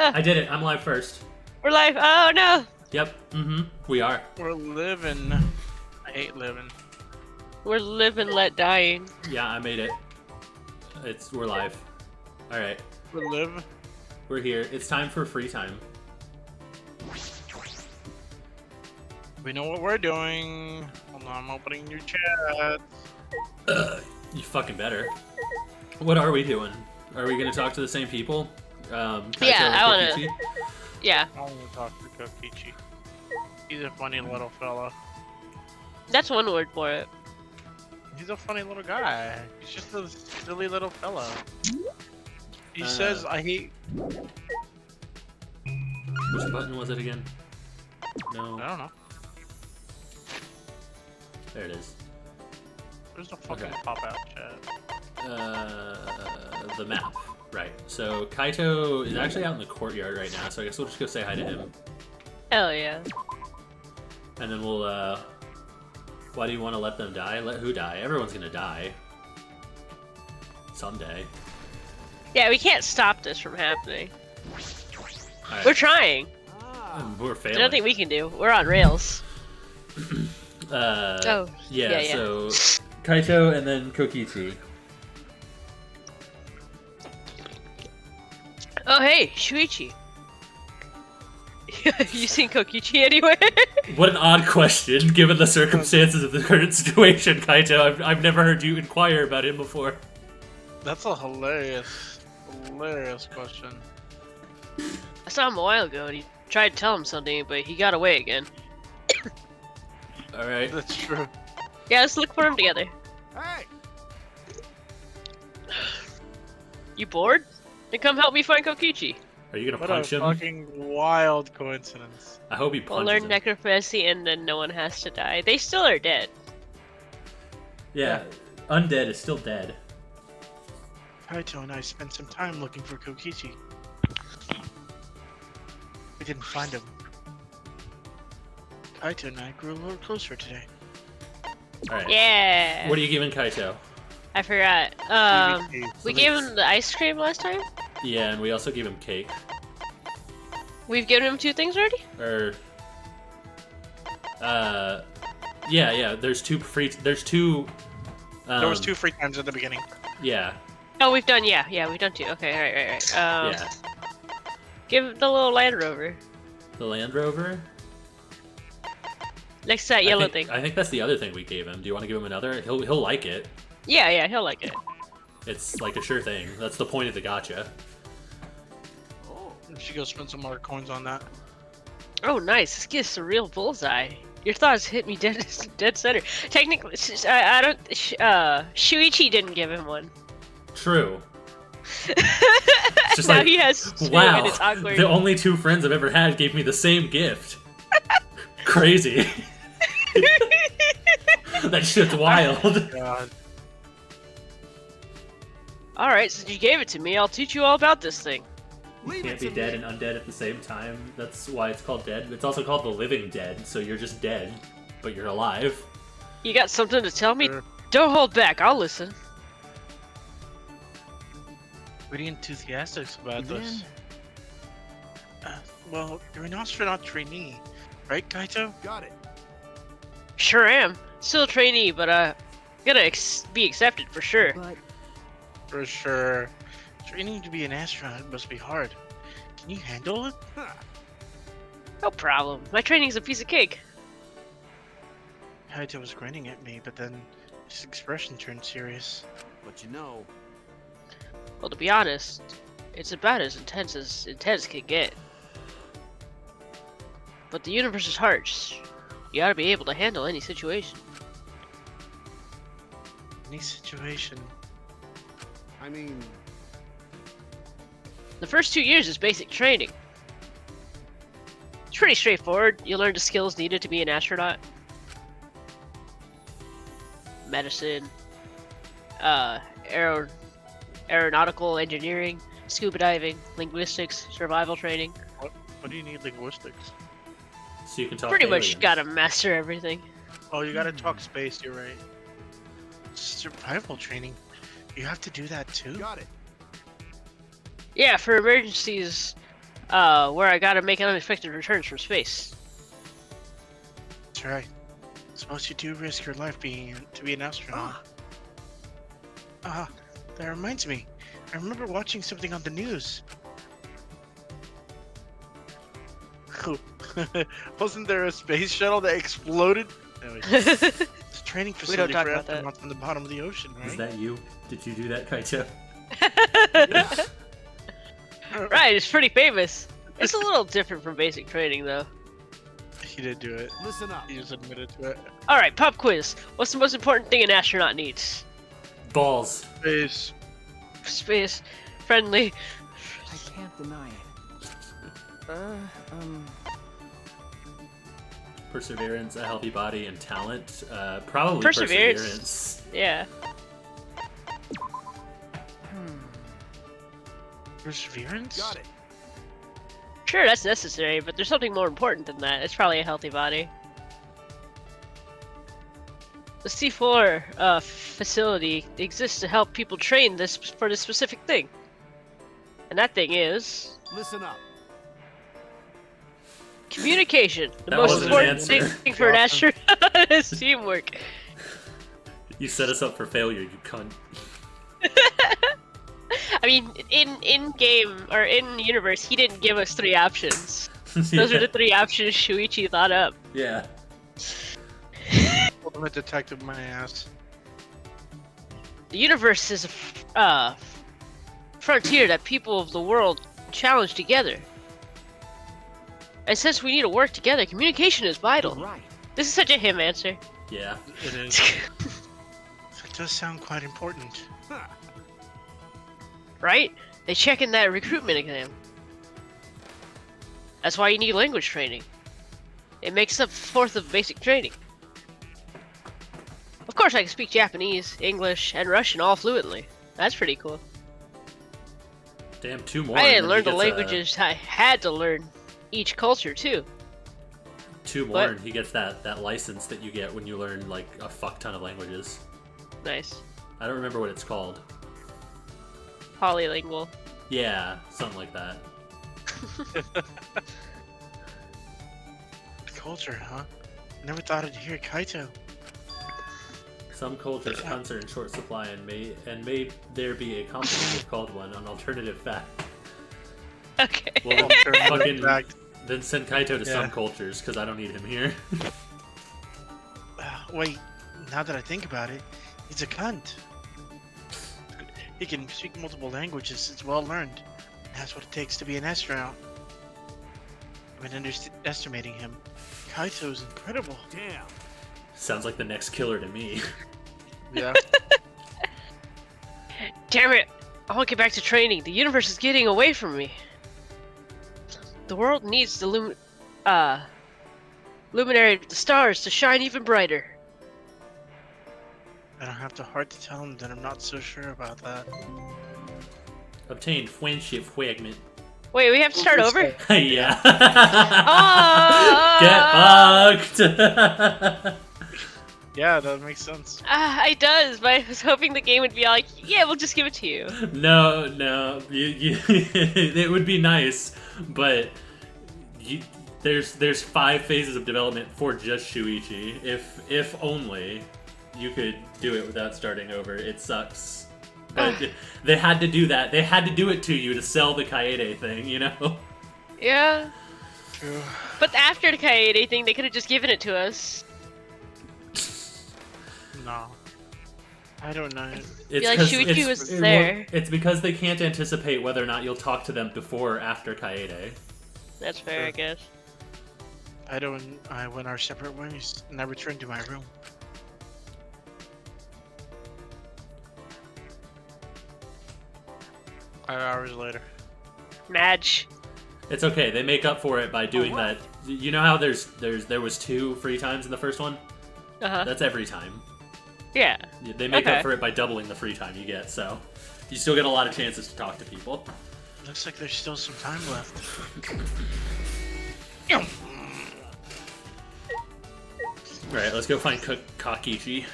I did it. I'm live first. We're live. Oh no. Yep. We are. We're living. I hate living. We're living, let dying. Yeah, I made it. We're live. All right. We live. We're here. It's time for free time. We know what we're doing. Hold on, I'm opening your chat. You fucking better. What are we doing? Are we gonna talk to the same people? Kaito Yeah, I wanna. Kokichi? Yeah, I want to talk to Kokichi. He's a funny little fella. that's one word for it. He's a funny little guy. He's just a silly little fella. He says, I hate... Which button was it again? No. I don't know. There it is. There's no fucking Okay. pop-out chat. The map. Right. So Kaito is actually out in the courtyard right now, so I guess we'll just go say hi to him. Hell yeah. And then we'll, why do you want to let them die? Let who die? Everyone's gonna die. Someday. Yeah, we can't stop this from happening. Alright. We're trying. We're There's failing. nothing we can do. We're on rails. Yeah, yeah. so Kaito and then Kokichi. Oh hey, Shuichi. You seen Kokichi anyway? What an odd question, given the circumstances of the current situation, Kaito. I've never heard you inquire about him before. That's a hilarious question. I saw him a while ago and he tried to tell him something, but he got away again. Alright. That's true. Yeah, let's look for him together. Hey! You bored? Then come help me find Kokichi. Are you gonna What punch a him? fucking wild coincidence. I hope he We'll punches learn him. necrophagy and then no one has to die. They still are dead. Yeah, undead is still dead. Kaito and I spent some time looking for Kokichi. We didn't find him. Kaito and I grew a little closer today. Alright. Yeah. What are you giving Kaito? I forgot. We gave him the ice cream last time. Yeah, and we also gave him cake. We've given him 2 things already. Or, yeah. There's two free. There's two. There was 2 free times at the beginning. Yeah. Oh, we've done. Yeah, we've done 2. Okay, right. Yeah. Give the little Land Rover The Land Rover. next to that yellow thing. I think that's the other thing we gave him. Do you want to give him another? He'll like it. Yeah, he'll like it. It's like a sure thing. That's the point of the gotcha. We should go spend some more coins on that. Oh, nice. This gives a real bullseye. Your thoughts hit me dead center. Technically, I don't. Shuichi didn't give him one. True. It's just Now like, he has 2 wow, and it's awkward. the only 2 friends I've ever had gave me the same gift. Crazy. That shit's wild. God. Alright, since you gave it to me, I'll teach you all about this thing. You can't be dead and undead at the same time. That's why it's called dead. It's also called the living dead, so you're just dead, but you're alive. You got something to tell me? Sure. Don't hold back, I'll listen. Pretty enthusiastic about this. Well, you're an astronaut trainee, right, Kaito? Got it. Sure am. Still a trainee, but gonna be accepted for sure. But For sure. Training to be an astronaut must be hard. Can you handle it? No problem. My training's a piece of cake. Kaito was grinning at me, but then his expression turned serious. you know, Well, to be honest, it's about as intense can get. But the universe is harsh. You ought to be able to handle any situation. Any situation. I mean, The first 2 years is basic training. It's pretty straightforward. You learn the skills needed to be an astronaut. Medicine, aeronautical engineering, scuba diving, linguistics, survival training. What do you need linguistics? So you can talk Pretty to much aliens. gotta master everything. Oh, you gotta talk space, you're right. Survival training. You have to do that too? got it. Yeah, for emergencies, where I gotta make unexpected returns from space. That's right. Suppose you do risk your life to be an astronaut. That reminds me. I remember watching something on the news. Wasn't there a space shuttle that exploded? Anyways, it's a training We don't facility talk for about that. astronauts on the bottom of the ocean, right? Is that you? Did you do that, Kaito? Right, it's pretty famous. It's a little different from basic training, though. He did do it. Listen up. He just admitted to it. Alright, pop quiz. What's the most important thing an astronaut needs? Balls. Space. Space. Friendly. I can't deny it. Perseverance, a healthy body, and talent. Probably Perseverance. perseverance. Yeah. Perseverance? Got it. Sure, that's necessary, but there's something more important than that. It's probably a healthy body. The C4 facility exists to help people train for this specific thing. And that thing is Listen up. communication. The That most wasn't an important answer. thing for an astronaut is teamwork. You set us up for failure, you cunt. I mean, in game or in universe, he didn't give us 3 options. Those are the 3 options Shuichi thought up. Yeah. Ultimate detective, my ass. The universe is a frontier that people of the world challenge together. And since we need to work together, communication is vital. You're right. This is such a him answer. Yeah. It is. That does sound quite important. Right? They check in that recruitment exam. That's why you need language training. It makes up 1/4 of basic training. Of course, I can speak Japanese, English, and Russian all fluently. That's pretty cool. Damn, 2 more. I and didn't then learn he the gets, languages I had to learn each culture too. 2 more, What? and he gets that license that you get when you learn like a fuck ton of languages. Nice. I don't remember what it's called. Polylingual. Yeah, something like that. Culture, huh? Never thought I'd hear Kaito. Some cultures cunts are in short supply, and may there be a complicated called one, an alternative fact. Okay. Well, fucking Fact. then send Kaito to some Yeah. cultures, because I don't need him here. Wait, now that I think about it, he's a cunt. He can speak multiple languages, it's well learned. That's what it takes to be an astronaut. I've been underestimating him. Kaito's incredible. Damn. Sounds like the next killer to me. Yeah. Damn it! I want to get back to training. The universe is getting away from me. The world needs the luminary of the stars to shine even brighter. I don't have the heart to tell him that I'm not so sure about that. Obtain friendship fragment. Wait, we have to start over? Yeah. Oh! Get fucked. Yeah, that makes sense. It does, but I was hoping the game would be like, yeah, we'll just give it to you. No, it would be nice, but there's 5 phases of development for just Shuichi. If only you could do it without starting over. It sucks. But they had to do that. They had to do it to you to sell the Kaede thing, you know? Yeah. True. But after the Kaede thing, they could have just given it to us. No. I don't know. It's like 'cause Shuichi was there. It's because they can't anticipate whether or not you'll talk to them before or after Kaede. That's fair, I guess. I went our separate ways, and I returned to my room. Hours later. Madge. It's okay. They make up for it by doing that. You know how there was 2 free times in the first one? Uh-huh. That's every time. Yeah. They make Okay. up for it by doubling the free time you get, so you still get a lot of chances to talk to people. Looks like there's still some time left. Alright, let's go find Kakichi.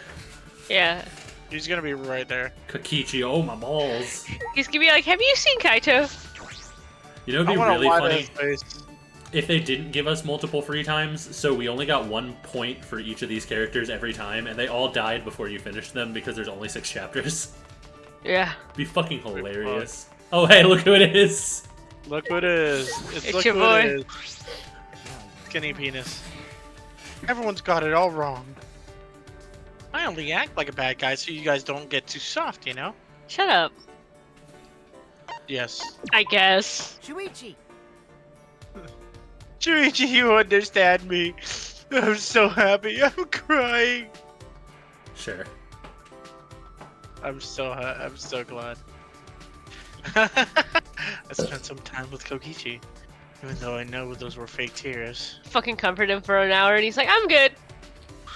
Yeah. He's gonna be right there. Kakichi, oh my balls. He's gonna be like, have you seen Kaito? You know, it'd I be want really to lie to funny his face. if they didn't give us multiple free times, so we only got 1 point for each of these characters every time, and they all died before you finished them because there's only 6 chapters. Yeah. Be fucking hilarious. Oh, hey, look who it is! Look what it is. It's Look your who boy. it is. Skinny penis. Everyone's got it all wrong. I only act like a bad guy so you guys don't get too soft, you know? Shut up. Yes. I guess. Shuichi! Shuichi, you understand me. I'm so happy. I'm crying. Sure. I'm so glad. I spent some time with Kokichi, even though I know those were fake tears. Fucking comfort him for an hour, and he's like, "I'm good.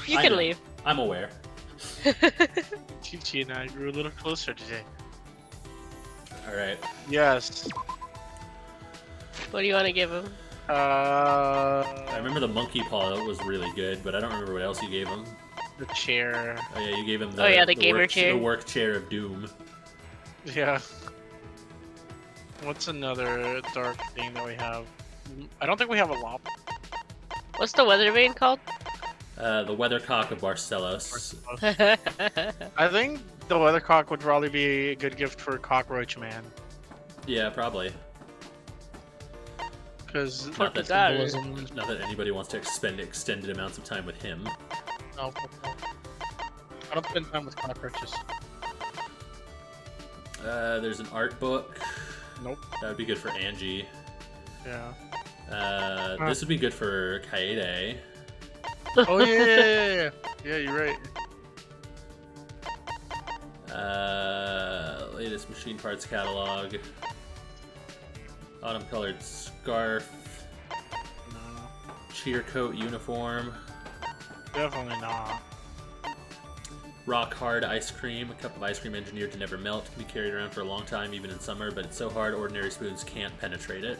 You I can know. leave." I'm aware. Chi-Chi and I grew a little closer today. Alright. Yes. What do you want to give him? I remember the monkey paw was really good, but I don't remember what else you gave him. The chair. Oh yeah, you gave him the, Oh, yeah, the gamer chair. The work chair of doom. Yeah. What's another dark thing that we have? I don't think we have a lop. What's the weather vane called? The weathercock of Barcelos. I think the weathercock would probably be a good gift for Cockroach Man. Yeah, probably. Because Not Fuck that, that. not that anybody wants to expend extended amounts of time with him. no, I don't spend time with cockroaches. There's an art book. Nope. That would be good for Angie. Yeah. This would be good for Kaede. Oh yeah. Yeah, you're right. Latest machine parts catalog. Autumn colored scarf. No, Cheer coat uniform. definitely not. Rock hard ice cream. A cup of ice cream engineered to never melt. Can be carried around for a long time, even in summer, but it's so hard ordinary spoons can't penetrate it.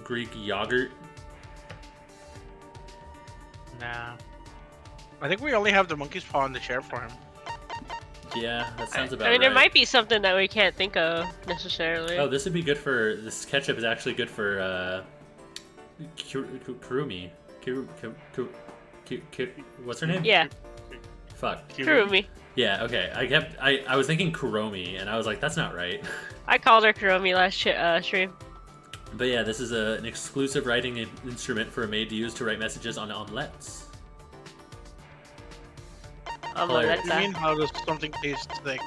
Greek yogurt. Nah. I think we only have the monkey's paw in the chair for him. Yeah, that sounds about I mean, right. there might be something that we can't think of necessarily. Oh, this would be good for... This ketchup is actually good for, Kurumi. What's her name? Yeah, Fuck. Kurumi. Yeah, okay. I was thinking Kuromi, and I was like, that's not right. I called her Kurumi last stream. But yeah, this is an exclusive writing instrument for a maid to use to write messages on omelettes. Hilarious. What do you mean, how does something taste thick?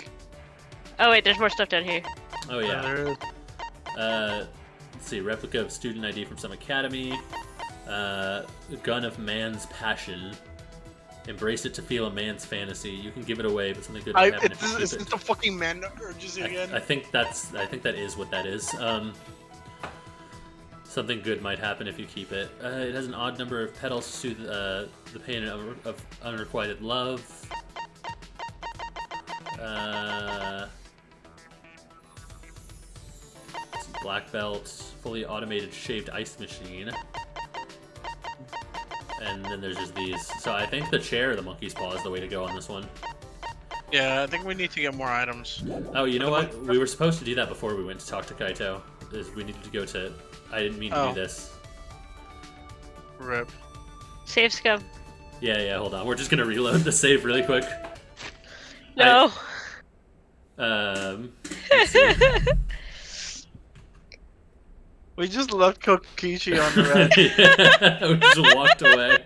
Oh wait, there's more stuff down here. Oh yeah. There is. Let's see, replica of student ID from some academy. Gun of man's passion. Embrace it to feel a man's fantasy. You can give it away, but something good might happen if you keep Is it. this the fucking man that urges you again? I think that is what that is. Something good might happen if you keep it. It has an odd number of petals to soothe the pain of unrequited love. Black belt, fully automated shaved ice machine. And then there's just these. So I think the chair or the monkey's paw is the way to go on this one. Yeah, I think we need to get more items. Oh, you know what? We were supposed to do that before we went to talk to Kaito. Is we needed to go to... I didn't mean to do this. Rip. Save scum. Yeah, hold on. We're just gonna reload the save really quick. No. Let's see. We just left Kokichi on the red. Yeah, we just walked away.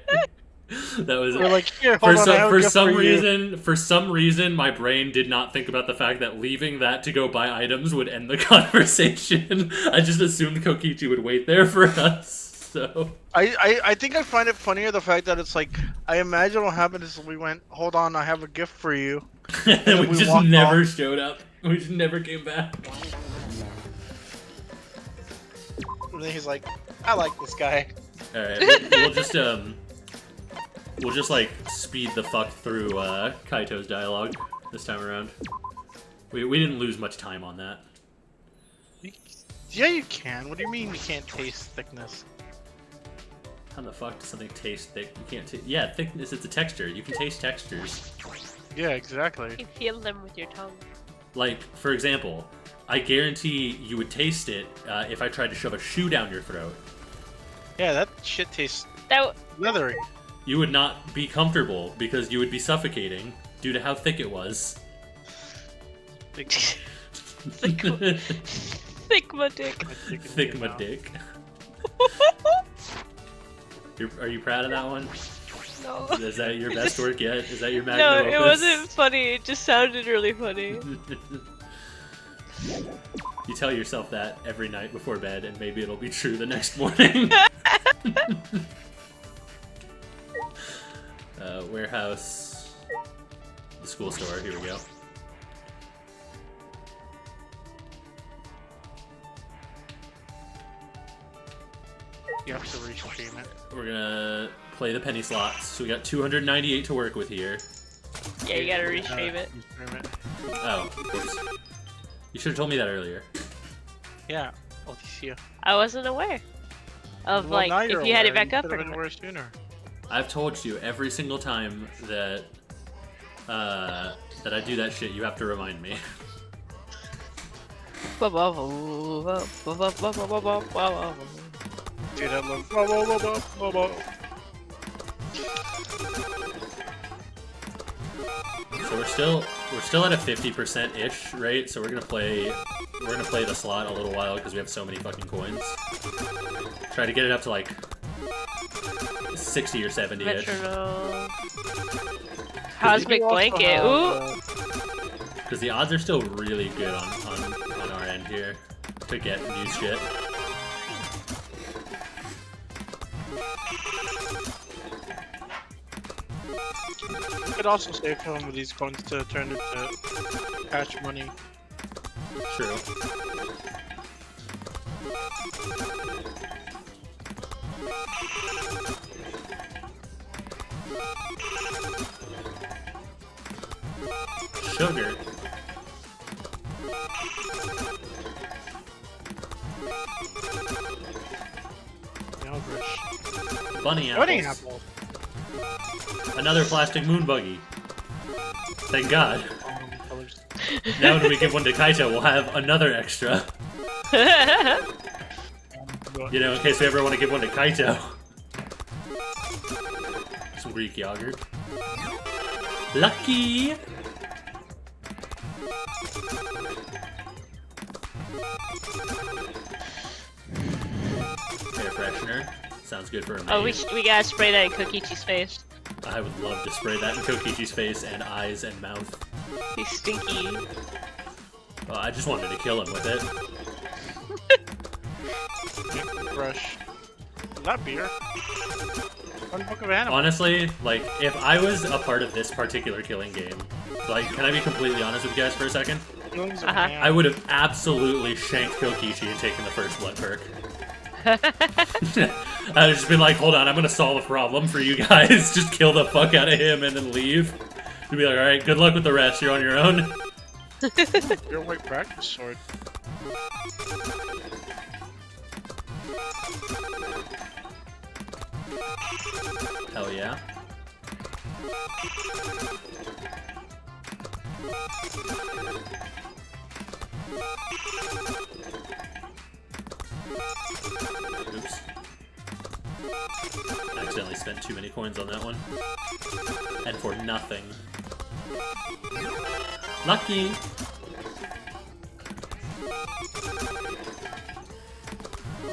That was We're like, here, hold on, I have a gift for you. For some reason, my brain did not think about the fact that leaving that to go buy items would end the conversation. I just assumed Kokichi would wait there for us. So I think I find it funnier the fact that it's like, I imagine what happened is we went, hold on, I have a gift for you. we we just walked never off. showed up. We just never came back. And then he's like, I like this guy. All right, we'll just like speed the fuck through Kaito's dialogue this time around. We didn't lose much time on that. Yeah, you can. What do you mean you can't taste thickness? How the fuck does something taste thick? You can't taste. Yeah, thickness. It's a texture. You can taste textures. Yeah, exactly. You feel them with your tongue. Like, for example, I guarantee you would taste it if I tried to shove a shoe down your throat. Yeah, that shit tastes That leathery. You would not be comfortable because you would be suffocating due to how thick it was. Big thick my dick. Thick my dick. Are you proud of that one? No. Is that your best work yet? Is that your No, magnum it opus? wasn't funny. It just sounded really funny. You tell yourself that every night before bed, and maybe it'll be true the next morning. Warehouse, the school store. Here we go. You have to restream it. We're gonna play the penny slots. So we got 298 to work with here. Yeah, you gotta restream it. Restream it. Oh, whoops. You should have told me that earlier. Yeah, wtih. I wasn't aware of Well, now like you're if you had it aware. back up should've or been not. aware sooner. I've told you every single time that that I do that shit. You have to remind me. Dude, I love. Whoa, whoa, whoa, whoa, whoa, whoa. So we're still at a 50% ish rate. So we're gonna play the slot a little while because we have so many fucking coins. Try to get it up to like 60 or 70 ish. Metronome. Cosmic blanket. Ooh. Because the odds are still really good on our end here to get new shit. You could also save some of these coins to turn into cash money. True. Sugar. Elvish. Bunny apples. Bunny apple. Another plastic moon buggy. Thank God. Colors. Now when we give one to Kaito, we'll have another extra. You know, in case we ever want to give one to Kaito. Some Greek yogurt. Lucky! Air freshener. Sounds good for a maid. Oh, we gotta spray that in Kokichi's face. I would love to spray that in Kokichi's face and eyes and mouth. He's stinky. I just wanted to kill him with it. Brush. Not beer. One book of animals. Honestly, like, if I was a part of this particular killing game, like, can I be completely honest with you guys for a second? Feelings of Uh-huh. man. I would have absolutely shanked Kokichi and taken the first blood perk. I'd have just been like, hold on, I'm gonna solve a problem for you guys. Just kill the fuck out of him and then leave. You'd be like, alright, good luck with the rest, you're on your own. Your white practice sword. Hell yeah. Oops. Accidentally spent too many coins on that one. And for nothing. Lucky!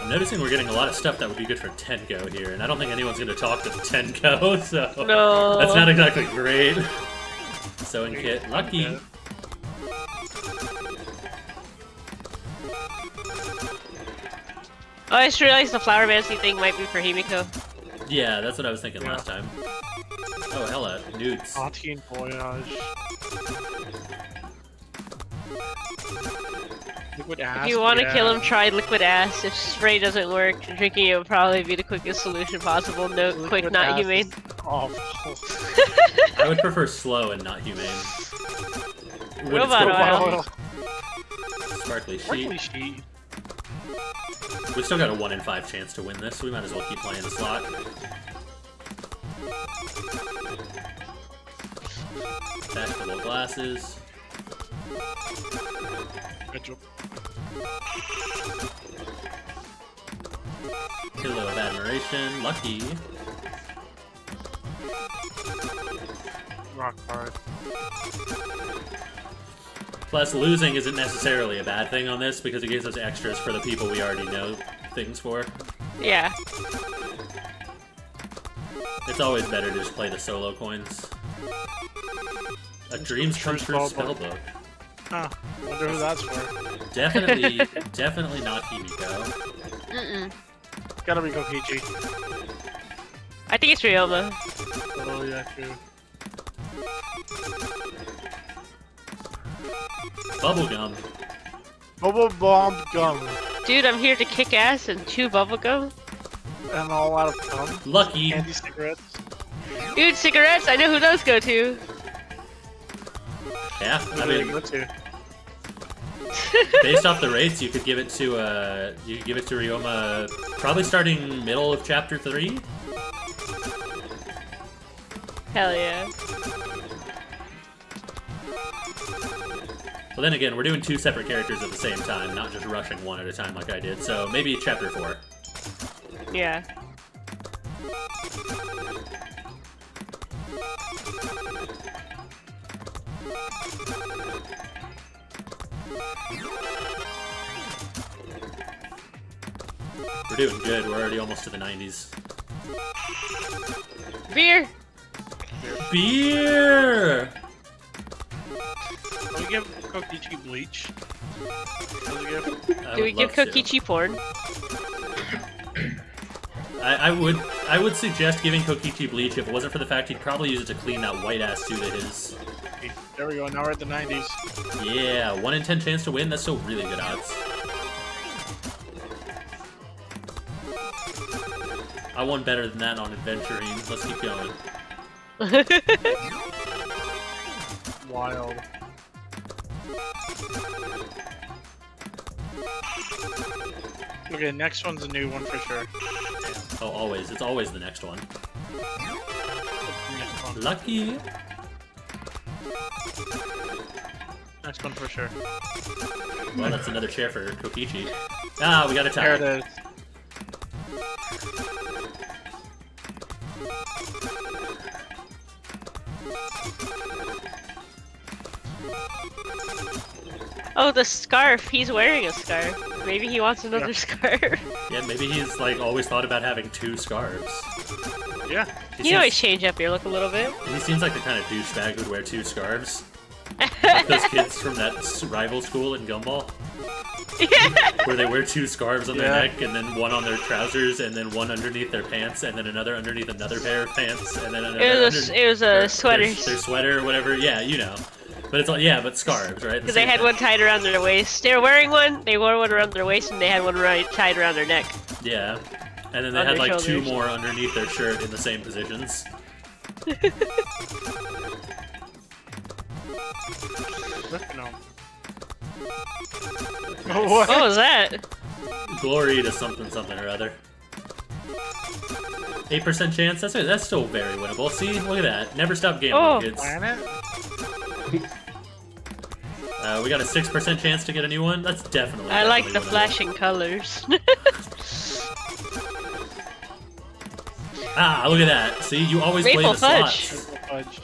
I'm noticing we're getting a lot of stuff that would be good for Tenko here, and I don't think anyone's going to talk to Tenko, so No. that's not exactly great. Sewing kit, lucky. Oh, I just realized the flower fancy thing might be for Himiko. Yeah, that's what I was thinking Yeah. last time. Oh, hella, nudes. Auntie and Voyage. Liquid ass. If you want to yeah. kill him, try liquid ass. If spray doesn't work, drinking it would probably be the quickest solution possible. No, quick, Liquid not ass humane. is awful. I would prefer slow and not humane. When it's Robot cold. oil. Sparkly sheet. Sparkly sheet. We've still got a 1 in 5 chance to win this, so we might as well keep playing the slot. Fashionable glasses. Good job. Pillow of Admiration, Lucky. Rock hard. Plus, losing isn't necessarily a bad thing on this because it gives us extras for the people we already know things for. Yeah. It's always better to just play the solo coins. A Dreams Come True spellbook. Huh. Wonder who that's for. Definitely, definitely not Himiko. Mm-mm. Gotta be Kokichi. I think it's Ryoma. Oh yeah, true. Bubblegum. Bubble bomb gum. Dude, I'm here to kick ass and chew bubblegum. And all out of gum. Lucky. Candy cigarettes. Dude, cigarettes, I know who those go to. Yeah, Who I do they mean, go to? based off the rates, you could give it to Ryoma probably starting middle of chapter 3. Hell yeah. Well, then again, we're doing 2 separate characters at the same time, not just rushing one at a time like I did. So maybe chapter 4. Yeah. We're doing good. We're already almost to the 90s. Beer! Beer! Can we give Kokichi bleach? Do we give Kokichi porn? I would suggest giving Kokichi bleach if it wasn't for the fact he'd probably use it to clean that white ass suit of his. There we go, now we're at the 90s. Yeah, 1 in 10 chance to win. That's still really good odds. I won better than that on adventuring. Let's keep going. Wild. Okay, next one's a new one for sure. Oh, always. It's always the next one. Next one. Lucky. Next one for sure. Well, that's another chair for Kokichi. Ah, we got a There tie. it is. Oh, the scarf. He's wearing a scarf. Maybe he wants another Yeah. scarf. Yeah, maybe he's like always thought about having 2 scarves. Yeah. You always change up your look a little bit. He seems like the kind of douchebag who'd wear 2 scarves. Like those kids from that rival school in Gumball, where they wear 2 scarves on their Yeah. neck, and then one on their trousers, and then one underneath their pants, and then another underneath another pair of pants, and then another It was a sweater. Their sweater or whatever. Yeah, you know. But it's all, yeah, but scarves, right? Because they had one tied around their waist. They were wearing one, they wore one around their waist, and they had one tied around their neck. Yeah. And then they On had their like 2 shoulders. more underneath their shirt in the same positions. Looking on. What was that? Glory to something something or other. 8% chance? That's still very winnable. See, look at that. Never stop gambling, Oh. kids. Planet? We got a 6% chance to get a new one. That's definitely. I like the winnable. flashing colors. Ah, look at that. See, you always play Maple the fudge. slots. Fudge.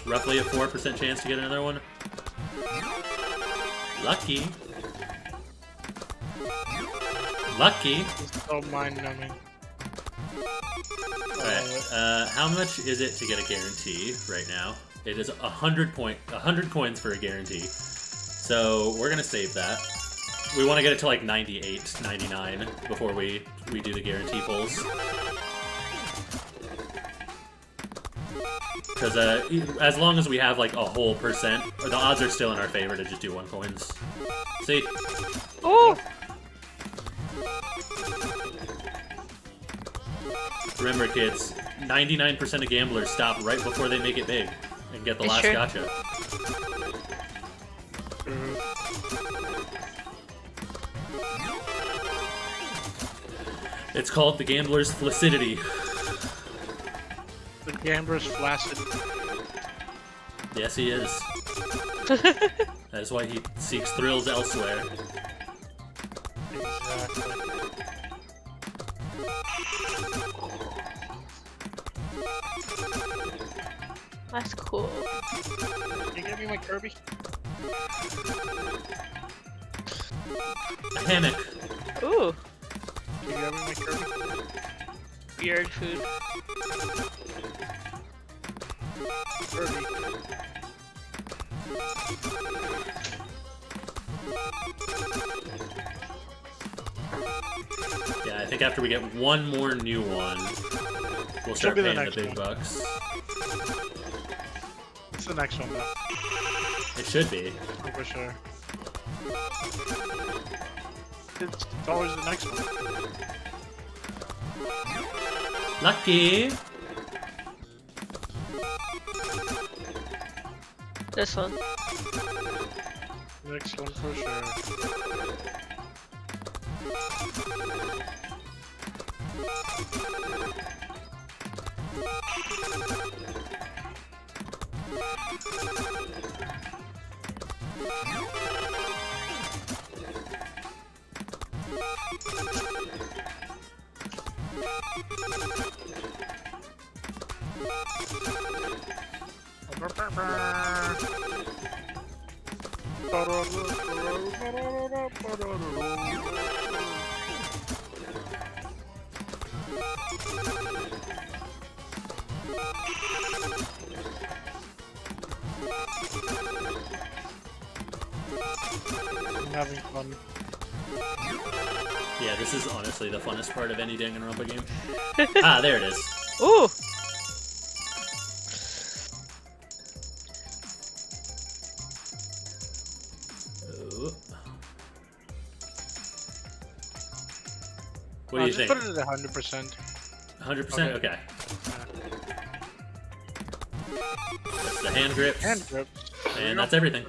Roughly a 4% chance to get another one. Lucky. Lucky. It's so mind-numbing. Alright, how much is it to get a guarantee right now? It is 100 coins for a guarantee. So we're gonna save that. We want to get it to like 98, 99 before we do the guarantee pulls. Because as long as we have like a whole percent, the odds are still in our favor to just do 1 coins. See? Ooh! Remember, kids, 99% of gamblers stop right before they make it big and get the It's last true. gotcha. It's called the gambler's flaccidity. The gambler's flaccid. Yes, he is. That is why he seeks thrills elsewhere. Exactly. That's cool. Can you get me my Kirby? A hammock. Ooh, Can you get me my Kirby? weird food. Kirby. Yeah, I think after we get one more new one, we'll start be the paying the next big one. bucks. What's the next one though? It should be. Oh, for sure. It's always the next one. Lucky! This one. Next one for sure. I'm having fun. Yeah, this is honestly the funnest part of any Danganronpa game. Ah, there it is. Ooh, Oh. What do you just think? put it at 100%. 100%? Okay. That's the hand grips. Hand grip. And that's everything.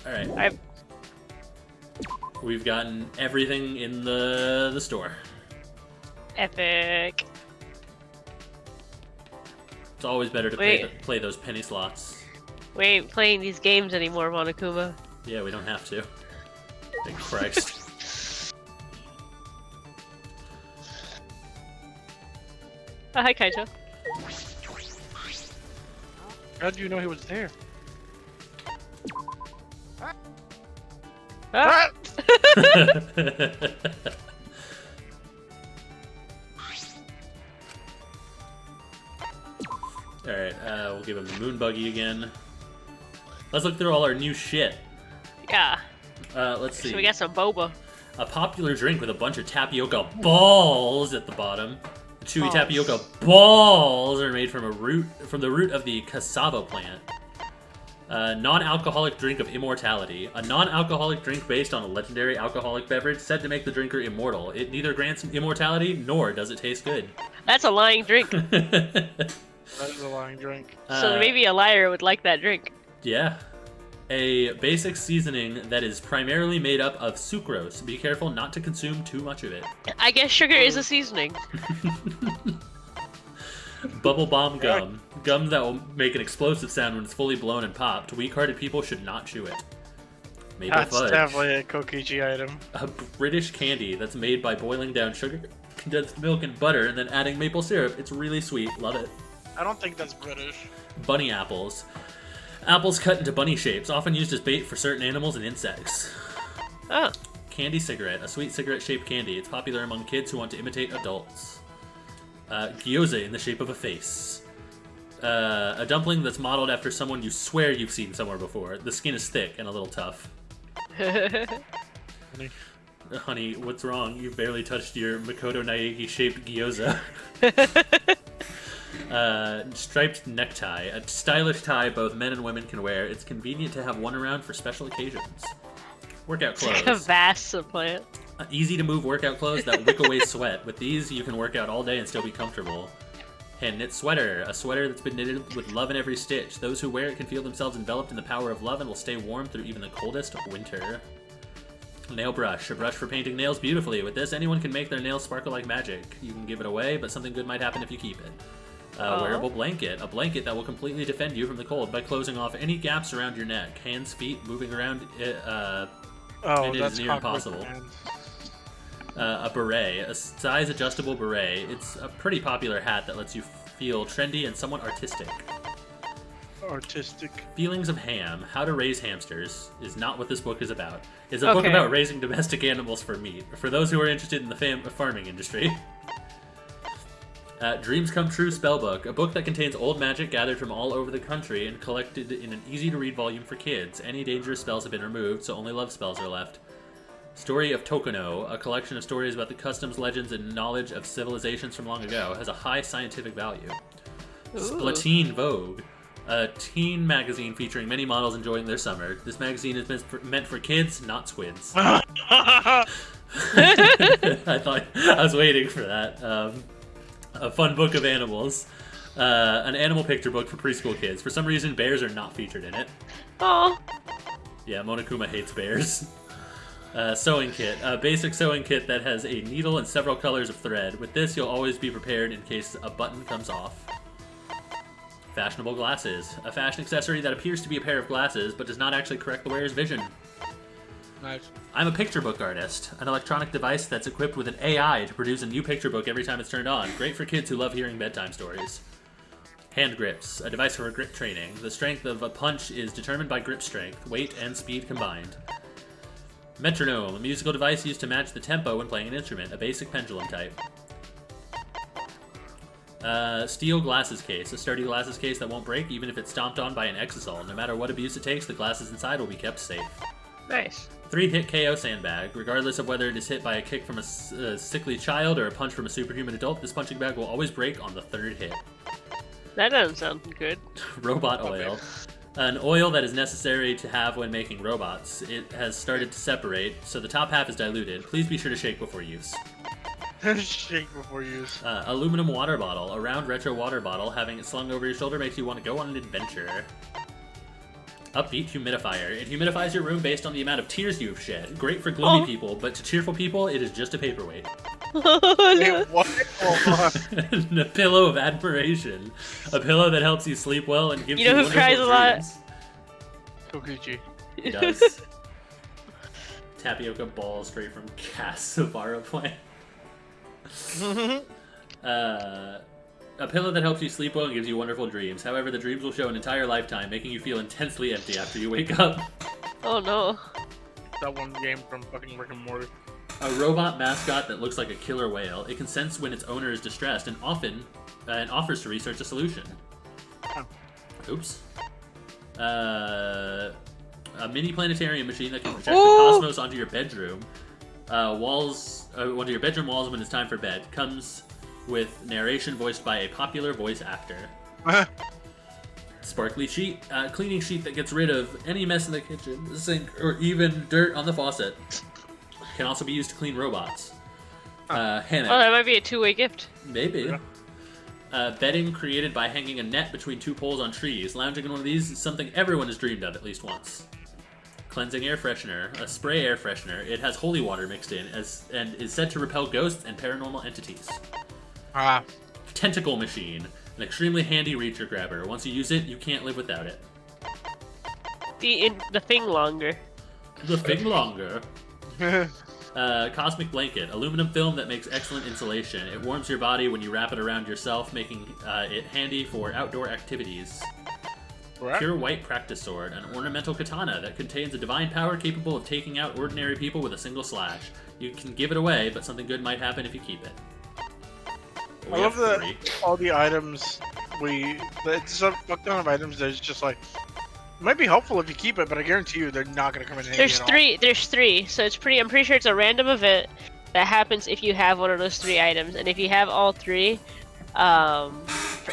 Alright. I've We've gotten everything in the store. epic. It's always better to play those penny slots. We ain't playing these games anymore, Monokuma. Yeah, we don't have to. Thank Christ. Oh, hi, Kaito. How did you know he was there? Ah! Alright, we'll give him the moon buggy again. Let's look through all our new shit. Yeah. Let's see. So we got some boba. A popular drink with a bunch of tapioca balls at the bottom. The chewy tapioca balls are made from the root of the cassava plant. Non-alcoholic drink of immortality. A non-alcoholic drink based on a legendary alcoholic beverage said to make the drinker immortal. It neither grants immortality nor does it taste good. That's a lying drink. That is a lying drink. So maybe a liar would like that drink. Yeah. A basic seasoning that is primarily made up of sucrose. Be careful not to consume too much of it. I guess sugar is a seasoning. Bubble bomb gum. Gum that will make an explosive sound when it's fully blown and popped. Weak-hearted people should not chew it. Maple That's fudge. definitely a Kokichi item. A British candy that's made by boiling down sugar, condensed milk, and butter, and then adding maple syrup. It's really sweet. Love it. I don't think that's British. Bunny apples. Apples cut into bunny shapes, often used as bait for certain animals and insects. Oh. Candy cigarette. A sweet cigarette-shaped candy. It's popular among kids who want to imitate adults. Gyoza in the shape of a face. A dumpling that's modeled after someone you swear you've seen somewhere before. The skin is thick and a little tough. Honey. Honey, what's wrong? You've barely touched your Makoto Naegi-shaped gyoza. Striped necktie. A stylish tie both men and women can wear. It's convenient to have one around for special occasions. Workout Like a clothes. vast plant. Easy to move workout clothes that wick away sweat. With these, you can work out all day and still be comfortable. Hand knit sweater. A sweater that's been knitted with love in every stitch. Those who wear it can feel themselves enveloped in the power of love and will stay warm through even the coldest winter. Nail brush. A brush for painting nails beautifully. With this, anyone can make their nails sparkle like magic. You can give it away, but something good might happen if you keep it. A wearable blanket. A blanket that will completely defend you from the cold by closing off any gaps around your neck. Hands, feet, moving around it is near impossible. A beret. A size adjustable beret. It's a pretty popular hat that lets you feel trendy and somewhat artistic. Artistic. Feelings of Ham. How to Raise Hamsters is not what this book is about. It's a book about raising domestic animals for meat. For those who are interested in the farming industry. Dreams Come True Spellbook, a book that contains old magic gathered from all over the country and collected in an easy-to-read volume for kids. Any dangerous spells have been removed, so only love spells are left. Story of Tokono, a collection of stories about the customs, legends, and knowledge of civilizations from long ago, has a high scientific value. Ooh. Splatoon Vogue, a teen magazine featuring many models enjoying their summer. This magazine is meant for kids, not squids. I was waiting for that. A fun book of animals. An animal picture book for preschool kids. For some reason, bears are not featured in it. Aww. Yeah, Monokuma hates bears. Sewing kit. A basic sewing kit that has a needle and several colors of thread. With this, you'll always be prepared in case a button comes off. Fashionable glasses. A fashion accessory that appears to be a pair of glasses, but does not actually correct the wearer's vision. Nice. I'm a picture book artist, an electronic device that's equipped with an AI to produce a new picture book every time it's turned on. Great for kids who love hearing bedtime stories. Hand grips, a device for grip training. The strength of a punch is determined by grip strength, weight, and speed combined. Metronome, a musical device used to match the tempo when playing an instrument, a basic pendulum type. Steel glasses case, a sturdy glasses case that won't break even if it's stomped on by an exasol. No matter what abuse it takes, the glasses inside will be kept safe. Nice. 3-hit KO sandbag. Regardless of whether it is hit by a kick from a sickly child or a punch from a superhuman adult, this punching bag will always break on the 3rd hit. That doesn't sound good. Robot oil. An oil that is necessary to have when making robots. It has started to separate, so the top half is diluted. Please be sure to shake before use. Shake before use. Aluminum water bottle. A round retro water bottle. Having it slung over your shoulder makes you want to go on an adventure. Upbeat humidifier. It humidifies your room based on the amount of tears you've shed. Great for gloomy people, but to cheerful people, it is just a paperweight. Wait, what? And a pillow of admiration. A pillow that helps you sleep well and gives you who cries a lot? Kokuchi. He does. Tapioca ball straight from Casavara plant. A pillow that helps you sleep well and gives you wonderful dreams. However, the dreams will show an entire lifetime, making you feel intensely empty after you wake up. Oh no. That one game from fucking Rick and Morty. A robot mascot that looks like a killer whale. It can sense when its owner is distressed and offers to research a solution. Oh. Oops. A mini planetarium machine that can project the cosmos onto your bedroom onto your bedroom walls when it's time for bed. Comes with narration voiced by a popular voice actor. Sparkly sheet, cleaning sheet that gets rid of any mess in the kitchen, the sink, or even dirt on the faucet. Can also be used to clean robots. Hammock. Oh, that might be a two-way gift. Maybe. Bedding created by hanging a net between 2 poles on trees. Lounging in one of these is something everyone has dreamed of at least once. Cleansing air freshener, a spray air freshener. It has holy water mixed in and is said to repel ghosts and paranormal entities. Tentacle machine, an extremely handy reacher grabber. Once you use it, you can't live without it. The thing longer. The thing longer. Cosmic blanket, aluminum film that makes excellent insulation. It warms your body when you wrap it around yourself, making it handy for outdoor activities. Right. Pure white practice sword, an ornamental katana that contains a divine power capable of taking out ordinary people with a single slash. You can give it away, but something good might happen if you keep it. I love that all the items it's a fuck ton of items that's just like, it might be helpful if you keep it, but I guarantee you they're not gonna come in handy There's three, so it's I'm pretty sure it's a random event that happens if you have one of those 3 items, and if you have all 3,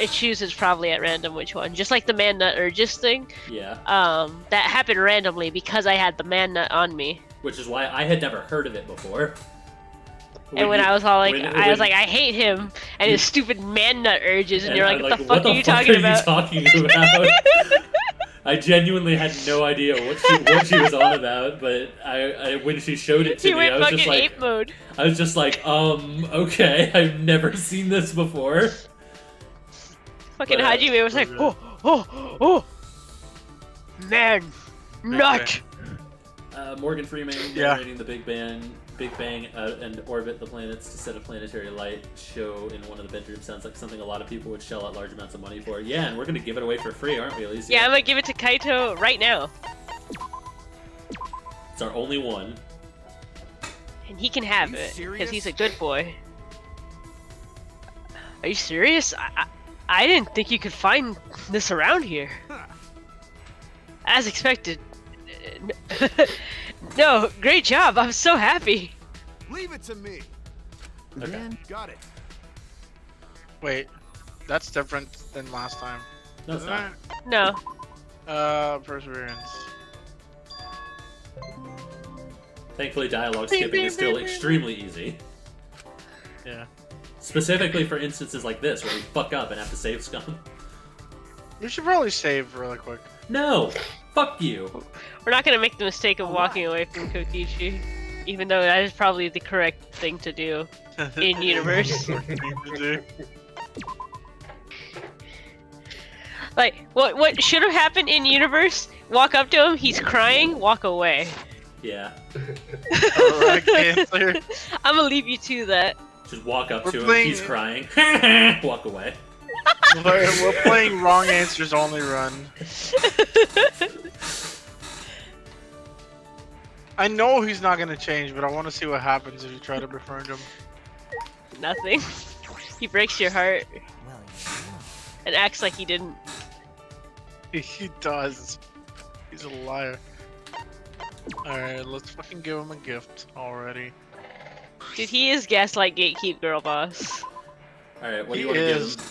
it chooses probably at random which one. Just like the man nut urges thing. Yeah. That happened randomly because I had the man nut on me. Which is why I had never heard of it before. And when I was all like, I was like, I hate him and his stupid man nut urges, and you're like, what the fuck are you talking about? I genuinely had no idea what she was on about, but I when she showed it to me, I was just like, ape mode. I was just like, okay, I've never seen this before. Fucking But, Hajime was like, oh, man, nut. Morgan Freeman Yeah. narrating the Big Bang, and orbit the planets to set a planetary light show in one of the bedrooms sounds like something a lot of people would shell out large amounts of money for. Yeah, and we're gonna give it away for free, aren't we, Alicia? Yeah, I'm gonna give it to Kaito right now. It's our only one. And he can have You it, because serious? he's a good boy. Are you serious? I didn't think you could find this around here. As expected. No, great job. I'm so happy. Leave it to me. Okay. Then Got it. Wait, that's different than last time. No, it's not. No. Perseverance. Thankfully, dialogue skipping is still extremely easy. Yeah. Specifically for instances like this, where we fuck up and have to save scum. We should probably save really quick. No! Fuck you! We're not gonna make the mistake of walking away from Kokichi. Even though that is probably the correct thing to do. In universe. Like, what should have happened in universe? Walk up to him, he's crying, walk away. Yeah. Correct answer. I'm gonna leave you to that. Just walk up We're to him, playing- he's crying. Walk away. We're playing wrong answers only run. I know he's not gonna change, but I want to see what happens if you try to befriend him. Nothing. He breaks your heart well, and acts like he didn't. He does. He's a liar. Alright, let's fucking give him a gift already. Dude, he is gaslight gatekeep girl boss. Alright, what do you He want to give is. him?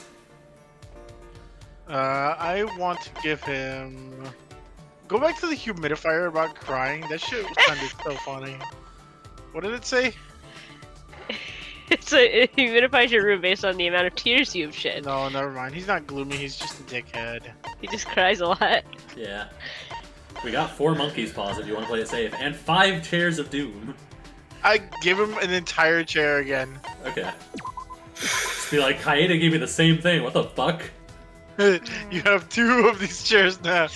I want to give him... Go back to the humidifier about crying. That shit sounded so funny. What did it say? It humidifies your room based on the amount of tears you've shed. No, never mind. He's not gloomy. He's just a dickhead. He just cries a lot. Yeah. We got 4 monkey's paws if you want to play it safe, and 5 chairs of doom. I give him an entire chair again. Okay. Just be like, Kaede gave me the same thing, what the fuck? You have 2 of these chairs now.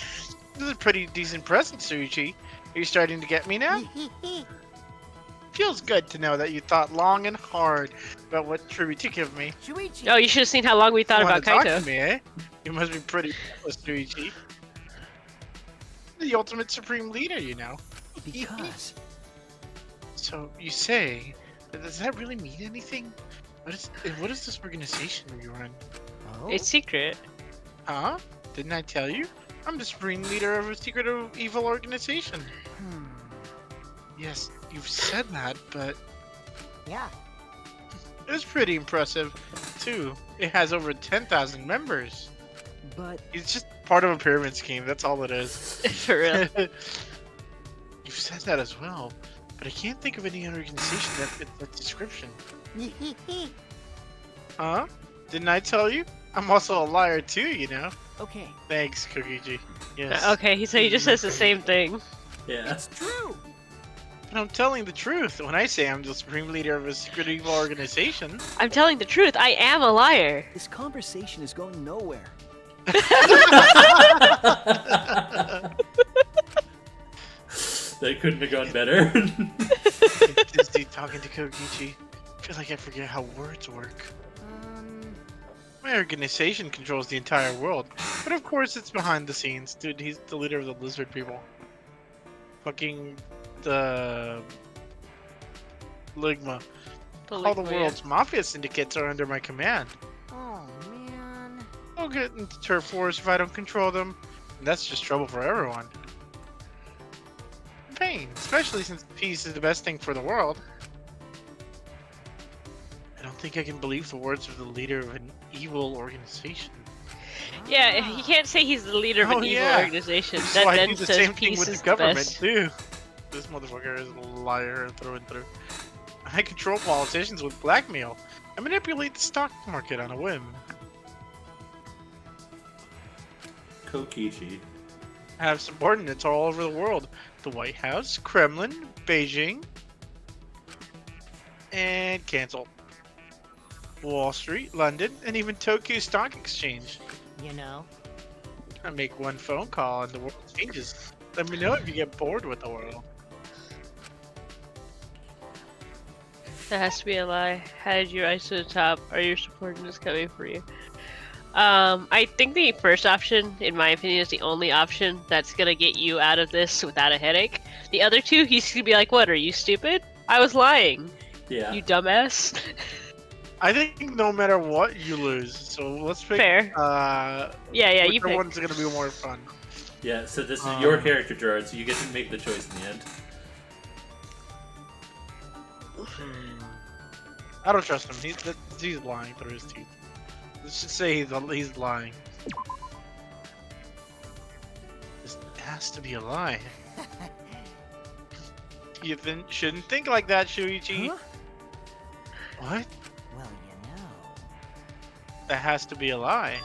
This is a pretty decent present, Suichi. Are you starting to get me now? Feels good to know that you thought long and hard about what tribute to give me. Shuichi. Oh, you should have seen how long we thought You about wanna talk Kaito. to me, eh? You must be pretty jealous, Suichi. The ultimate supreme leader, you know. Because So you say, but does that really mean anything? What is this organization you run? oh, It's secret. Huh? Didn't I tell you? I'm the supreme leader of a secret evil organization. hmm. Yes, you've said that, but Yeah. it's pretty impressive, too. It has over 10,000 members. But It's just part of a pyramid scheme, that's all it is. For real. You've said that as well, but I can't think of any other organization that fits that description. Huh? Didn't I tell you? I'm also a liar too, you know? okay, Thanks, Kokiji. Yes. Okay, so he just says the same thing. Yeah. it's true. But I'm telling the truth when I say I'm the supreme leader of a secret evil organization. I'm telling the truth, I am a liar. This conversation is going nowhere. That couldn't have gone better. Disney talking to Kokichi. I feel like I forget how words work. My organization controls the entire world, but of course it's behind the scenes. Dude, he's the leader of the lizard people. Fucking the Ligma. All the world's mafia syndicates are under my command. Oh man. I'll get into turf wars if I don't control them. And that's just trouble for everyone. Pain, especially since peace is the best thing for the world. I don't think I can believe the words of the leader of an evil organization. Yeah, you can't say he's the leader of an Oh, evil yeah. organization. Which is That why I then do the says same thing peace with is the the government best. too. This motherfucker is a liar through and through. I control politicians with blackmail. I manipulate the stock market on a whim. Kokichi. I have subordinates all over the world. The White House, Kremlin, Beijing, and cancel. Wall Street, London, and even Tokyo Stock Exchange. you know. I make one phone call and the world changes. Let me know if you get bored with the world. That has to be a lie. How did you rise to the top? Are your subordinates coming for you? I think the first option, in my opinion, is the only option that's gonna get you out of this without a headache. The other two, he's gonna be like, "What? Are you stupid? I was lying. Yeah. You dumbass." I think no matter what, you lose. So let's pick. Fair. Yeah, you whichever pick. one's gonna be more fun. Yeah, so this is your character, Gerard, so you get to make the choice in the end. I don't trust him. He's lying through his teeth. Let's just say he's lying. This has to be a lie. You shouldn't think like that, Shuichi. Huh? What? Well, you know. That has to be a lie.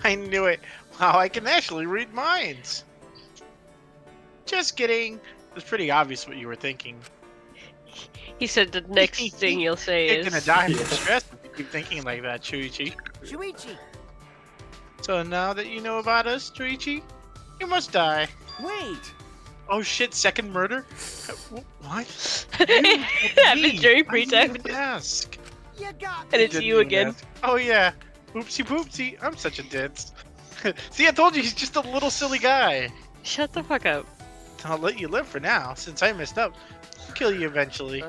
I knew it. Wow, I can actually read minds. Just kidding. It's pretty obvious what you were thinking. He said the next thing you'll say You're is. gonna die from stress if you keep thinking like that, Shuichi. Shuichi, So now that you know about us, Shuichi, you must die. wait! Oh shit, second murder? What? Happened during I pre-tech. didn't even ask. You got And me! it's Didn't you even again. ask. Oh yeah. Oopsie poopsie. I'm such a ditz. See, I told you he's just a little silly guy. Shut the fuck up. I'll let you live for now, since I messed up. I'll kill you eventually.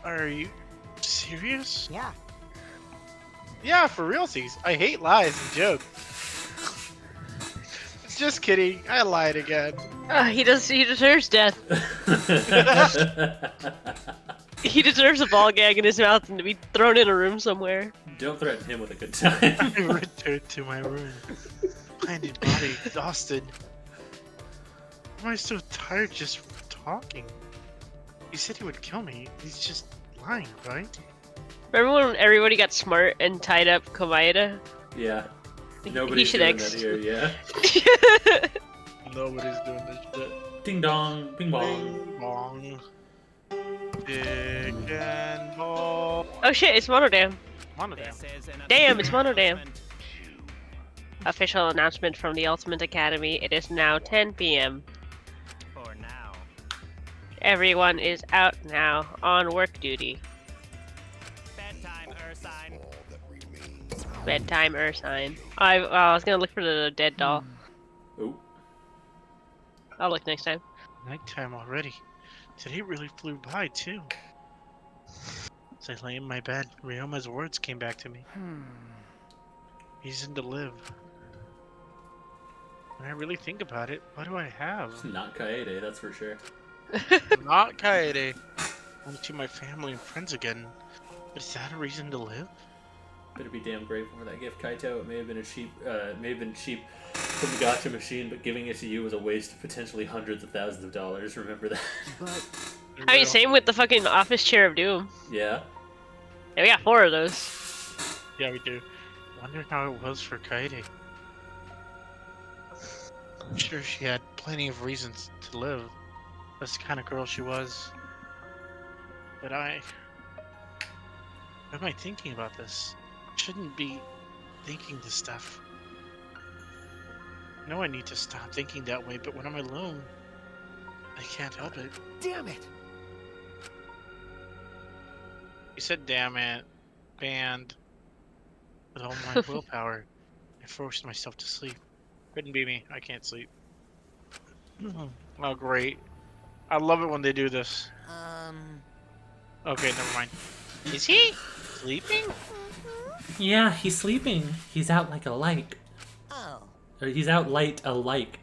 Are you serious? Yeah. Yeah, for realsies. I hate lies and jokes. Just kidding. I lied again. He deserves death. He deserves a ball gag in his mouth and to be thrown in a room somewhere. Don't threaten him with a good time. I returned to my room. Blinded body, exhausted. Why am I so tired just from talking? He said he would kill me. He's just lying, right? Remember when everybody got smart and tied up Komaeda? Yeah. He Nobody's should doing ex- that here, yeah. Nobody's doing this shit. Ding dong, ping bong. Bing bong. Dick and ball. Oh shit, it's Monodam. Monodam. Damn, it's Monodam. Official announcement from the Ultimate Academy. It is now 10 p.m. For now. Everyone is out now on work duty. Bedtime, Ursine. Bedtime Ursine. I was gonna look for the dead doll. Oh. I'll look next time. Nighttime already. Today really flew by, too. As I lay in my bed, Ryoma's words came back to me. Reason to live. When I really think about it, what do I have? Not Kaede, that's for sure. Not Kaede. I want to see my family and friends again. But is that a reason to live? Better be damn grateful for that gift, Kaito. It may have been cheap from the gotcha machine, but giving it to you was a waste of potentially hundreds of thousands of dollars. Remember that? But I mean, same with the fucking office chair of doom. Yeah. Yeah, we got 4 of those. Yeah, we do. Wonder how it was for Kaede. I'm sure she had plenty of reasons to live. That's the kind of girl she was. But why am I thinking about this? I shouldn't be thinking this stuff. I know I need to stop thinking that way, but when I'm alone, I can't help it. damn it! You said damn it. Banned. With all my willpower, I forced myself to sleep. Couldn't be me. I can't sleep. Oh, great. I love it when they do this. Okay, never mind. Is he sleeping? Yeah, he's sleeping. He's out like a light. Oh. Or he's out light alike.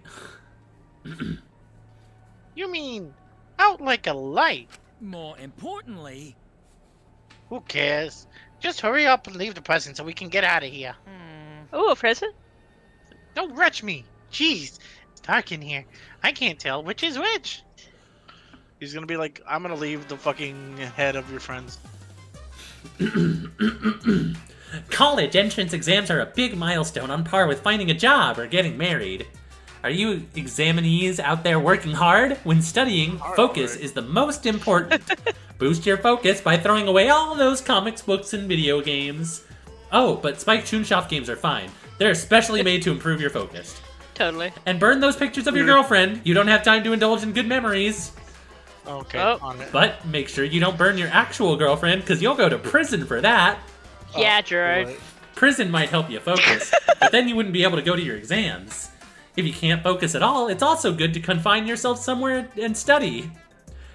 You mean out like a light? More importantly, Who cares? Just hurry up and leave the present so we can get out of here. Oh, a present? Don't rush me. Jeez, it's dark in here. I can't tell which is which. He's gonna be like, I'm gonna leave the fucking head of your friends. College entrance exams are a big milestone on par with finding a job or getting married. Are you examinees out there working hard? When studying, focus is the most important. Boost your focus by throwing away all those comics, books, and video games. Oh, but Spike Chunsoft games are fine. They're especially made to improve your focus. Totally. And burn those pictures of your girlfriend. You don't have time to indulge in good memories. Okay, Oh. on it. But make sure you don't burn your actual girlfriend, because you'll go to prison for that. Yeah, Gerard. What? Prison might help you focus, but then you wouldn't be able to go to your exams. If you can't focus at all, it's also good to confine yourself somewhere and study.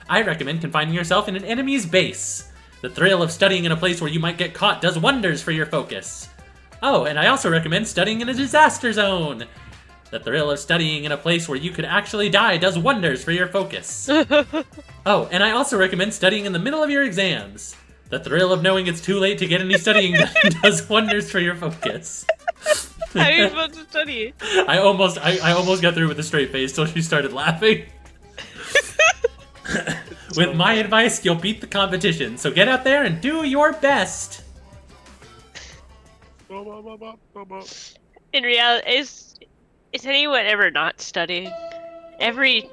I recommend confining yourself in an enemy's base. The thrill of studying in a place where you might get caught does wonders for your focus. Oh, and I also recommend studying in a disaster zone. The thrill of studying in a place where you could actually die does wonders for your focus. Oh, and I also recommend studying in the middle of your exams. The thrill of knowing it's too late to get any studying done does wonders for your focus. How are you supposed to study? I almost got through with a straight face till she started laughing. With my advice, you'll beat the competition, so get out there and do your best. In reality, is anyone ever not studying? Every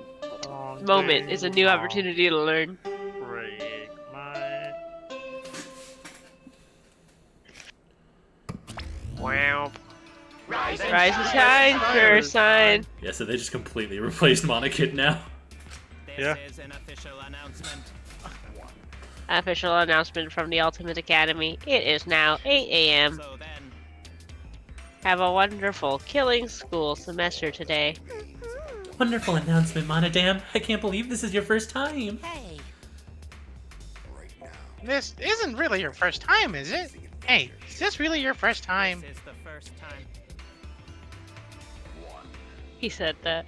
moment is a new opportunity to learn. Break my... Wow. Rise and shine, sure sign. Yeah, so they just completely replaced Monokid now. This Yeah. is an official announcement. Official announcement from the Ultimate Academy. It is now 8 a.m. So then, Have a wonderful killing school semester today. Wonderful announcement, Monodam. I can't believe this is your first time. Hey, This isn't really your first time, is it? Hey, is this really your first time? this is the first time. He said that.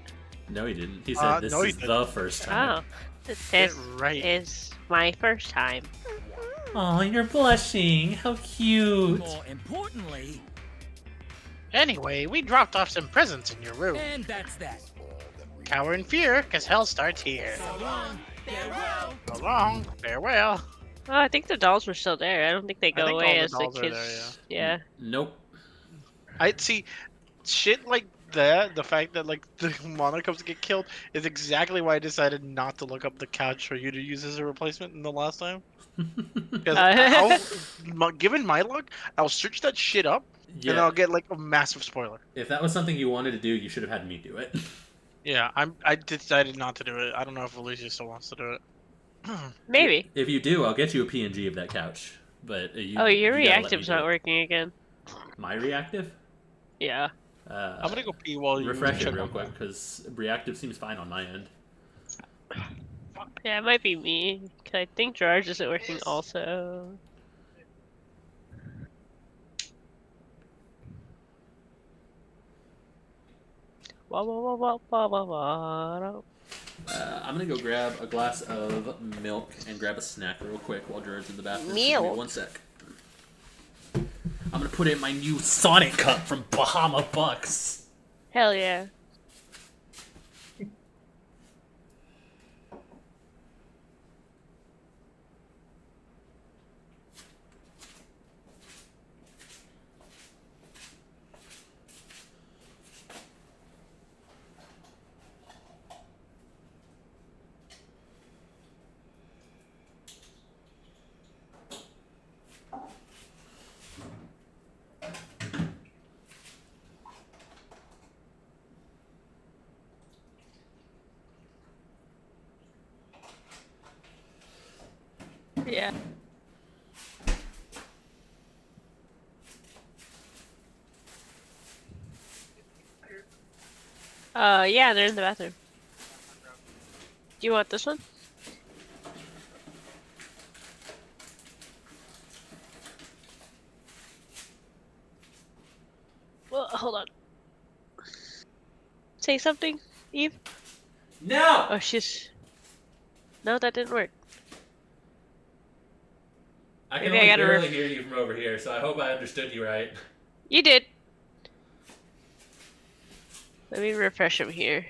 No, he didn't. He said this no, he is didn't. the first time. Oh. This Get right. is my first time. Oh, you're blushing. How cute. More importantly, Anyway, we dropped off some presents in your room. and that's that. Cower in fear, because hell starts here. So long, farewell. So long, farewell. Oh, I think the dolls were still there. I don't think they go think all away the as the dolls are kids. there, Yeah. Nope. I'd see shit like that, the fact that like the monocles get killed is exactly why I decided not to look up the couch for you to use as a replacement in the last time. Because given my luck, I'll search that shit up and Yeah. I'll get like a massive spoiler. If that was something you wanted to do, you should have had me do it. Yeah, I decided not to do it. I don't know if Alicia still wants to do it. Maybe. If you do, I'll get you a PNG of that couch. But you, Oh, your you gotta let me reactive's do not it. working again. My reactive? Yeah. I'm gonna go pee while you refresh it check real on quick because reactive seems fine on my end. Yeah, it might be me. 'Cause I think George isn't working also. Wah, wah, wah, wah, wah, wah, wah. I'm gonna go grab a glass of milk and grab a snack real quick while George's in the bathroom. Give me Milk? 1 sec. I'm gonna put in my new Sonic cup from Bahama Bucks. Hell yeah. Yeah. Yeah, they're in the bathroom. Do you want this one? Well, hold on. Say something, Eve? No! Oh, she's... No, that didn't work. I can Maybe I only gotta barely hear you from over here, so I hope I understood you right. You did. Let me refresh him here.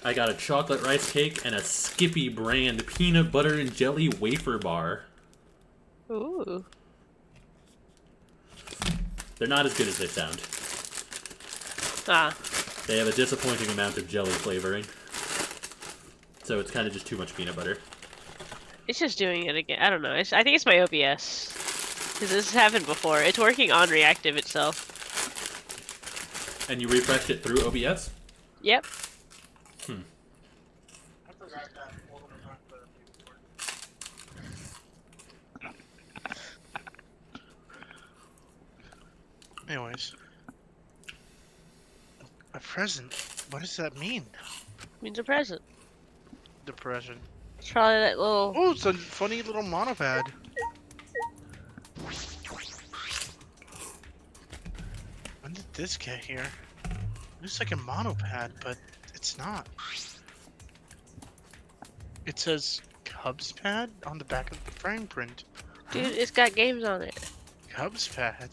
I got a chocolate rice cake and a Skippy brand peanut butter and jelly wafer bar. Ooh. They're not as good as they sound. Ah. They have a disappointing amount of jelly flavoring. So it's kind of just too much peanut butter. It's just doing it again. I don't know. I think it's my OBS. Because this has happened before. It's working on reactive itself. And you refreshed it through OBS? Yep. Anyways. A present? What does that mean? Means a present. Depression. It's probably that little. Oh, it's a funny little monopad. When did this get here? It looks like a monopad, but it's not. It says Cubs pad on the back of the frame print. Dude, it's got games on it. Cubs pad?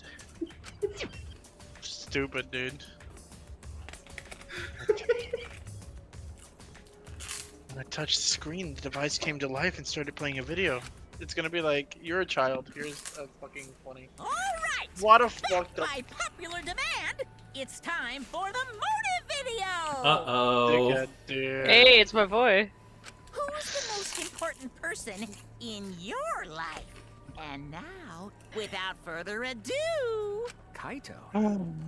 Stupid, dude. When I touched the screen, the device came to life and started playing a video. It's gonna be like, you're a child, here's a fucking funny. All right. What a fucked up By popular demand, it's time for the motive video. Uh-oh. dickhead, dude. Hey, it's my boy. Who's the most important person in your life? And now, without further ado, Kaito.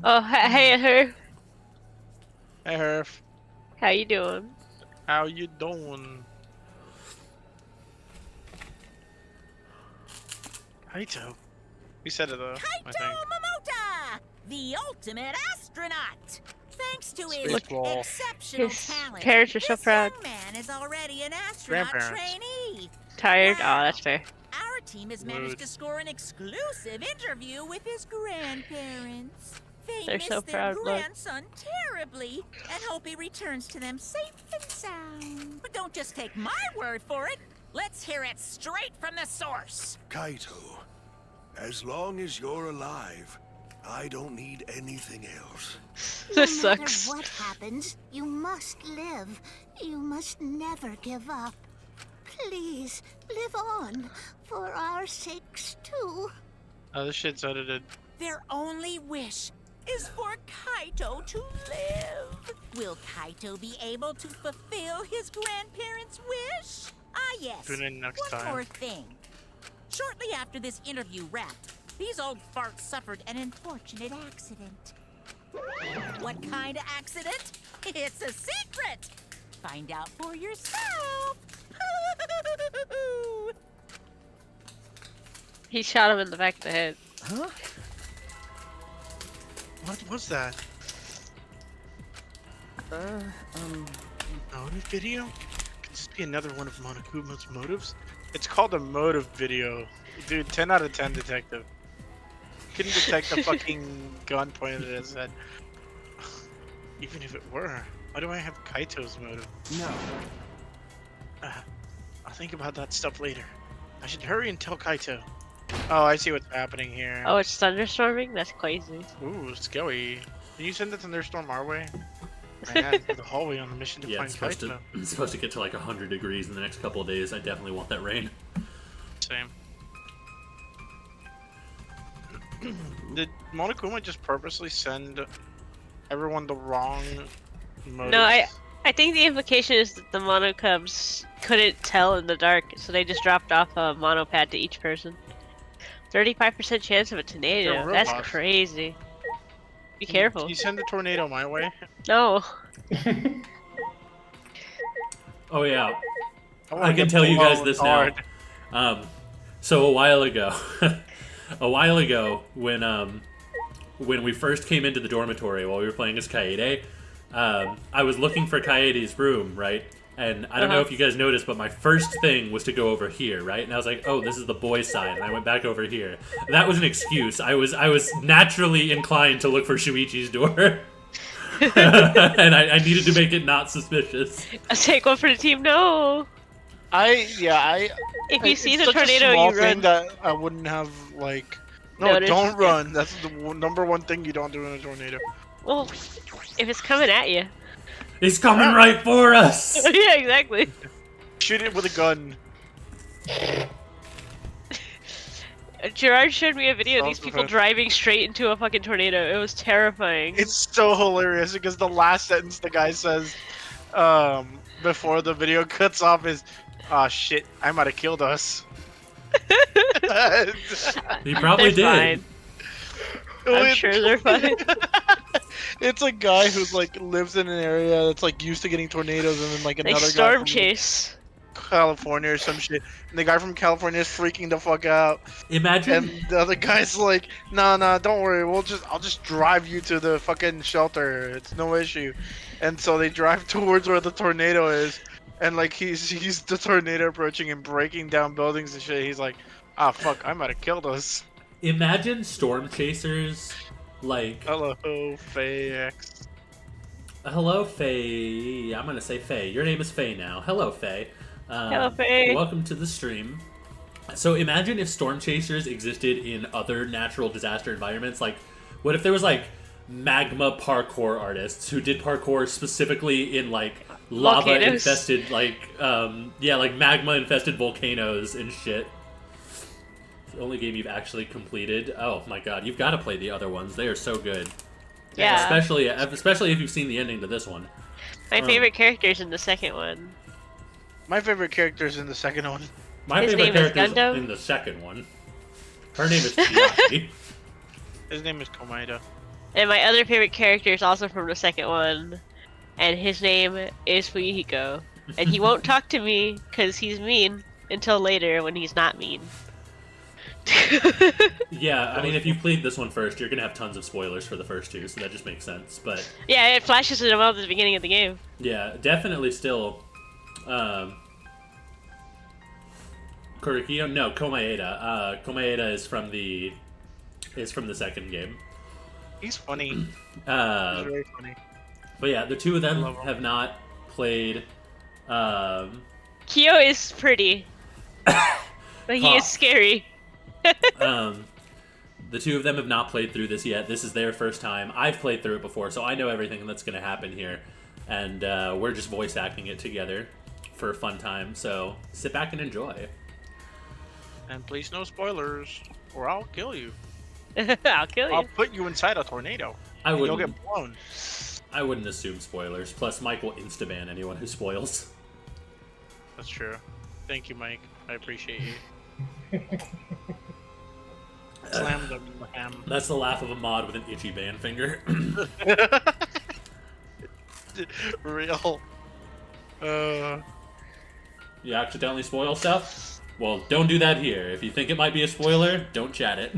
Oh, hey, her. Hey, Herf. How you doing? How you doing? Kaito. We said it though, I Kaito think. Momota, the ultimate astronaut. Thanks to his Baseball. exceptional His talent, parents are so this proud. young man is already an astronaut Grandparents. trainee. Tired? Oh, that's fair. Our team has managed Rude. to score an exclusive interview with his grandparents. They They're miss so their proud, look. grandson terribly and hope he returns to them safe and sound. But don't just take my word for it. Let's hear it straight from the source. Kaito, as long as you're alive, I don't need anything else. This No matter sucks. what happens, you must live. You must never give up. Please, live on, for our sakes too. Oh, this shit's edited. Their only wish is for Kaito to live. Will Kaito be able to fulfill his grandparents' wish? Ah, yes. Tune in next One time. more thing. Shortly after this interview wrapped, these old farts suffered an unfortunate accident. What kind of accident? It's a secret. Find out for yourself. He shot him in the back of the head. What was that? Motive video? Could this be another one of Monokuma's motives? It's called a motive video. Dude, 10 out of 10 detective. Couldn't detect the fucking gun pointed at his head. Even if it were, why do I have Kaito's motive? No. I'll think about that stuff later. I should hurry and tell Kaito. Oh, I see what's happening here. Oh, it's thunderstorming? That's crazy. Ooh, scary. Can you send the thunderstorm our way? Man, the hallway on the mission to Yeah, find it's supposed to, Kaito. it's supposed to get to like 100 degrees in the next couple of days. I definitely want that rain. Same. Did Monokuma just purposely send everyone the wrong motive? No, I think the implication is that the mono cubs couldn't tell in the dark, so they just dropped off a monopad to each person. 35% chance of a tornado. They're That's robots. crazy. Be Can careful. you send the tornado my way? No. Oh yeah, wanna I can get tell you guys blown this hard. now. So a while ago, when we first came into the dormitory while we were playing as Kaede, I was looking for Kaede's room, right? And I don't know if you guys noticed, but my first thing was to go over here, right? And I was like, oh, this is the boys' side, and I went back over here. That was an excuse. I was naturally inclined to look for Shuichi's door. And I needed to make it not suspicious. I'll take one for the team. No. If If you see the such tornado, a small you thing run. that I wouldn't have like. No, Noticed, don't yeah. run. That's the number one thing you don't do in a tornado. Well, if it's coming at you. He's coming right for us! Yeah, exactly. Shoot it with a gun. Gerard showed me a video of these Sounds people bad. driving straight into a fucking tornado. It was terrifying. It's so hilarious because the last sentence the guy says, before the video cuts off is, "Oh shit, I might have killed us." He probably They're did. fine. I'm sure they're fine. It's a guy who's like lives in an area that's like used to getting tornadoes, and then like They another guy storm from chase. California or some shit. And the guy from California is freaking the fuck out, Imagine. and the other guy's like, "Nah, don't worry. I'll just drive you to the fucking shelter. It's no issue." And so they drive towards where the tornado is, and like he's the tornado approaching and breaking down buildings and shit. He's like, "Ah, fuck, I might have killed us." Imagine storm chasers like. Hello, Faye X. Hello, Faye. I'm gonna say Faye. Your name is Faye now. Hello, Faye. Hello, Faye. Welcome to the stream. So imagine if storm chasers existed in other natural disaster environments. Like, what if there was like magma parkour artists who did parkour specifically in like lava Volcanoes. infested, like like magma infested volcanoes and shit. It's the only game you've actually completed. Oh my god, you've got to play the other ones. They are so good. Yeah. Especially if you've seen the ending to this one. My favorite character's in the second one. My favorite character's in the second one. My His favorite name is character Gundam? in the second one. Her name is Chiaki. His name is Komaeda. And my other favorite character is also from the second one. And his name is Fuyuhiko. And he won't talk to me because he's mean until later when he's not mean. Yeah, I mean, if you played this one first, you're gonna have tons of spoilers for the first two, so that just makes sense. But Yeah, it flashes him up at the beginning of the game. yeah, definitely still. Kurikio? No, Komaeda. Komaeda is from the second game. He's funny. He's very funny. But yeah, the two of them Love him. have not played. Kyo is pretty. But he is scary. The two of them have not played through this yet. This is their first time. I've played through it before, so I know everything that's going to happen here. And we're just voice acting it together for a fun time. So sit back and enjoy. And please no spoilers, or I'll kill you. I'll kill I'll you. put you inside a tornado. I and you'll wouldn't. get blown. I wouldn't assume spoilers. Plus, Mike will insta-ban anyone who spoils. That's true. Thank you, Mike. I appreciate you. Slam the ham. That's the laugh of a mod with an itchy ban finger. Real. You accidentally spoil stuff? Well, don't do that here. If you think it might be a spoiler, don't chat it.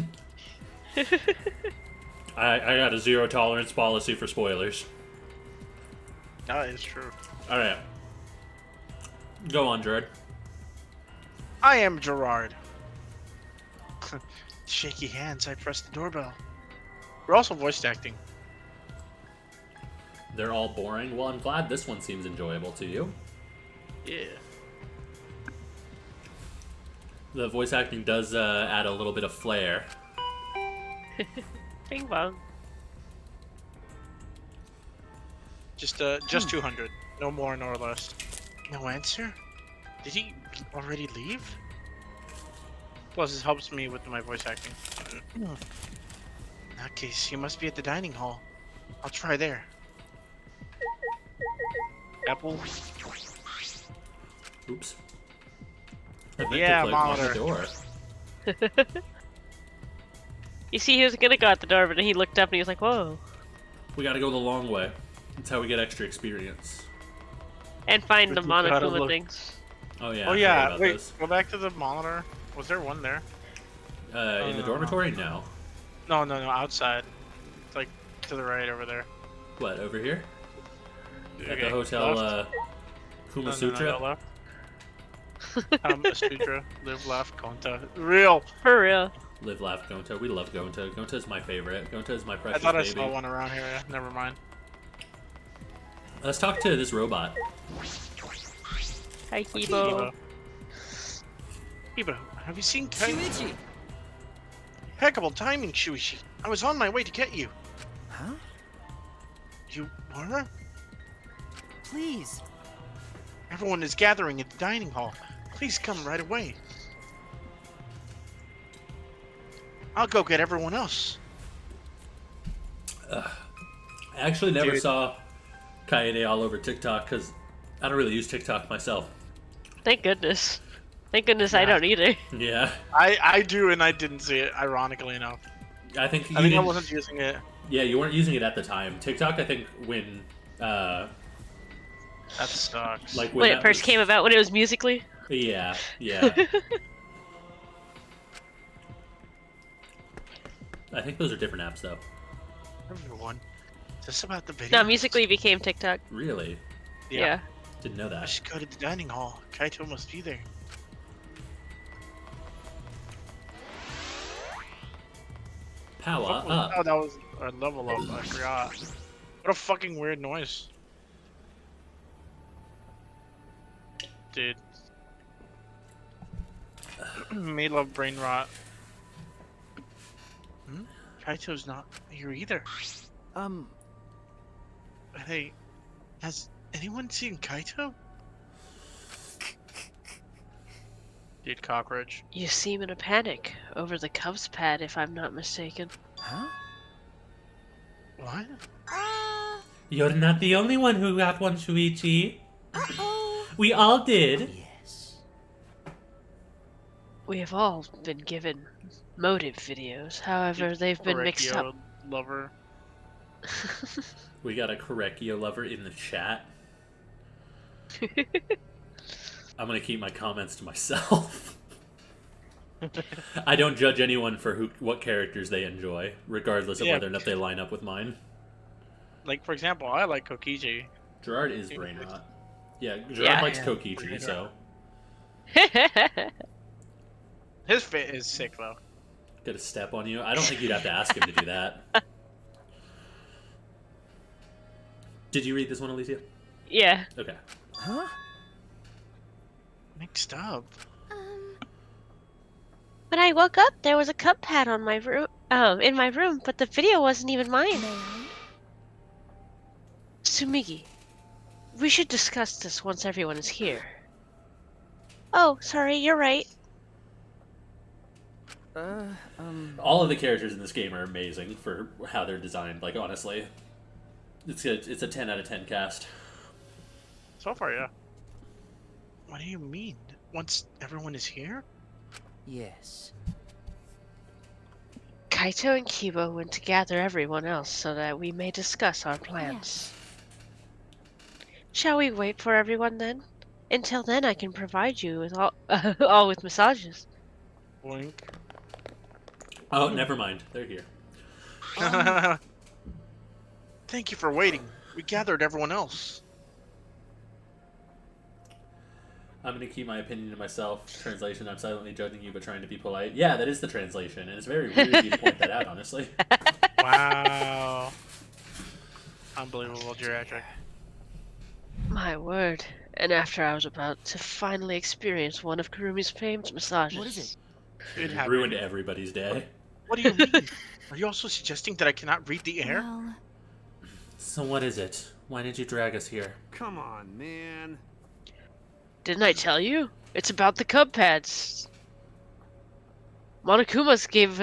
I got a zero tolerance policy for spoilers. That is true. Alright. Go on, Gerard. I am Gerard. Shaky hands, I press the doorbell. We're also voice acting. They're all boring. Well, I'm glad this one seems enjoyable to you. Yeah. The voice acting does add a little bit of flair. Bing bong. Just 200. No more nor less. No answer? Did he already leave? Plus, it helps me with my voice acting. In that case, he must be at the dining hall. I'll try there. Apple. Oops. I meant Yeah, to click on the monitor. door. You see, he was gonna go out the door, but then he looked up and he was like, whoa. We gotta go the long way. That's how we get extra experience. And find the But you gotta Monokuma look. things. Oh yeah. Oh I forgot yeah, about wait, those. go back to the monitor. Was there one there? In the dormitory? No. No, outside. It's like to the right over there. What, over here? At Okay, the hotel, left. Kumasutra? No, left. Sutra, live, laugh, Konta. Real! For real. Live, laugh, Gonta. We love Gonta. Gonta is my favorite. Gonta is my I precious thought I baby. saw one around here. Never mind. Let's talk to this robot. Hi, Kibo. Kiba, have you seen Kai? Shuichi! Impeccable timing, Shuichi. I was on my way to get you. Huh? You were? Please. Everyone is gathering at the dining hall. Please come right away. I'll go get everyone else. I actually never Dude. saw Kaede all over TikTok because I don't really use TikTok myself. Thank goodness. Thank goodness I don't either. Yeah, I do, and I didn't see it. Ironically enough, I think you I think I didn't- wasn't using it. Yeah, you weren't using it at the time. TikTok, I think, when That sucks. like When it that first was- came about, when it was Musically. Yeah, yeah. I think those are different apps, though. Everyone, is this about the video? No, Musically became TikTok. Really? Yeah. Didn't know I that. should go to the dining hall. Kaito must be there. Power Fuck was- up. Oh, that was a level up. I forgot. What a fucking weird noise. Dude. May love brain rot. Kaito's not here either. Hey, has anyone seen Kaito? Dude, cockroach. You seem in a panic over the Cubs pad, if I'm not mistaken. Huh? What? You're not the only one who got one, Shuichi. Uh-oh. We all did. Yes. We have all been given motive videos, however, they've been mixed up. Lover. We got a Korekio lover in the chat. I'm gonna keep my comments to myself. I don't judge anyone for what characters they enjoy, regardless of Yeah. whether or not they line up with mine. Like, for example, I like Kokiji. Gerard is brain rot. Yeah, Gerard Yeah. likes Yeah, Kokichi, brain so His fit is sick, though. get a step on you. I don't think you'd have to ask him to do that. Did you read this one, Alicia? Yeah. Okay. Huh? Mixed up. When I woke up, there was a cup pad on my room, in my room, but the video wasn't even mine. May I? Sumigi, we should discuss this once everyone is here. Oh, sorry, you're right. All of the characters in this game are amazing for how they're designed. Like, honestly, it's a 10 out of 10 cast. So far, yeah. What do you mean? Once everyone is here? Yes. Kaito and Kiba went to gather everyone else so that we may discuss our plans. Shall we wait for everyone then? Until then, I can provide you with all with massages. Wink. Oh, never mind. They're here. Thank you for waiting. We gathered everyone else. I'm gonna keep my opinion to myself. Translation: I'm silently judging you, but trying to be polite. Yeah, that is the translation, and it's very rude of you to point that out. Honestly. Wow. Unbelievable, geriatric. My word. And after I was about to finally experience one of Kurumi's famed massages. What is it? It You happened. ruined everybody's day. What do you mean? Are you also suggesting that I cannot read the air? Well, So what is it? Why did you drag us here? Come on, man. Didn't I tell you? It's about the cub pads. Monokuma's gave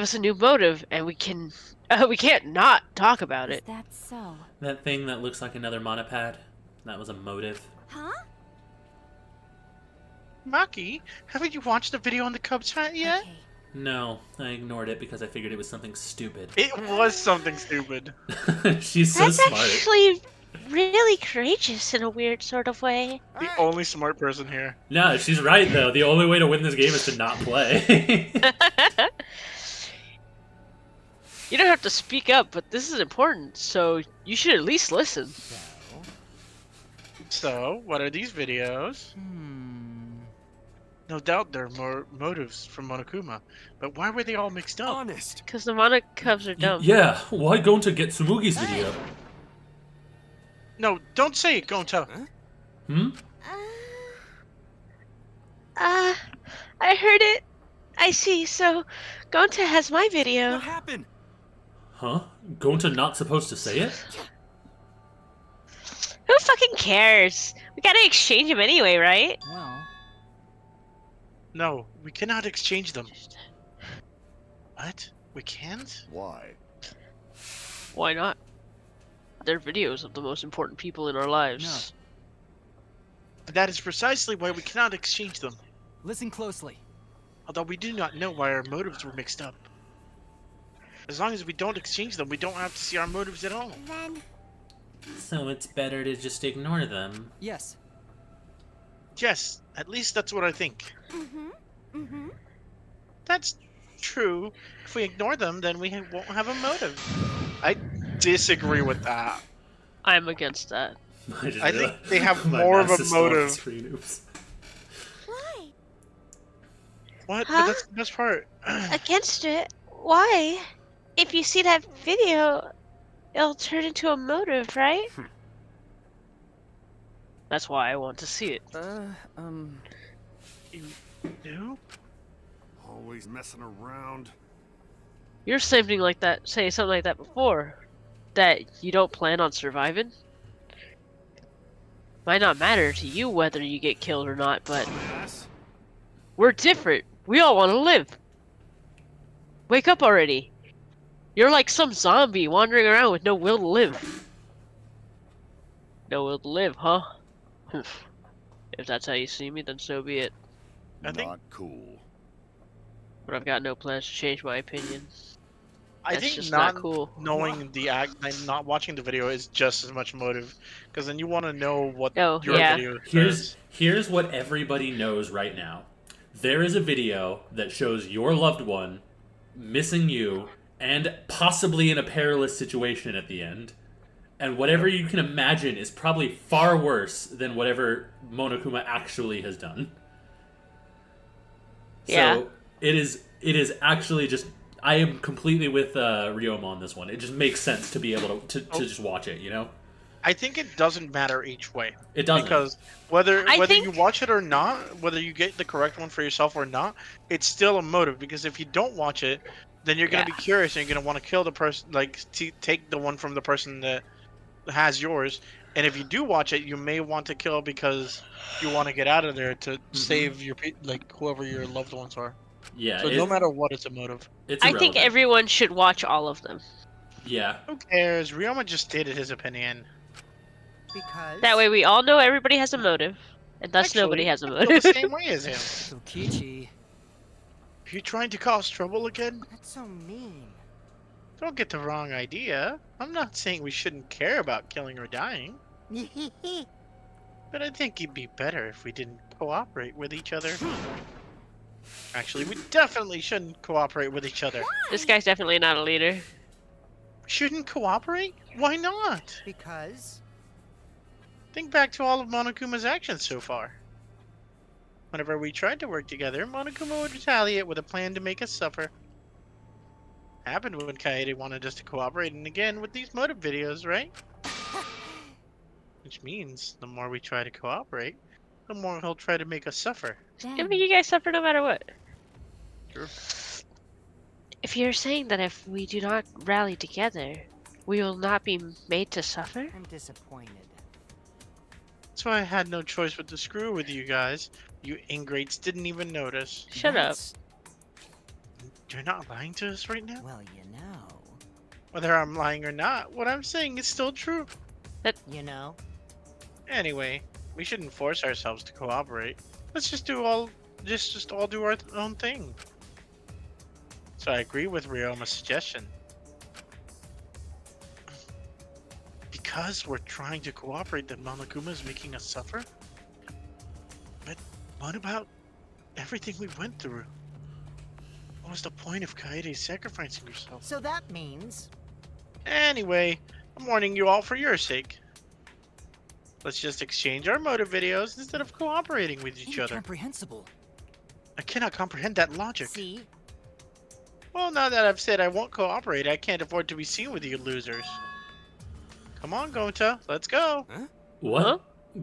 us a new motive, and we can't not talk about Is it. that so? That thing that looks like another monopad? That was a motive. huh? Maki, haven't you watched the video on the Cubs hat yet? Okay. No, I ignored it because I figured it was something stupid. It was something stupid. She's so That's smart. actually really courageous in a weird sort of way. The only smart person here. No, she's right though. The only way to win this game is to not play. You don't have to speak up, but this is important, so you should at least listen. So, what are these videos? No doubt there are more motives from Monokuma, but why were they all mixed up? Honest. Because the Mono Cubs are dumb. Yeah, why going to get Tsumugi's video? No, don't say it, Gonta. Hmm? I heard it. I see, so Gonta has my video. What happened? Huh? Gonta not supposed to say it? Who fucking cares? We gotta exchange them anyway, right? Well, No, we cannot exchange them. What? We can't? Why? Why not? They're videos of the most important people in our lives. But that is precisely why we cannot exchange them. Listen closely. Although we do not know why our motives were mixed up. As long as we don't exchange them, we don't have to see our motives at all. Then So it's better to just ignore them. Yes. Yes, at least that's what I think. That's true. If we ignore them, then we won't have a motive. I disagree with that. I'm against that. I think they have more of a motive. Oops. why? What? Huh? But that's the best part. Against it? Why? If you see that video, it'll turn into a motive, right? That's why I want to see it. You do? Always messing around. You're saying something like that before. That you don't plan on surviving. Might not matter to you whether you get killed or not, but Dumbass. we're different. We all want to live. Wake up already. You're like some zombie wandering around with no will to live. No will to live, huh? If that's how you see me, then so be it. I think- Not cool. But I've got no plans to change my opinion. I That's think just not not cool. knowing the act, like, not watching the video is just as much motive, because then you want to know what Oh, your yeah. video Here's says. here's what everybody knows right now. There is a video that shows your loved one missing you and possibly in a perilous situation at the end. And whatever you can imagine is probably far worse than whatever Monokuma actually has done. Yeah. So it is actually just, I am completely with Ryoma on this one. It just makes sense to be able to just watch it, you know? I think it doesn't matter each way. It doesn't. Because whether I think- you watch it or not, whether you get the correct one for yourself or not, it's still a motive. Because if you don't watch it, then you're gonna be curious and you're gonna want to kill the person, like take the one from the person that has yours. And if you do watch it, you may want to kill because you want to get out of there to save your whoever your loved ones are. Yeah. So no matter what, it's a motive. it's I think irrelevant. everyone should watch all of them. Yeah. Who cares? Ryoma just stated his opinion. Because... That way we all know everybody has a motive. And thus nobody has a I feel motive. the same way as him. Tokichi. Are you trying to cause trouble again? That's so mean. Don't get the wrong idea. I'm not saying we shouldn't care about killing or dying, but I think it'd be better if we didn't cooperate with each other. Actually, we definitely shouldn't cooperate with each other. This guy's definitely not a leader. Shouldn't cooperate? Why not? Because... Think back to all of Monokuma's actions so far. Whenever we tried to work together, Monokuma would retaliate with a plan to make us suffer. Happened when Kaede wanted us to cooperate, and again with these motive videos, right? Which means the more we try to cooperate, the more he'll try to make us suffer. I mean, you guys suffer no matter what. Sure. If you're saying that if we do not rally together, we will not be made to suffer? I'm disappointed. That's why I had no choice but to screw with you guys. You ingrates didn't even notice. Shut up. That's- You're not lying to us right now? Well, you know. Whether I'm lying or not, what I'm saying is still true. You know? Anyway, we shouldn't force ourselves to cooperate. Let's just all do our own thing. So I agree with Ryoma's suggestion. Because we're trying to cooperate, that Monokuma is making us suffer? But what about everything we went through? What was the point of Kaede sacrificing herself? So that means... Anyway, I'm warning you all for your sake. Let's just exchange our motive videos instead of cooperating with each other. Incomprehensible. I cannot comprehend that logic. See? Well, now that I've said I won't cooperate, I can't afford to be seen with you losers. Come on, Gonta, let's go. What? Huh?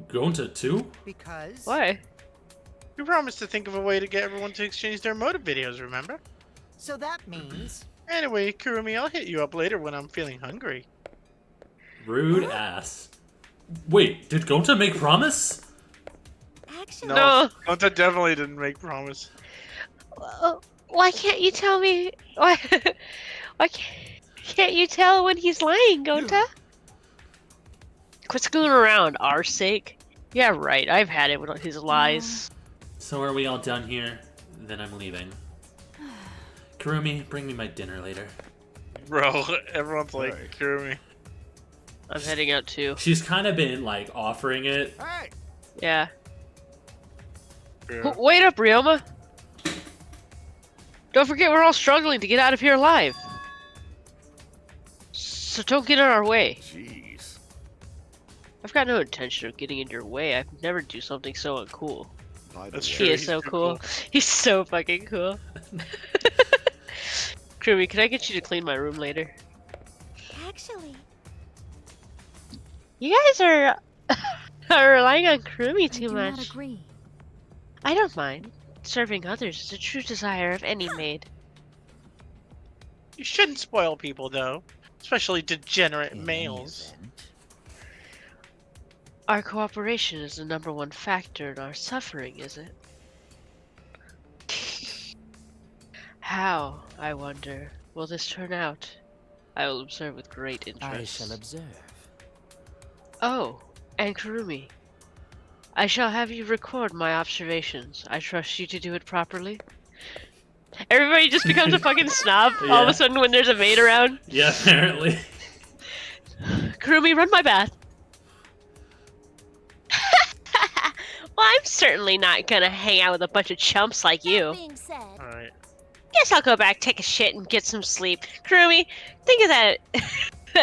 Going to 2? Because... Why? We promised to think of a way to get everyone to exchange their motive videos, remember? So that means... Anyway, Kurumi, I'll hit you up later when I'm feeling hungry. Rude ass. Wait, did Gonta make promise? Actually, No, No. Gonta definitely didn't make promise. Why can't you tell me? Why? Why can't you tell when he's lying, Gonta? Quit screwing around, our sake. Yeah, right. I've had it with his lies. So are we all done here? Then I'm leaving. Kurumi, bring me my dinner later. Bro, everyone's like, Right. Kurumi. I'm heading out too. She's kind of been like offering it. Hey! Yeah. Yeah. Wait up, Ryoma. Don't forget we're all struggling to get out of here alive. So don't get in our way. Jeez. I've got no intention of getting in your way. I'd never do something so uncool. By the That's way, true. He is he's so too cool. cool. He's so fucking cool. Kirby, can I get you to clean my room later? Actually, You guys are relying on Kurumi too do much. not agree. I don't mind. Serving others is a true desire of any maid. You shouldn't spoil people, though. Especially degenerate In any males. event, Our cooperation is the #1 factor in our suffering, is it? How, I wonder, will this turn out? I will observe with great interest. I shall observe. Oh, and Kurumi. I shall have you record my observations. I trust you to do it properly. Everybody just becomes a fucking snob all of Yeah. a sudden when there's a maid around. Yeah, apparently. Kurumi, run my bath. Well, I'm certainly not gonna hang out with a bunch of chumps like you. That being said, Alright. Guess I'll go back, take a shit, and get some sleep. Kurumi, think of that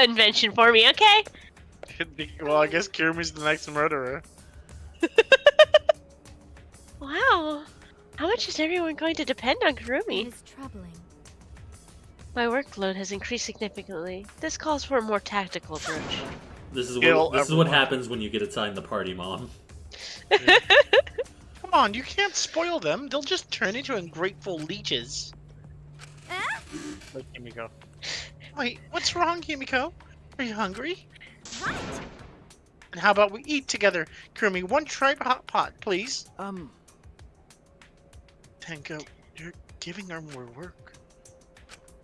invention for me, okay? Well, I guess Kirumi's the next murderer. Wow. How much is everyone going to depend on it Kurumi? is troubling. My workload has increased significantly. This calls for a more tactical approach. This is Kill what everyone. happens when you get assigned the party mom. Come on, you can't spoil them. They'll just turn into ungrateful leeches. Like Himiko. Wait, what's wrong, Himiko? Are you hungry? Right. And how about we eat together? Kurumi, one tripe hot pot, please. Tenko, you're giving her more work.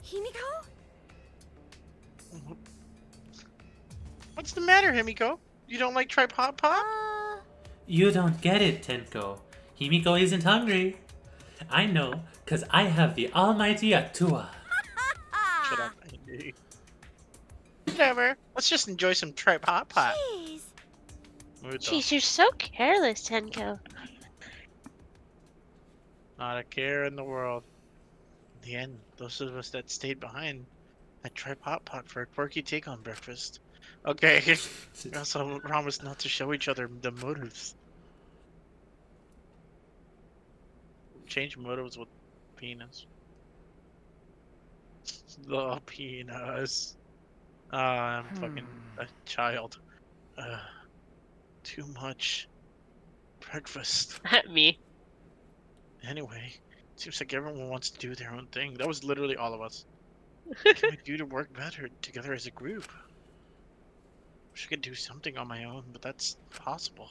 Himiko? What's the matter, Himiko? You don't like tripe hot pot? You don't get it, Tenko. Himiko isn't hungry. I know, because I have the almighty Atua. Shut up. Whatever. Let's just enjoy some tripe hot pot. Jeez. Jeez, you're so careless, Tenko. Not a care in the world. In the end, those of us that stayed behind had tripe hot pot for a quirky take on breakfast. Okay. We also promised not to show each other the motives. Change motives with penis. The penis. I'm fucking a child. Too much breakfast. Me. Anyway, seems like everyone wants to do their own thing. That was literally all of us. What can we do to work better together as a group? Wish I could do something on my own, but that's impossible.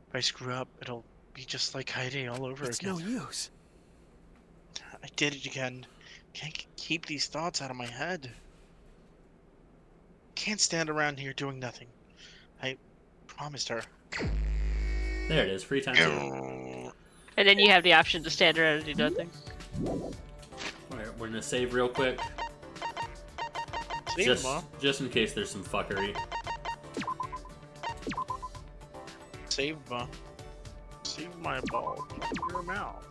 If I screw up, it'll be just like Heidi all over It's again. no use. I did it again. Can't keep these thoughts out of my head. Can't stand around here doing nothing. I promised her. There it is, free time. And then you have the option to stand around and do nothing. Alright, we're gonna save real quick. Save Just, Mom. just in case there's some fuckery. Save Ma. Save my ball. Your mouth.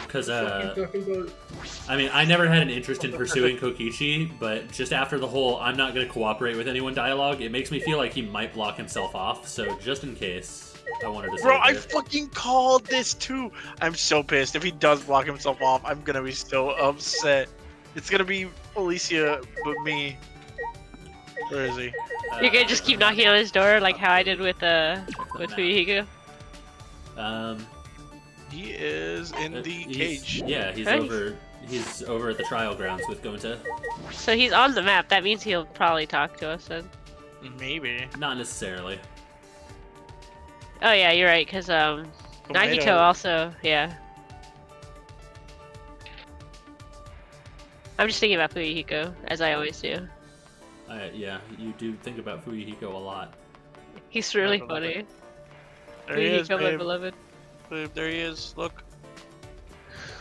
Because, I mean, I never had an interest in pursuing Kokichi, but just after the whole I'm not going to cooperate with anyone dialogue, it makes me feel like he might block himself off, so just in case, I wanted to say Bro, I it. fucking called this too. I'm so pissed. If he does block himself off, I'm gonna be so upset. It's gonna be Alicia, but me. Where is he? You're gonna just keep knocking on his door like how I did with Fuihigo? He is in the he's- cage. Yeah, he's Nice. he's over at the trial grounds with Gonta. So he's on the map. That means he'll probably talk to us then. Maybe. Not necessarily. Oh yeah, you're right. Cause Nagito also, yeah. I'm just thinking about Fuyuhiko, as I always do. Yeah, you do think about Fuyuhiko a lot. He's really I love funny. There he is, Fuyuhiko, my babe. beloved. Babe, there he is. Look.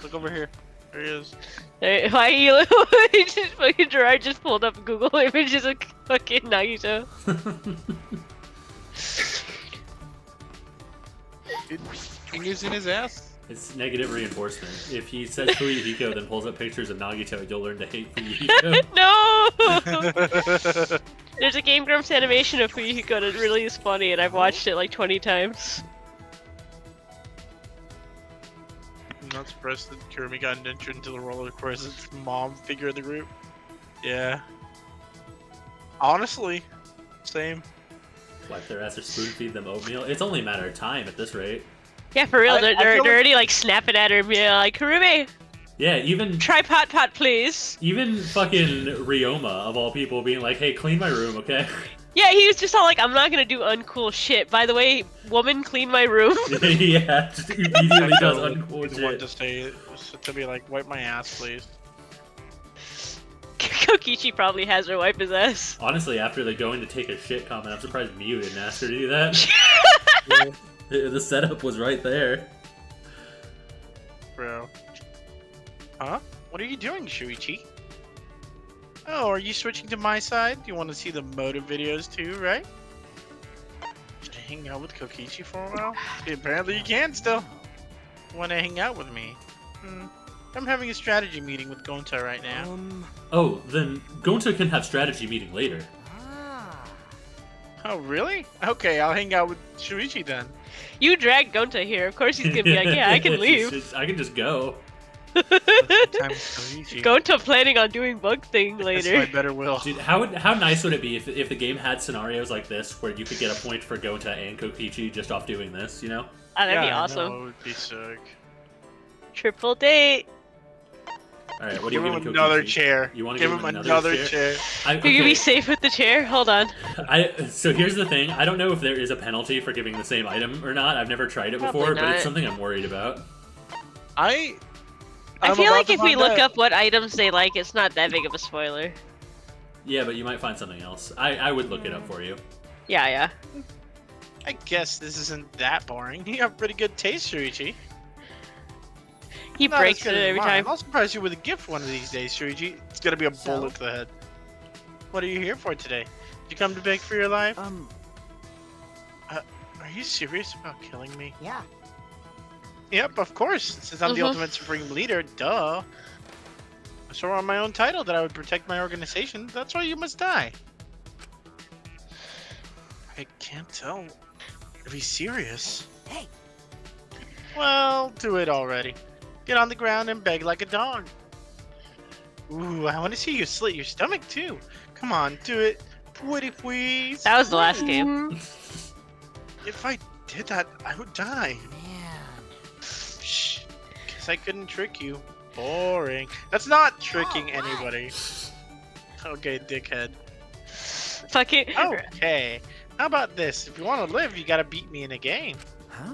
Look over here. There he is. Hey, why are you just fucking Gerard just pulled up Google images of fucking Nagito. Fingers in his ass. It's negative reinforcement. If he says Fuyuhiko, then pulls up pictures of Nagito, you'll learn to hate Fuyuhiko. No! There's a Game Grumps animation of Fuyuhiko that really is funny, and I've watched it like 20 times. I'm not surprised that Kirumi got entered into the role, of course, it's mom figure of the group. Yeah. Honestly, same. Wipe their ass or spoon feed them oatmeal. It's only a matter of time at this rate. Yeah, for real, I they're feel like- already like snapping at her, being like, Karumi, Yeah, even try pot pot, please. fucking Ryoma of all people being like, "Hey, clean my room, okay?" Yeah, he was just all like, I'm not gonna do uncool shit. By the way, woman, clean my room. Yeah, just immediately does I uncool would want shit. to say to be like, wipe my ass, please. Kokichi probably has her wipe his ass. Honestly, after the going to take a shit comment, I'm surprised Miyu didn't ask her to do that. The setup was right there. Bro. Huh? What are you doing, Shuichi? Oh, are you switching to my side? You want to see the motive videos too, right? Should I hang out with Kokichi for a while? Apparently you can still. Want to hang out with me? I'm having a strategy meeting with Gonta right now. Oh, then Gonta can have strategy meeting later. Oh, really? Okay, I'll hang out with Shuichi then. You dragged Gonta here. Of course he's gonna be like, yeah, I can leave. I can just go. Time with Kokichi. Gonta planning on doing bug thing That's later. my better will. Dude, how nice would it be if the game had scenarios like this where you could get a point for Gonta and Kokichi just off doing this, you know? Oh, that'd be Yeah, awesome. no, it would be sick. Triple date. All right, what do you Give give him another Kokichi? chair. You want to Give him another chair. You can be safe with the chair. Hold on. So here's the thing. I don't know if there is a penalty for giving the same item or not. I've never tried it Probably before, but not. it's something I'm worried about. I I'm feel about like to if we find look out. up what items they like, it's not that big of a spoiler. Yeah, but you might find something else. I would look it up for you. Yeah, yeah. I guess this isn't that boring. You have pretty good taste, Shuichi. He Not breaks as good it as every mine. time. I'll surprise you with a gift one of these days, Shuichi. It's gonna be a So? bullet to the head. What are you here for today? Did you come to beg for your life? Are you serious about killing me? Yeah. Yep, of course. Since I'm the Mhm. ultimate supreme leader, duh. I swore on my own title that I would protect my organization. That's why you must die. I can't tell if he's serious. Hey. Well, do it already. Get on the ground and beg like a dog. Ooh, I want to see you slit your stomach too. Come on, do it. Pretty please. That was the last game. If I did that, I would die. Man. Shh. Guess I couldn't trick you. Boring. That's not tricking anybody. Okay, dickhead. Fuck it. Okay. How about this? If you want to live, you gotta beat me in a game. Huh?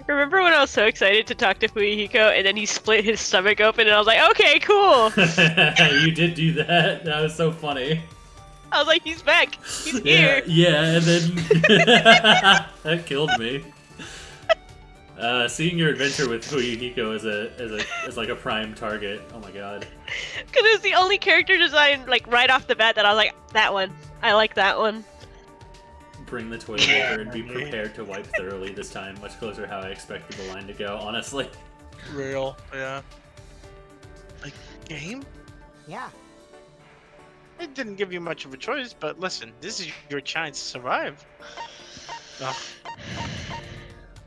Remember when I was so excited to talk to Fuyuhiko and then he split his stomach open and I was like, okay, cool. You did do that. That was so funny. I was like, he's back. He's Yeah, here. yeah, and then that killed me. Seeing your adventure with Fuyuhiko as like a prime target. Oh my god. Because it was the only character design, like, right off the bat that I was like, that one. I like that one. Bring the toilet paper and be prepared to wipe thoroughly this time. Much closer to how I expected the line to go, honestly. Real. Yeah. Like, game? Yeah. It didn't give you much of a choice, but listen, this is your chance to survive. Ugh.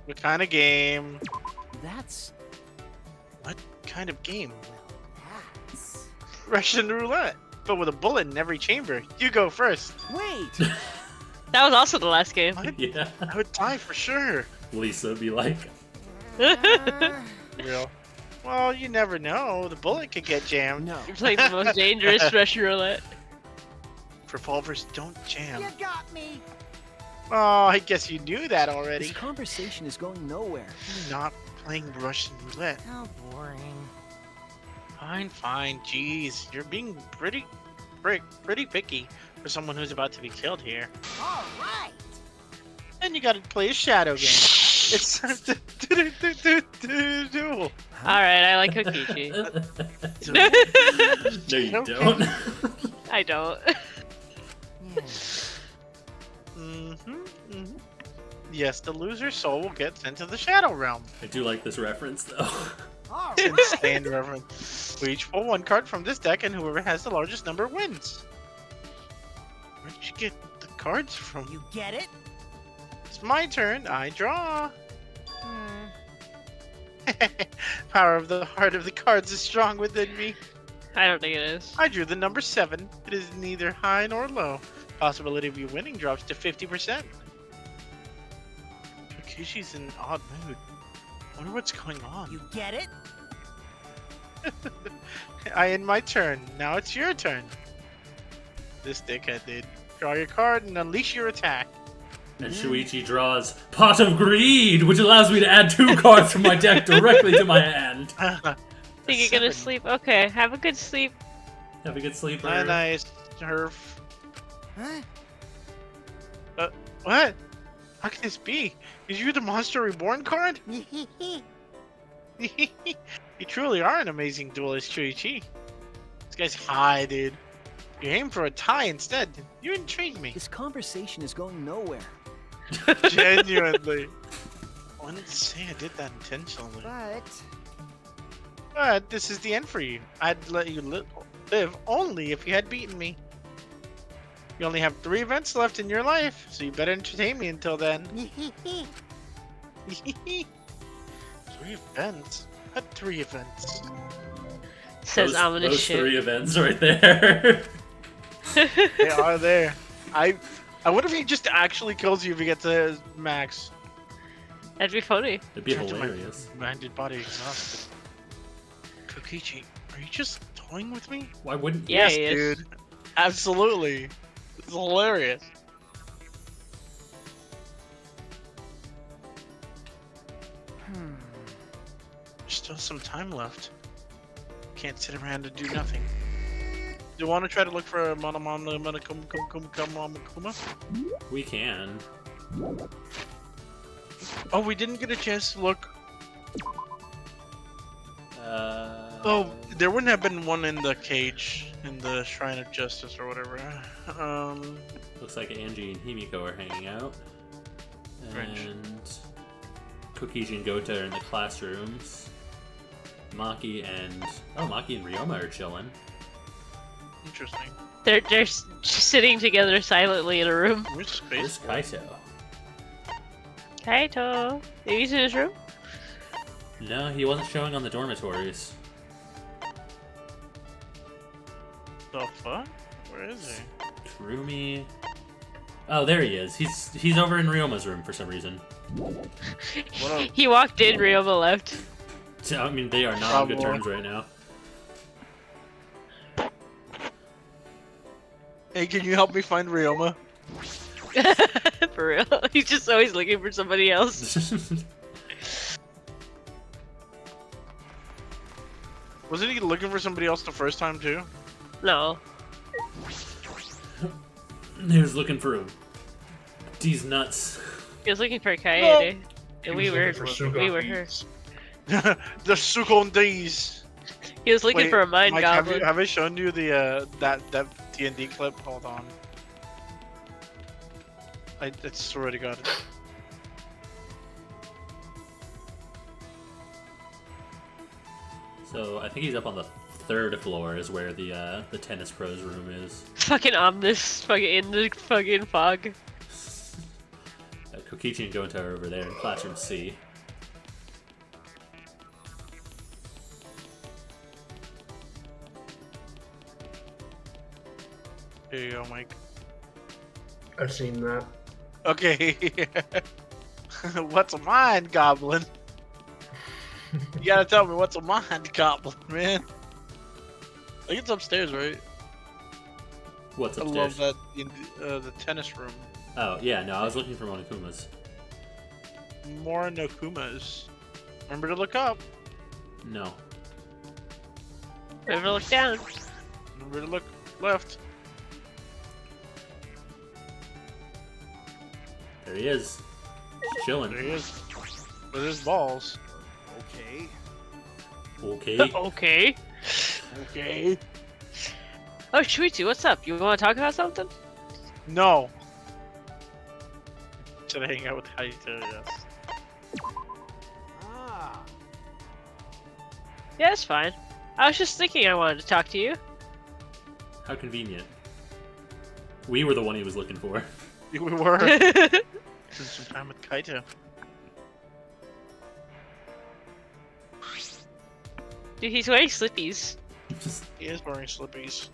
What kind of game? That's. What kind of game? Well, that's. Russian roulette, but with a bullet in every chamber. You go first. Wait! That was also the last game. What? Yeah. I would die for sure. Lisa be like, Real. Well, you never know. The bullet could get jammed. No. You're playing the most dangerous Russian roulette. Revolvers don't jam. You got me! Oh, I guess you knew that already. This conversation is going nowhere. You're not playing Russian roulette. How boring. Fine, fine. Jeez, you're being pretty picky for someone who's about to be killed here. All right. And you gotta play a shadow game. It's time to duel. Alright, I like Kokichi. No, you Okay. don't. I don't. Yes, the loser's soul will get sent to the Shadow Realm. I do like this reference, though. All right. Insane reference. We each pull one card from this deck, and whoever has the largest number wins. Where did you get the cards from? You get it? It's my turn. I draw. Power of the heart of the cards is strong within me. I don't think it is. I drew the number 7. It is neither high nor low. Possibility of you winning drops to 50%. Takeshi's in an odd mood. Wonder what's going on. You get it? I end my turn. Now it's your turn. This dickhead did. Draw your card and unleash your attack. And Shuichi draws Pot of Greed, which allows me to add 2 cards from my deck directly to my hand. Think you're gonna 7. sleep? Okay, have a good sleep. Have a good sleep. Nice, Herf. Huh? What? How can this be? Is you the Monster Reborn card? You truly are an amazing duelist, Shuichi. This guy's high, dude. You aim for a tie instead. You intrigue me. This conversation is going nowhere. Genuinely. I wouldn't say I did that intentionally. But this is the end for you. I'd let you live only if you had beaten me. You only have 3 events left in your life, so you better entertain me until then. 3 events? What 3 events? Says ominous those shit. 3 events right there. They are there. I wonder if he just actually kills you if he gets to max. That'd be funny. It'd be Turn to my hilarious. Blinded body exhausted. Kokichi, are you just toying with me? Why wouldn't Yeah, Yes, he is. dude. Absolutely. It's hilarious. There's still some time left. Can't sit around and do nothing. Do you want to try to look for a Kuma? we can? Oh, we didn't get a chance to look. Uh, Oh, there wouldn't have been one in the cage in the Shrine of Justice or whatever. Looks like Angie and Himiko are hanging out. French. And Kokichi and Gota are in the classrooms. Maki and Ryoma are chilling. Interesting. They're sitting together silently in a room. Where's Where's Space? Kaito? Kaito. Maybe he's in his room? No, he wasn't showing on the dormitories. The fuck? Where is he? Kurumi. Oh, there he is. He's over in Ryoma's room for some reason. He walked in, Ryoma left. So, I mean, they are not on good Probably. terms right now. Hey, can you help me find Ryoma? For real. He's just always looking for somebody else. Wasn't he looking for somebody else the first time too? No. He was looking for these nuts. He was looking for Kaede. And we was were looking for we were her. The Sukondis. He was looking Wait, for a mind Mike, goblin. have I shown you the that D&D clip? Hold on. I swear to God. So I think he's up on the 3rd floor is where the tennis pros room is. Fucking Omnis fucking in the fucking fog. Kokichi and Gota are over there in classroom C. Here you go, Mike. I've seen that. Okay. What's a mind goblin? You gotta tell me what's a mind goblin, man. I think it's upstairs, right? What's I upstairs? love that in the tennis room. Oh, yeah, no, I was looking for Monokumas. More Nokumas. Remember to look up. No. Never look down. Remember to look left. There he is. Just chilling. There he is. With his balls. Okay. Okay. Okay. Okay. Oh, Shuichi, what's up? You want to talk about something? No. Should I hang out with Kaito? Yes. Ah. Yeah, it's fine. I was just thinking I wanted to talk to you. How convenient. We were the one he was looking for. We were. Spend some time with Kaito. Dude, he's wearing slippies. He is wearing slippies.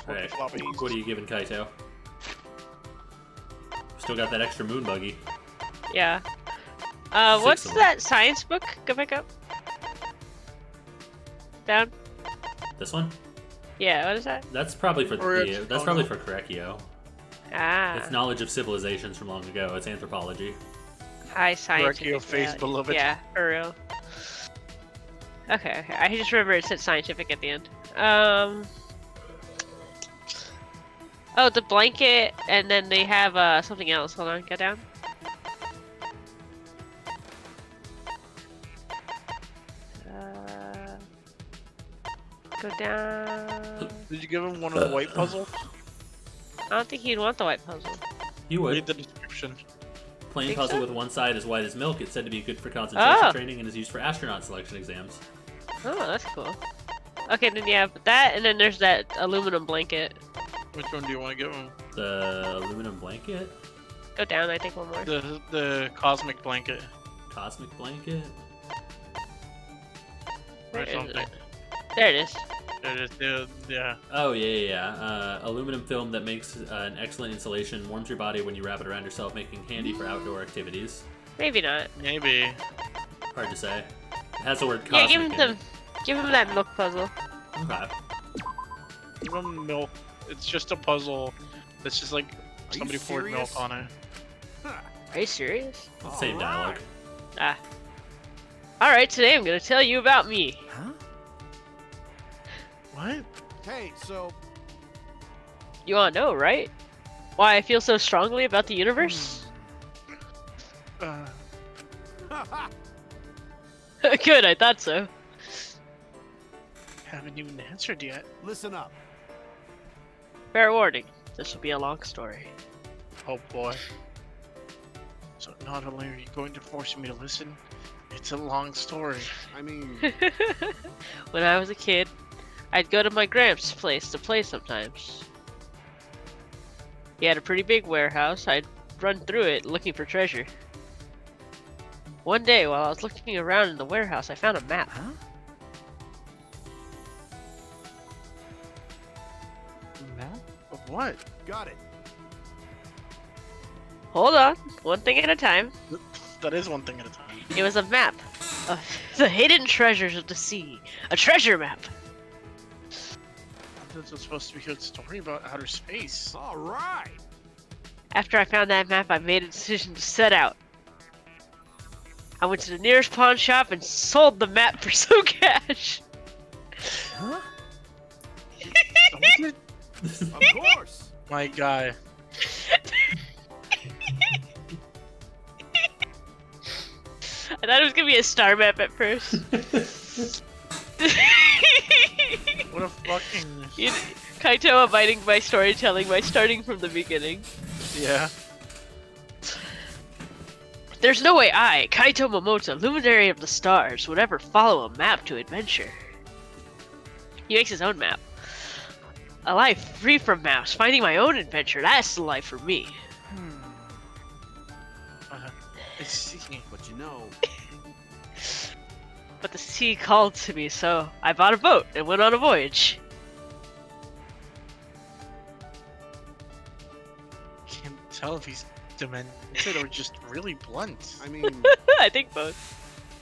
Alright, Floppies. what are you giving Kaito? Still got that extra moon buggy. Yeah. 6 What's of them. that science book? Go back up. Down. This one? Yeah, what is that? That's probably for Or the. it's- That's oh, probably no. for Korekio. Ah. It's knowledge of civilizations from long ago. It's anthropology. High science. Korekio face beloved. Yeah, for real. Okay, I just remember it said scientific at the end. Oh, the blanket, and then they have something else. Hold on, go down. Go down. Did you give him one of the white puzzles? I don't think he'd want the white puzzle. You would. Read the description. Plain Think puzzle so? with one side as white as milk. It's said to be good for concentration Oh. training and is used for astronaut selection exams. Oh, that's cool. Okay, then yeah, but that, and then there's that aluminum blanket. Which one do you want to give him? The aluminum blanket? Go down, I think, one more. The cosmic blanket Cosmic blanket? Where or is something. it? There it is. It is, yeah. Oh, yeah. Aluminum film that makes an excellent insulation, warms your body when you wrap it around yourself, making handy for outdoor activities. Maybe not. Maybe. Hard to say. It has the word Yeah, cosmic give him in the, it. give him that milk puzzle. Okay. Give him milk. It's just a puzzle. That's just like Are you somebody poured milk serious? on it. Are you serious? Same dialogue. Ah. Alright, today I'm gonna tell you about me. Huh? What? Hey, so You wanna know, right? Why I feel so strongly about the universe? Good, I thought so. Haven't even answered yet. listen up. Fair warning, this will be a long story. Oh boy. So not only are you going to force me to listen, it's a long story. I mean, When I was a kid, I'd go to my gramps' place to play sometimes. He had a pretty big warehouse. I'd run through it looking for treasure. One day, while I was looking around in the warehouse, I found a map. Huh? Map? Of what? got it. Hold on, one thing at a time. That is one thing at a time. It was a map of the hidden treasures of the sea. A treasure map. This was supposed to be a good story about outer space. All right. After I found that map, I made a decision to set out. I went to the nearest pawn shop and sold the map for some cash. Huh? Of course. My guy. I thought it was gonna be a star map at first. What a fucking... Kaito abiding by storytelling by starting from the beginning. Yeah. There's no way I, Kaito Momota, luminary of the stars, would ever follow a map to adventure. He makes his own map. A life free from maps, finding my own adventure, that's the life for me. It's seeking. But you know, But the sea called to me, so I bought a boat and went on a voyage. Can't tell if he's demented or just really blunt. I mean, I think both.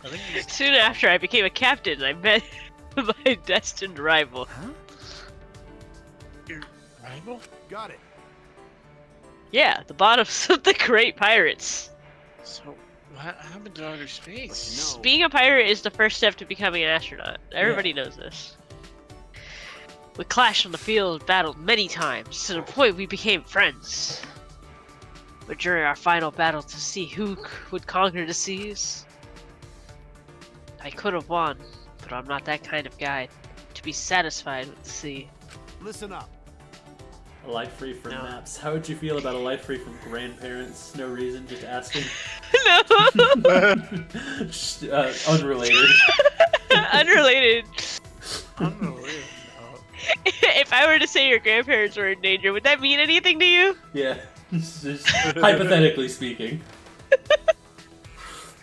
I think he's... Soon after I became a captain, I met my destined rival. Huh? Your rival? got it. Yeah, the bottoms of the great pirates. So, what happened to outer space? No. Being a pirate is the first step to becoming an astronaut. Everybody knows this. We clashed on the field, battled many times, to the point we became friends. But during our final battle to see who would conquer the seas, I could have won, but I'm not that kind of guy to be satisfied with the sea. Listen up. A life free from No. maps. How would you feel about a life free from grandparents? No reason, just asking. No! Just, unrelated. Unrelated. Unbelievable. If I were to say your grandparents were in danger, would that mean anything to you? Yeah, just hypothetically speaking.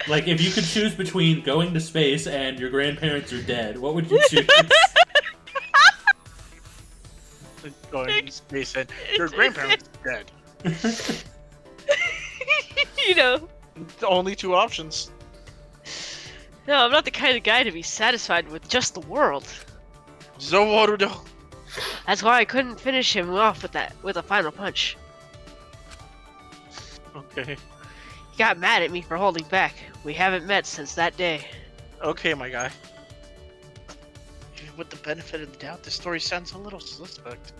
Like, if you could choose between going to space and your grandparents are dead, what would you choose? Going to space and your grandparents are dead. You know. The only two options. No, I'm not the kind of guy to be satisfied with just the world. Zowarudo. That's why I couldn't finish him off with a final punch. Okay. He got mad at me for holding back. We haven't met since that day. Okay, my guy. Even with the benefit of the doubt, this story sounds a little suspect.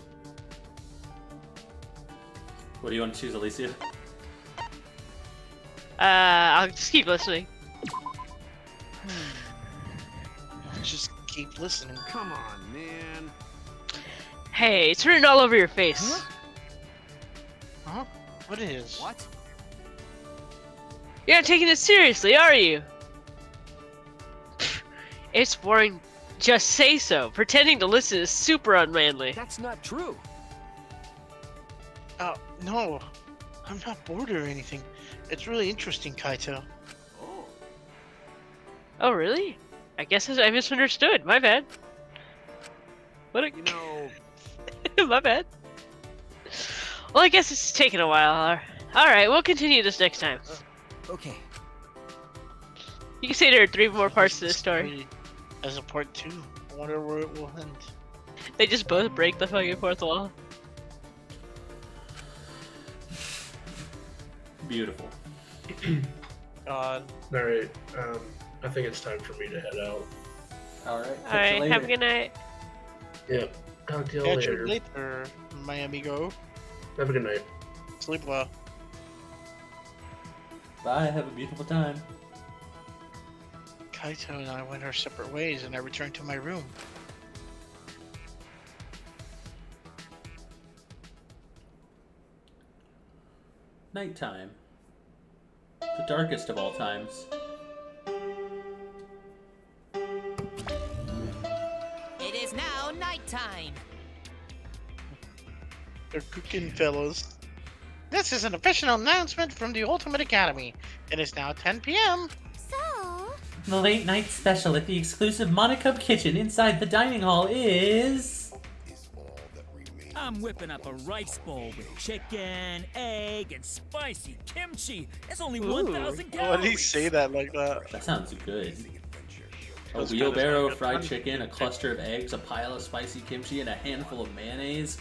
What do you want to choose, Alicia? I'll just keep listening. Just keep listening. Come on, man. Hey, it's written all over your face. Huh? What is? What? You're not taking it seriously, are you? It's boring. Just say so. Pretending to listen is super unmanly. That's not true. No. I'm not bored or anything. It's really interesting, Kaito. Oh. Oh, really? I guess I misunderstood. My bad. What a... You know, My bad. Well, I guess it's taken a while. Alright, we'll continue this next time. Okay. You can say there are 3 more parts to this story. As a part 2. I wonder where it will end. They just both break the fucking fourth wall. Beautiful. God. Alright, I think it's time for me to head out. Alright. Alright, have a good night. Yep. Talk to you Catch you later. later, my amigo. Have a good night. Sleep well. Bye, have a beautiful time. Kaito and I went our separate ways, and I returned to my room. Nighttime. The darkest of all times. It is now nighttime. They're cooking, fellas. This is an official announcement from the Ultimate Academy. It is now 10 p.m. So, The late night special at the exclusive Monicub Kitchen inside the dining hall is... I'm whipping up a rice bowl with chicken, egg, and spicy kimchi. It's only 1,000 calories. Why did he say that like that? That sounds good. A Those wheelbarrow guys of are fried good. chicken, a cluster of eggs, a pile of spicy kimchi, and a handful of mayonnaise.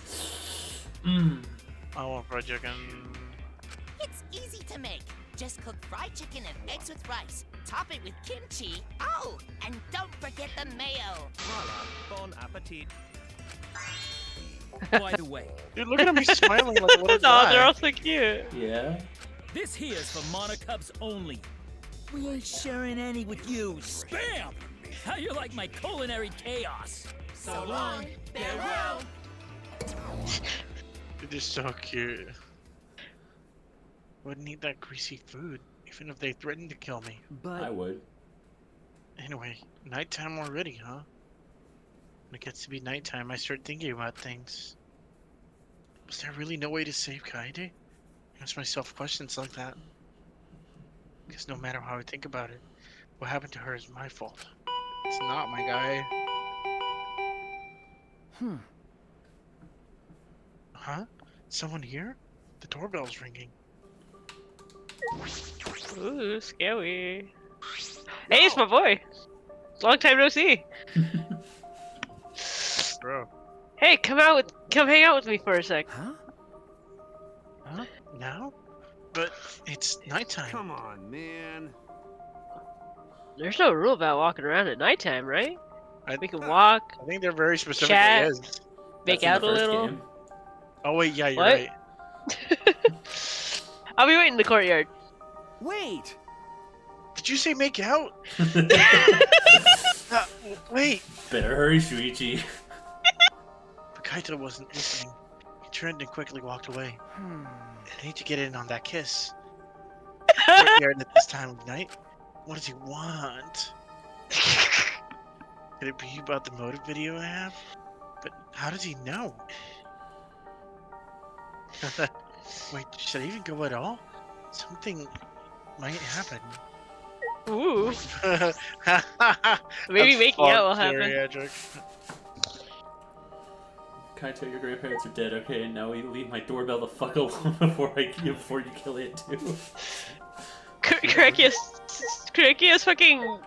Mmm. I want fried chicken. It's easy to make. Just cook fried chicken and eggs with rice. Top it with kimchi. Oh, and don't forget the mayo. Voila, bon appetit. By the way, Dude, look at me smiling like what a No, they're guy. all so cute. Yeah. this here's for Monicubs only. We ain't sharing any with you. Spam! How you like my culinary chaos? So long, farewell. They're so cute. Wouldn't eat that greasy food, even if they threatened to kill me. I would. Anyway, nighttime already, huh? When it gets to be nighttime, I start thinking about things. Was there really no way to save Kaede? I ask myself questions like that. Because no matter how I think about it, what happened to her is my fault. It's not, my guy. Huh? Someone here? The doorbell's ringing. Ooh, scary. Hey, it's my boy. Long time no see. Bro. Hey, come hang out with me for a sec. Huh? Huh? now? But it's nighttime. Come on, man. There's no rule about walking around at nighttime, right? I, We can walk, I think they're very specific. Chat. Yes. make That's in out the a first little. game. Oh wait, yeah, you're What? right. I'll be waiting in the courtyard. Wait! Did you say make out? Wait. Better hurry, Shuichi. But Kaito wasn't listening. He turned and quickly walked away. I need to get in on that kiss. Courtyard at this time of night. What does he want? Could it be about the motive video I have? But how does he know? Wait, should I even go at all? Something might happen. Ooh. Maybe making out will happen. Kaito, your grandparents are dead. Okay, now we leave my doorbell the fuck alone before you kill it too. Karakia's fucking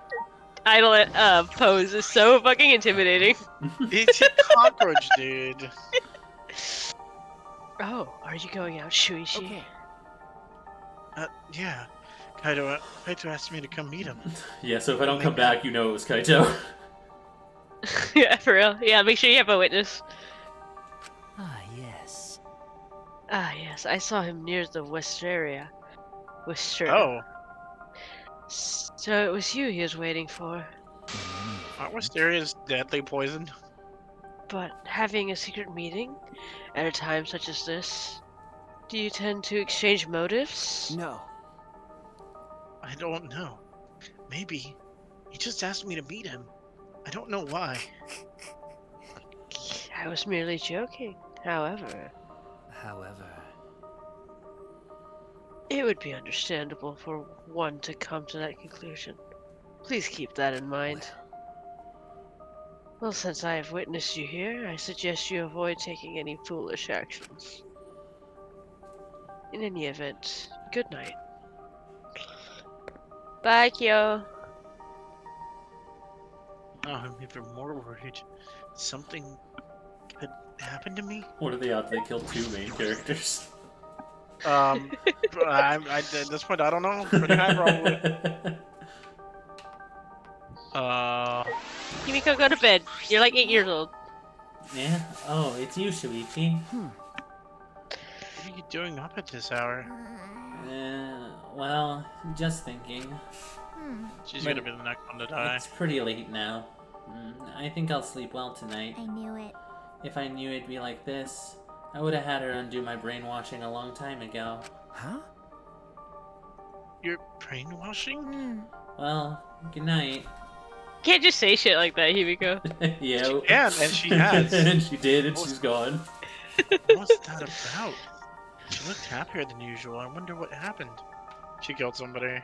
idol pose is so fucking intimidating. It's a cockroach, dude. Oh, are you going out, Shuichi? Okay. Yeah. Kaito asked me to come meet him. Yeah, so if I don't come back, you know it was Kaito. Yeah, for real. Yeah, make sure you have a witness. Ah, yes. Ah, yes, I saw him near the Wisteria. Oh. So it was you he was waiting for. Aren't Wisteria's deadly poisoned? But having a secret meeting at a time such as this, do you tend to exchange motives? No. I don't know. Maybe. He just asked me to meet him. I don't know why. I was merely joking. However, it would be understandable for one to come to that conclusion. Please keep that in mind. Well, since I have witnessed you here, I suggest you avoid taking any foolish actions. In any event, good night. Bye, Kyo. Oh, I'm even more worried. Something could happen to me? What are the odds they killed two main characters? At this point, I don't know. Pretty high, probably. Kimiko, go to bed. You're like 8 years old. Yeah? Oh, it's you, Shuichi. What are you doing up at this hour? Well, just thinking. She's gonna be the next one to die. It's pretty late now. I think I'll sleep well tonight. I knew it. If I knew it'd be like this, I would have had her undo my brainwashing a long time ago. Huh? You're brainwashing? Well, good night. Can't just say shit like that, Himiko. Yeah. She can, and she has. And she did, and she's gone. What's that about? She looked happier than usual. I wonder what happened. She killed somebody.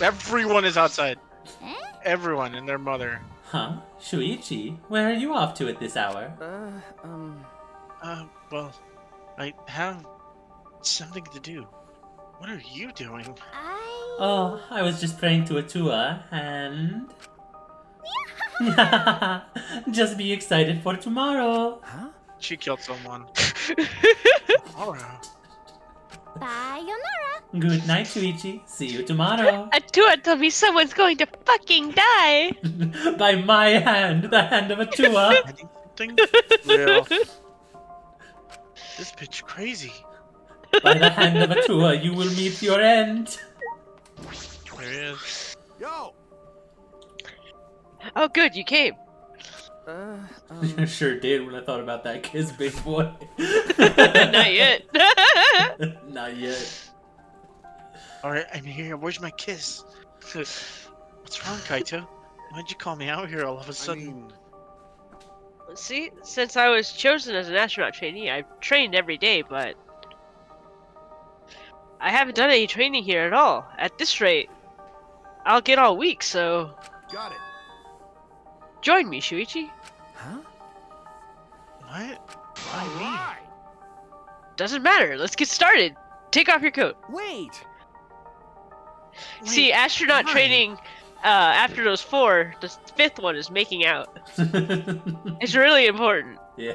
Everyone is outside. Everyone and their mother. Huh? Shuichi, where are you off to at this hour? Well, I have something to do. What are you doing? Oh, I was just praying to Atua, and... Just be excited for tomorrow. Huh? She killed someone. Alright. Bye, Yonara. Good night, Shuichi. See you tomorrow. Atua told me someone's going to fucking die. By my hand, the hand of Atua. Anything real? This bitch crazy. By the hand of Atua, you will meet your end. There he is. Yo! Oh, good, you came. You sure did when I thought about that kiss, big boy. Not yet. Not yet. Alright, I'm here. Where's my kiss? What's wrong, Kaito? Why'd you call me out here all of a sudden? See, since I was chosen as an astronaut trainee, I've trained every day, but I haven't done any training here at all. At this rate, I'll get all week, so Got it. join me, Shuichi. Huh? What? All right. Doesn't matter. Let's get started. Take off your coat. Wait! See, astronaut why? training, after those 4, the 5th one is making out. It's really important. Yeah.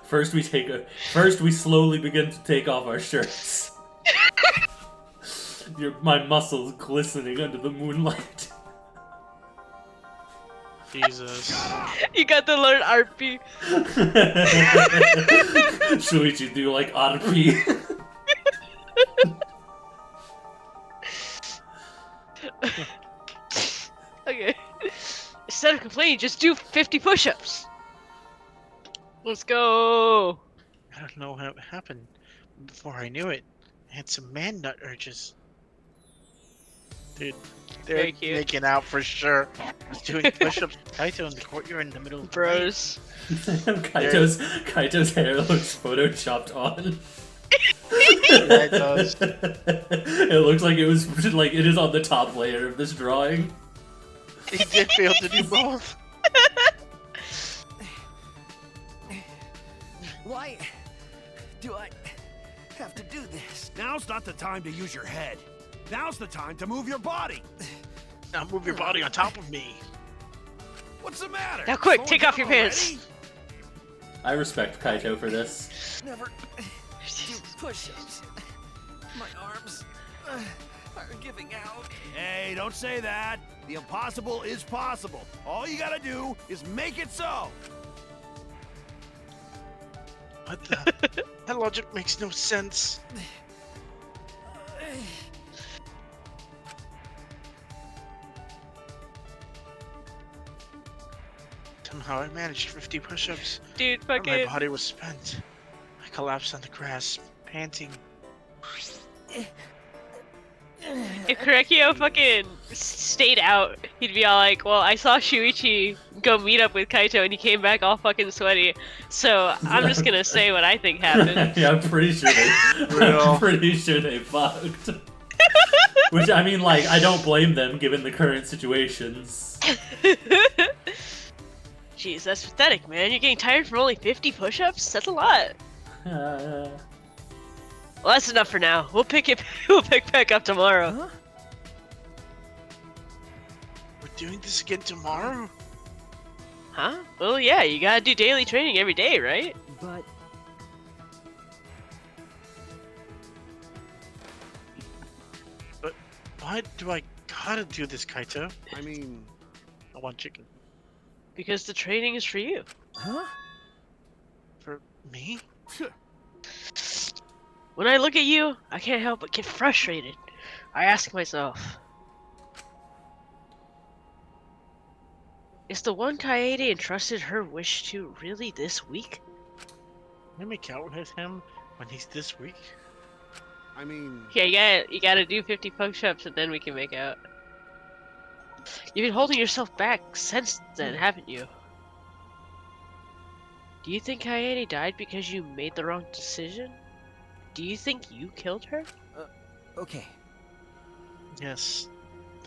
First we slowly begin to take off our shirts. My muscles glistening under the moonlight. Jesus. You got to learn RP. Shuichi, do you like RP? Okay. Instead of complaining, just do 50 push-ups. Let's go. I don't know how it happened. Before I knew it, I had some man nut urges. Dude, they're Very cute. making out for sure. He's doing push-ups with Kaito in the courtyard in the middle of the night. Bros. Kaito's hair looks photoshopped on. Yeah, it does. It looks like it is on the top layer of this drawing. He did fail to do both. Why do I have to do this? Now's not the time to use your head. Now's the time to move your body. Now move your body on top of me. What's the matter? Now quick, Slowing take off down your pants. already? I respect Kaito for this. Never do push-ups. My arms are giving out. Hey, don't say that. The impossible is possible. All you gotta do is make it so. What the? That logic makes no sense. Somehow I managed 50 push-ups. Dude, But my fucking. body was spent. I collapsed on the grass, panting. If Korekio fucking stayed out, he'd be all like, well, I saw Shuichi go meet up with Kaito and he came back all fucking sweaty. So I'm just gonna say what I think happened. Yeah, I'm pretty sure they fucked. Which, I mean, like, I don't blame them given the current situations. Jeez, that's pathetic, man. You're getting tired from only 50 push-ups? That's a lot. Well, that's enough for now. We'll pick back up tomorrow. Huh? We're doing this again tomorrow? Huh? Well, yeah, you gotta do daily training every day, right? But Why do I gotta do this, Kaito? I mean, I want chicken. Because the training is for you. huh? For me? When I look at you, I can't help but get frustrated. I ask myself, is the one Kaede entrusted her wish to really this weak? Can I make out with him when he's this weak? I mean, Yeah, you gotta do 50 push-ups and then we can make out. You've been holding yourself back since then, haven't you? Do you think Kaede died because you made the wrong decision? Do you think you killed her? Okay. Yes,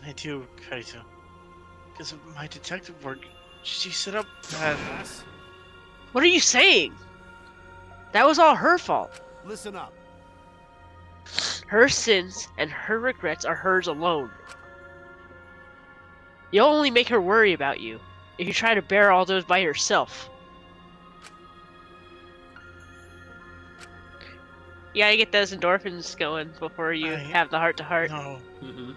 I do, Kaito. Because of my detective work, she set up that... What are you saying? That was all her fault. listen up. Her sins and her regrets are hers alone. You'll only make her worry about you if you try to bear all those by yourself. You gotta get those endorphins going before you have the heart-to-heart. No. Mm-hmm.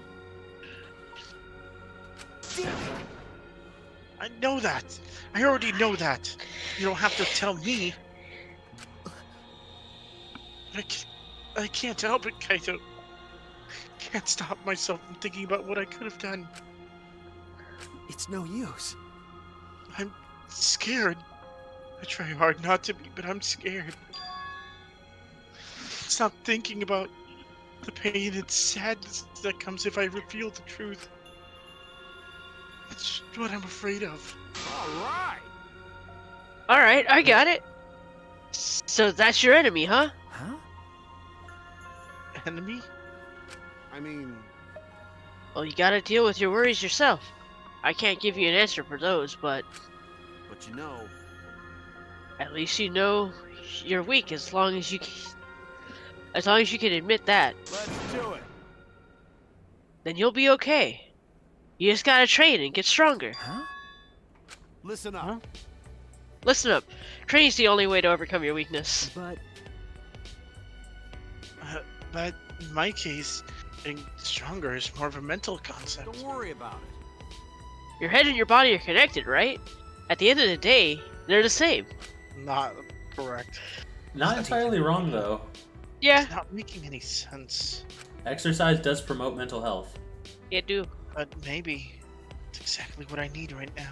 I know that. I already know that. You don't have to tell me. I can't help it, Kaito. Can't stop myself from thinking about what I could have done. It's no use. I'm scared. I try hard not to be, but I'm scared. Stop thinking about the pain and sadness that comes if I reveal the truth. It's what I'm afraid of. All right. Alright, I got it. So that's your enemy, huh? Huh? Enemy? I mean, Well, you gotta deal with your worries yourself. I can't give you an answer for those, but but you know, at least you know you're weak as long as you can admit that. let's do it. Then you'll be okay. You just gotta train and get stronger. Huh? Listen up. Huh? Listen up. Training's the only way to overcome your weakness. But in my case, getting stronger is more of a mental concept. Don't worry about it. Your head and your body are connected, right? At the end of the day, they're the same. Not correct. Not entirely wrong, though. Yeah. It's not making any sense. Exercise does promote mental health. Yeah, do. But maybe it's exactly what I need right now.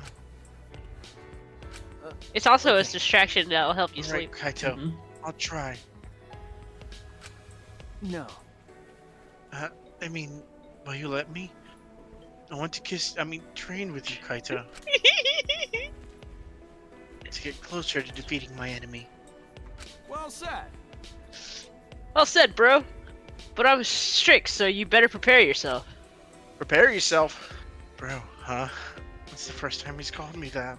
It's also a distraction that'll help you All sleep. right, Kaito. Mhm. I'll try. No. I mean, will you let me? I want to train with you, Kaito. To get closer to defeating my enemy. Well said. Well said, bro. But I'm strict, so you better prepare yourself. Prepare yourself. Bro, huh? That's the first time he's called me that.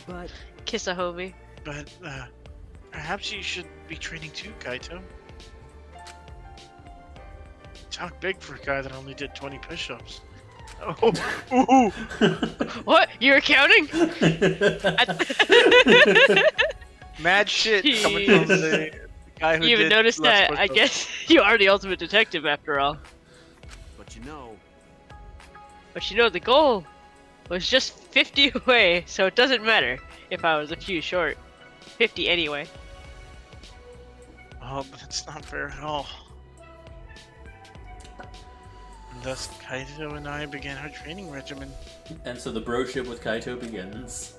But Kiss a homie. But, perhaps you should be training too, Kaito. Talk big for a guy that only did 20 push-ups. Oh, ooh. What? You were counting? Mad shit coming from the guy who You even did noticed less that? I push-ups. guess you are the ultimate detective after all. But you know, The goal was just 50 away, so it doesn't matter if I was a few short. 50 anyway. Oh, but that's not fair at all. And thus, Kaito and I began our training regimen. And so the broship with Kaito begins.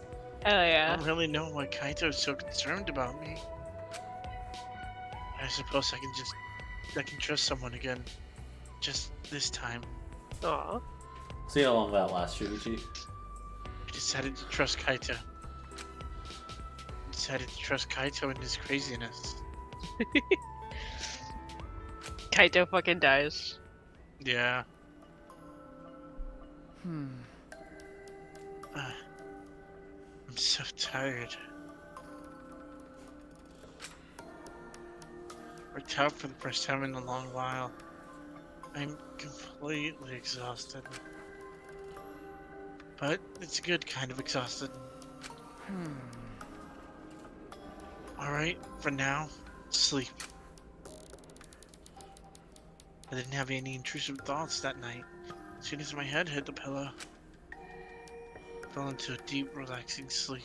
Oh I yeah. don't really know why Kaito's so concerned about me. I suppose I can trust someone again. Just this time. Aw. See how long that lasts, Shuichi. I decided to trust Kaito. Decided to trust Kaito and his craziness. Kaito fucking dies. Yeah. hmm. I'm so tired. Worked out for the first time in a long while. I'm completely exhausted. But it's a good kind of exhausted. Alright, for now, sleep. I didn't have any intrusive thoughts that night. As soon as my head hit the pillow, I fell into a deep, relaxing sleep.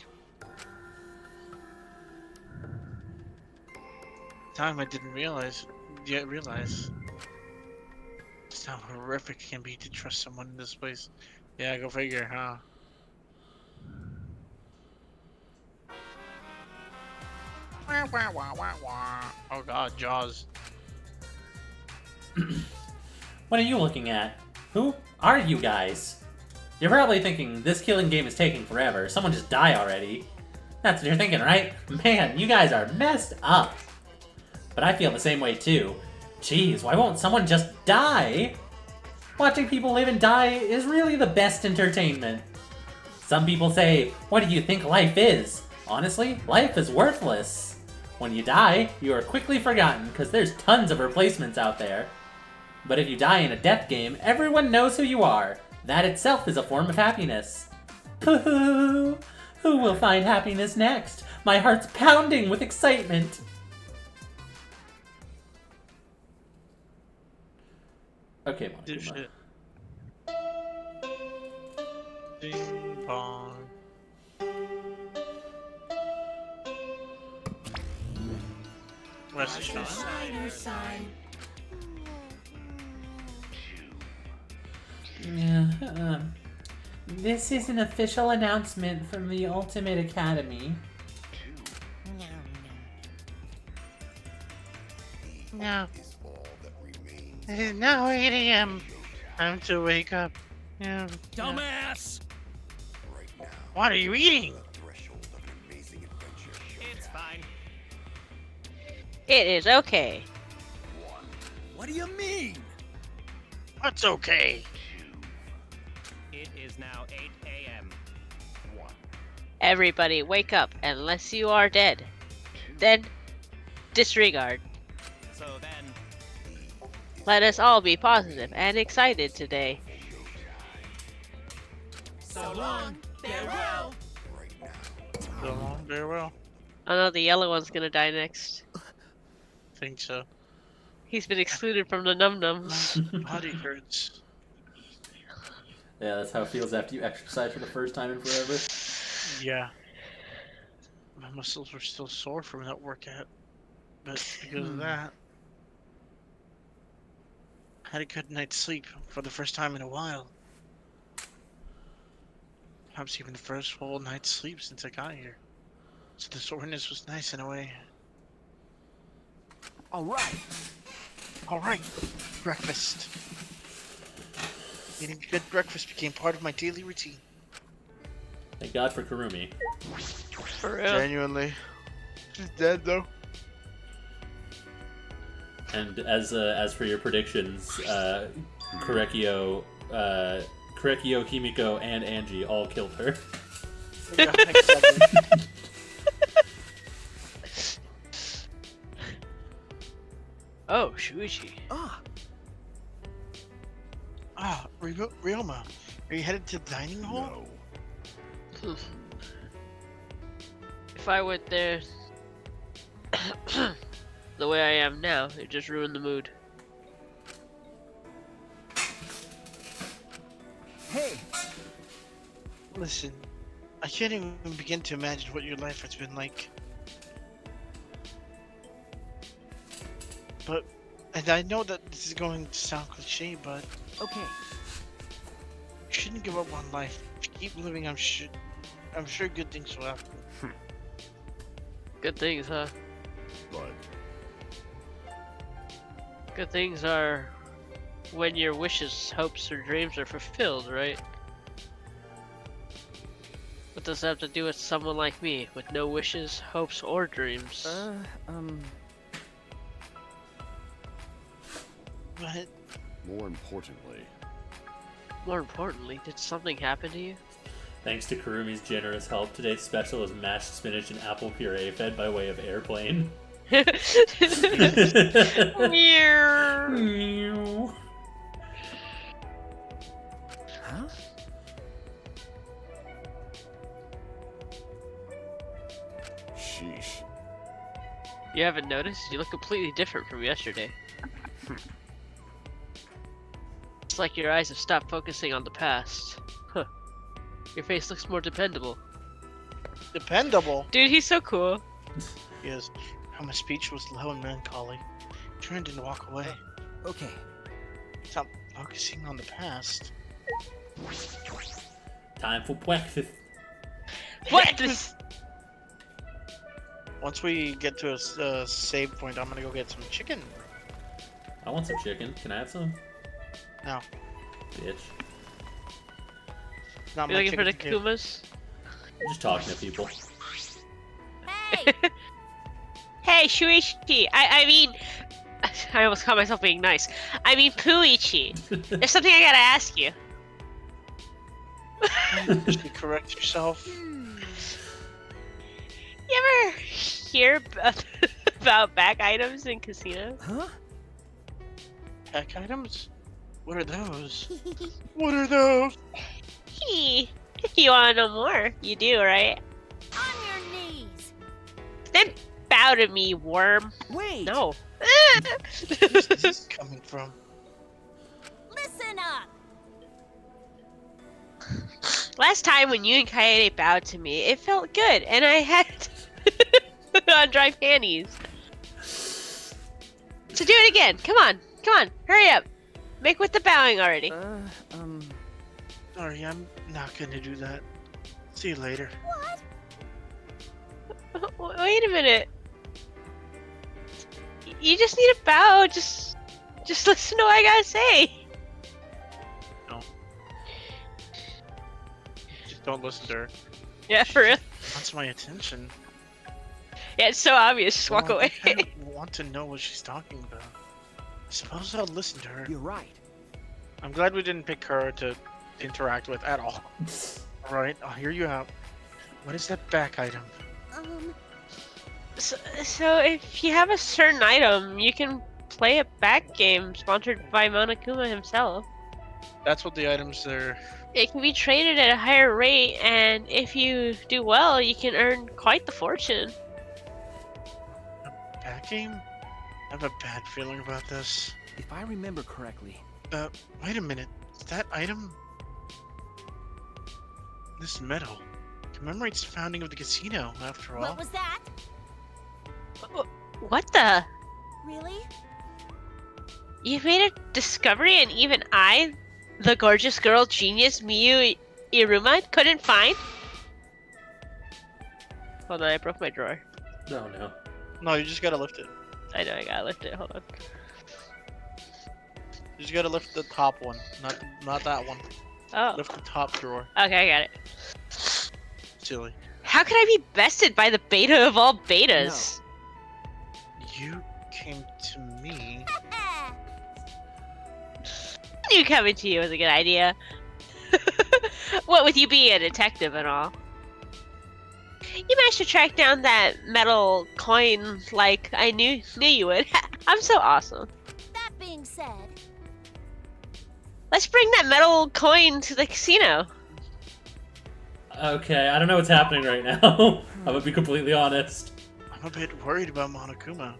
Time I didn't realize just how horrific it can be to trust someone in this place. Yeah, go figure, huh? Oh god, Jaws. What are you looking at? Who are you guys? You're probably thinking, this killing game is taking forever. Someone just die already. That's what you're thinking, right? Man, you guys are messed up. But I feel the same way too. Jeez, why won't someone just die? Watching people live and die is really the best entertainment. Some people say, what do you think life is? Honestly, life is worthless. When you die, you are quickly forgotten because there's tons of replacements out there. But if you die in a death game, everyone knows who you are. That itself is a form of happiness. Who will find happiness next? My heart's pounding with excitement. Okay, Do Monokuma. shit. Ding bong. Where's the shot? Yeah, this is an official announcement from the Ultimate Academy. No. It is now 8 a.m. Time to wake up. Yeah. Dumbass! What are you eating? It's fine. It is okay. What do you mean? What's okay? It is now 8 a.m. Everybody wake up unless you are dead. Then disregard. So then, Let us all be positive and excited today. so long, farewell. So long, farewell. Oh no, the yellow one's gonna die next. Think so. He's been excluded from the num-nums. Body hurts. Yeah, that's how it feels after you exercise for the first time in forever. Yeah. My muscles were still sore from that workout. But because of that, I had a good night's sleep for the first time in a while. Perhaps even the first whole night's sleep since I got here. So the soreness was nice in a way. Alright. Alright, breakfast. Eating good breakfast became part of my daily routine. Thank God for Kurumi. For real. Genuinely. She's dead though. And as for your predictions, Korekio, Himiko, and Angie all killed her. Yeah, exactly. Oh, Shuichi. Ryoma, are you headed to the dining hall? No. If I went there the way I am now, it just ruined the mood. Hey, Listen, I can't even begin to imagine what your life has been like. But, and I know that this is going to sound cliche, but okay. you shouldn't give up on life. If you keep living, I'm sure good things will happen. Good things, huh? But Good things are when your wishes, hopes, or dreams are fulfilled, right? What does that have to do with someone like me, with no wishes, hopes, or dreams? But more importantly, More importantly, did something happen to you? Thanks to Kurumi's generous help, today's special is mashed spinach and apple puree fed by way of airplane. Meow. Huh? sheesh. You haven't noticed? You look completely different from yesterday. It's like your eyes have stopped focusing on the past. Huh. Your face looks more dependable. dependable. Dude, he's so cool. Yes. How my speech was low and melancholy. Turned and walk away. Okay. Stop focusing on the past. Time for breakfast. What? This? Once we get to a save point, I'm gonna go get some chicken. I want some chicken. Can I have some? No. Bitch. Not You my looking for the chicken to give. Kumas? I'm just talking to people. Hey! Hey, Shuichi. I mean, I almost caught myself being nice. I mean, Puichi. There's something I gotta ask you. Should you correct yourself? You ever hear about back items in casinos? Huh? Pack items? What are those? What are those? You wanna know more? You do, right? On your knees! Then bow to me, worm. Wait. No. Where's this coming from? Listen up! Last time when you and Kaede bowed to me, it felt good, and I had on dry panties. So do it again. Come on, hurry up. Make with the bowing already. Sorry, I'm not gonna do that. See you later. Wait a minute. You just need a bow. Just listen to what I gotta say. No. Just don't listen to her. Yeah, for real. Wants my attention. Yeah, it's so obvious. Just walk Well, away. I kinda want to know what she's talking about. I suppose I'll listen to her. You're right. I'm glad we didn't pick her to interact with at all. Alright, I'll hear you out. What is that back item? So if you have a certain item, you can play a back game sponsored by Monokuma himself. That's what the items are. It can be traded at a higher rate, and if you do well, you can earn quite the fortune. Bad game? I have a bad feeling about this. If I remember correctly. Wait a minute. Is that item? This medal commemorates the founding of the casino, after all. What was that? What the? Really? You made a discovery, and even I, the gorgeous girl genius Miyu Iruma, couldn't find? Hold on, I broke my drawer. No, no. No, you just gotta lift it. I know, I gotta lift it. Hold on. You just gotta lift the top one, not that one. Oh. Lift the top drawer. Okay, I got it. Silly. How could I be bested by the beta of all betas? You came to me. I knew coming to you was a good idea. What with you being a detective and all. You managed to track down that metal coin like I knew you would. I'm so awesome. That being said, let's bring that metal coin to the casino. Okay, I don't know what's happening right now. I'm gonna be completely honest. I'm a bit worried about Monokuma.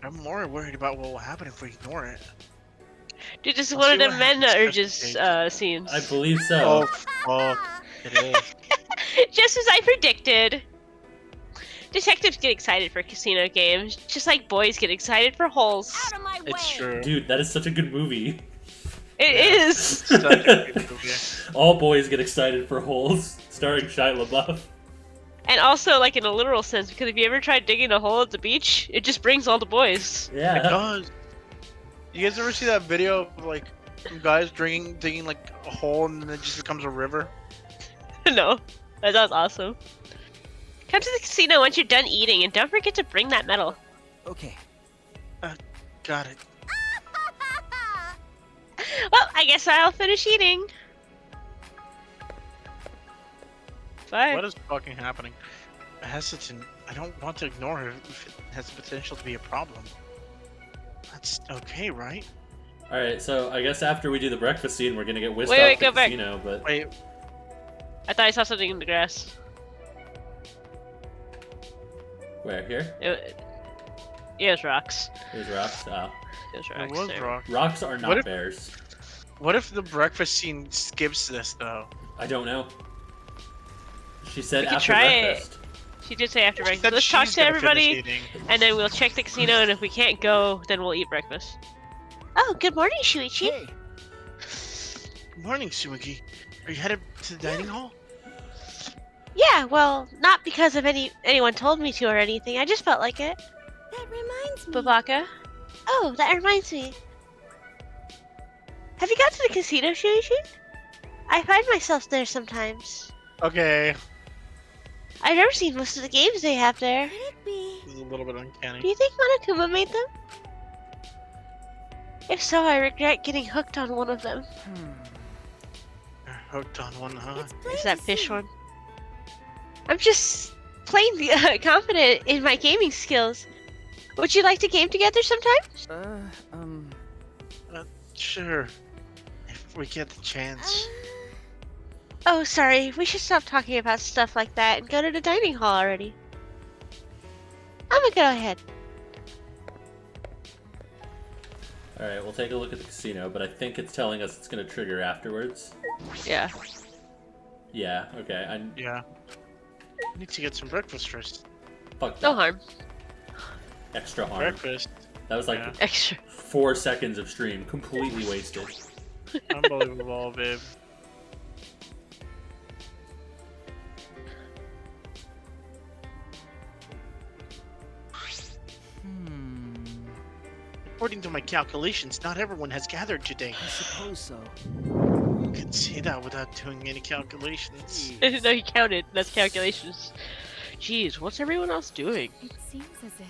I'm more worried about what will happen if we ignore it. Dude, this is I'll one see of the what men happens urges scenes. I believe so. Oh, fuck. It is. Just as I predicted. Detectives get excited for casino games, just like boys get excited for holes. out of my way. It's true. Dude, that is such a good movie. It is. Such a good movie. All boys get excited for holes, starring Shia LaBeouf. And also, like, in a literal sense, because if you ever tried digging a hole at the beach, it just brings all the boys. It Yeah. does. You guys ever see that video of, like, some guys digging, like, a hole and then it just becomes a river? No, that sounds awesome. Come to the casino once you're done eating, and don't forget to bring that medal. Okay. Got it. Well, I guess I'll finish eating. Bye. What is fucking happening? I'm hesitant. I don't want to ignore her if it has the potential to be a problem. That's okay, right? Alright, so I guess after we do the breakfast scene, we're gonna get whisked Wait, off the go back. casino, but... Wait, I thought I saw something in the grass. Where, here? It was rocks. There's rocks. Oh. It was it rocks. was there. rock. Rocks are not What if- bears. What if the breakfast scene skips this, though? I don't know. She said We could after try it. breakfast. She did say after She breakfast. said Let's talk she's to gonna finish everybody, eating. and then we'll check the casino, and if we can't go, then we'll eat breakfast. Oh, good morning, Shuichi. Hey. Good morning, Sumugi. Are you headed to the dining hall? Yeah, well, not because of anyone told me to or anything. I just felt like it. That reminds me. Babaka. Oh, that reminds me. Have you got to the casino, Shuichi? I find myself there sometimes. Okay. I've never seen most of the games they have there. Could it be? This is a little bit uncanny. Do you think Monokuma made them? If so, I regret getting hooked on one of them. You're hooked on one, huh? It's plain Is that to fish see. one? I'm just plain confident in my gaming skills. Would you like to game together sometime? Sure. If we get the chance. Oh, sorry. We should stop talking about stuff like that and go to the dining hall already. I'm gonna go ahead. Alright, we'll take a look at the casino, but I think it's telling us it's gonna trigger afterwards. Yeah. Yeah, okay. Yeah. I need to get some breakfast first. Fuck No that. harm. Extra harm. Breakfast. That was like Yeah. Extra. 4 seconds of stream, completely wasted. Unbelievable, babe. According to my calculations, not everyone has gathered today. I suppose so. You can see that without doing any calculations. I didn't know you counted. That's calculations. Jeez, what's everyone else doing? It seems as if.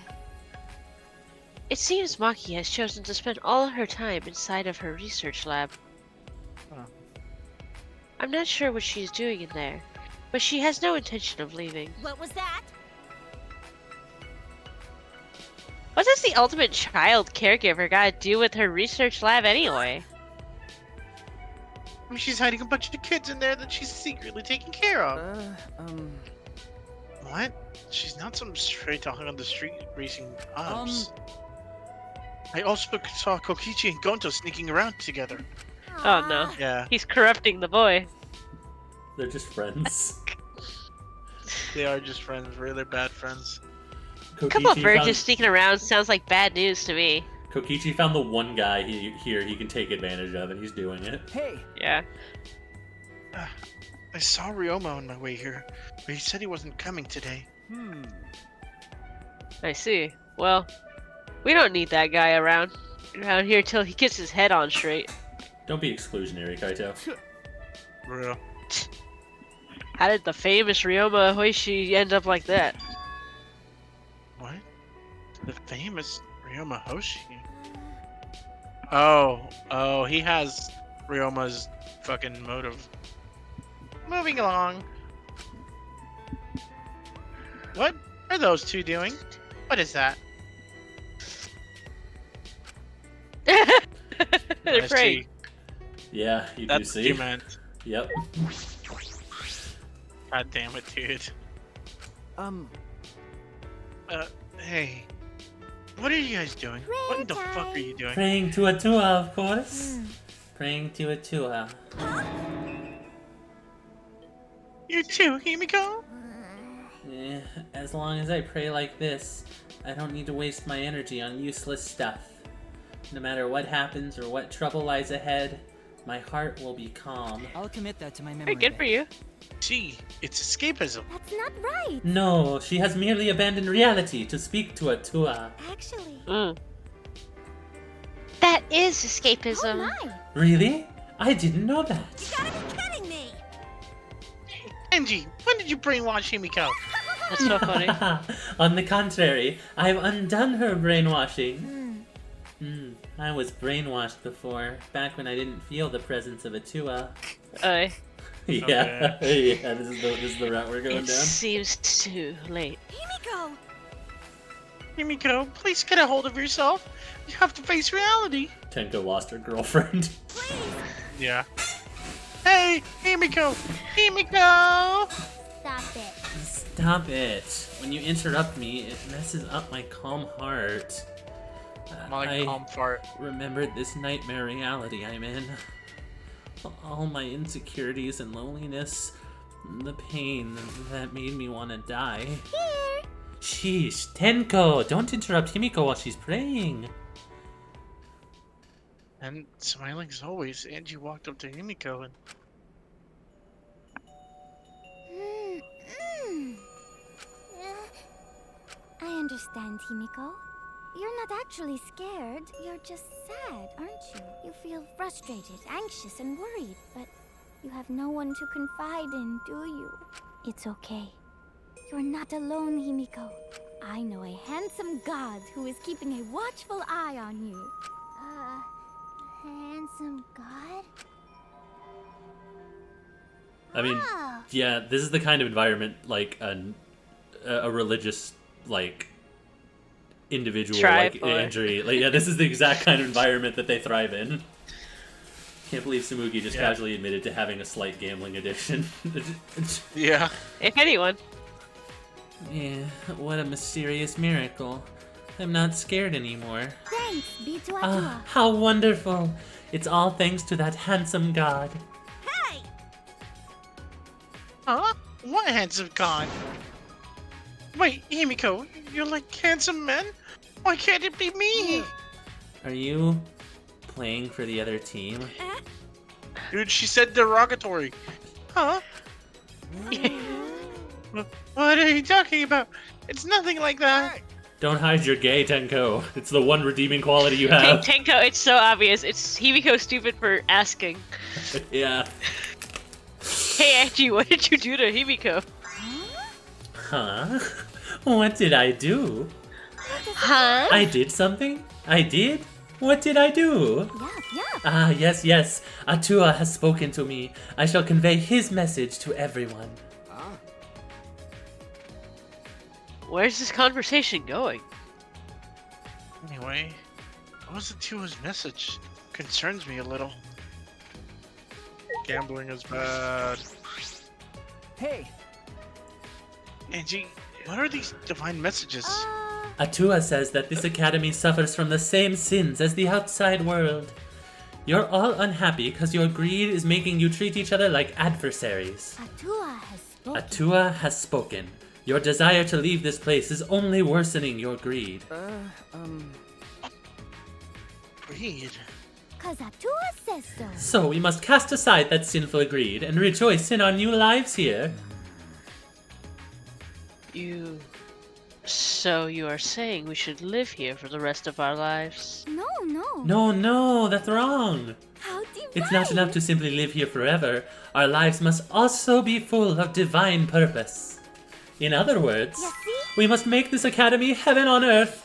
It seems Maki has chosen to spend all her time inside of her research lab. Huh. I'm not sure what she's doing in there, but she has no intention of leaving. What was that? What does the ultimate child caregiver gotta do with her research lab anyway? mean, she's hiding a bunch of kids in there that she's secretly taking care of. What? She's not some stray dog on the street racing ops. I also saw Kokichi and Gonto sneaking around together. Oh no. Yeah, He's corrupting the boy. They're just friends. they are just friends, really bad friends. A couple of Kokichi virgins found, sneaking around sounds like bad news to me. Kokichi found the one guy here he can take advantage of, and he's doing it. Hey, Yeah. I saw Ryoma on my way here, but he said he wasn't coming today. I see. Well, we don't need that guy around here till he gets his head on straight. Don't be exclusionary, Kaito. Real. How did the famous Ryoma Hoishi end up like that? What? The famous Ryoma Hoshi? Oh, he has Ryoma's fucking motive. Moving along. What are those two doing? What is that? They're Nice praying. tea. Yeah, you That's do what see. you meant. Yep. God damn it, dude. Hey. What are you guys doing? What in the fuck are you doing? Praying to Atua, of course. Praying to Atua. You too, Himiko? Eh, as long as I pray like this, I don't need to waste my energy on useless stuff. No matter what happens or what trouble lies ahead, my heart will be calm. I'll commit that to my memory. Hey, good for you. Gee, it's escapism. That's not right. No, she has merely abandoned reality to speak to Atua. Actually. That is Oh escapism. my. Really? I didn't know that. You gotta be kidding me! Kenji, when did you brainwash Himiko? That's so funny. On the contrary, I've undone her brainwashing. I was brainwashed before, back when I didn't feel the presence of Atua. Okay. Yeah, yeah. This is the route we're going It down. seems too late. Himiko! Himiko, please get a hold of yourself. You have to face reality. Tenko lost her girlfriend. Please! Yeah. Hey, Himiko! Himiko! Stop it. Stop it. When you interrupt me, it messes up my calm heart. I calm fart. remembered this nightmare reality I'm in. All my insecurities and loneliness, the pain that made me want to die. Here. Sheesh, Tenko, don't interrupt Himiko while she's praying. And smiling as always, Angie walked up to Himiko and... I understand, Himiko. You're not actually scared. You're just sad, aren't you? You feel frustrated, anxious, and worried, but you have no one to confide in, do you? It's okay. You're not alone, Himiko. I know a handsome god who is keeping a watchful eye on you. Handsome god? I mean, yeah, this is the kind of environment like a religious like individual Tribe, like or- Andrew. Like, yeah, this is the exact kind of environment that they thrive in. Can't believe Samugi just casually admitted to having a slight gambling addiction. Yeah. If anyone. Yeah, what a mysterious miracle. I'm not scared anymore. Thanks, be to Atua. Ah, how wonderful! It's all thanks to that handsome god. Hey! Huh? What handsome god? Wait, Himiko, you're like handsome men? Why can't it be me? Are you playing for the other team? Dude, she said derogatory. Huh? What are you talking about? It's nothing like that. Don't hide your gay, Tenko. It's the one redeeming quality you have. Tenko, it's so obvious. It's Himiko stupid for asking. Yeah. Hey Angie, what did you do to Himiko? Huh? What did I do? Huh? I did something? I did? What did I do? Yeah. Ah, yes, yes. Atua has spoken to me. I shall convey his message to everyone. Where's this conversation going? Anyway, what was Atua's message? Concerns me a little. Gambling is bad. Hey, Angie, what are these divine messages? Atua says that this academy suffers from the same sins as the outside world. You're all unhappy because your greed is making you treat each other like adversaries. Atua has spoken. Atua has spoken. Your desire to leave this place is only worsening your greed. Greed. Cause Atua says so. So we must cast aside that sinful greed and rejoice in our new lives here. So you are saying we should live here for the rest of our lives? No. No, that's wrong. How divine. It's not enough to simply live here forever. Our lives must also be full of divine purpose. In other words, You see? we must make this academy heaven on earth.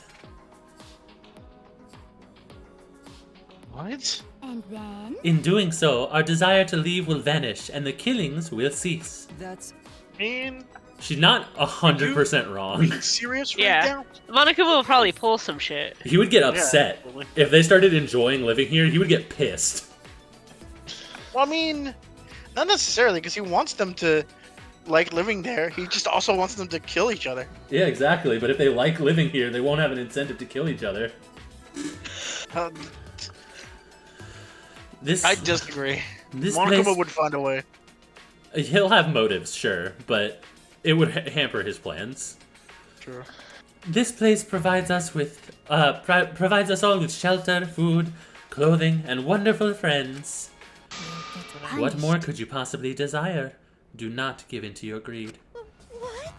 What? And then? In doing so, our desire to leave will vanish and the killings will cease. that's Man, She's not 100% wrong. being serious right Yeah. now? Monica will probably pull some shit. He would get upset. absolutely. If they started enjoying living here, he would get pissed. Well, I mean, not necessarily, because he wants them to like living there. He just also wants them to kill each other. Yeah, exactly. But if they like living here, they won't have an incentive to kill each other. Uh, This I disagree. This Monica place- would find a way. He'll have motives, sure, but it would hamper his plans. True. This place provides us with provides us all with shelter, food, clothing, and wonderful friends. What more could you possibly desire? Do not give in to your greed. What?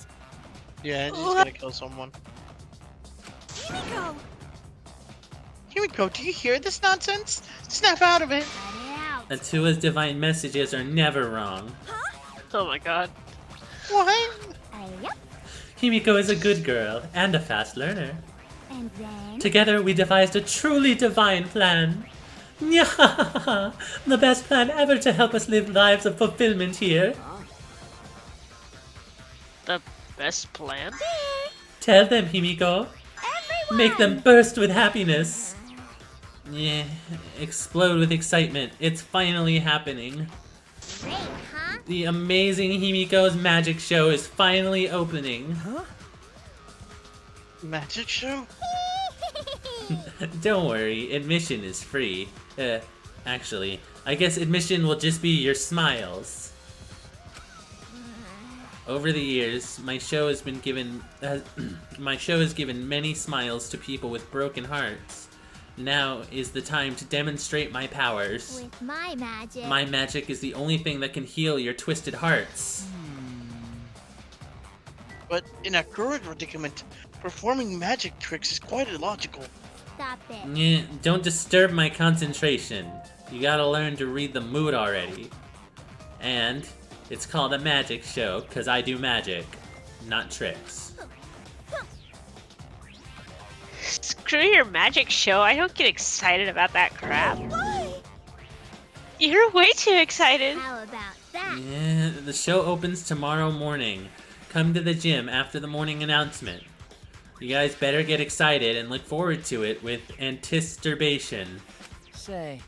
Yeah, Angie's gonna kill someone. Himiko! Himiko, do you hear this nonsense? Snap out of it! Let it out. Atua's divine messages are never wrong. Oh my god. What? Yep. Himiko is a good girl and a fast learner. And then? Together we devised a truly divine plan. Nyahaha! The best plan ever to help us live lives of fulfillment here. The best plan? Tell them, Himiko. Everyone! Make them burst with happiness. Yeah, explode with excitement. It's finally happening. Great, huh? The amazing Himiko's magic show is finally opening. Magic show? Don't worry, admission is free. Actually, I guess admission will just be your smiles. Over the years, my show has given many smiles to people with broken hearts. Now is the time to demonstrate my powers. With my magic. My magic is the only thing that can heal your twisted hearts. But in our current predicament, performing magic tricks is quite illogical. Stop it. Yeah, don't disturb my concentration. You gotta learn to read the mood already. And it's called a magic show, because I do magic, not tricks. Screw your magic show. I don't get excited about that crap. You're way too excited. How about that? Yeah, the show opens tomorrow morning. Come to the gym after the morning announcement. You guys better get excited and look forward to it with anticipation. say.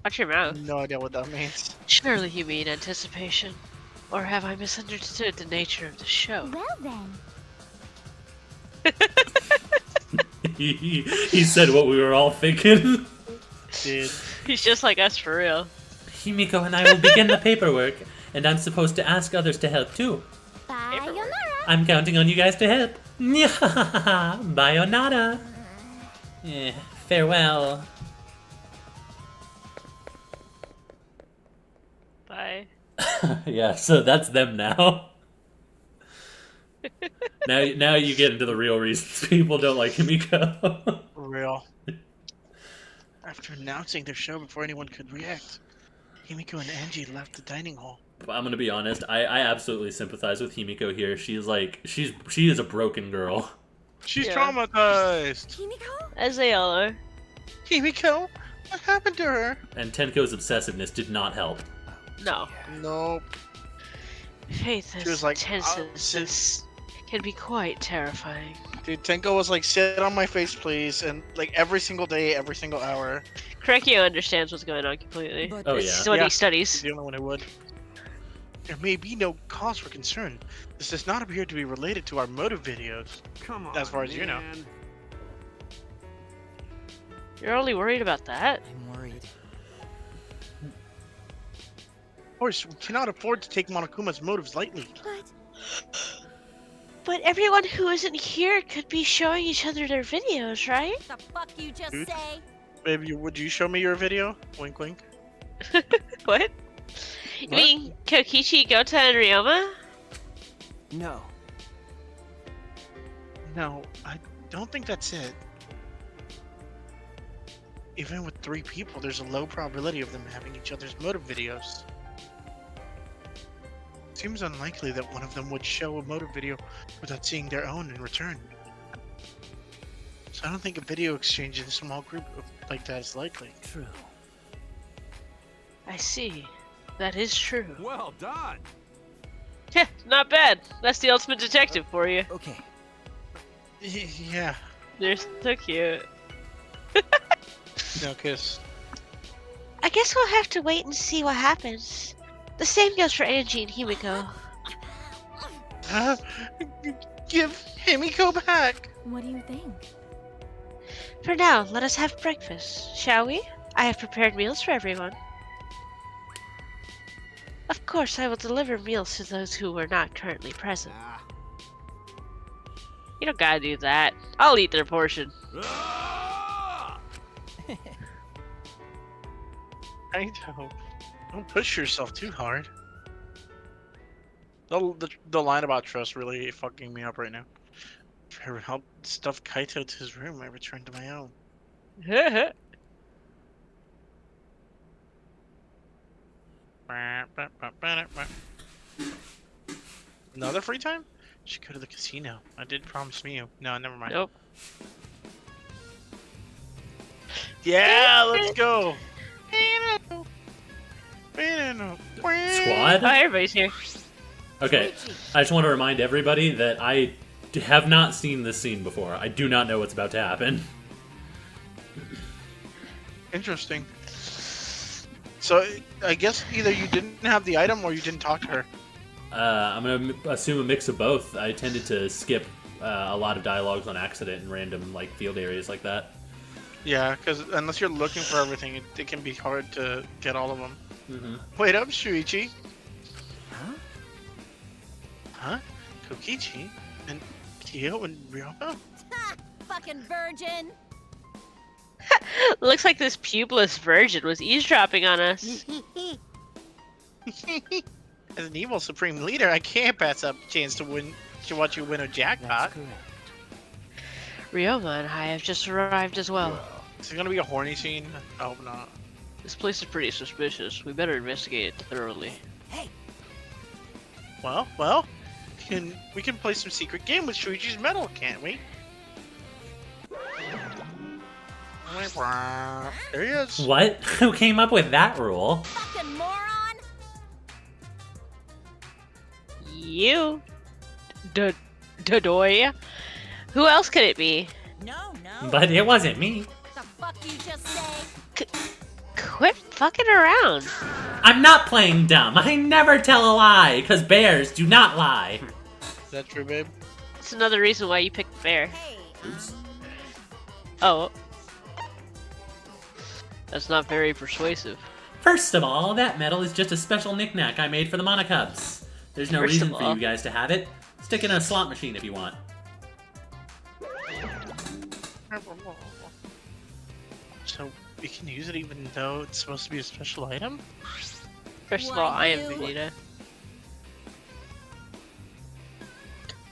Watch your mouth. No idea what that means. Surely you mean anticipation. Or have I misunderstood the nature of the show? Well then. He said what we were all thinking. Dude. He's just like us for real. Himiko and I will begin the paperwork, and I'm supposed to ask others to help too. Sayonara. I'm counting on you guys to help. Bayonada. Farewell. Bye. Yeah, so that's them now. Now you get into the real reasons people don't like Himiko. For real. After announcing their show before anyone could react, Himiko and Angie left the dining hall. I'm gonna be honest, I absolutely sympathize with Himiko here. She is a broken girl. She's Yeah. traumatized. Himiko? As they all are. Himiko, what happened to her? And Tenko's obsessiveness did not help. No. Nope. Faith She was as like, intense as this can be quite terrifying. Dude, Tenko was like, sit on my face, please, and like every single day, every single hour. Crackio understands what's going on completely. But Oh, This yeah. is what he He's studies. the only one who would. There may be no cause for concern. This does not appear to be related to our motive videos. Come on, As far as you know. man. You're only worried about that? I'm worried. Of course, we cannot afford to take Monokuma's motives lightly. But everyone who isn't here could be showing each other their videos, right? The fuck you just Dude. say? Baby, would you show me your video? Wink, wink. What? You mean Kokichi, Gota, and Ryoma? No. No, I don't think that's it. Even with 3 people, there's a low probability of them having each other's motive videos. Seems unlikely that one of them would show a motive video without seeing their own in return. So I don't think a video exchange in a small group like that is likely. True. I see. That is true. Well done. Heh, not bad. That's the ultimate detective for you. Okay. Yeah, They're so cute. no kiss. I guess we'll have to wait and see what happens. The same goes for Angie and Himiko. Give Himiko back! What do you think? For now, let us have breakfast, shall we? I have prepared meals for everyone. Of course, I will deliver meals to those who are not currently present. Ah. You don't gotta do that. I'll eat their portion. Ah! I don't push yourself too hard. The line about trust really fucking me up right now. If I help stuff Kaito to his room, I return to my own. Another free time? Should go to the casino. I did promise Miu. No, never mind. Nope. Yeah, let's go. Squad? Oh, everybody's here. Okay, I just want to remind everybody that I have not seen this scene before. I do not know what's about to happen. Interesting. So, I guess either you didn't have the item or you didn't talk to her. I'm going to assume a mix of both. I tended to skip a lot of dialogues on accident in random like field areas like that. Yeah, because unless you're looking for everything, it can be hard to get all of them. Mm-hmm. Wait up, Shuichi. Huh? Huh? Kokichi? And Kyo and Ryoma? Ha! Fucking virgin! Looks like this pubeless virgin was eavesdropping on us. As an evil supreme leader, I can't pass up a chance to watch you win a jackpot. That's correct. Ryoma and I have just arrived as well. Is it gonna be a horny scene? I hope not. This place is pretty suspicious. We better investigate it thoroughly. Well, we can play some secret game with Shuichi's medal, can't we? There he is. What? Who came up with that rule? Fucking moron! You? Dodoya? Who else could it be? No, no. But it wasn't me. The fuck you just say? Quit fucking around. I'm not playing dumb. I never tell a lie, because bears do not lie. Is that true, babe? It's another reason why you picked the bear. Hey, Oh. That's not very persuasive. First of all, that medal is just a special knickknack I made for the Monocubs. There's no First reason of for all. you guys to have it. Stick it in a slot machine if you want. So we can use it even though it's supposed to be a special item? First of Why all, I am you? Vegeta.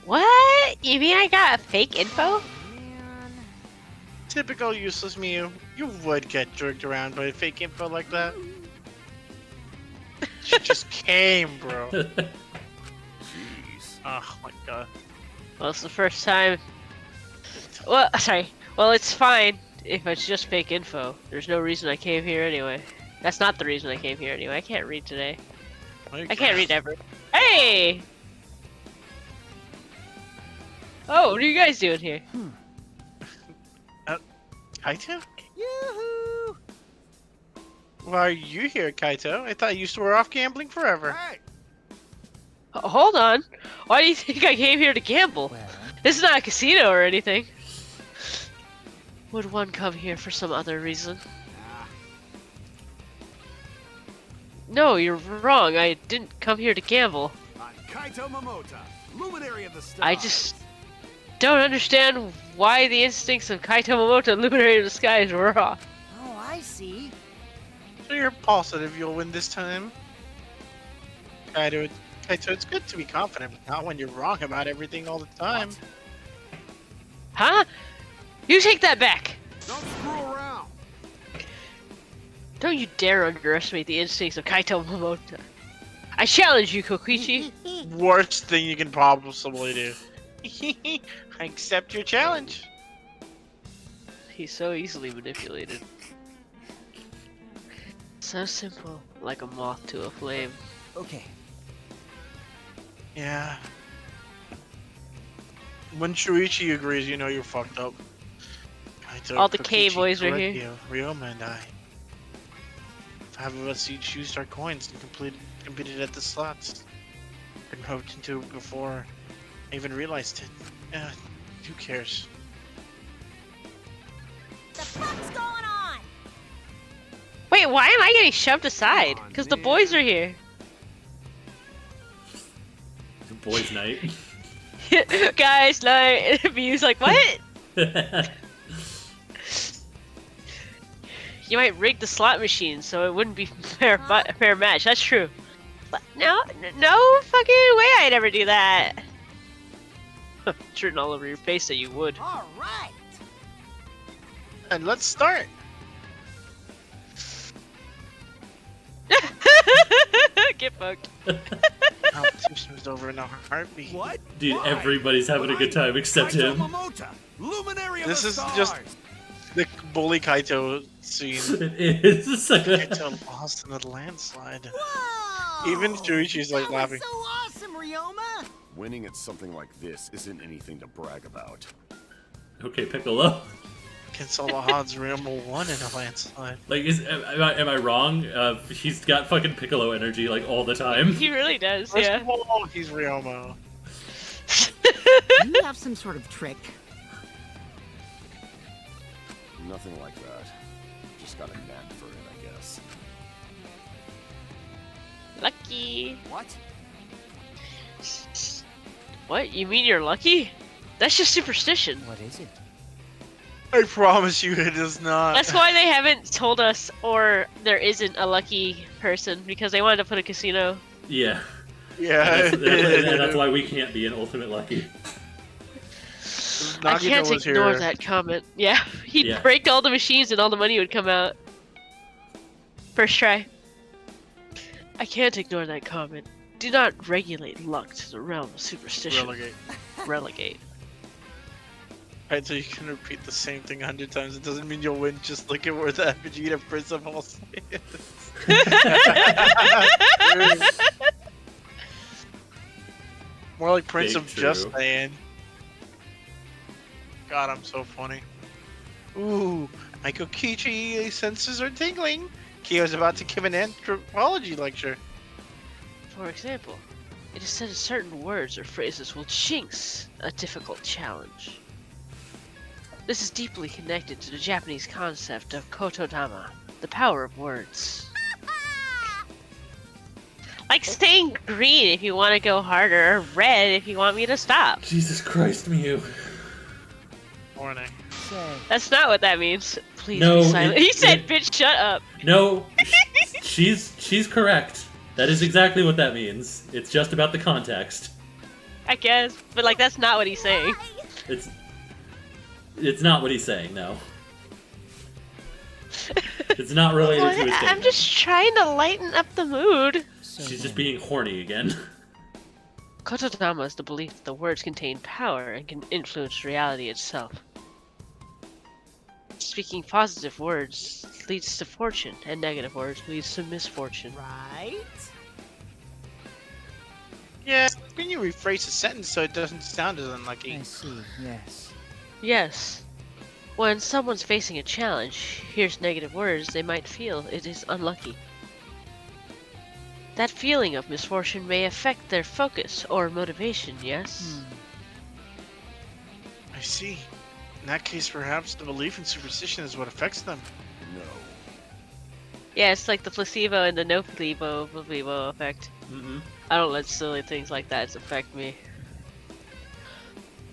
What? You mean I got fake info? Typical useless Miu. You would get jerked around by fake info like that. She just came, bro. Jeez. Oh my god. Well, it's the first time. Well, sorry. Well, it's fine if it's just fake info. There's no reason I came here anyway. That's not the reason I came here anyway. I can't read today. I can't read ever. Hey! Oh, what are you guys doing here? Kaito? Yoo-hoo! Why are you here, Kaito? I thought you were off gambling forever. Hey, Hold on. Why do you think I came here to gamble? Well, This is not a casino or anything. Would one come here for some other reason? No, you're wrong. I didn't come here to gamble. I'm Kaito Momota, luminary of the stars. I just don't understand why the instincts of Kaito Momoto, Luminary of the Skies, were off. oh, I see. So you're positive you'll win this time? Kaito, it's good to be confident, but not when you're wrong about everything all the time. Huh? You take that back! Don't screw around. Don't you dare underestimate the instincts of Kaito Momoto. I challenge you, Kokichi. Worst thing you can possibly do. I accept your challenge. He's so easily manipulated. So simple, like a moth to a flame. Okay. Yeah. When Shuichi agrees, you know you're fucked up. Kaito, All the K Kokichi, boys are here. Korekiyo, Ryoma, and I. 5 of us each used our coins and competed at the slots. Been roped into it before I even realized it. Who cares? The fuck's going on? Wait, why am I getting shoved aside? Come on, Because the man. boys are here. Boys' night. Guys, night. View's like, what? You might rig the slot machine so it wouldn't be fair match. That's true. But no fucking way I'd ever do that. It's written all over your face that you would. All right. And let's start. Get fucked. Competition was over in a heartbeat. What? Dude, Why? everybody's having a good time except Kaito him. Momota, luminary of This the is stars. just the bully Kaito scene. It is. Kaito lost in a landslide. Whoa! Even Shuichi's like that laughing. was so awesome, Ryoma. Winning at something like this isn't anything to brag about. Okay, Piccolo. Against all the odds, Ryoma won in a landslide. Like, am I wrong? He's got fucking Piccolo energy like all the time. He really does, First yeah. of all, he's Ryoma. Do you have some sort of trick? Nothing like that. Just got a knack for it, I guess. Lucky. What? What? You mean you're lucky? That's just superstition. What is it? I promise you, it is not. That's why they haven't told us, or there isn't a lucky person, because they wanted to put a casino. Yeah. Yeah. And that's why we can't be an ultimate lucky. I can't was ignore here. that comment. Yeah, he'd Yeah. break all the machines and all the money would come out. First try. I can't ignore that comment. Do not regulate luck to the realm of superstition. Relegate. Relegate. Right, so you can repeat the same thing 100 times. It doesn't mean you'll win. Just look at where the effigy of Prince of All is. More like Prince Big of Just true. Saying. God, I'm so funny. Ooh, my Kokichi senses are tingling. Kyo's about to give an anthropology lecture. For example, it is said that certain words or phrases will jinx a difficult challenge. This is deeply connected to the Japanese concept of kotodama, the power of words. Like saying green if you want to go harder, or red if you want me to stop. Jesus Christ, Mew. Morning. Say, That's not what that means. Please No, be silent. He said, it- bitch, shut up. No, she's correct. That is exactly what that means. It's just about the context. I guess. But, like, that's not what he's saying. It's not what he's saying, no. It's not related to his I'm statement. just trying to lighten up the mood. so She's then, just being horny again. Kotodama is the belief that the words contain power and can influence reality itself. Speaking positive words leads to fortune, and negative words leads to misfortune. right? Yeah, can you rephrase a sentence so it doesn't sound as unlucky? I see, yes. Yes. When someone's facing a challenge, hears negative words, they might feel it is unlucky. That feeling of misfortune may affect their focus or motivation, yes? I see. In that case, perhaps the belief in superstition is what affects them. No. Yeah, it's like the placebo and the no placebo effect. Mm-hmm. I don't let silly things like that affect me.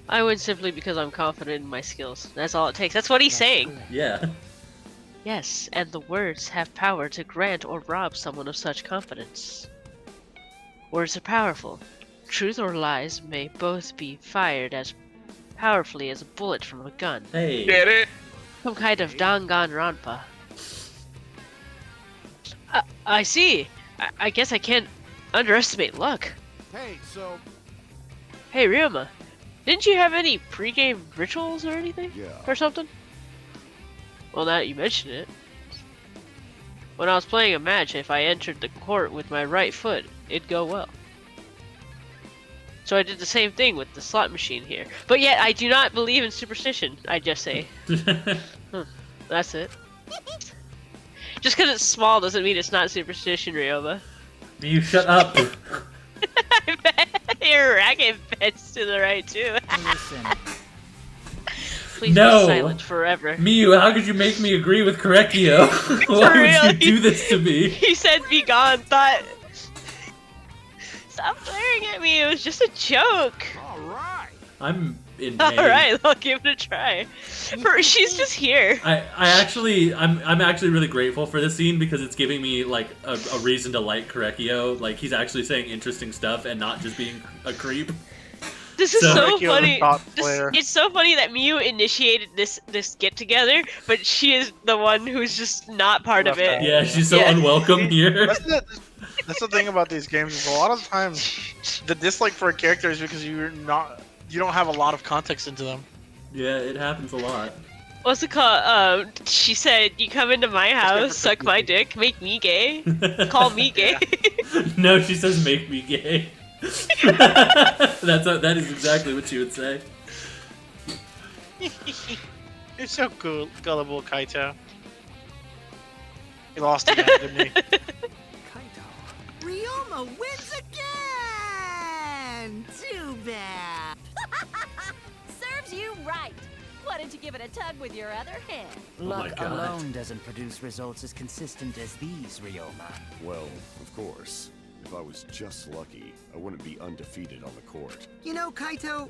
I win simply because I'm confident in my skills. That's all it takes. That's what he's saying. Yeah. Yes, and the words have power to grant or rob someone of such confidence. Words are powerful. Truth or lies may both be fired as powerfully as a bullet from a gun. Hey. Get it? Some kind of Danganronpa. I see. I guess I can't underestimate luck. Hey, so Hey, Ryoma. Didn't you have any pregame rituals or anything? Yeah. Or something? Well, now that you mention it. When I was playing a match, if I entered the court with my right foot, it'd go well. So I did the same thing with the slot machine here. But yet, I do not believe in superstition, I just say. That's it. Just because it's small doesn't mean it's not superstition, Ryoma. You shut up. I bet your racket bends to the right, too. Listen. Please No. be silent forever. Miyu, how could you make me agree with Korekio? Why real, would you do this to me? He said be gone, thought... Stop glaring at me, it was just a joke. all right. I'm in pain. Alright, I'll give it a try. She's just here. I'm actually really grateful for this scene because it's giving me like a reason to like Korekio. Like he's actually saying interesting stuff and not just being a creep. This is So- so Korekio, funny. the thought This- player. it's so funny that Miyu initiated this get together, but she is the one who's just not part of Left it. out. Yeah, she's so Yeah. unwelcome here. That's the thing about these games is a lot of times the dislike for a character is because you don't have a lot of context into them. Yeah, it happens a lot. What's it called? She said, "You come into my house, suck my dick, make me gay, call me gay." No, she says make me gay. That is exactly what she would say. You're so cool, gullible, Kaito. He lost again, didn't he? Ryoma wins again! Too bad. Serves you right. Why don't you give it a tug with your other hand? Oh my Luck God. alone doesn't produce results as consistent as these, Ryoma. Well, of course. If I was just lucky, I wouldn't be undefeated on the court. You know, Kaito,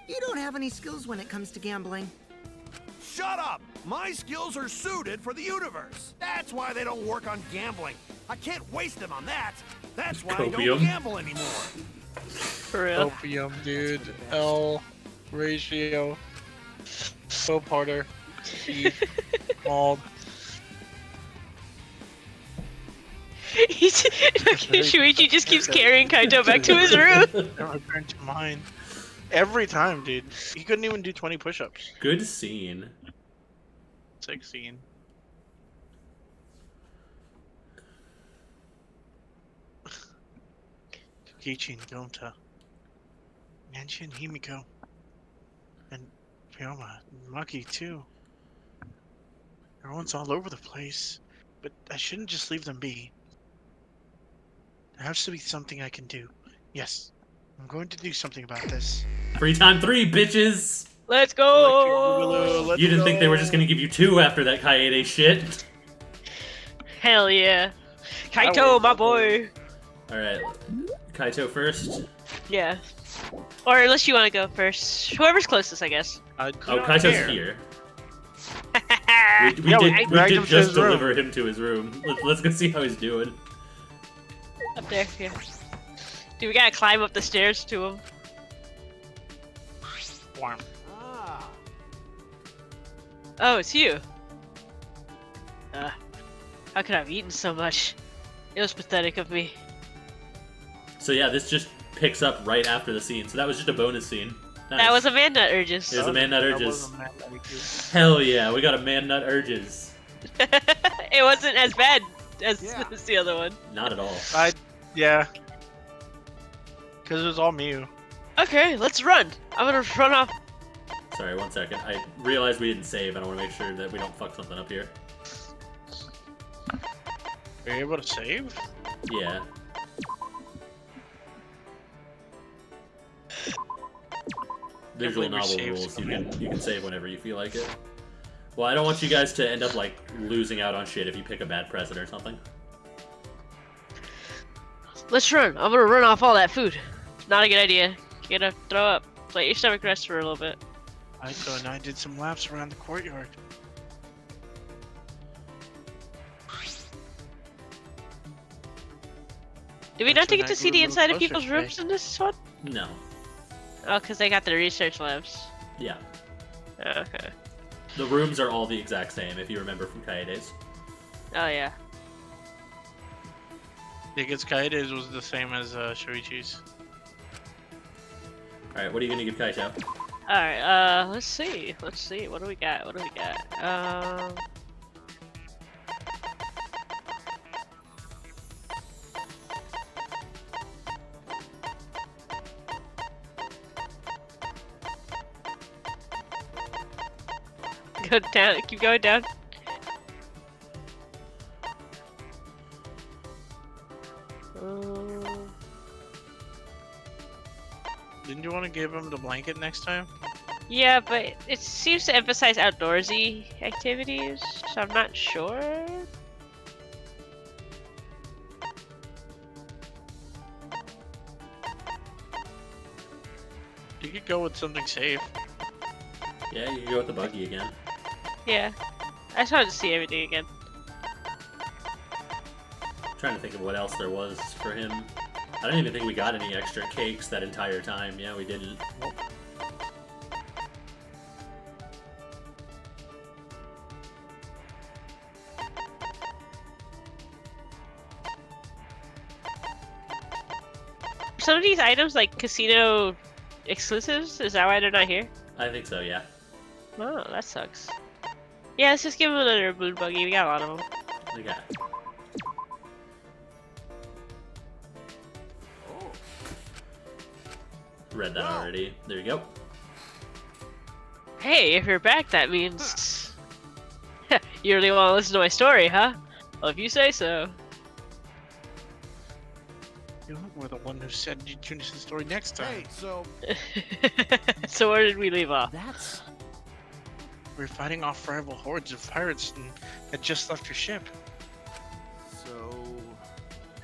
you don't have any skills when it comes to gambling. Shut up! My skills are suited for the universe. That's why they don't work on gambling. I can't waste them on that. That's why I Copium. don't gamble anymore. For real. Opium, dude. L ratio. Soap harder. Mald. Shuichi just keeps carrying Kaito back to his room. Never return to mine. Every time, dude. He couldn't even do 20 push-ups. Good scene. 16. Kokichi and Gonta. Nanchi and Himiko. And Ryoma and Maki too. Everyone's all over the place. But I shouldn't just leave them be. There has to be something I can do. Yes. I'm going to do something about this. Free time 3, bitches! Let's go. Let's You didn't think they were go. just gonna give you 2 after that Kaede shit? Hell yeah. Kaito, my boy. Alright, Kaito first. Yeah. Or unless you want to go first. Whoever's closest, I guess. Oh, Kaito's here. We Yeah, we did dragged him to just his room. deliver him to his room. Let's go see how he's doing. Up there, yeah. Dude, we gotta climb up the stairs to him. Warm. Ah, Oh, it's you. How could I have eaten so much? It was pathetic of me. So yeah, this just picks up right after the scene. So that was just a bonus scene. Nice. That was a man nut urges. It was a man nut That urges. was a man that we do. Hell yeah, we got a man nut urges. It wasn't as bad as Yeah. the other one. Not at all. Yeah. Because it was all Mew. Okay, let's run. I'm gonna run off. Sorry, 1 second. I realized we didn't save, and I want to make sure that we don't fuck something up here. Are you able to save? Yeah. Visual believe we novel saved rules. something. You can save whenever you feel like it. Well, I don't want you guys to end up like losing out on shit if you pick a bad present or something. Let's run. I'm gonna run off all that food. Not a good idea. You're gonna throw up. Let your stomach rest for a little bit. Kaito and I did some laps around the courtyard. Did we not Kaito get and to I see grew a the little inside of closer people's today. rooms in this one? No. Oh, because they got their research labs. Yeah. Oh, okay. The rooms are all the exact same, if you remember from Kaede's. Oh, yeah. Because Kaito's was the same as Shuichi's. Alright, what are you gonna give Kaito? Alright, let's see. Let's see. What do we got? What do we got? Go down. Keep going down. Didn't you want to give him the blanket next time? Yeah, but it seems to emphasize outdoorsy activities, so I'm not sure. You could go with something safe. Yeah, you can go with the buggy again. Yeah. I just wanted to see everything again. I'm trying to think of what else there was for him. I don't even think we got any extra cakes that entire time. Yeah, we didn't. Some of these items like casino exclusives, is that why they're not here? I think so, yeah. Oh, that sucks. Yeah, let's just give him another moon buggy. We got a lot of them. We got. Read that already. There you go. Hey, if you're back, that means you really want to listen to my story, huh? Well, if you say so. You were the one who said you'd tune us the story next time. Hey, so So where did we leave off? that's We were fighting off rival hordes of pirates and had just left your ship. so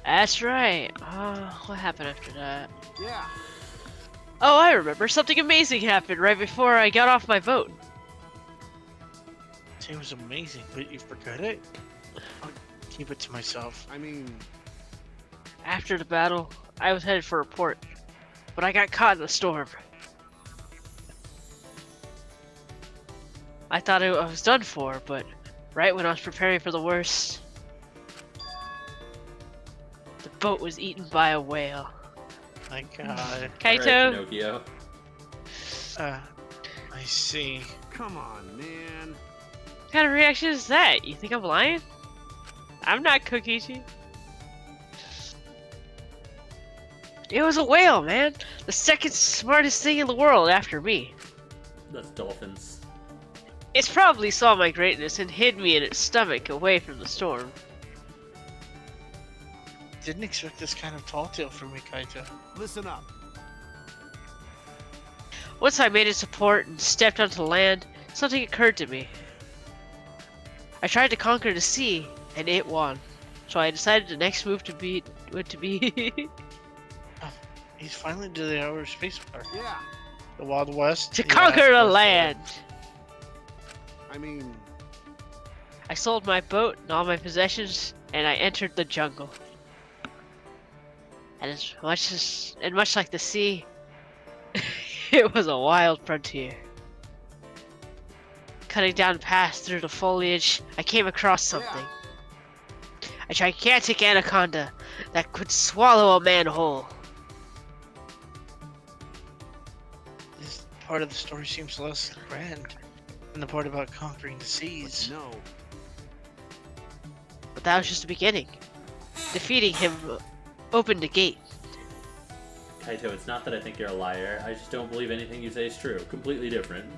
That's right. What happened after that? yeah. Oh, I remember. Something amazing happened right before I got off my boat. It was amazing, but you forgot it? I'll keep it to myself. I mean, After the battle, I was headed for a port, but I got caught in a storm. I thought I was done for, but right when I was preparing for the worst, the boat was eaten by a whale. My god. Kaito? Alright, Pinocchio. I see. come on, man. What kind of reaction is that? You think I'm lying? I'm not Kokichi. It was a whale, man. The second smartest thing in the world after me. That's dolphins. It's probably saw my greatness and hid me in its stomach away from the storm. Didn't expect this kind of tall tale from me, Kaito. Listen up. Once I made its support and stepped onto land, something occurred to me. I tried to conquer the sea, and it won. So I decided the next move to be He's finally to the outer space park. Yeah. The Wild West. to Yeah, conquer of the course. land. I mean, I sold my boat and all my possessions, and I entered the jungle. And much like the sea, it was a wild frontier. Cutting down paths through the foliage, I came across something. A gigantic anaconda that could swallow a man whole. This part of the story seems less grand than the part about conquering the seas. no. But that was just the beginning. Defeating him opened the gate. Kaito, it's not that I think you're a liar. I just don't believe anything you say is true. Completely different.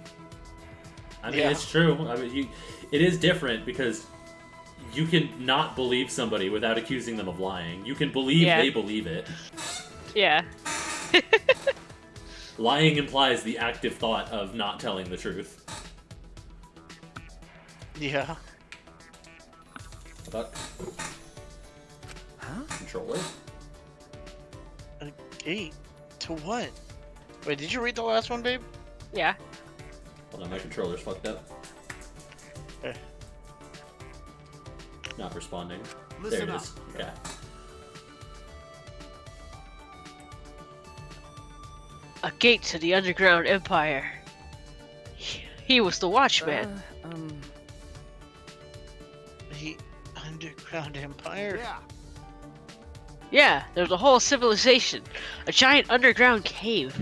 I mean, it's true. I mean, it is different because you can not believe somebody without accusing them of lying. You can believe they believe it. Yeah. Lying implies the active thought of not telling the truth. Yeah. Fuck. Huh? Controller? A gate? To what? Wait, did you read the last one, babe? Yeah. Hold on, my controller's fucked up. Okay. Not responding. Listen there it up. is. Okay. A gate to the underground empire. He was the watchman. The underground empire? Yeah. Yeah, there's a whole civilization. A giant underground cave.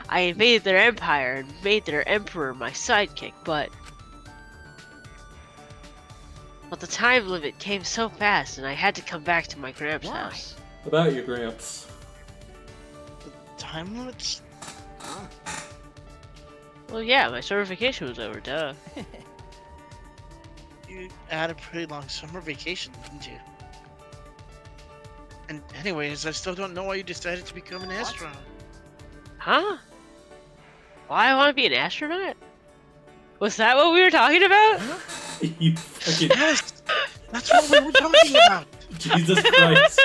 I invaded their empire and made their emperor my sidekick, but the time limit came so fast and I had to come back to my gramps' house. About your gramps. Time limits? Well, yeah, my certification was over, duh. You had a pretty long summer vacation, didn't you? And anyways, I still don't know why you decided to become an astronaut. Huh? Why I want to be an astronaut? Was that what we were talking about? You fucking... Yes! That's what we were talking about! Jesus Christ.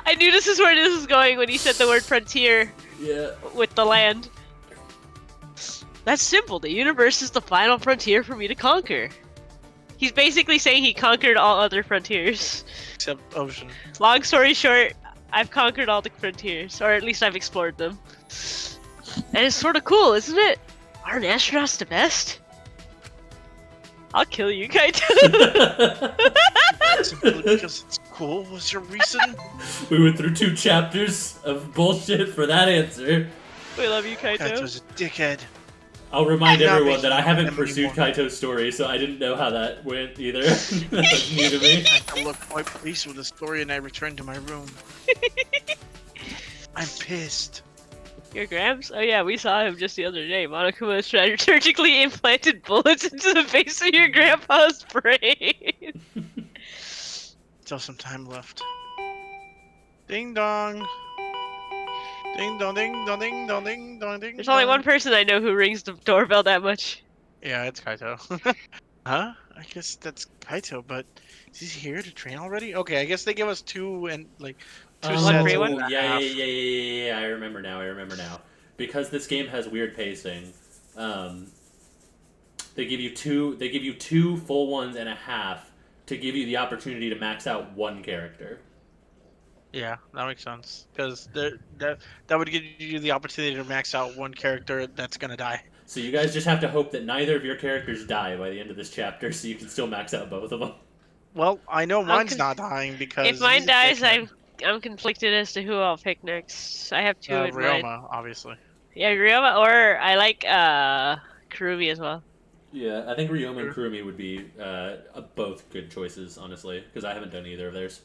I knew this is where this was going when he said the word frontier. Yeah. With the land. That's simple. The universe is the final frontier for me to conquer. He's basically saying he conquered all other frontiers. Except ocean. Long story short, I've conquered all the frontiers, or at least I've explored them. And it's sort of cool, isn't it? Aren't astronauts the best? I'll kill you, Kaito. Simply because it's cool was your reason? We went through 2 chapters of bullshit for that answer. We love you, Kaito. Kaito's a dickhead. I'll remind I'm not everyone that I making haven't them pursued anymore. Kaito's story, so I didn't know how that went either. That was new to me. I look quite pleased with the story and I returned to my room. I'm pissed. Your Gramps? Oh yeah, we saw him just the other day. Monokuma surgically implanted bullets into the base of your grandpa's brain. Still some time left. Ding dong. Ding dong, ding dong, ding dong, ding dong, ding. There's only one person I know who rings the doorbell that much. Yeah, it's Kaito. Huh? I guess that's Kaito, but is he here to train already? Okay, I guess they give us 2 and like 2 Oh, sets. yeah. I remember now. Because this game has weird pacing, they give you two full ones and a half to give you the opportunity to max out 1 character. Yeah, that makes sense. Because that would give you the opportunity to max out 1 character that's gonna die. So you guys just have to hope that neither of your characters die by the end of this chapter, so you can still max out both of them. Well, I know mine's not dying because If mine he's a dies, dickhead. I'm conflicted as to who I'll pick next. I have 2 in mind. Ryoma, obviously. Yeah, Ryoma, or I like Kurumi as well. Yeah, I think Ryoma and Kurumi would be both good choices, honestly, because I haven't done either of theirs.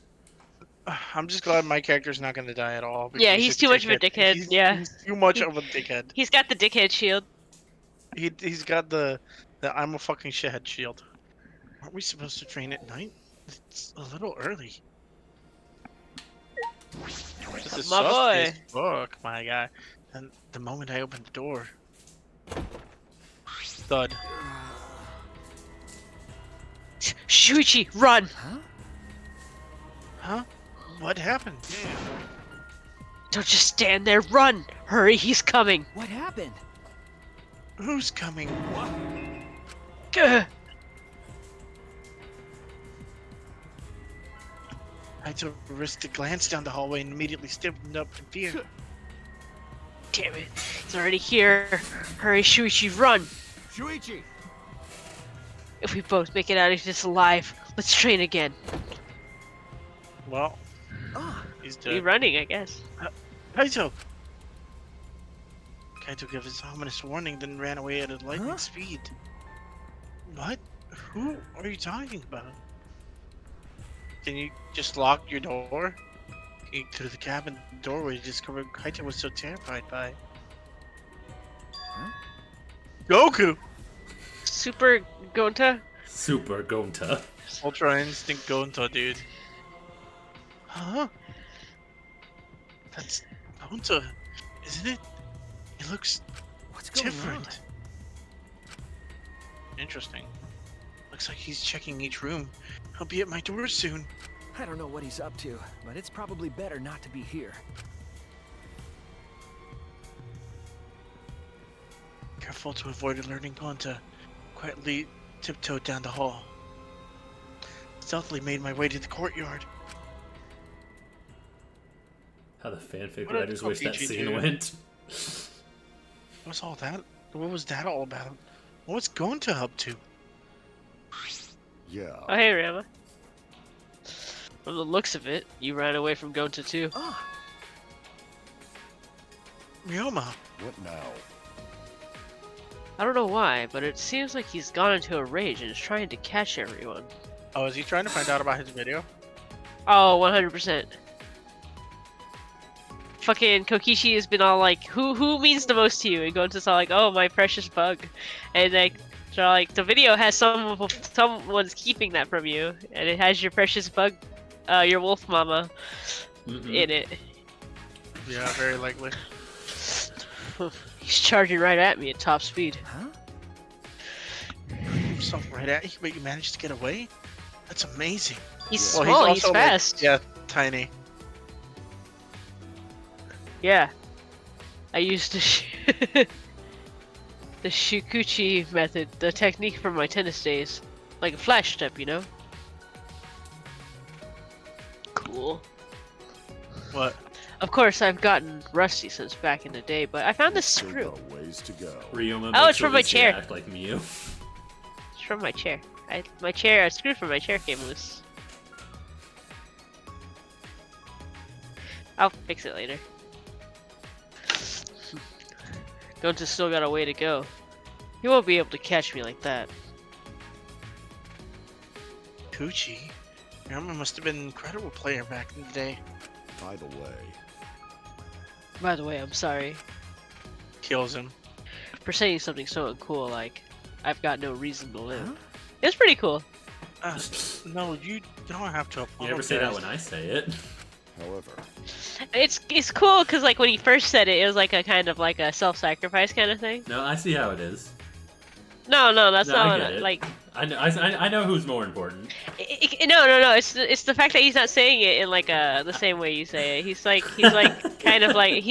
I'm just glad my character's not gonna die at all. Yeah, he's too much of a dickhead. He's too much of a dickhead. He's got the dickhead shield. He's got the I'm a fucking shithead shield. Aren't we supposed to train at night? It's a little early. This is My boy. sus as fuck, my guy. And the moment I opened the door, thud. Shuichi, run! Huh? What happened? Don't just stand there, run! Hurry, he's coming! What happened? Who's coming? What? Gah! I took a risk to glance down the hallway and immediately stiffened up in fear. Damn it, he's already here. Hurry, Shuichi, run! Shuichi! If we both make it out of this alive, let's train again. Well, he's Be dead. running, I guess. Kaito! Kaito gave his ominous warning, then ran away at a lightning speed. What? Who are you talking about? Can you just lock your door? To the cabin doorway, discovered Kaito was so terrified by. Huh? Goku! Super Gonta? Super Gonta. Ultra Instinct Gonta, dude. Huh? That's Gonta, isn't it? It looks What's going different. Interesting. Looks like he's checking each room. I'll be at my door soon. on? I don't know what he's up to, but it's probably better not to be here. Careful to avoid alerting Gonta. Quietly tiptoed down the hall. Stealthily made my way to the courtyard. How the fanfic What a writers wish that RPG, scene dude. went. What's all that? What was that all about? What's Gonta up to? Yeah. Oh, hey, Rama. From the looks of it, you ran away from Gonta too. Ah, Ryoma. What now? I don't know why, but it seems like he's gone into a rage and is trying to catch everyone. Oh, is he trying to find out about his video? Oh, 100%. Fucking Kokishi has been all like, who means the most to you? And Gonta's all like, oh, my precious bug. And like, they're like, the video has someone's keeping that from you, and it has your precious bug, your wolf mama, in it. Yeah, very likely. He's charging right at me at top speed. huh? Himself right at you, but you managed to get away? That's amazing. He's Well, small, he's also, like, fast. yeah, tiny. Yeah. I used the Shukuchi method, the technique from my tennis days. Like a flash step, you know? Cool. What? Of course, I've gotten rusty since back in the day, but I found this Still screw. got a ways to go. Ryoma Oh, makes it's from my Alicia chair. act like Mew. It's from my chair. A screw from my chair came loose. I'll fix it later. Gonta's still got a way to go. He won't be able to catch me like that. Kuchi? Ryoma must have been an incredible player back in the day. By the way, By the way, I'm sorry Kills him. for saying something so uncool like, I've got no reason to live. Huh? It's pretty cool. No, you don't have to apologize. You never say that when I say it. however, It's cool because like when he first said it, it was like a kind of like a self-sacrifice kind of thing. No, I see how it is. No, that's No, I not get what, it. like. I know who's more important. No. It's the fact that he's not saying it in like the same way you say it. He's like kind of like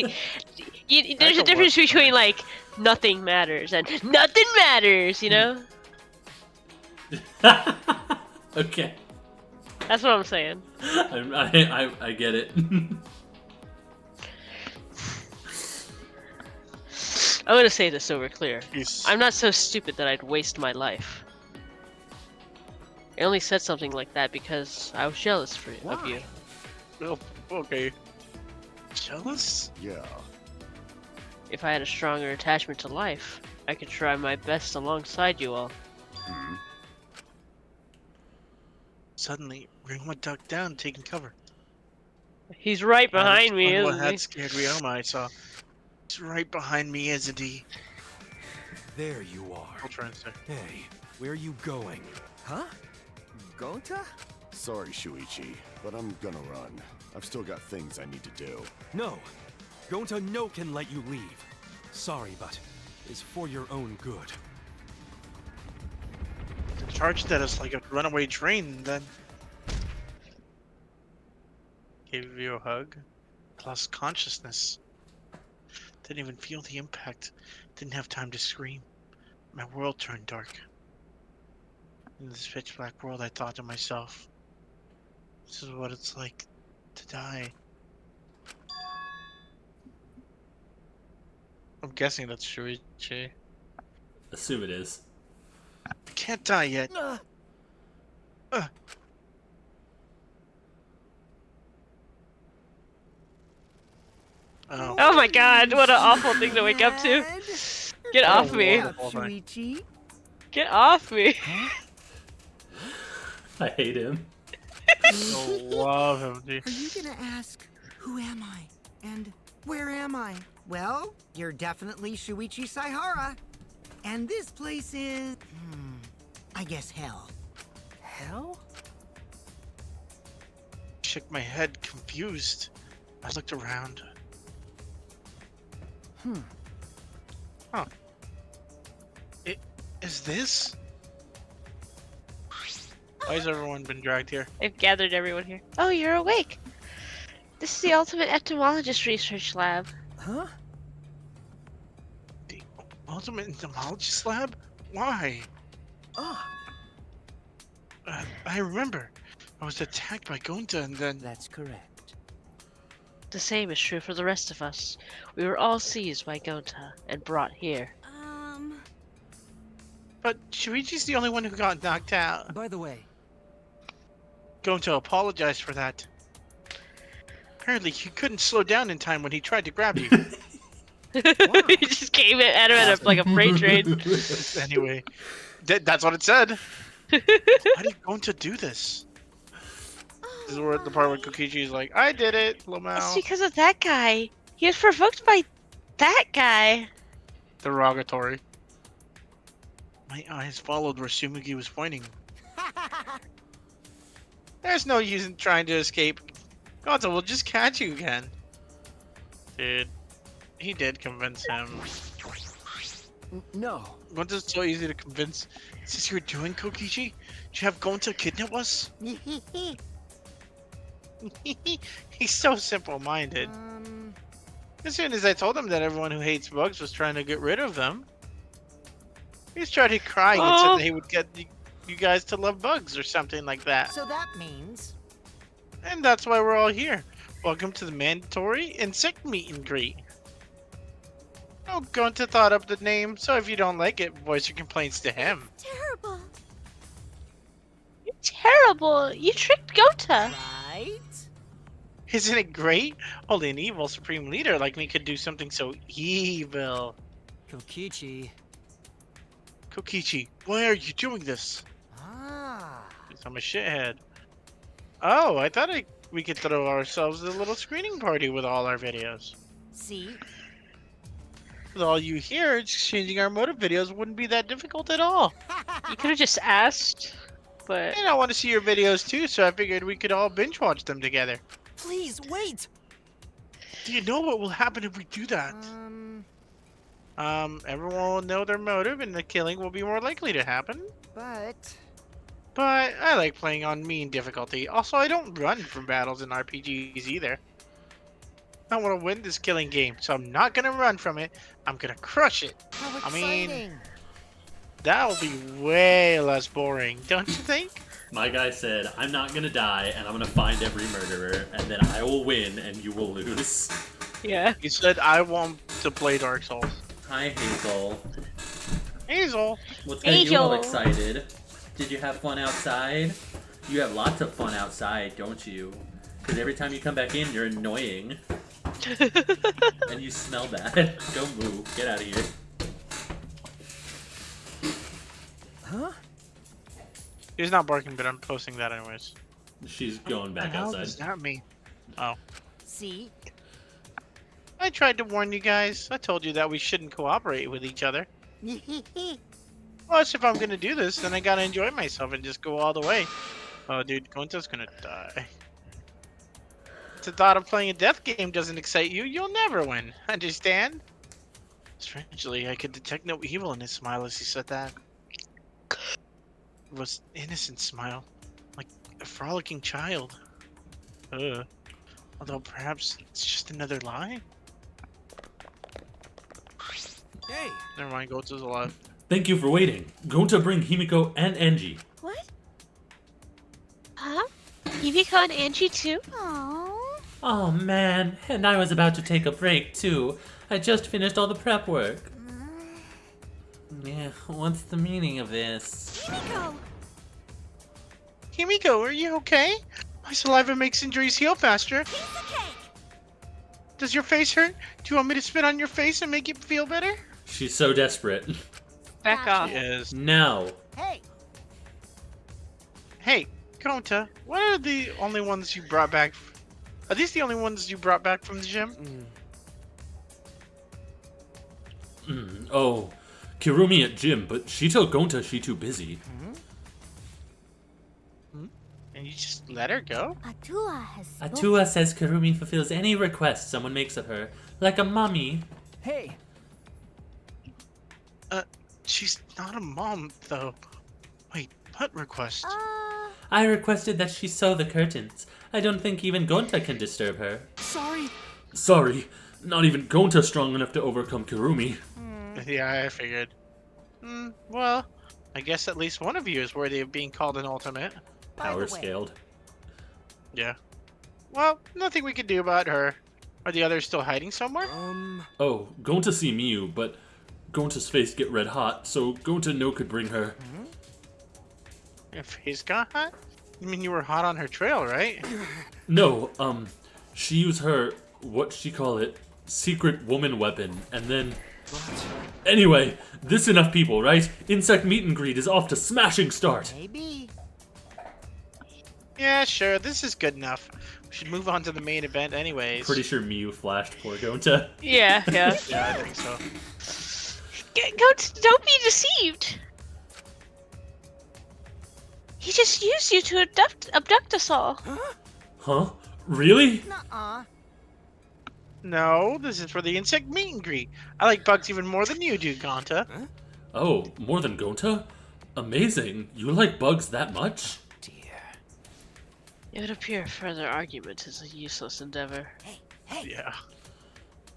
there's a difference between like nothing matters and nothing matters. You know. Okay. That's what I'm saying. I get it. I'm gonna say this so we're clear. He's... I'm not so stupid that I'd waste my life. I only said something like that because I was jealous of you. Oh, okay. Jealous? yeah. If I had a stronger attachment to life, I could try my best alongside you all. Hmm. Suddenly, Ryoma ducked down, taking cover. He's right behind me, What isn't had he? scared Ryoma, I saw. He's right behind me, isn't he? There you are. I'll try and say. Hey, where are you going? Huh? Gonta? Sorry, Shuichi, but I'm gonna run. I've still got things I need to do. No. Gonta no can let you leave. Sorry, but it's for your own good. Charged at us like a runaway train, then gave you a hug. Lost consciousness. Didn't even feel the impact. Didn't have time to scream. My world turned dark. In this pitch black world, I thought to myself, this is what it's like to die. I'm guessing that's Shuichi. Assume it is. Can't die yet. Oh. Oh my god, what an awful thing to wake up to. Get off me. Shuichi? Get off me. I hate him. I love him, dude. Are you gonna ask, who am I? And where am I? Well, you're definitely Shuichi Saihara. And this place is... I guess hell. Hell? Shook my head, confused. I looked around. Huh. Is this? Why has everyone been dragged here? I've gathered everyone here. Oh, you're awake. This is the ultimate entomologist research lab. Huh? The ultimate entomologist lab? Why? Oh, I remember. I was attacked by Gonta and then... that's correct. The same is true for the rest of us. We were all seized by Gonta and brought here. But Shuichi's the only one who got knocked out. By the way, Gonta apologized for that. Apparently, he couldn't slow down in time when he tried to grab you. He just came at him at like a freight train. Anyway, that's what it said. Why did Gonta do this? This is where the part where Kokichi is like, I did it, It's Lamau. because of that guy. He was provoked by that guy. Derogatory. My eyes followed where Sumugi was pointing. There's no use in trying to escape. Gonta will just catch you again. Dude, he did convince him. no. Gonta's so easy to convince. Is this you're doing, Kokichi? Did you have Gonta kidnap us? He's so simple-minded. As soon as I told him that everyone who hates bugs was trying to get rid of them, he started crying and said that he would get you guys to love bugs or something like that. So that means... And that's why we're all here. Welcome to the mandatory insect meet and greet. Oh, Gonta thought up the name, so if you don't like it, voice your complaints to him. Terrible. You're terrible. You tricked Gonta. Right? Isn't it great? Only an evil supreme leader like me could do something so evil. Kokichi. Kokichi, why are you doing this? Ah. Because I'm a shithead. Oh, I thought we could throw ourselves a little screening party with all our videos. See? With all you here, exchanging our motive videos wouldn't be that difficult at all. You could have just asked, but... And I want to see your videos too, so I figured we could all binge watch them together. Please, wait! Do you know what will happen if we do that? Everyone will know their motive and the killing will be more likely to happen. But I like playing on mean difficulty. Also, I don't run from battles in RPGs either. I want to win this killing game, so I'm not gonna run from it. I'm gonna crush it. how I exciting! mean, that will be way less boring, don't you think? My guy said, I'm not gonna die, and I'm gonna find every murderer, and then I will win, and you will lose. Yeah. He said, I want to play Dark Souls. Hi, Hazel. Hazel. What's got you all Hazel. excited? Did you have fun outside? You have lots of fun outside, don't you? Because every time you come back in, you're annoying. And you smell bad. Don't move. Get out of here. Huh? He's not barking, but I'm posting that anyways. She's going back What the hell outside. does that mean? Oh. See? I tried to warn you guys. I told you that we shouldn't cooperate with each other. Plus, if I'm gonna do this, then I gotta enjoy myself and just go all the way. Oh, dude, Gonta's gonna die. If the thought of playing a death game doesn't excite you, you'll never win. Understand? Strangely, I could detect no evil in his smile as he said that. It was an innocent smile, like a frolicking child. Although perhaps it's just another lie? Hey! Never mind, Gonta's alive. Thank you for waiting. Going to bring Himiko and Angie. What? Huh? Himiko and Angie too? Oh. Oh man, and I was about to take a break too. I just finished all the prep work. Yeah, what's the meaning of this? Himiko! Himiko, are you okay? My saliva makes injuries heal faster. Piece of cake! Does your face hurt? Do you want me to spit on your face and make it feel better? She's so desperate. Back off. Yes. Now. Hey! Hey, Gonta, what are the only ones you brought back? Are these the only ones you brought back from the gym? Oh, Kirumi at gym, but she told Gonta she too busy. And you just let her go? Atua has spoken. Atua says Kirumi fulfills any request someone makes of her, like a mommy. Hey, She's not a mom, though. Wait, what request? I requested that she sew the curtains. I don't think even Gonta can disturb her. sorry. Sorry, not even Gonta's strong enough to overcome Kirumi. Yeah, I figured. Well, I guess at least one of you is worthy of being called an ultimate. Power scaled. Yeah. Well, nothing we can do about her. Are the others still hiding somewhere? Oh, Gonta see Miyu, but Gonta's face get red hot, so Gonta no could bring her. Your face got hot? You mean you were hot on her trail, right? No, she used her, what she call it, secret woman weapon, and then... Anyway, this enough people, right? Insect meet and greet is off to smashing start. Maybe. Yeah, sure. This is good enough. We should move on to the main event anyways. Pretty sure Miyu flashed poor Gonta. Yeah. Yeah, I think so. Don't be deceived. He just used you to abduct us all. Huh? Really? Nuh-uh. No, this is for the insect meet and greet. I like bugs even more than you do, Gonta. Oh, more than Gonta? Amazing. You like bugs that much? It would appear further argument is a useless endeavor. Yeah.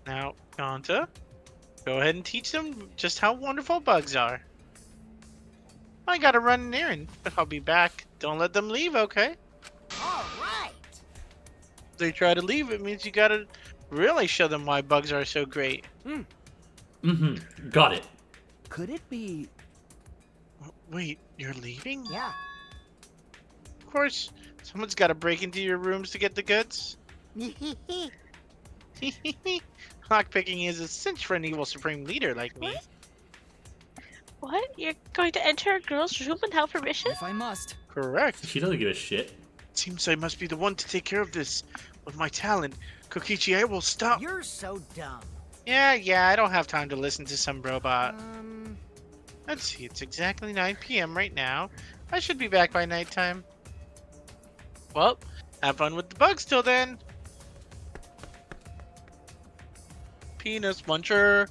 Now, Gonta, go ahead and teach them just how wonderful bugs are. I gotta run an errand, but I'll be back. Don't let them leave, okay? All right. If they try to leave, it means you gotta really show them why bugs are so great. Got it. Could it be? Wait, you're leaving? Yeah. Of course, someone's gotta break into your rooms to get the goods. Lockpicking is a cinch for an evil supreme leader like me. What? You're going to enter a girl's room without permission? If I must. Correct. She doesn't give a shit. Seems I must be the one to take care of this. With my talent, Kokichi, I will stop. You're so dumb. Yeah, I don't have time to listen to some robot. Let's see, it's exactly 9 p.m. right now. I should be back by nighttime. Well, have fun with the bugs till then. Penis muncher.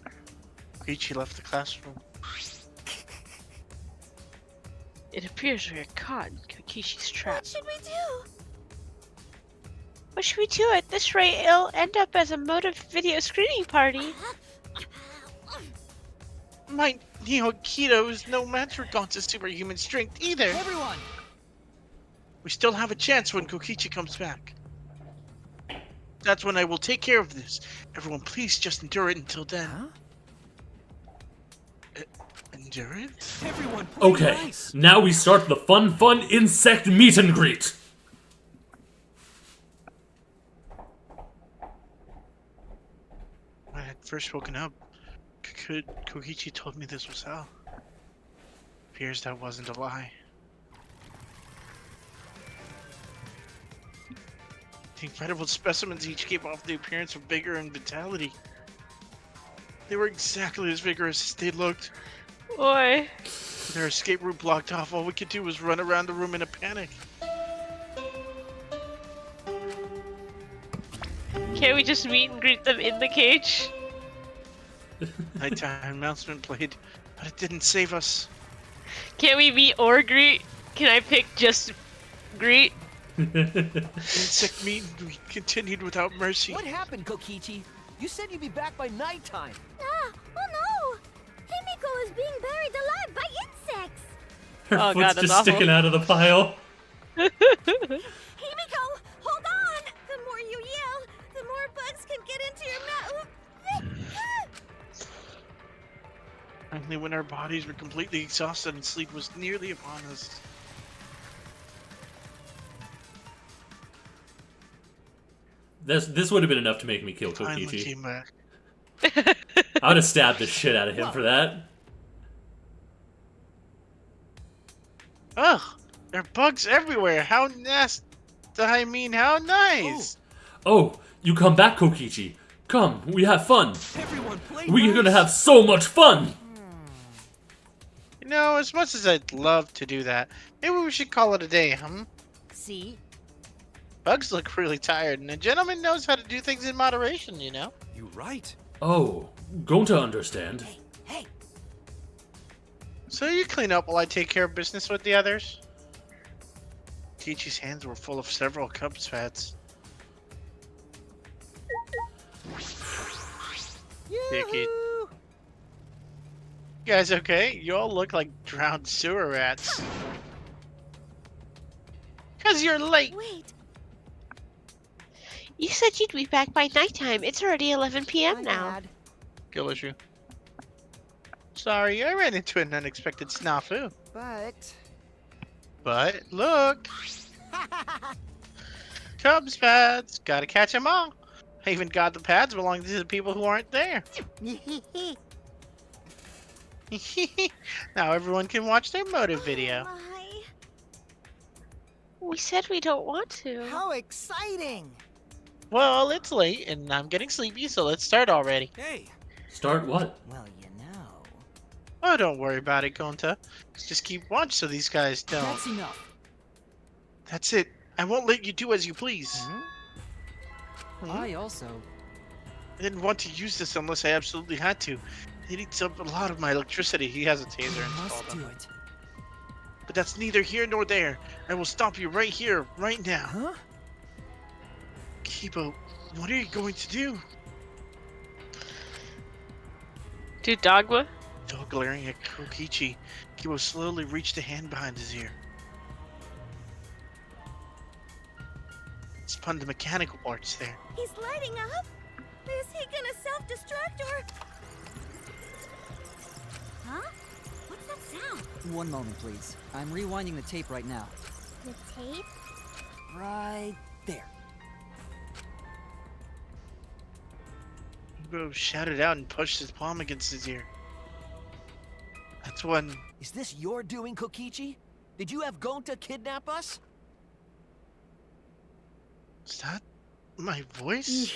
Kokichi left the classroom. It appears we are caught in Kokishi's trap. What should we do? What should we do? At this rate, it'll end up as a motive video screening party. My Neo Keto is no match for Gonta's superhuman strength either. Everyone! We still have a chance when Kokichi comes back. That's when I will take care of this. Everyone, please just endure it until then. Endure it? Everyone, play Okay, nice. now we start the fun insect meet and greet. When I had first woken up, Kokichi told me this was hell. Appears that wasn't a lie. The incredible specimens each gave off the appearance of vigor and vitality. They were exactly as vigorous as they looked. Boy. With their escape route blocked off, all we could do was run around the room in a panic. Can't we just meet and greet them in the cage? Nighttime announcement played, but it didn't save us. Can't we meet or greet? Can I pick just greet? Insect meet and greet continued without mercy. What happened, Kokichi? You said you'd be back by nighttime. Ah, oh no! Himiko is being buried alive by insects! Her Oh, foot's God, that's just awful. sticking out of the pile. Himiko, hold on! The more you yell, the more bugs can get into your mouth. Finally, when our bodies were completely exhausted and sleep was nearly upon us. This would have been enough to make me kill Finally Kokichi. came back. I would have stabbed the shit out of him for that. Ugh! There are bugs everywhere. How nasty. I mean, how nice. Oh, you come back, Kokichi. Come, we have fun. Everyone play We're nice. gonna have so much fun. You know, as much as I'd love to do that, maybe we should call it a day, huh? See? Bugs look really tired, and a gentleman knows how to do things in moderation, you know? You right. Oh, Gonta understand. Hey, So you clean up while I take care of business with the others? Kichi's hands were full of several Cubs pads. Vicky. You guys okay? You all look like drowned sewer rats. Cause you're late. Wait, You said you'd be back by nighttime. It's already 11 p.m. now. Dad. Kill issue. Sorry, I ran into an unexpected snafu. But look, Cubs pads. Gotta catch 'em all. I even got the pads belonging to the people who aren't there. Now everyone can watch their motive video. my. We said we don't want to. How exciting! Well, it's late and I'm getting sleepy, so let's start already. Hey, Start what? Well, you know. Oh, don't worry about it, Gonta. Just keep watch so these guys don't. That's enough. That's it. I won't let you do as you please. I also. I didn't want to use this unless I absolutely had to. It eats up a lot of my electricity. He has a taser installed. it. But that's neither here nor there. I will stop you right here, right now. Huh? Kibo, what are you going to do? Do Dogma? Still glaring at Kokichi, Kibo slowly reached a hand behind his ear. Spun the mechanical parts there. He's lighting up? Is he gonna self-destruct or... Huh? What's that sound? One moment, please. I'm rewinding the tape right now. The tape? Right there. Kibo shouted out and pushed his palm against his ear. That's when... Is this your doing, Kokichi? Did you have Gonta kidnap us? Is that my voice?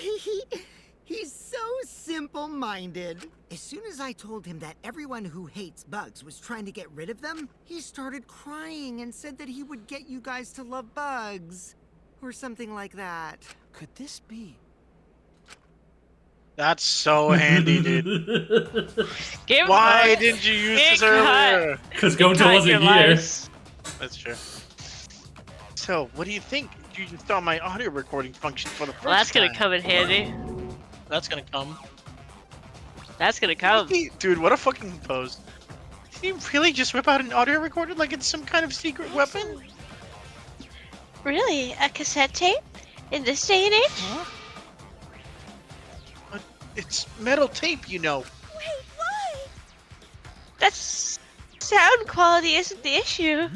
He's so simple-minded. As soon as I told him that everyone who hates bugs was trying to get rid of them, he started crying and said that he would get you guys to love bugs. Or something like that. Could this be? That's so handy, dude. Give Why us- didn't you use It this earlier? Because Gonta wasn't here. That's true. So, what do you think? You install my audio recording function for the first Well, that's gonna time. come in handy. That's gonna come. That's gonna come. Dude, what a fucking pose. Did he really just whip out an audio recorder like it's some kind of secret weapon? Really? A cassette tape? In this day and age? But it's metal tape, you know. Wait, why? That's... Sound quality isn't the issue.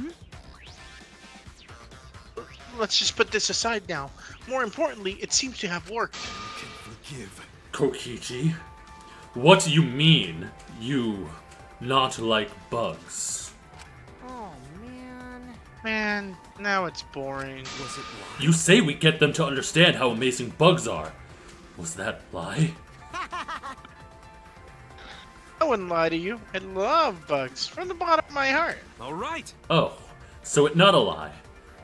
Let's just put this aside now. More importantly, it seems to have worked. Forgive. Kokichi, what do you mean, you not like bugs? Oh, man. Man, now it's boring. Was it You say we get them to understand how amazing bugs are. Was that lie? I wouldn't lie to you. I love bugs from the bottom of my heart. all right. Oh, so it not a lie.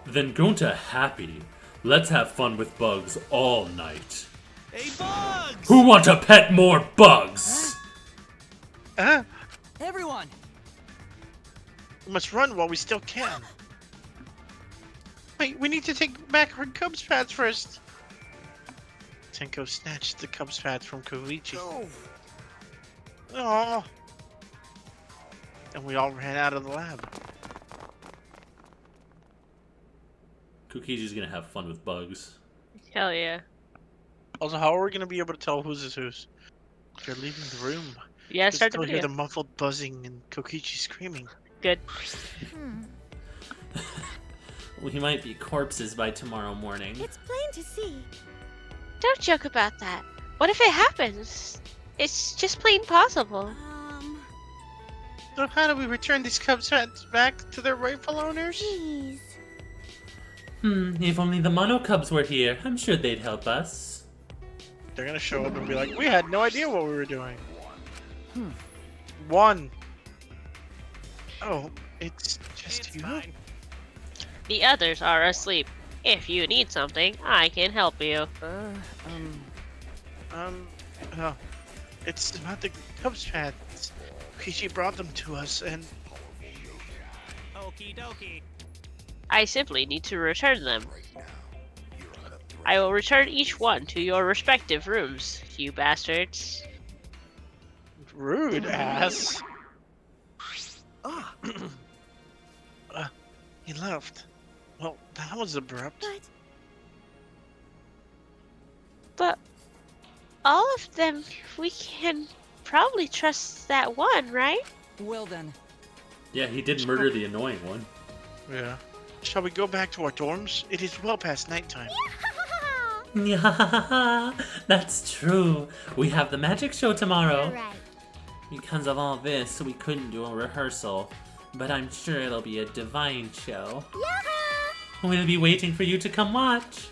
Then Gonta happy. Let's have fun with bugs all night. Hey, Bugs! Who want to pet more bugs? Everyone! We must run while we still can. Wait, we need to take back our Cubs pads first. Tenko snatched the Cubs pads from Koichi. Oh. And we all ran out of the lab. Kokichi's gonna have fun with bugs. Hell yeah. Also, how are we going to be able to tell whose is whose? If you're leaving the room, Yeah, you start the still hear video. the muffled buzzing and Kokichi screaming. Good. We might be corpses by tomorrow morning. It's plain to see. Don't joke about that. What if it happens? It's just plain possible. So how do we return these Cubs pads back to their rightful owners? Please. If only the Mono Cubs were here, I'm sure they'd help us. They're gonna show up and be like, we had no idea what we were doing. One. Oh, it's just you? The others are asleep. If you need something, I can help you. It's about the Cubs fans. She brought them to us, and Okie dokie. I simply need to return them. I will return each one to your respective rooms, you bastards. rude ass. He left. Well, that was abrupt. But all of them, we can probably trust that one, right? Well then. Yeah, he did murder the annoying one. Yeah. Shall we go back to our dorms? It is well past nighttime. Yeah, that's true. We have the magic show tomorrow. Right. Because of all this, we couldn't do a rehearsal. But I'm sure it'll be a divine show. We'll be waiting for you to come watch.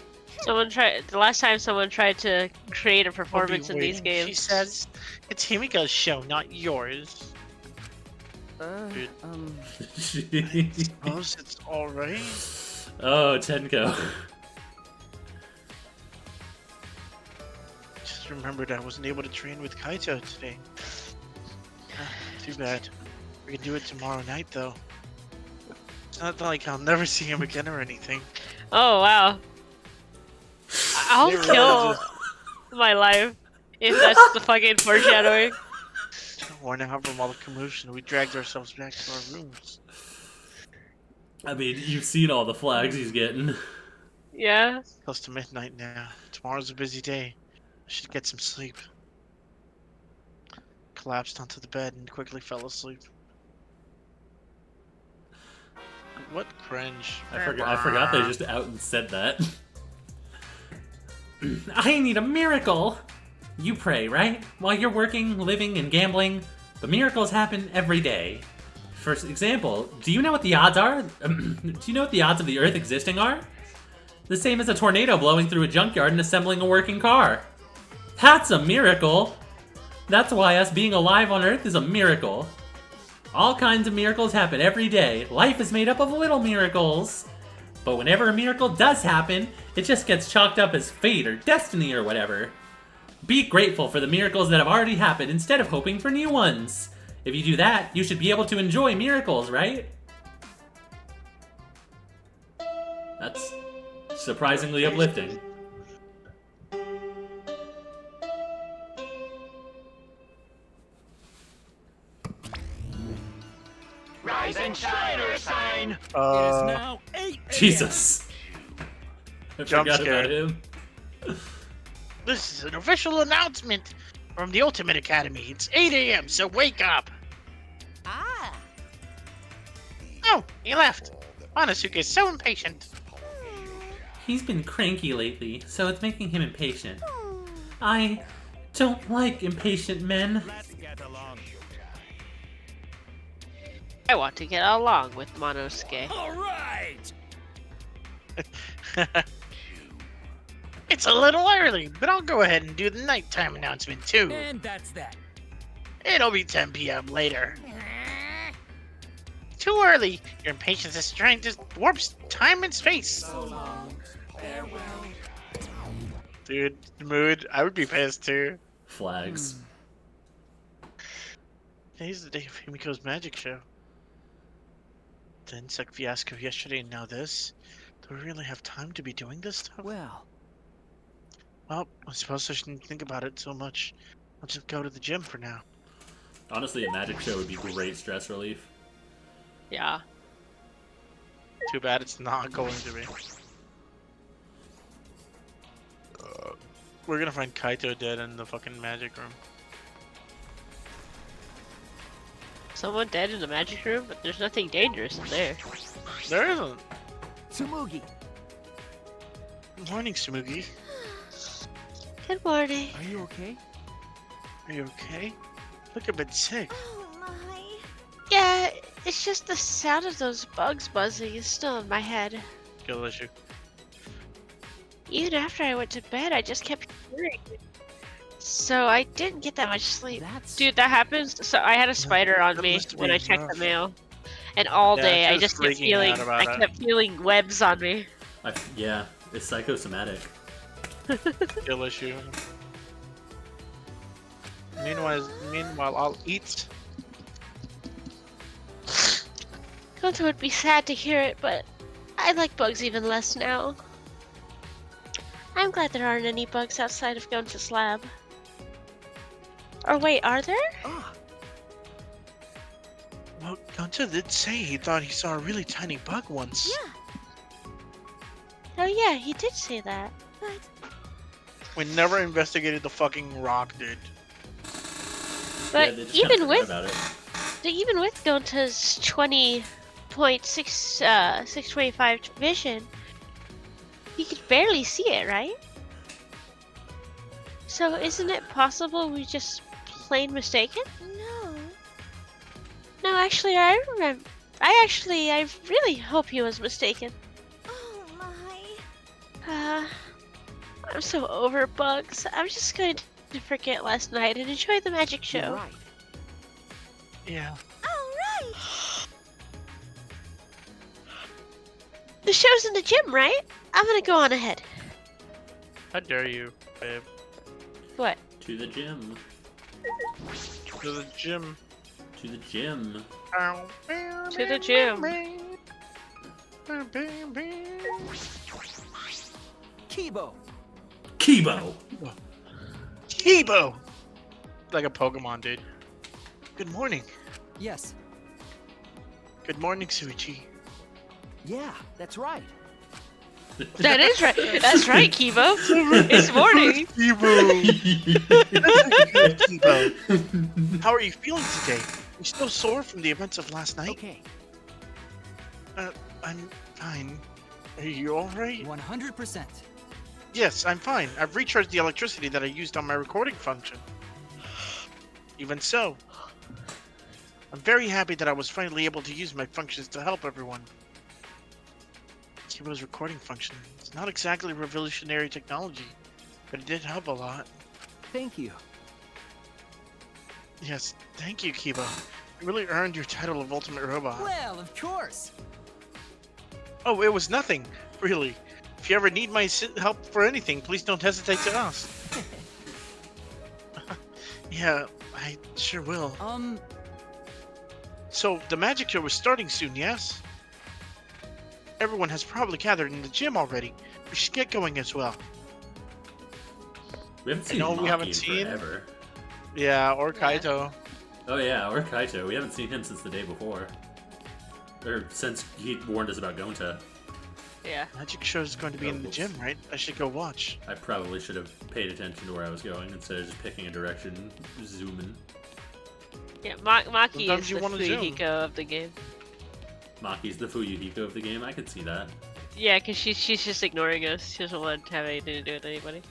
The last time someone tried to create a performance in these games. She says, it's Himiko's show, not yours. Dude. I suppose it's alright. Oh, Tenko. Just remembered I wasn't able to train with Kaito today. Too bad. We can do it tomorrow night, though. It's not like I'll never see him again or anything. Oh, wow. I'll They really kill just- my life if that's the fucking foreshadowing. Worn out from all the commotion, we dragged ourselves back to our rooms. I mean, you've seen all the flags he's getting. Yeah. Close to midnight now. Tomorrow's a busy day. I should get some sleep. Collapsed onto the bed and quickly fell asleep. What cringe. I forgot they just out and said that. I need a miracle! You pray, right? While you're working, living, and gambling, but miracles happen every day. For example, do you know what the odds are? Do you know what the odds of the Earth existing are? The same as a tornado blowing through a junkyard and assembling a working car. That's a miracle! That's why us being alive on Earth is a miracle. All kinds of miracles happen every day. Life is made up of little miracles. But whenever a miracle does happen, it just gets chalked up as fate or destiny or whatever. Be grateful for the miracles that have already happened instead of hoping for new ones. If you do that, you should be able to enjoy miracles, right? That's surprisingly uplifting. Rise and shine or sign. It is now 8 a.m. Jesus. I Jump forgot scare. about him. This is an official announcement from the Ultimate Academy. It's 8 a.m., so wake up! Ah, Oh, he left. Monosuke is so impatient. He's been cranky lately, so it's making him impatient. I don't like impatient men. Let's get along. I want to get along with Monosuke. All right. It's a little early, but I'll go ahead and do the nighttime announcement too. And that's that. It'll be 10 p.m. later. Too early. Your impatience is trying to warp time and space. So long. Farewell. Dude, mood. I would be pissed too. Flags. Today's the day of Himiko's magic show. The insect fiasco yesterday and now this. Do we really have time to be doing this stuff? Well, I suppose I shouldn't think about it so much. I'll just go to the gym for now. Honestly, a magic show would be great stress relief. Yeah. Too bad it's not going to be. We're gonna find Kaito dead in the fucking magic room. Someone dead in the magic room, but there's nothing dangerous in there. There isn't. Tsumugi. Good morning, Sumugi. Good morning. Are you okay? Are you okay? Look a bit sick. Oh my. Yeah, it's just the sound of those bugs buzzing is still in my head. Kill issue. Even after I went to bed, I just kept hearing it. So I didn't get that much sleep. Dude, that happens. So I had a spider on That me must when be I checked the rough. mail. And all Yeah, day she I was just kept freaking out feeling about it. kept feeling webs on me. Yeah, it's psychosomatic. Skill issue. Meanwhile, I'll eat. Gonta would be sad to hear it, but I like bugs even less now. I'm glad there aren't any bugs outside of Gonta's lab. Or wait, are there? Well, Gonta did say he thought he saw a really tiny bug once. Yeah, Oh yeah, he did say that. but We never investigated the fucking rock, dude. But Yeah, they just kinda even forgot with about it. even with Gonta's 625 vision, he could barely see it, right? So isn't it possible we just plain mistaken? no. No, actually, I remember. I really hope he was mistaken. Oh my. I'm so over bugs. I'm just going to forget last night and enjoy the magic show. You're right. Yeah. All right. The show's in the gym, right? I'm gonna go on ahead. How dare you, babe? What? To the gym. To the gym. To the gym. To the gym. Kibo. Kibo! Kibo! Like a Pokemon, dude. Good morning. Yes. Good morning, Suichi. Yeah, that's right. That is right. That's right, Kibo. It's morning. Kibo. How are you feeling today? You're still sore from the events of last night? Okay. I'm fine. Are you alright? 100%. Yes, I'm fine. I've recharged the electricity that I used on my recording function. Even so, I'm very happy that I was finally able to use my functions to help everyone. Kibo's recording function. It's not exactly revolutionary technology, but it did help a lot. Thank you. Yes, thank you, Kibo. You really earned your title of Ultimate Robot. Well, of course. Oh, it was nothing, really. If you ever need my help for anything, please don't hesitate to ask. Yeah, I sure will. So, the magic show is starting soon, yes? Everyone has probably gathered in the gym already. We should get going as well. We haven't seen No, we Maki haven't in seen. forever. Yeah, or Kaito. Oh yeah, or Kaito. We haven't seen him since the day before. Or since he warned us about Gonta. Yeah. Magic show is going to be in the gym, right? I should go watch. I probably should have paid attention to where I was going instead of just picking a direction, zooming. Yeah, Maki Sometimes is you the wanna zoom. Fuyuhiko of the game. Maki's the Fuyuhiko of the game. I could see that. Yeah, because she's just ignoring us. She doesn't want to have anything to do with anybody.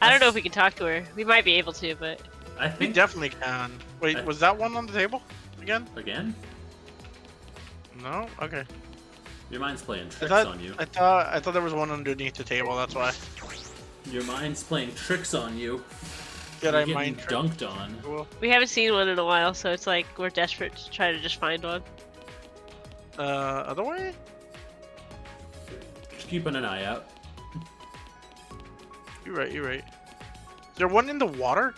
I don't know if we can talk to her. We might be able to, but... I We think definitely can. Wait, was that one on the table? Again? again. No? Okay. Your mind's playing I tricks thought, on you. I thought there was one underneath the table, that's why. Your mind's playing tricks on you. Did You're I getting mind trick? dunked on? Cool. We haven't seen one in a while, so it's like we're desperate to try to just find one. Other way? Just keeping an eye out. You're right, you're right. Is there one in the water?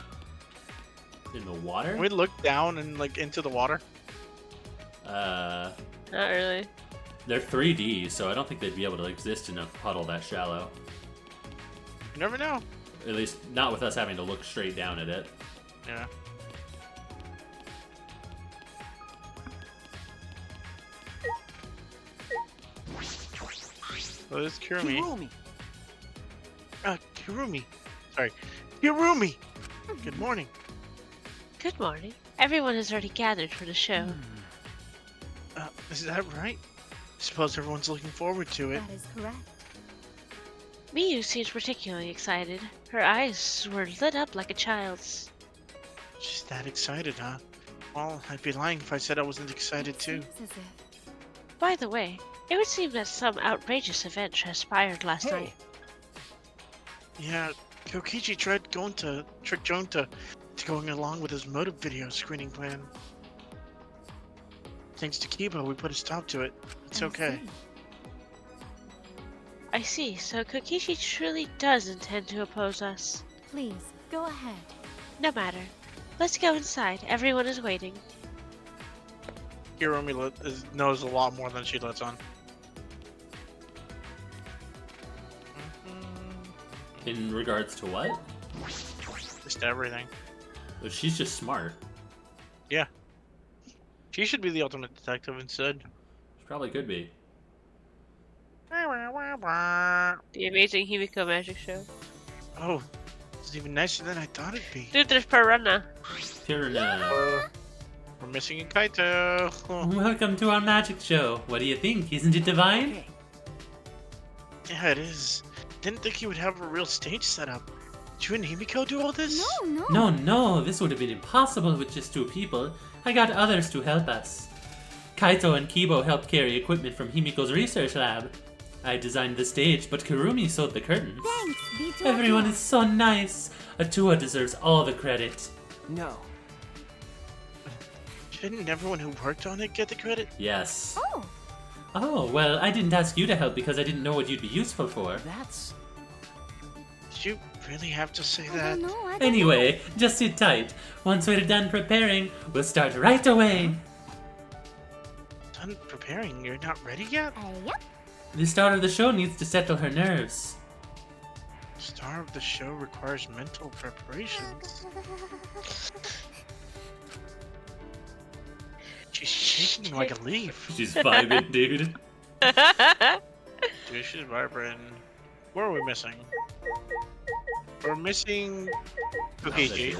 In the water? Can we look down and, like, into the water? Not really. They're 3D, so I don't think they'd be able to exist in a puddle that shallow. You never know. At least not with us having to look straight down at it. Yeah. So this is Kirumi. Kirumi. Kirumi. Sorry. Kirumi! Good morning. Good morning. Everyone has already gathered for the show. Is that right? I suppose everyone's looking forward to it. That is correct. Miyu seems particularly excited. Her eyes were lit up like a child's. She's that excited, huh? Well, I'd be lying if I said I wasn't excited too. Seems as if By the way, it would seem that some outrageous event transpired last night. Yeah, Kokichi tried trick Jonta to going along with his motive video screening plan. Thanks to Kibo, we put a stop to it. It's okay. I see. So Kokishi truly does intend to oppose us. Please, go ahead. No matter. Let's go inside. Everyone is waiting. Hiromi knows a lot more than she lets on. In regards to what? Just everything. Well, she's just smart. Yeah. She should be the ultimate detective instead. She probably could be. The Amazing Himiko Magic Show. Oh, it's even nicer than I thought it'd be. Dude, there's Piranha. Piranha. We're missing a Kaito. Welcome to our magic show. What do you think? Isn't it divine? Yeah, it is. Didn't think you would have a real stage set up. Did you and Himiko do all this? No, this would have been impossible with just 2 people. I got others to help us. Kaito and Kibo helped carry equipment from Himiko's research lab. I designed the stage, but Kurumi sewed the curtains. Thanks, B2. Everyone is so nice. Atua deserves all the credit. No. Shouldn't everyone who worked on it get the credit? Yes. Oh. Oh, well, I didn't ask you to help because I didn't know what you'd be useful for. That's... Did you really have to say I that? don't know. Anyway, just sit tight. Once we're done preparing, we'll start right away. Done preparing? You're not ready yet? Yep. The star of the show needs to settle her nerves. Star of the show requires mental preparations. She's shaking like a leaf. She's vibing, dude. Dude, she's vibrant. What are we missing? We're missing Kokichi.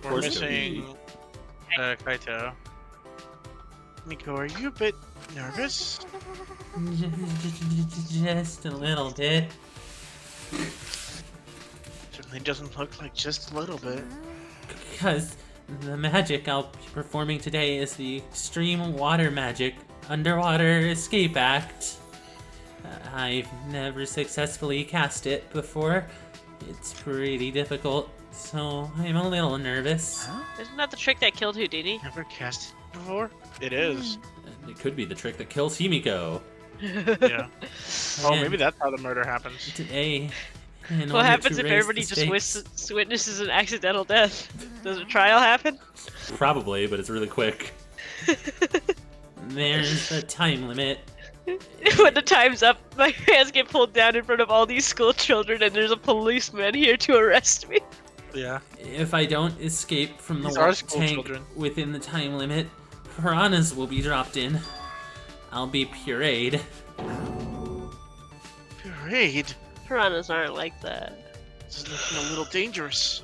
We're missing Kaito. Miko, are you a bit nervous? Just a little bit. Certainly doesn't look like just a little bit. Because the magic I'll be performing today is the Extreme Water Magic Underwater Escape Act. I've never successfully cast it before. It's pretty difficult, so I'm a little nervous. Isn't that the trick that killed Houdini? Never cast it before? It is. It could be the trick that kills Himiko. Yeah. Oh, maybe that's how the murder happens. Today, what happens if everybody just witnesses an accidental death? Does a trial happen? Probably, but it's really quick. There's a time limit. When the time's up, my hands get pulled down in front of all these school children and there's a policeman here to arrest me. Yeah. If I don't escape from the tank within the time limit, piranhas will be dropped in. I'll be pureed. Pureed? Piranhas aren't like that. This is looking a little dangerous.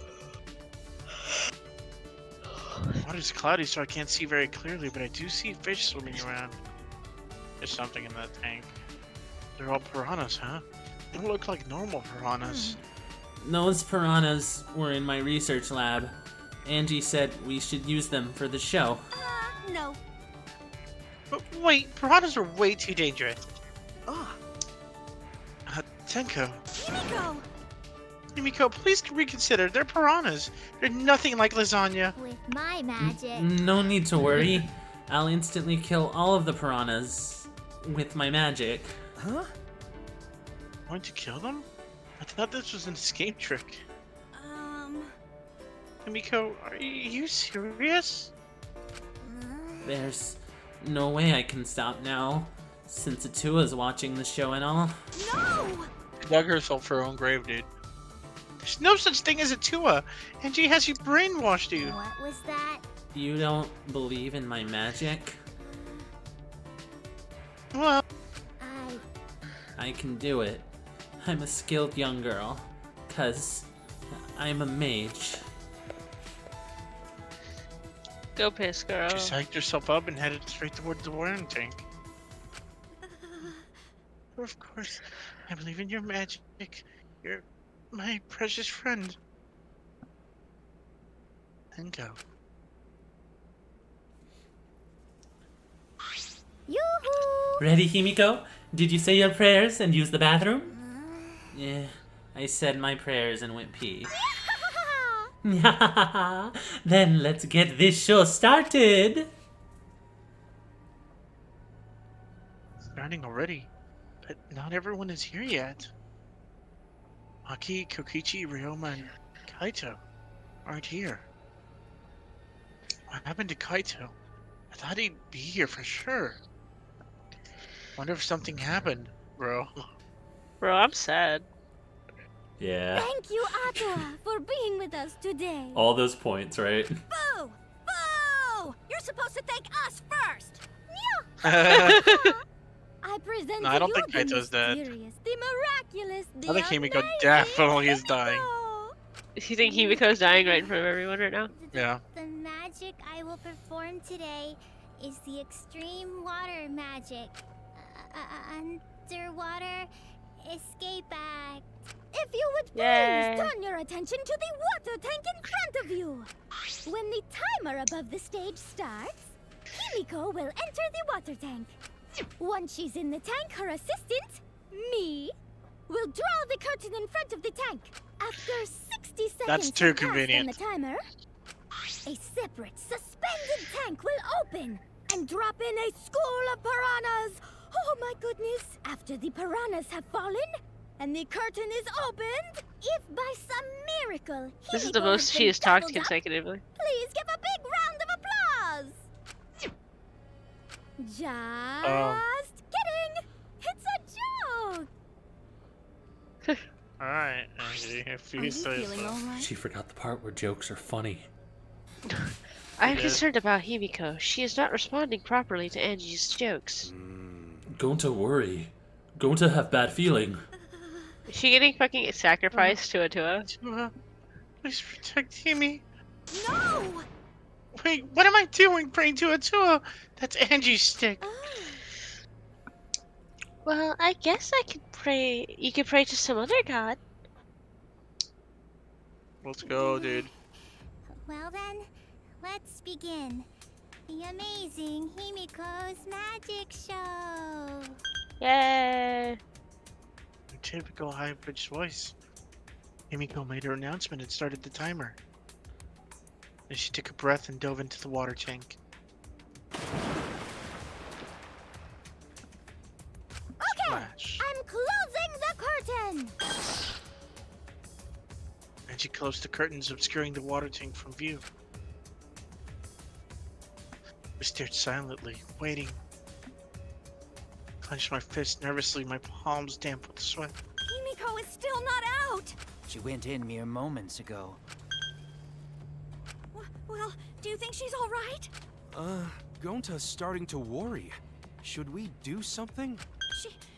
Water's cloudy, so I can't see very clearly, but I do see fish swimming around. There's something in that tank. They're all piranhas, huh? They don't look like normal piranhas. Those piranhas were in my research lab. Angie said we should use them for the show. No. But wait, piranhas are way too dangerous. Tenko. Himiko! Himiko, please reconsider. They're piranhas. They're nothing like lasagna. With my magic. No need to worry. I'll instantly kill all of the piranhas with my magic. Huh? Going to kill them? I thought this was an escape trick. Himiko, are you serious? There's no way I can stop now, since Atua's watching the show and all. No! She dug herself her own grave, dude. There's no such thing as Atua, and she has you brainwashed you. What was that? You don't believe in my magic? Well, I can do it. I'm a skilled young girl, 'cause I'm a mage. Go piss, girl. She psyched herself up and headed straight towards the watering tank. Of course, I believe in your magic. You're my precious friend. And go. Yoo-hoo! Ready, Himiko? Did you say your prayers and use the bathroom? Yeah, I said my prayers and went pee. Then let's get this show started. Starting already, but not everyone is here yet. Maki, Kokichi, Ryoma, and Kaito aren't here. What happened to Kaito? I thought he'd be here for sure. Wonder if something happened, bro. Bro, I'm sad. Yeah. Thank you, Ata, for being with us today. All those points, right? Boo! Boo! You're supposed to thank us first. I present No, to I don't you think the Kaito's dead. mysterious, the miraculous, the I think Himiko amazing definitely is dying. Do you think Himiko's dying right in front of everyone right now? Yeah. The magic I will perform today is the extreme water magic. Underwater escape act. If you would please Yay. turn your attention to the water tank in front of you. When the timer above the stage starts, Himiko will enter the water tank. Once she's in the tank, her assistant, me, will draw the curtain in front of the tank. After 60 seconds That's too have passed convenient. on the timer, a separate suspended tank will open and drop in a school of piranhas. Oh my goodness! After the piranhas have fallen and the curtain is opened, if by some miracle This is Himiko the most has she been has talked doubled up, consecutively. please give a big round of applause. Just kidding! It's a joke! Alright, Angie, if you say so. She forgot the part where jokes are funny. I'm did. concerned about Himiko. She is not responding properly to Angie's jokes. Going to worry. Going to have bad feeling. Is she getting fucking sacrificed to a Tua? Tua, please protect Himi. No! Wait, what am I doing praying to a Tua? That's Angie's stick. Well, I guess I could pray. You could pray to some other god. Let's go, dude. Well then, let's begin. The amazing Himiko's magic show. Yay! Her typical high-pitched voice. Himiko made her announcement and started the timer. Then she took a breath and dove into the water tank. Okay, Splash. I'm closing the curtain. And she closed the curtains, obscuring the water tank from view. I stared silently, waiting. Clenched my fist nervously, my palms damp with sweat. Himiko is still not out! She went in mere moments ago. Well, do you think she's alright? Gonta's starting to worry. Should we do something?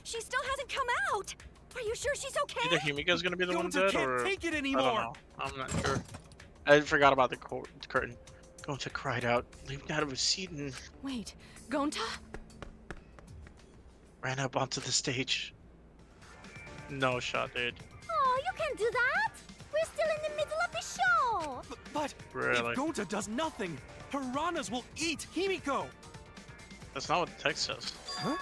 She still hasn't come out! Are you sure she's okay? Either Himiko's gonna be the one Gonta dead, can't or take it I don't anymore. know. I'm not sure. I forgot about the curtain. Gonta cried out, leaped out of his seat, and Wait, Gonta? ran up onto the stage. No shot, dude. Oh, you can't do that. We're still in the middle of the show. But Really? if Gonta does nothing, piranhas will eat Himiko. That's not what the text says. Huh?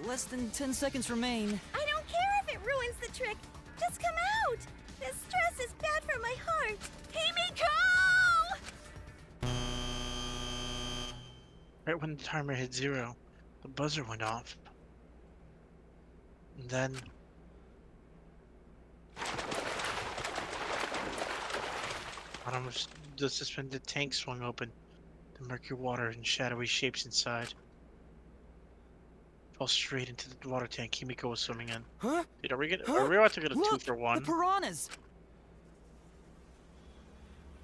Less than 10 seconds remain. I don't care if it ruins the trick. Just come out. This stress is bad for my heart. Himiko! Right when the timer hit 0, the buzzer went off. And then... bottom of the suspended tank swung open. The murky water and shadowy shapes inside fell straight into the water tank Himiko was swimming in. Huh? Dude, are we Huh? about to get a 2 Look, for 1? The piranhas!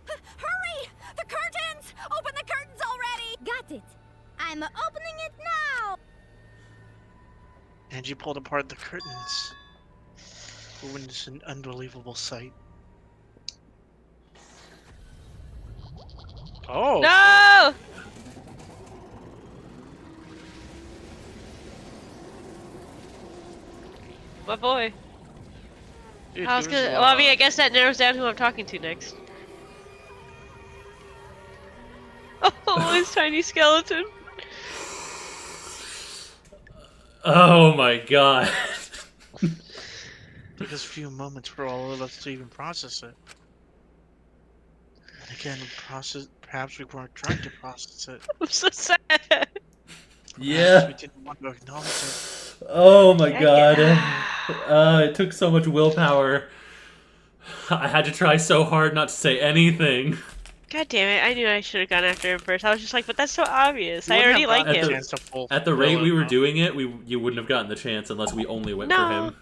Hurry! The curtains! Open the curtains already! Got it. I'm opening it now. Angie pulled apart the curtains. We witnessed an unbelievable sight. Oh! No! My boy. Dude, I was he gonna. was, Well, I mean, I guess that narrows down who I'm talking to next. Oh, his tiny skeleton. Oh my god. Took us a few moments for all of us to even process it. And again, perhaps we weren't trying to process it. I'm so sad. Perhaps Yeah. we didn't want to acknowledge it. Oh my god. It took so much willpower. I had to try so hard not to say anything. God damn it! I knew I should have gone after him first. I was just like, but that's so obvious. You I wouldn't already have like gotten him. a chance to fulfill At the rate we it, were though. doing it, you wouldn't have gotten the chance unless we only went for No. him.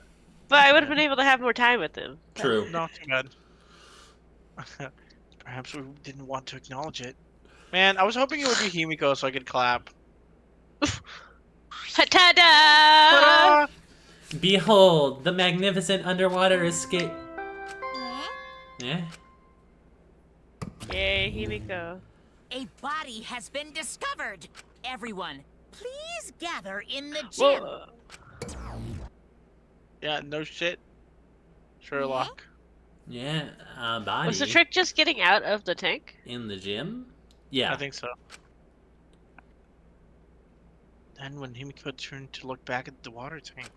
But I would have been able to have more time with him. True. Not too bad. Perhaps we didn't want to acknowledge it. Man, I was hoping it would be Himiko so I could clap. Ta-da! Behold, the magnificent underwater escape. Yeah. Yay, Himiko. A body has been discovered. Everyone, please gather in the gym. Whoa. Yeah, no shit. Sherlock. Yeah, body. Was the trick just getting out of the tank? In the gym? Yeah. I think so. Then when Himiko turned to look back at the water tank.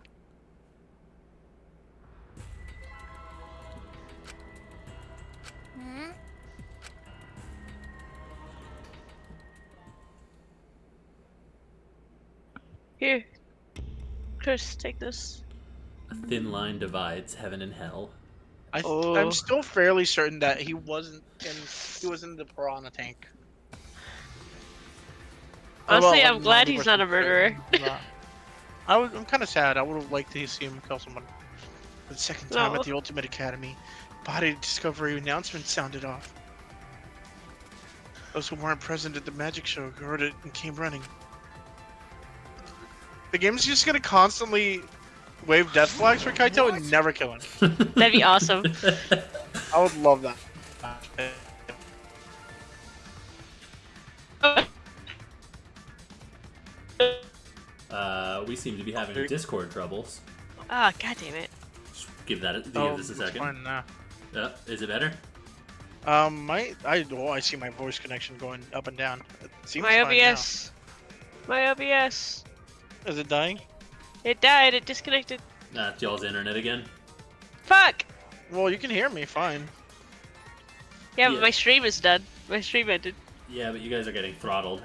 Huh? Here. Chris, take this. A thin line divides heaven and hell. I'm still fairly certain that he wasn't in the piranha tank. Honestly, Well, I'm glad he's not a 90% murderer. I'm kind of sad. I would have liked to see him kill someone. For the second time No. at the Ultimate Academy, body discovery announcement sounded off. Those who weren't present at the magic show heard it and came running. The game's just gonna constantly wave death flags for Kaito and never kill him. That'd be awesome. I would love that. We seem to be having Discord troubles. Ah, god damn it. Just give this a it's second. fine now. Is it better? I see my voice connection going up and down. It seems My fine now. OBS. My OBS. Is it dying? It died. It disconnected. That's y'all's internet again. Fuck! Well, you can hear me fine. Yeah, Yeah. but my stream is done. My stream ended. Yeah, but you guys are getting throttled.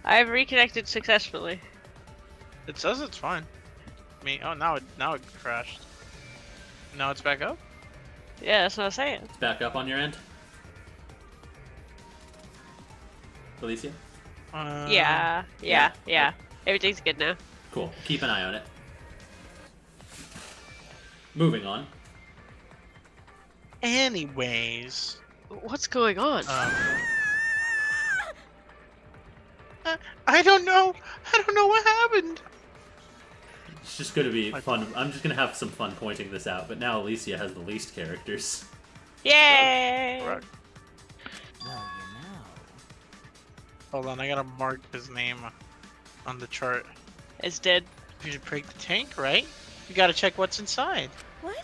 I've reconnected successfully. It says it's fine. Now it crashed. Now it's back up? Yeah, that's what I'm saying. It's back up on your end? Alicia? Yeah. Everything's good now. Cool. Keep an eye on it. Moving on. Anyways. What's going on? I don't know. I don't know what happened. It's just gonna be fun. I'm just gonna have some fun pointing this out, but now Alicia has the least characters. Yay! Well, you know. Hold on, I gotta mark his name on the chart. It's dead. You should break the tank, right? You gotta check what's inside. What?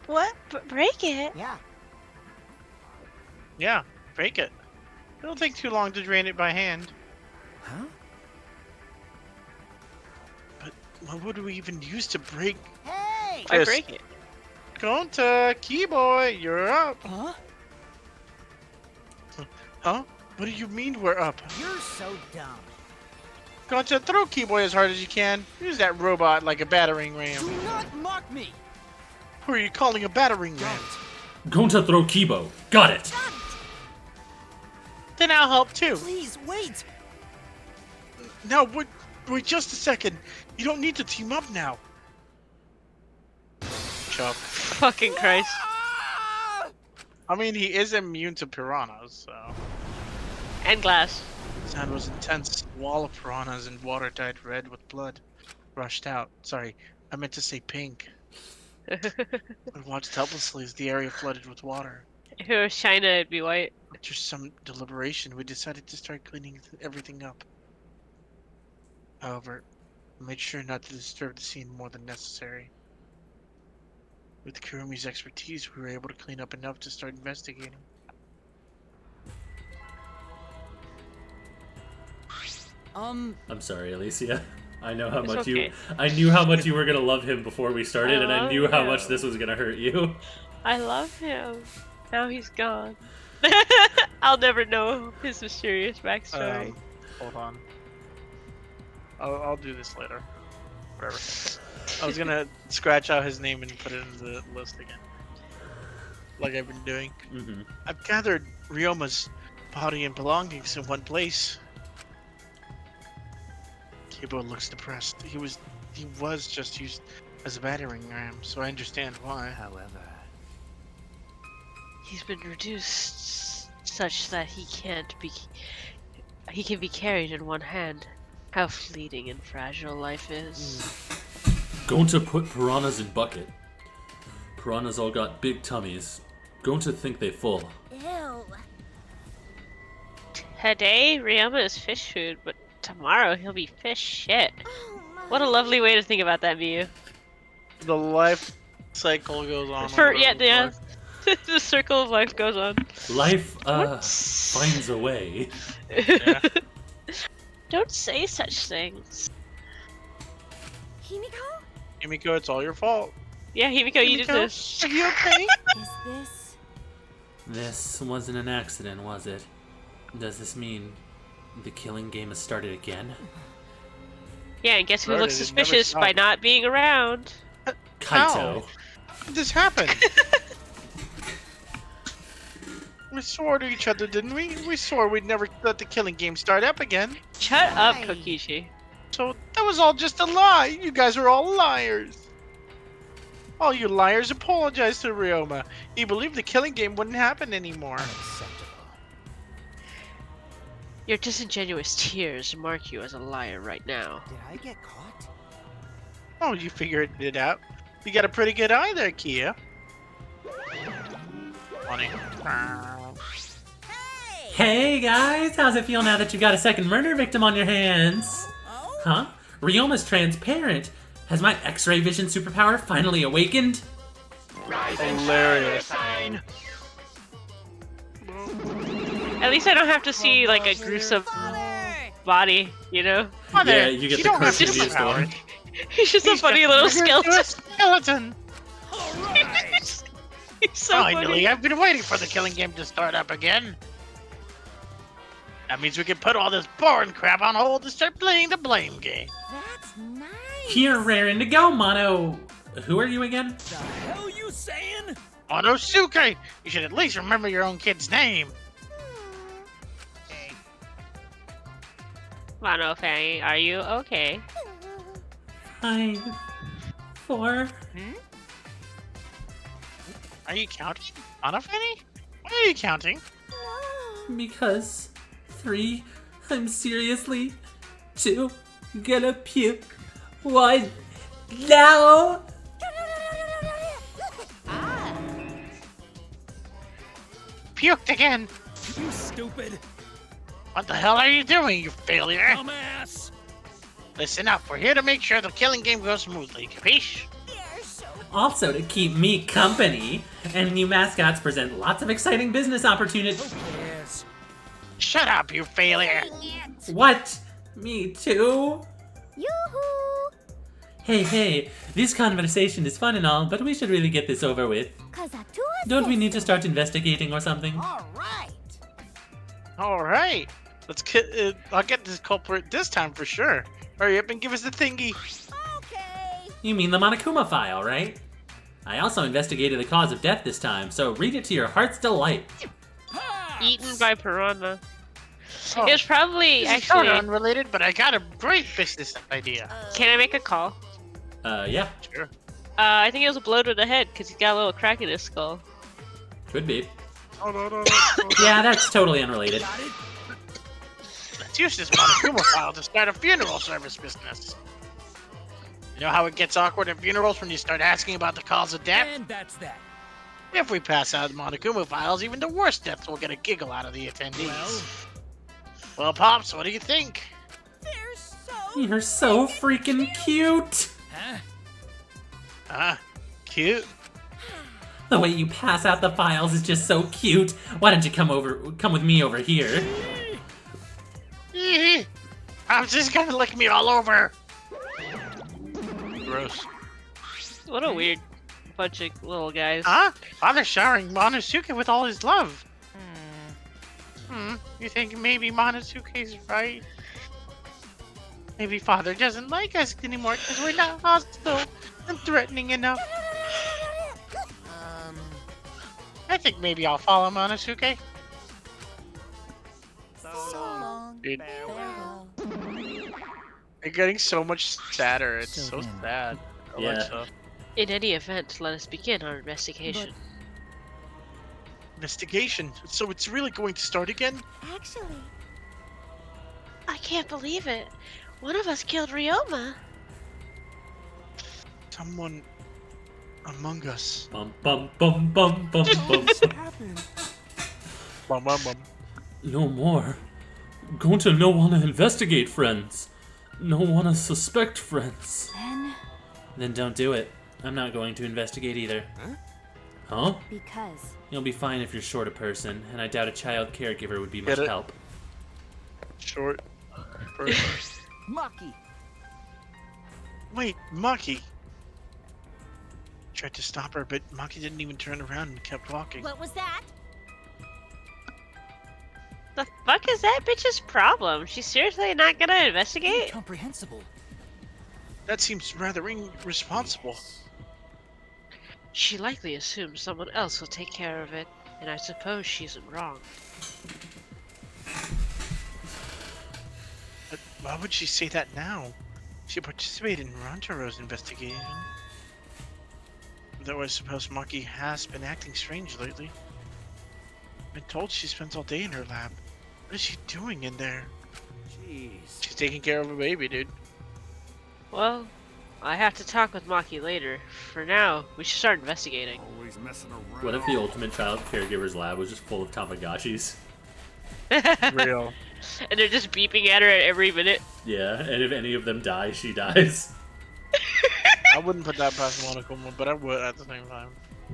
What? Break it? Yeah. Yeah, break it. It'll take too long to drain it by hand. Huh? But what would we even use to break? Hey! I Chris. break it. Gonta, Keyboy, you're up. Huh? Huh? What do you mean we're up? You're so dumb. Gonta, throw Keyboy as hard as you can. Use that robot like a battering ram. Do not mock me! Who are you calling a battering ram? Going to throw Kibo. Got it. Then I'll help too. Please, wait! No, wait just a second. You don't need to team up now. Chuck. Fucking Christ. I mean, he is immune to piranhas, so. And glass. The sound was intense. A wall of piranhas and water dyed red with blood rushed out. Sorry, I meant to say pink. I watched helplessly as the area flooded with water. If it was China, it'd be white. After some deliberation, we decided to start cleaning everything up. However, I made sure not to disturb the scene more than necessary. With Kurumi's expertise, we were able to clean up enough to start investigating. I'm sorry, Alicia. I know how It's much okay. I knew how much you were gonna love him before we started, and I love knew how much him. this was gonna hurt you. I love him. Now he's gone. I'll never know his mysterious backstory. Hold on. I'll do this later. Whatever. I was gonna scratch out his name and put it in the list again, like I've been doing. I've gathered Ryoma's body and belongings in one place. Kibo looks depressed. He was just used as a battering ram, so I understand why. However, He's been reduced such that he can be carried in one hand. How fleeting and fragile life is. Going to put piranhas in bucket. Piranhas all got big tummies. Going to think they full. Ew. Today, Ryoma is fish food, but tomorrow he'll be fish shit. What a lovely way to think about that, Miyu. The life cycle goes on. The circle of life goes on. Life finds a way. Yeah. Don't say such things. Himiko? Himiko, it's all your fault. Yeah, Himiko, you did this. Are you okay? Is this... This wasn't an accident, was it? Does this mean the killing game has started again? Yeah, and guess who Right, looks it never suspicious by stopped. not being around? Kaito. How did this happen? We swore to each other, didn't we? We swore we'd never let the killing game start up again. Shut up, Kokichi. So that was all just a lie. You guys are all liars. All you liars apologize to Ryoma. He believed the killing game wouldn't happen anymore. Your disingenuous tears mark you as a liar right now. did I get caught? Oh, you figured it out. You got a pretty good eye there, Kia. Funny. Hey guys, how's it feel now that you got a second murder victim on your hands? Huh? Ryoma's transparent. Has my X-ray vision superpower finally awakened? Hilarious. At least I don't have to see like a gruesome body, you know? Yeah, you get the cartooniest one. He's just a funny little skeleton. Skeleton. He's so Finally, funny. I've been waiting for the killing game to start up again. That means we can put all this boring crap on hold and start playing the blame game. That's nice. Here, raring to go, Mono. Who are you again? The hell you saying? Monosuke! You should at least remember your own kid's name. Mono Fanny, are you okay? 5, 4. Are you counting? Monofani? Why are you counting? Because 3, I'm seriously 2, gonna puke. 1, now. Puked again. You stupid What the hell are you doing, you failure? dumbass! Listen up, we're here to make sure the killing game goes smoothly, capiche? Also to keep me company, and new mascots present lots of exciting business opportunities. Yes. Shut up, you failure! What? Me too? Yoo-hoo! Hey, this conversation is fun and all, but we should really get this over with. Don't we need to start investigating or something? Alright, let's get, I'll get this culprit this time for sure. Hurry up and give us the thingy. You mean the Monokuma file, right? I also investigated the cause of death this time, so read it to your heart's delight. Eaten by piranha. Oh, It was probably this is sort actually. of unrelated, but I got a great business idea. Can I make a call? Yeah, Sure. I think it was a blow to the head because he's got a little crack in his skull. could be. No. Yeah, that's totally unrelated. Let's use this Monokuma file to start a funeral service business. You know how it gets awkward at funerals when you start asking about the cause of death? And that's that. If we pass out Monokuma files, even the worst deaths will get a giggle out of the attendees. Well, Pops, what do you think? You're so freaking cute! Huh? Cute? The way you pass out the files is just so cute. Why don't you come with me over here? I'm just gonna lick me all over. Gross. What a weird bunch of little guys. Huh? Father's showering Monosuke with all his love. You think maybe Monosuke's right? Maybe Father doesn't like us anymore because we're not hostile and threatening enough. I think maybe I'll follow Monosuke. So long. Dude, Farewell. they're getting so much sadder. It's so So then. sad. Yeah. Alexa. In any event, let us begin our investigation. Investigation. So it's really going to start again? Actually, I can't believe it. One of us killed Ryoma. Someone among us. Bum bum bum bum bum bum. Bum, bum, bum. No more. Going to no wanna investigate, friends. No wanna suspect, friends. Then don't do it. I'm not going to investigate either. Huh? because You'll be fine if you're short a person, and I doubt a child caregiver would be much Get it? help. Short person. Maki. Wait, Maki. Tried to stop her, but Maki didn't even turn around and kept walking. What was that? The fuck is that bitch's problem? She's seriously not gonna investigate? Incomprehensible. That seems rather irresponsible. She likely assumes someone else will take care of it, and I suppose she isn't wrong. But why would she say that now? She participated in Rantaro's investigation. Though I suppose Maki has been acting strange lately. I've been told she spends all day in her lab. What is she doing in there? Jeez. She's taking care of a baby, dude. Well, I have to talk with Maki later. For now, we should start investigating. Always messing around. What if the ultimate child caregiver's lab was just full of Tamagotchis? Real. And they're just beeping at her at every minute. Yeah, and if any of them die, she dies. I wouldn't put that past Monokuma, but I would at the same time.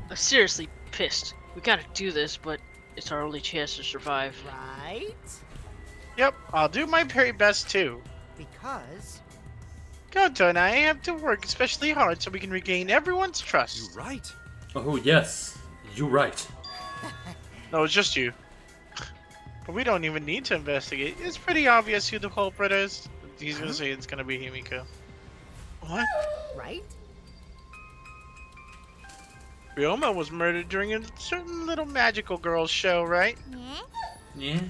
I'm seriously pissed. We gotta do this, but it's our only chance to survive. Right? Yep, I'll do my very best too. Because Goto and I have to work especially hard so we can regain everyone's trust. You're right. Oh, yes. You're right. No, it's just you. But we don't even need to investigate. It's pretty obvious who the culprit is. He's gonna say it's gonna be Himiko. What? right? Ryoma was murdered during a certain little magical girl's show, right? Yeah?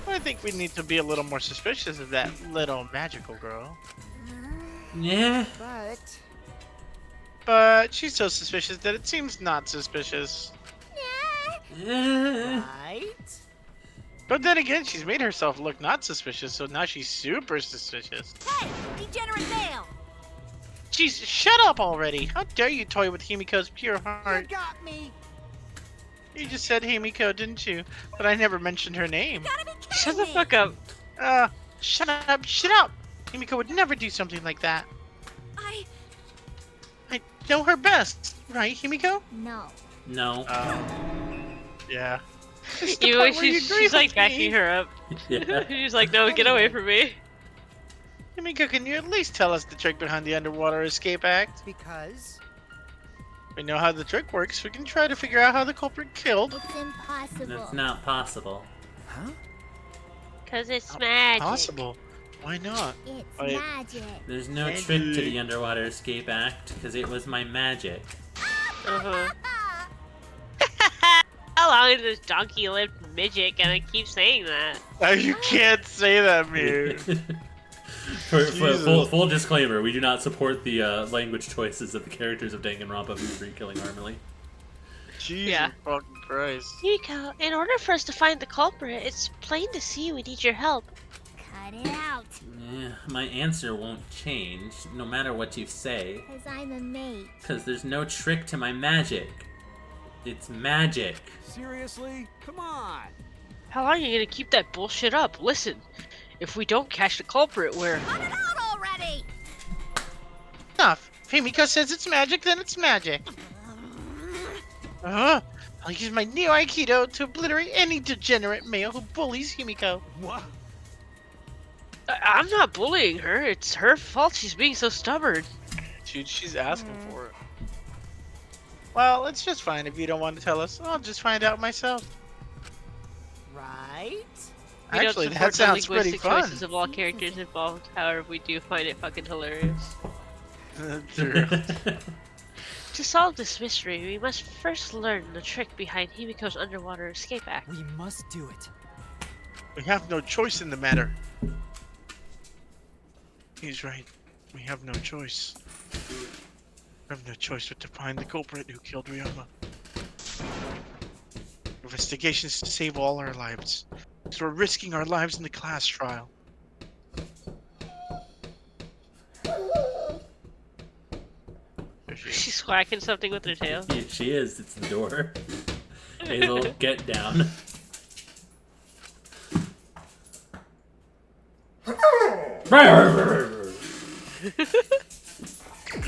I think we need to be a little more suspicious of that little magical girl. Yeah? But she's so suspicious that it seems not suspicious. Yeah. Right? But then again, she's made herself look not suspicious, so now she's super suspicious. Hey, degenerate male! Jeez, shut up already! How dare you toy with Himiko's pure heart? You got me. You just said Himiko, didn't you? But I never mentioned her name. Gotta be kidding Shut the me. fuck up. Shut up, shut up! Himiko would never do something like that. I Know her best, right, Himiko? no. No. Yeah. It's the Even part when where you she's agree like with backing me. her up. Yeah. She's like, no, get away from me. Himiko, can you at least tell us the trick behind the underwater escape act? Because We know how the trick works. We can try to figure out how the culprit killed. It's impossible. That's not possible. huh? Cause it's magic. Possible. Why not? It's Wait. magic. There's no trick to the underwater escape act, because it was my magic. Uh-huh. How long is this donkey-lipped midget gonna keep saying that? You can't say that, Mew. For Jesus. full disclaimer, we do not support the language choices of the characters of Danganronpa V3 Killing Harmony. Jesus Yeah. fucking Christ. Nico, in order for us to find the culprit, it's plain to see we need your help. Cut it out. Yeah, my answer won't change, no matter what you say, Because I'm a mate. because there's no trick to my magic. It's magic. Seriously? Come on. How long are you gonna keep that bullshit up? Listen, if we don't catch the culprit, we're... cut it out already! Enough. If Himiko says it's magic, then it's magic. I'll use my Neo Aikido to obliterate any degenerate male who bullies Himiko. What? I'm not bullying her. It's her fault she's being so stubborn. Dude, she's asking for it. Well, it's just fine if you don't want to tell us. I'll just find out myself. Right? We Actually, don't that support sounds the pretty linguistic fun. choices of all characters involved. However, we do find it fucking hilarious. To solve this mystery, we must first learn the trick behind Himiko's underwater escape act. We must do it. We have no choice in the matter. He's right. We have no choice. We have no choice but to find the culprit who killed Ryoma. Investigations to save all our lives. So we're risking our lives in the class trial. She's whacking something with her tail. Yeah, she is. It's the door. Hazel, get down.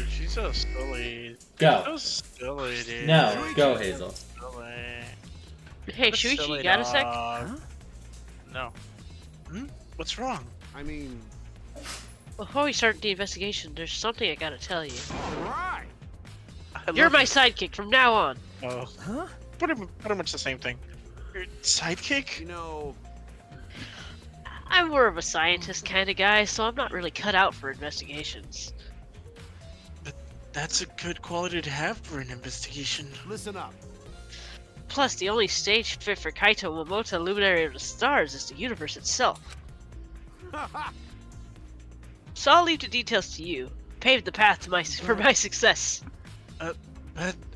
She's so silly. Go. So silly, dude. No, go, Hazel. Silly. Hey, What a Shuichi, silly you got a sec? dog. No. What's wrong? I mean... Before we start the investigation, there's something I gotta tell you. Alright! You're my sidekick from now on. Oh. Huh? Pretty much the same thing. Your sidekick? You know... I'm more of a scientist kind of guy, so I'm not really cut out for investigations. But that's a good quality to have for an investigation. Listen up. Plus, the only stage fit for Kaito Momota, Luminary of the Stars, is the universe itself. So I'll leave the details to you. Pave the path to for my success. But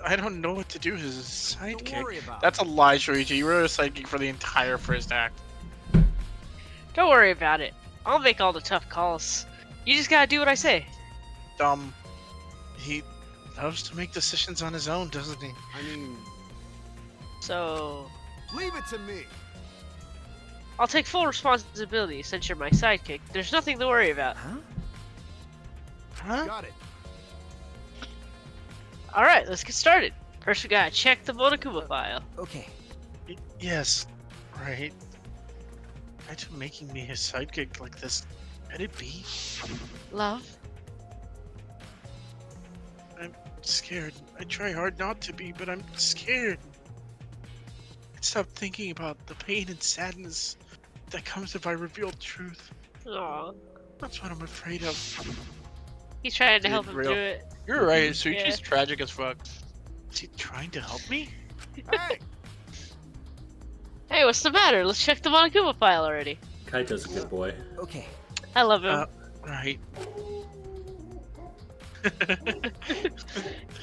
I don't know what to do as a sidekick. Don't worry about That's a lie, Shuichi. You were a sidekick for the entire first act. Don't worry about it. I'll make all the tough calls. You just gotta do what I say. He loves to make decisions on his own, doesn't he? I mean... So... Leave it to me! I'll take full responsibility since you're my sidekick. There's nothing to worry about. Huh? Got it. Alright, let's get started. First we gotta check the Monokuma file. Okay. Yes. Right. Imagine making me his sidekick like this. Could it be? Love? I'm scared. I try hard not to be, but I'm scared. I stop thinking about the pain and sadness that comes if I reveal truth. Aww. That's what I'm afraid of. He's trying to Dude, help him real. do it. You're right, Suichi's Yeah. tragic as fuck. Is he trying to help me? Hey! Hey, what's the matter? Let's check the Monokuma file already. Kaito's a good boy. Okay. I love him. Right.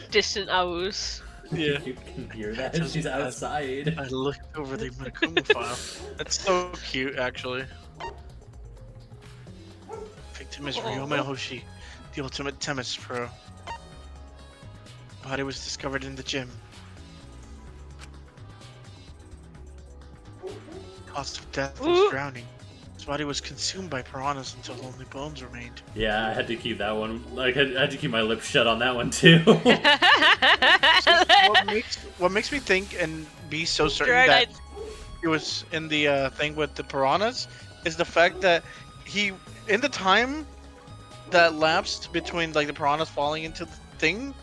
Distant Awus. Yeah. You can hear that. She's outside. I looked over the Monokuma file. That's so cute, actually. Victim is Ryoma Hoshi, the ultimate Temis pro. Body was discovered in the gym. Cause of death was drowning. His body was consumed by piranhas until only bones remained. Yeah, I had to keep that one. Like, I had to keep my lips shut on that one too. What makes me think and be so certain that he was in the thing with the piranhas is the fact that he, in the time that lapsed between like the piranhas falling into the thing,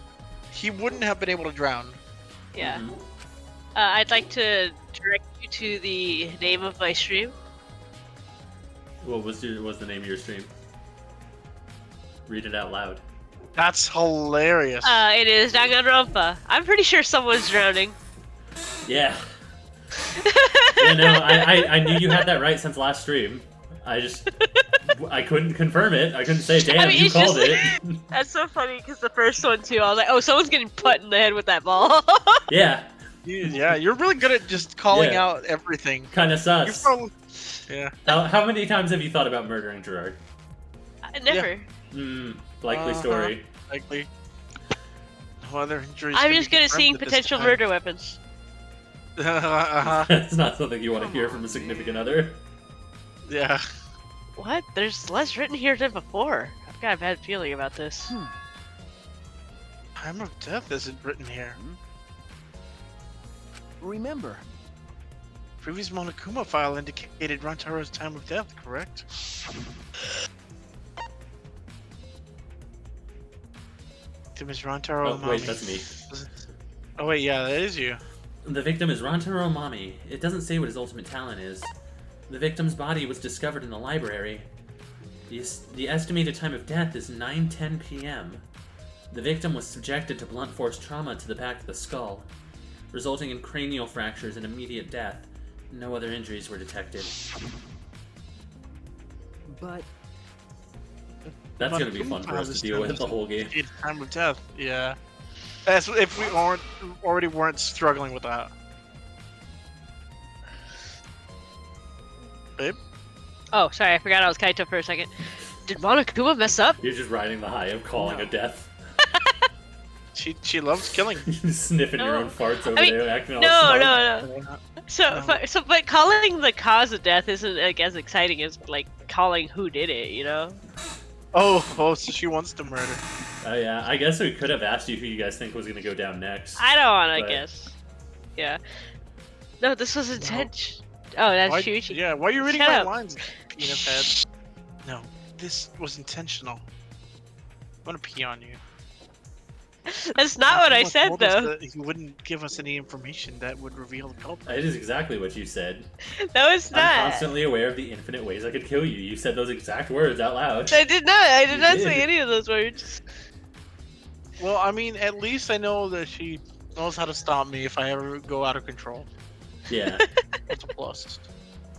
he wouldn't have been able to drown. Yeah. I'd like to direct you to the name of my stream. What was the name of your stream? Read it out loud. That's hilarious. It is Danganronpa. I'm pretty sure someone's drowning. Yeah. Yeah, no, I knew you had that right since last stream. I couldn't confirm it. I couldn't say, damn, you it's called just, it. That's so funny because the first one too, I was like, oh, someone's getting put in the head with that ball. Yeah. Yeah, you're really good at just calling Yeah. out everything. Kind of sus. You're probably... Yeah. How many times have you thought about murdering Gerard? Never. Likely story. Likely. No other injuries. I'm can just be good at seeing confirmed this potential time. murder weapons. It's not something you want to hear from a significant other. Yeah. What? There's less written here than before. I've got a bad feeling about this. Time of death isn't written here. Remember, Previous Monokuma file indicated Rantaro's time of death, correct? Victim is Rantaro Oh, wait, Amami. that's me. Oh wait, yeah, that is you. The victim is Rantaro Amami. It doesn't say what his ultimate talent is. The victim's body was discovered in the library. The estimated time of death is 9:10 p.m. The victim was subjected to blunt force trauma to the back of the skull, resulting in cranial fractures and immediate death. No other injuries were detected. But That's gonna be fun for us to deal with the whole game. Time of death, yeah. That's if we already weren't struggling with that. Babe? Oh, sorry, I forgot I was Kaito for a second. Did Monokuma mess up? You're just riding the high of calling a death. She loves killing. Sniffing your own farts over there, acting all No. smart. But calling the cause of death isn't like as exciting as like calling who did it, you know? Oh, so she wants to murder. Oh yeah, I guess we could have asked you who you guys think was gonna go down next. I don't want to but- guess. Yeah. No, this was intense. Oh, that's Shuichi. Yeah, why are you reading Shut my up. lines, penis head? No, this was intentional. I'm gonna pee on you. That's not what I Monokuma said, told us though. that he wouldn't give us any information that would reveal the culprit. It is exactly what you said. No, it's I'm not. constantly aware of the infinite ways I could kill you. You said those exact words out loud. I did not. I did You not did. say any of those words. Well, I mean, at least I know that she knows how to stop me if I ever go out of control. Yeah. That's a plus.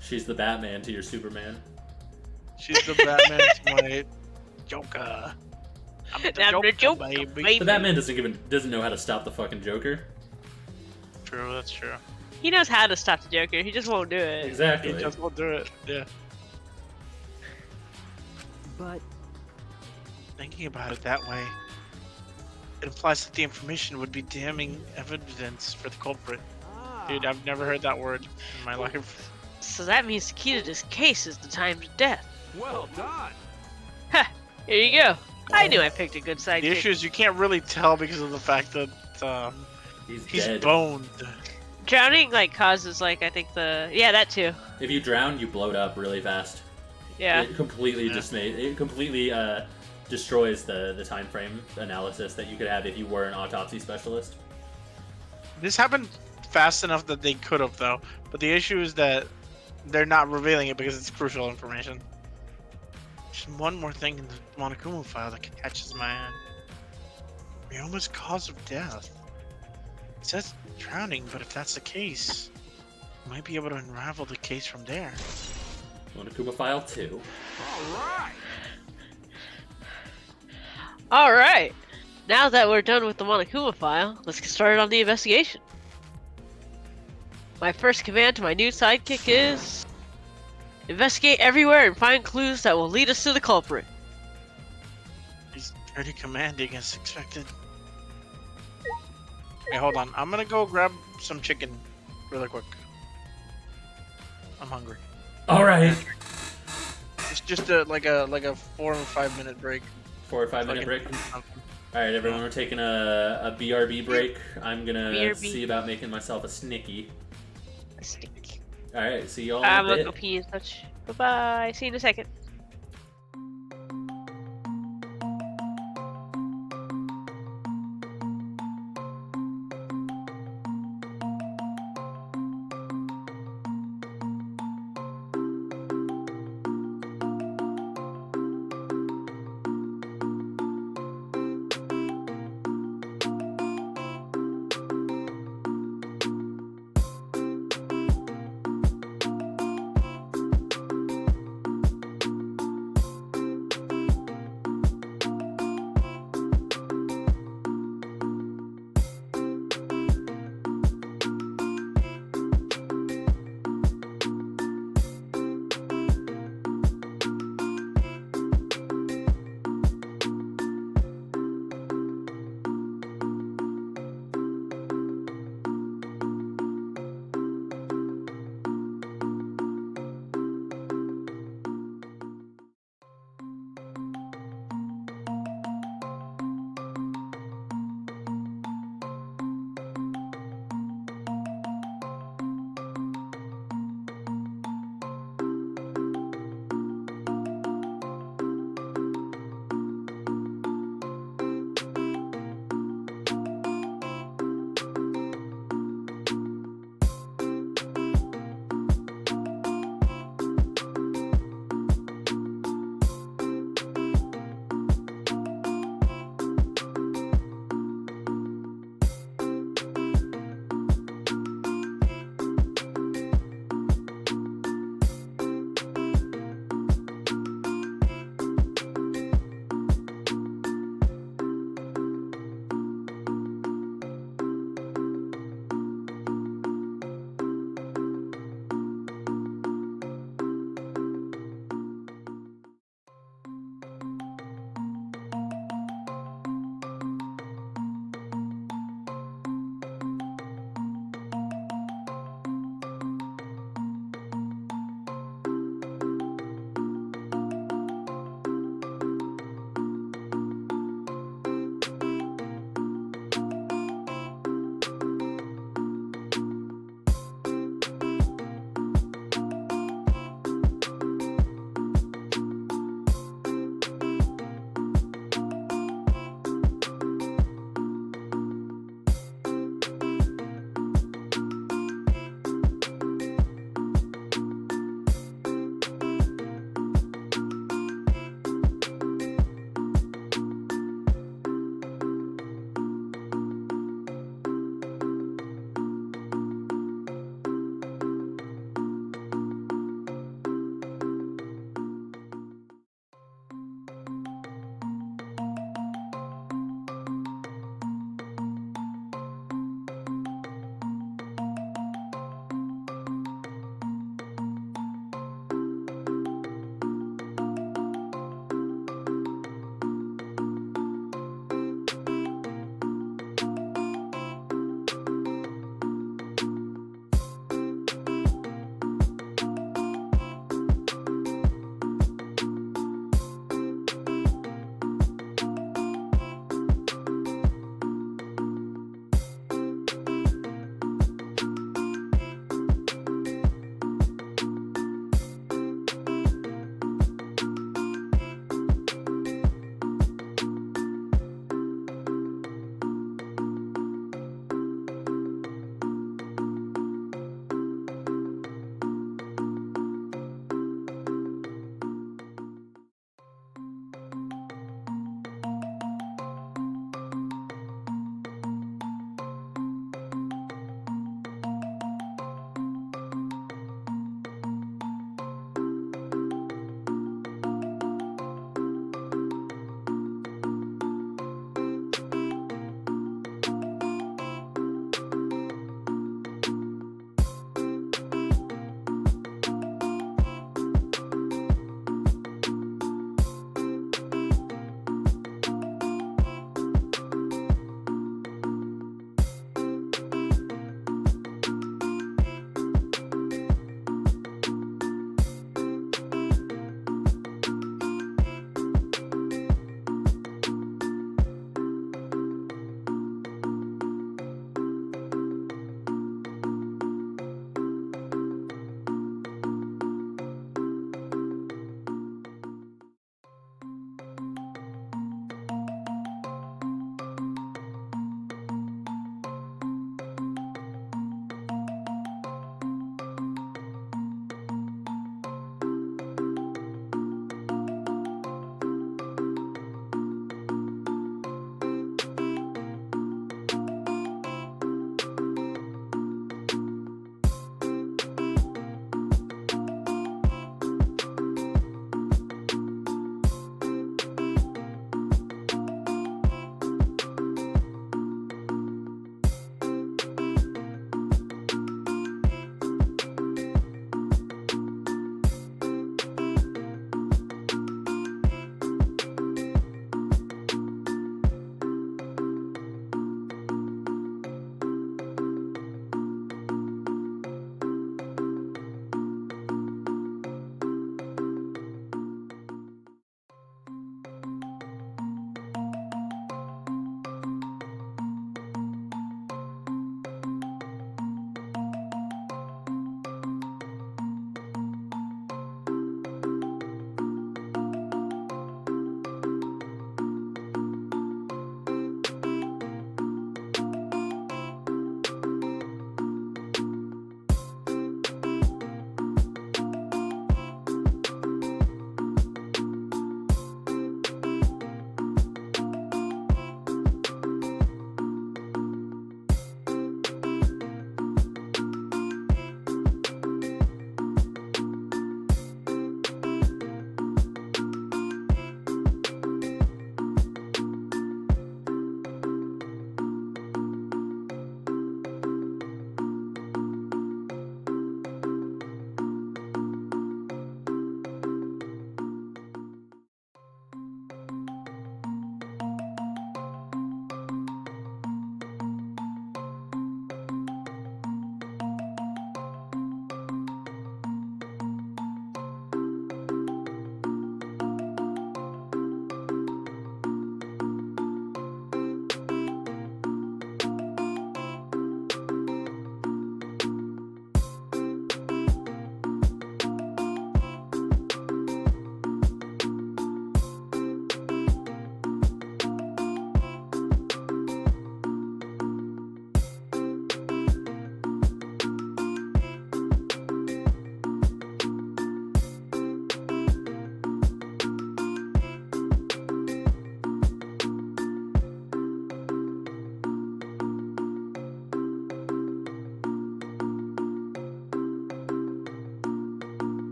She's the Batman to your Superman. She's the Batman to my Joker. I'm the Joker, baby. The Batman doesn't know how to stop the fucking Joker. True, that's true. He knows how to stop the Joker. He just won't do it. Exactly. He just won't do it. Yeah. But Thinking about it that way, it implies that the information would be damning evidence for the culprit. Dude, I've never heard that word in my life. So that means the key to this case is the time to death. Well done. Ha! Here you go. I knew I picked a good sidekick. The issue is you can't really tell because of the fact that he's dead. boned. Drowning like causes like I think that too. If you drown, you bloat up really fast. Yeah. It completely destroys the time frame analysis that you could have if you were an autopsy specialist. This happened fast enough that they could have, though. But the issue is that they're not revealing it because it's crucial information. Just one more thing in the Monokuma file that catches my eye. Ryoma's cause of death. It says drowning, but if that's the case, we might be able to unravel the case from there. Monokuma File 2. Alright. Now that we're done with the Monokuma file, let's get started on the investigation. My first command to my new sidekick is... investigate everywhere and find clues that will lead us to the culprit. He's pretty commanding as expected. Hey, hold on. I'm gonna go grab some chicken really quick. I'm hungry. Alright. It's just like a 4 or 5 minute break. 4 or 5 minute break? Alright, everyone, we're taking a BRB break. I'm gonna BRB. see about making myself a Snicky. A stick. Alright, see y'all in I'm a gonna bit. go pee and such. Bye bye. See you in a second.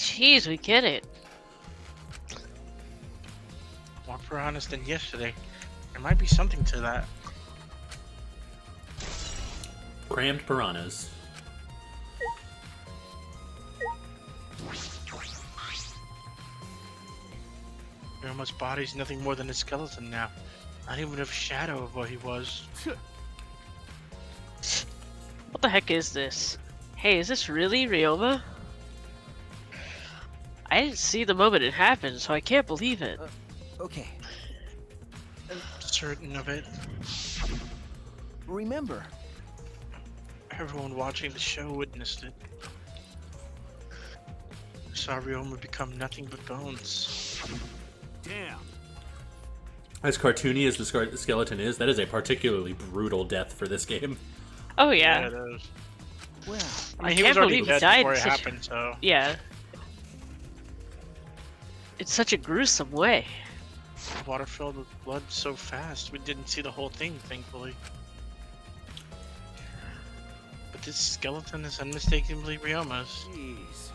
Jeez, we get it. More piranhas than yesterday. There might be something to that. Crammed piranhas. Ryoma's body's nothing more than a skeleton now. Not even a shadow of what he was. What the heck is this? Hey, is this really Ryoma? I didn't see the moment it happened, so I can't believe it. Okay. I'm certain of it. Remember, Everyone watching the show witnessed it. Saw Ryoma become nothing but bones. Damn. As cartoony as the skeleton is, that is a particularly brutal death for this game. Oh yeah. it is. well, I mean, I he can't was already believe he dead died before it in such- happened, so... Yeah. It's such a gruesome way. Water filled with blood so fast, we didn't see the whole thing, thankfully. But this skeleton is unmistakably Ryoma's. jeez.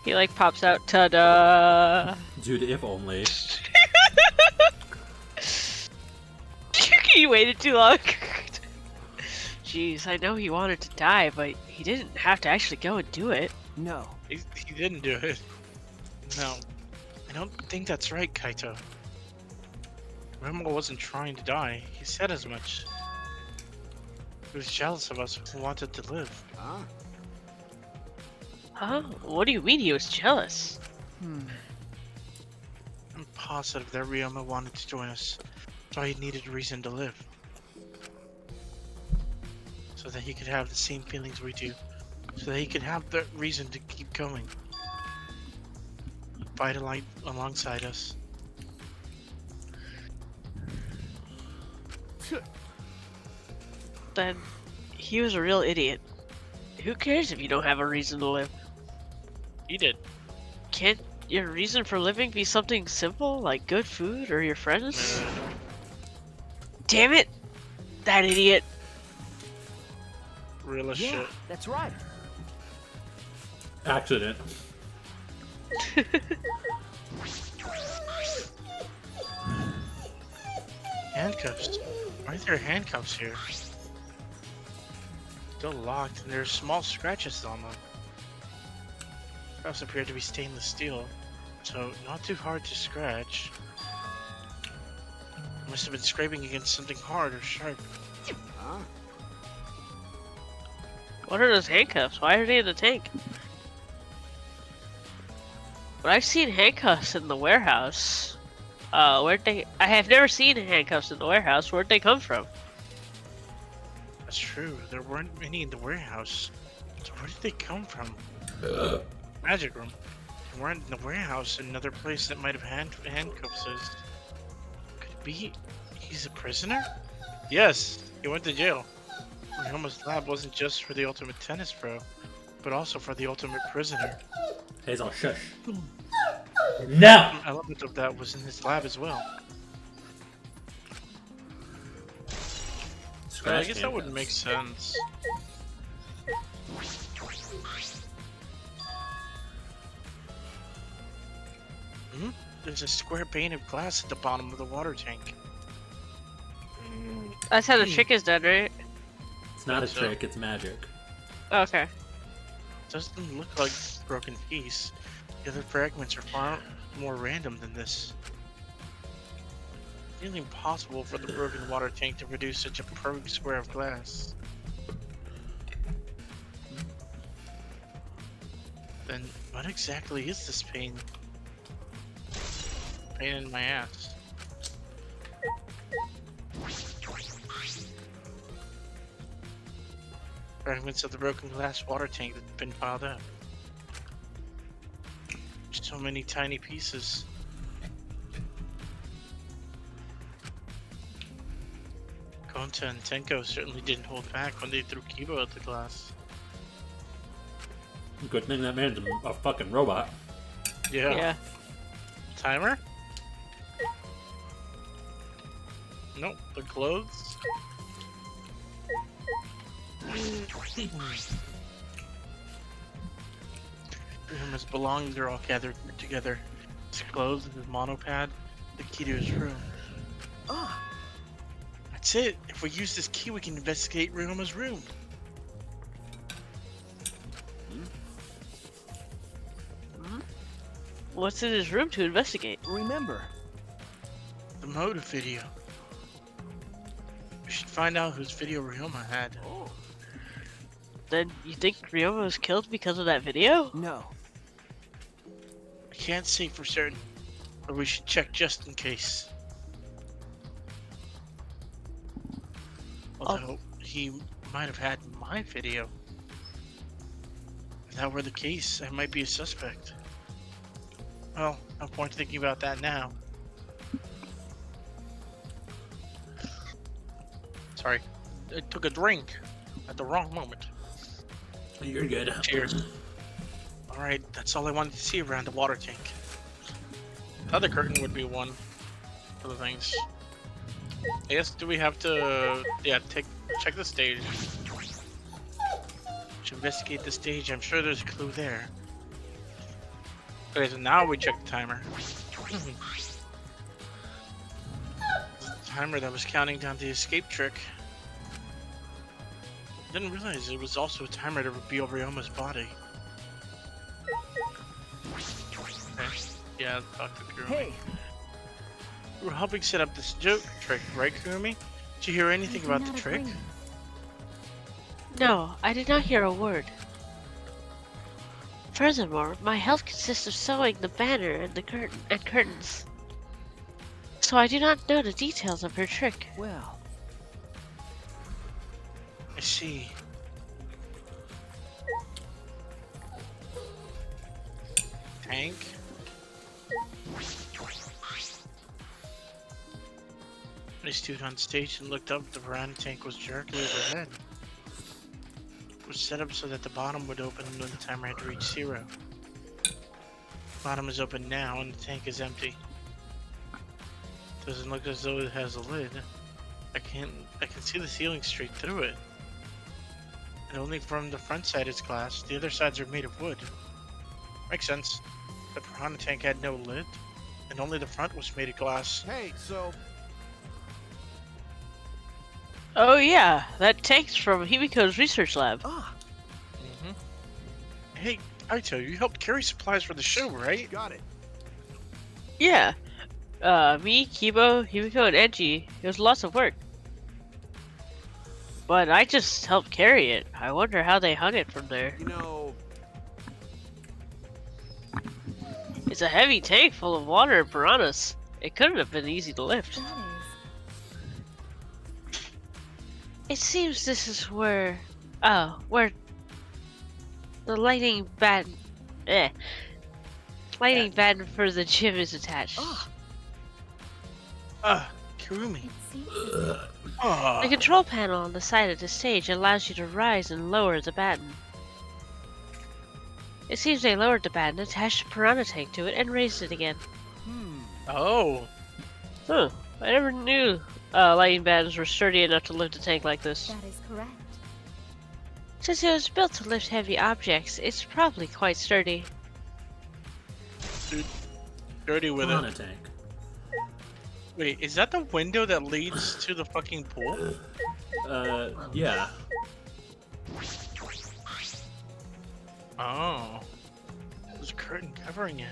He like pops out, ta-da! Dude, if only. You waited too long. Jeez, I know he wanted to die, but he didn't have to actually go and do it. No. He didn't do it. No. I don't think that's right, Kaito. Ryoma wasn't trying to die. He said as much. He was jealous of us who wanted to live. Huh? Huh? What do you mean he was jealous? I'm positive that Ryoma wanted to join us. So he needed a reason to live. So that he could have the same feelings we do. So that he could have the reason to keep going. Fight alongside us. Then he was a real idiot. Who cares if you don't have a reason to live? He did. Can't your reason for living be something simple, like good food or your friends? Damn it! That idiot! Real as Yeah, shit. that's right. Accident. Handcuffs. Why are there handcuffs here? Still locked, and there are small scratches on them. Cuffs appear to be stainless steel, so not too hard to scratch. Must have been scraping against something hard or sharp. Huh? What are those handcuffs? Why are they in the tank? But I've seen handcuffs in the warehouse. Where'd they? I have never seen handcuffs in the warehouse. Where'd they come from? That's true. There weren't any in the warehouse. So where did they come from? Magic room. They weren't in the warehouse. Another place that might have handcuffs is. Could it be he's a prisoner? Yes, he went to jail. Ryoma's lab wasn't just for the ultimate tennis pro, but also for the ultimate prisoner. Hazel, shush. No! An element of that was in his lab as well. I guess that would make sense. There's a square pane of glass at the bottom of the water tank. That's how the trick is done, right? It's not a trick, it's magic. Okay. Doesn't look like a broken piece. The other fragments are far more random than this. It's nearly impossible for the broken water tank to produce such a perfect square of glass. Then what exactly is this pain? Pain in my ass. Fragments of the broken glass water tank that have been piled up. So many tiny pieces. Gonta and Tenko certainly didn't hold back when they threw Kibo at the glass. Good thing that man's a fucking robot. Yeah. Timer? Nope, the clothes. Ryuma's belongings are all gathered together. His clothes and his monopad, the key to his room. Ah, That's it. If we use this key, we can investigate Ryuma's room. What's in his room to investigate? remember. The motive video. We should find out whose video Ryuma had. Then you think Ryoma was killed because of that video? No. I can't say for certain, but we should check just in case. Although he might have had my video. If that were the case, I might be a suspect. Well, no point thinking about that now. Sorry, I took a drink at the wrong moment. You're good. Cheers. Alright, that's all I wanted to see around the water tank. The other curtain would be one of the things. I guess, do we have to, check the stage? To investigate the stage, I'm sure there's a clue there. Okay, so now we check the timer. The timer that was counting down the escape trick. Didn't realize it was also a timer to reveal Ryoma's body. Okay. Yeah, Dr. Kurumi. Hey, We were helping set up this joke trick, right, Kurumi? Did you hear anything about the trick? No, I did not hear a word. Furthermore, my help consists of sewing the banner and the curtains. So I do not know the details of her trick. well, I see. Tank? I stood on stage and looked up. The veranda tank was directly overhead. It was set up so that the bottom would open when the timer had reached 0. The bottom is open now and the tank is empty. Doesn't look as though it has a lid. I can see the ceiling straight through it. And only from the front side is glass. The other sides are made of wood. Makes sense. The piranha tank had no lid, and only the front was made of glass. Hey, so Oh yeah, that tank's from Himiko's research lab. ah, Hey, Aito, you helped carry supplies for the show, right? got it. Yeah. Me, Kibo, Himiko, and Enji. It was lots of work. But I just helped carry it. I wonder how they hung it from there. You know, It's a heavy tank full of water and piranhas. It couldn't have been easy to lift. It seems this is where the lighting batten for the gym is attached. Kurumi. The control panel on the side of the stage allows you to rise and lower the batten. It seems they lowered the batten, attached a piranha tank to it, and raised it again. Oh. Huh. I never knew lighting battens were sturdy enough to lift a tank like this. That is correct. Since it was built to lift heavy objects, it's probably quite sturdy. Dude, dirty with Piranha it. tank. Wait, is that the window that leads to the fucking pool? Yeah. Oh. There's a curtain covering it.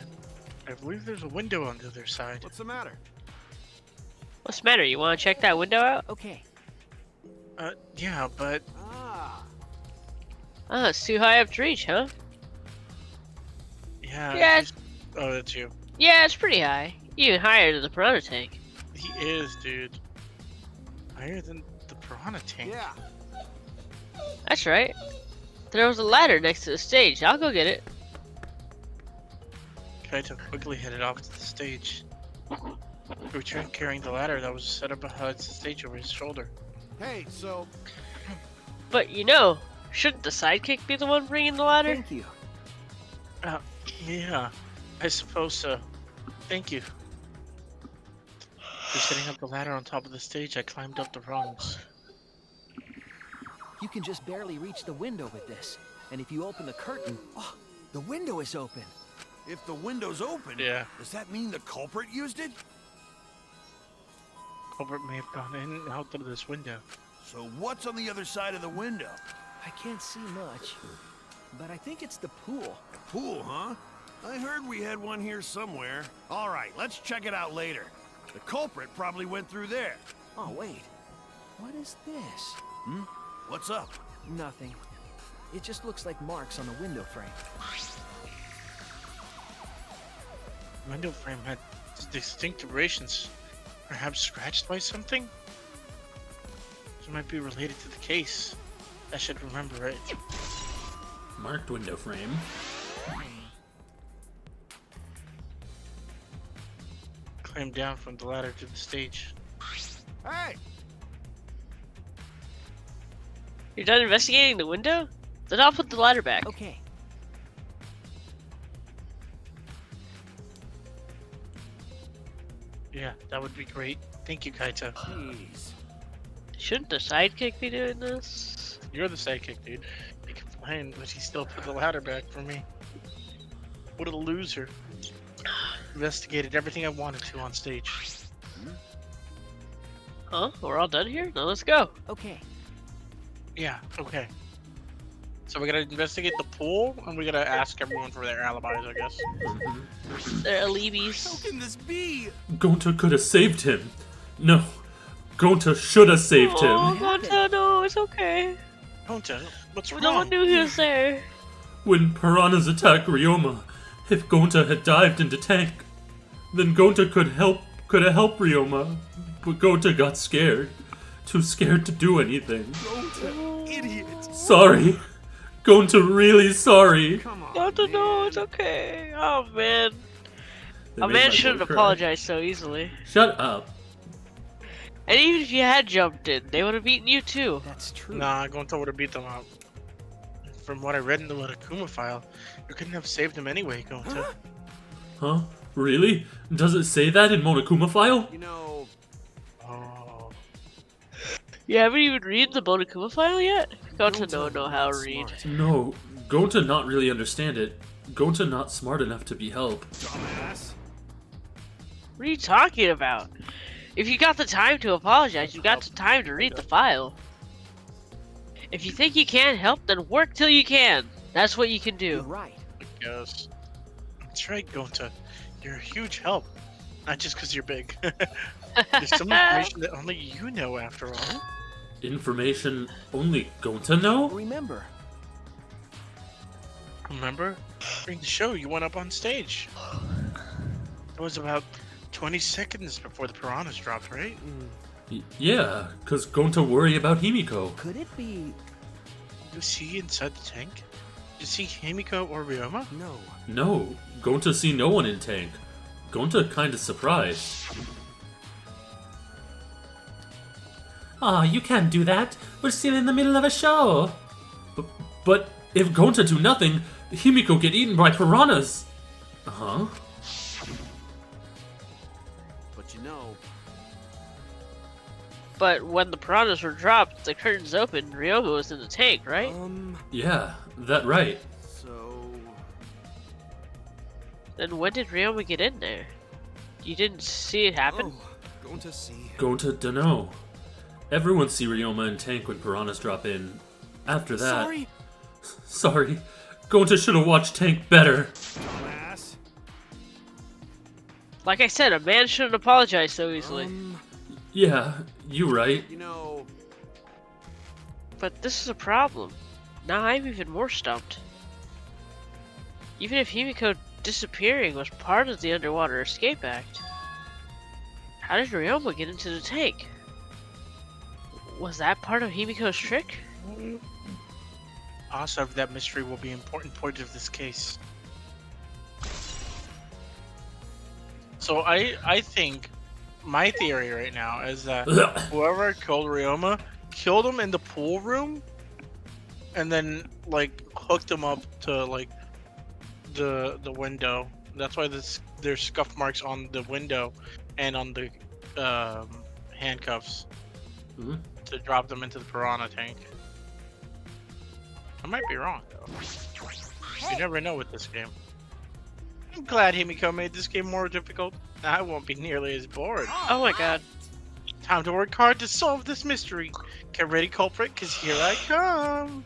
I believe there's a window on the other side. what's the matter? What's the matter? You want to check that window out? okay. Yeah, but Oh, it's too high up to reach, huh? yeah. Yeah. Oh, that's you. Yeah, it's pretty high. Even higher than the piranha tank. He is, dude. Higher than the piranha tank. Yeah. That's right. There was a ladder next to the stage. I'll go get it. Kaito quickly headed off to the stage. He returned carrying the ladder that was set up behind the stage over his shoulder. Hey, so But you know, shouldn't the sidekick be the one bringing the ladder? Thank you. Yeah, I suppose so. Thank you. After setting up the ladder on top of the stage, I climbed up the rungs. You can just barely reach the window with this. And if you open the curtain, The window is open. If the window's open, does that mean the culprit used it? Culprit may have gone in and out through this window. So what's on the other side of the window? I can't see much, but I think it's the pool. The pool, huh? I heard we had one here somewhere. All right, let's check it out later. The culprit probably went through there. Oh, wait. What is this? Hmm? What's up? Nothing. It just looks like marks on the window frame. The window frame had distinct abrasions. Perhaps scratched by something? This might be related to the case. I should remember it. Marked window frame. Climb down from the ladder to the stage. Hey! You're done investigating the window? Then I'll put the ladder back. Okay. Yeah, that would be great. Thank you, Kaito. Jeez. Shouldn't the sidekick be doing this? You're the sidekick, dude. He complained, but he still put the ladder back for me. What a loser. Investigated everything I wanted to on stage. Huh? We're all done here? Now let's go. Okay. Yeah, okay. So we gotta investigate the pool, and we gotta ask everyone for their alibis, I guess. They're alibis. How can this be? Gonta could have saved him. No, Gonta should have saved him. Oh, Gonta, no, it's okay. Gonta, what's wrong? No one knew he was there. When piranhas attacked Ryoma, if Gonta had dived into tank, then Gonta could have helped Ryoma, but Gonta got scared. Too scared to do anything. Gonta, idiot. Sorry. Gonta, really sorry. Come on, Gonta, no, it's okay. Oh, man. They A made man my shouldn't boy cry. apologize so easily. Shut up. And even if you had jumped in, they would have beaten you too. That's true. Nah, Gonta would have beat them up. From what I read in the Monokuma file, you couldn't have saved him anyway, Gonta. Huh? Really? Does it say that in Monokuma file? You know... Oh. You haven't even read the Monokuma file yet? Gonta Gonta don't know how to not read. smart. No, Gonta not really understand it. Gonta not smart enough to be help. Dumbass. What are you talking about? If you got the time to apologize, you got the time to read the file. If you think you can't help, then work till you can. That's what you can You're do. right. Yes. That's right, Gonta. You're a huge help. Not just because you're big. There's some information that only you know, after all. Information only Gonta know? Remember, Remember? During the show, you went up on stage. It was about 20 seconds before the piranhas dropped, right? Yeah, cause Gonta worry about Himiko. could it be? Was he inside the tank? Did you see Himiko or Ryoma? No. No, Gonta see no one in tank. Gonta kinda surprised. Ah, you can't do that. We're still in the middle of a show. But if Gonta do nothing, Himiko get eaten by piranhas. Huh? But you know... But when the piranhas were dropped, the curtains opened, Ryoga was in the tank, right? Yeah, that right. So... Then when did Ryoma get in there? You didn't see it happen? Oh, going to see. Gonta dunno. Everyone see Ryoma in tank when piranhas drop in. After that... Sorry. Sorry. Gonta should have watched tank better. Dumbass. Like I said, a man shouldn't apologize so easily. Yeah, you right. You know... But this is a problem. Now I'm even more stumped. Even if Himiko disappearing was part of the Underwater Escape Act, how did Ryoma get into the tank? Was that part of Himiko's trick? Also, that mystery will be an important point of this case. So I think my theory right now is that whoever killed Ryoma killed him in the pool room, and then like hooked him up to like the window. That's why there's scuff marks on the window and on the handcuffs to drop them into the piranha tank. I might be wrong though. You never know with this game. I'm glad Himiko made this game more difficult. I won't be nearly as bored. Oh my god. Time to work hard to solve this mystery. Get ready, culprit, because here I come.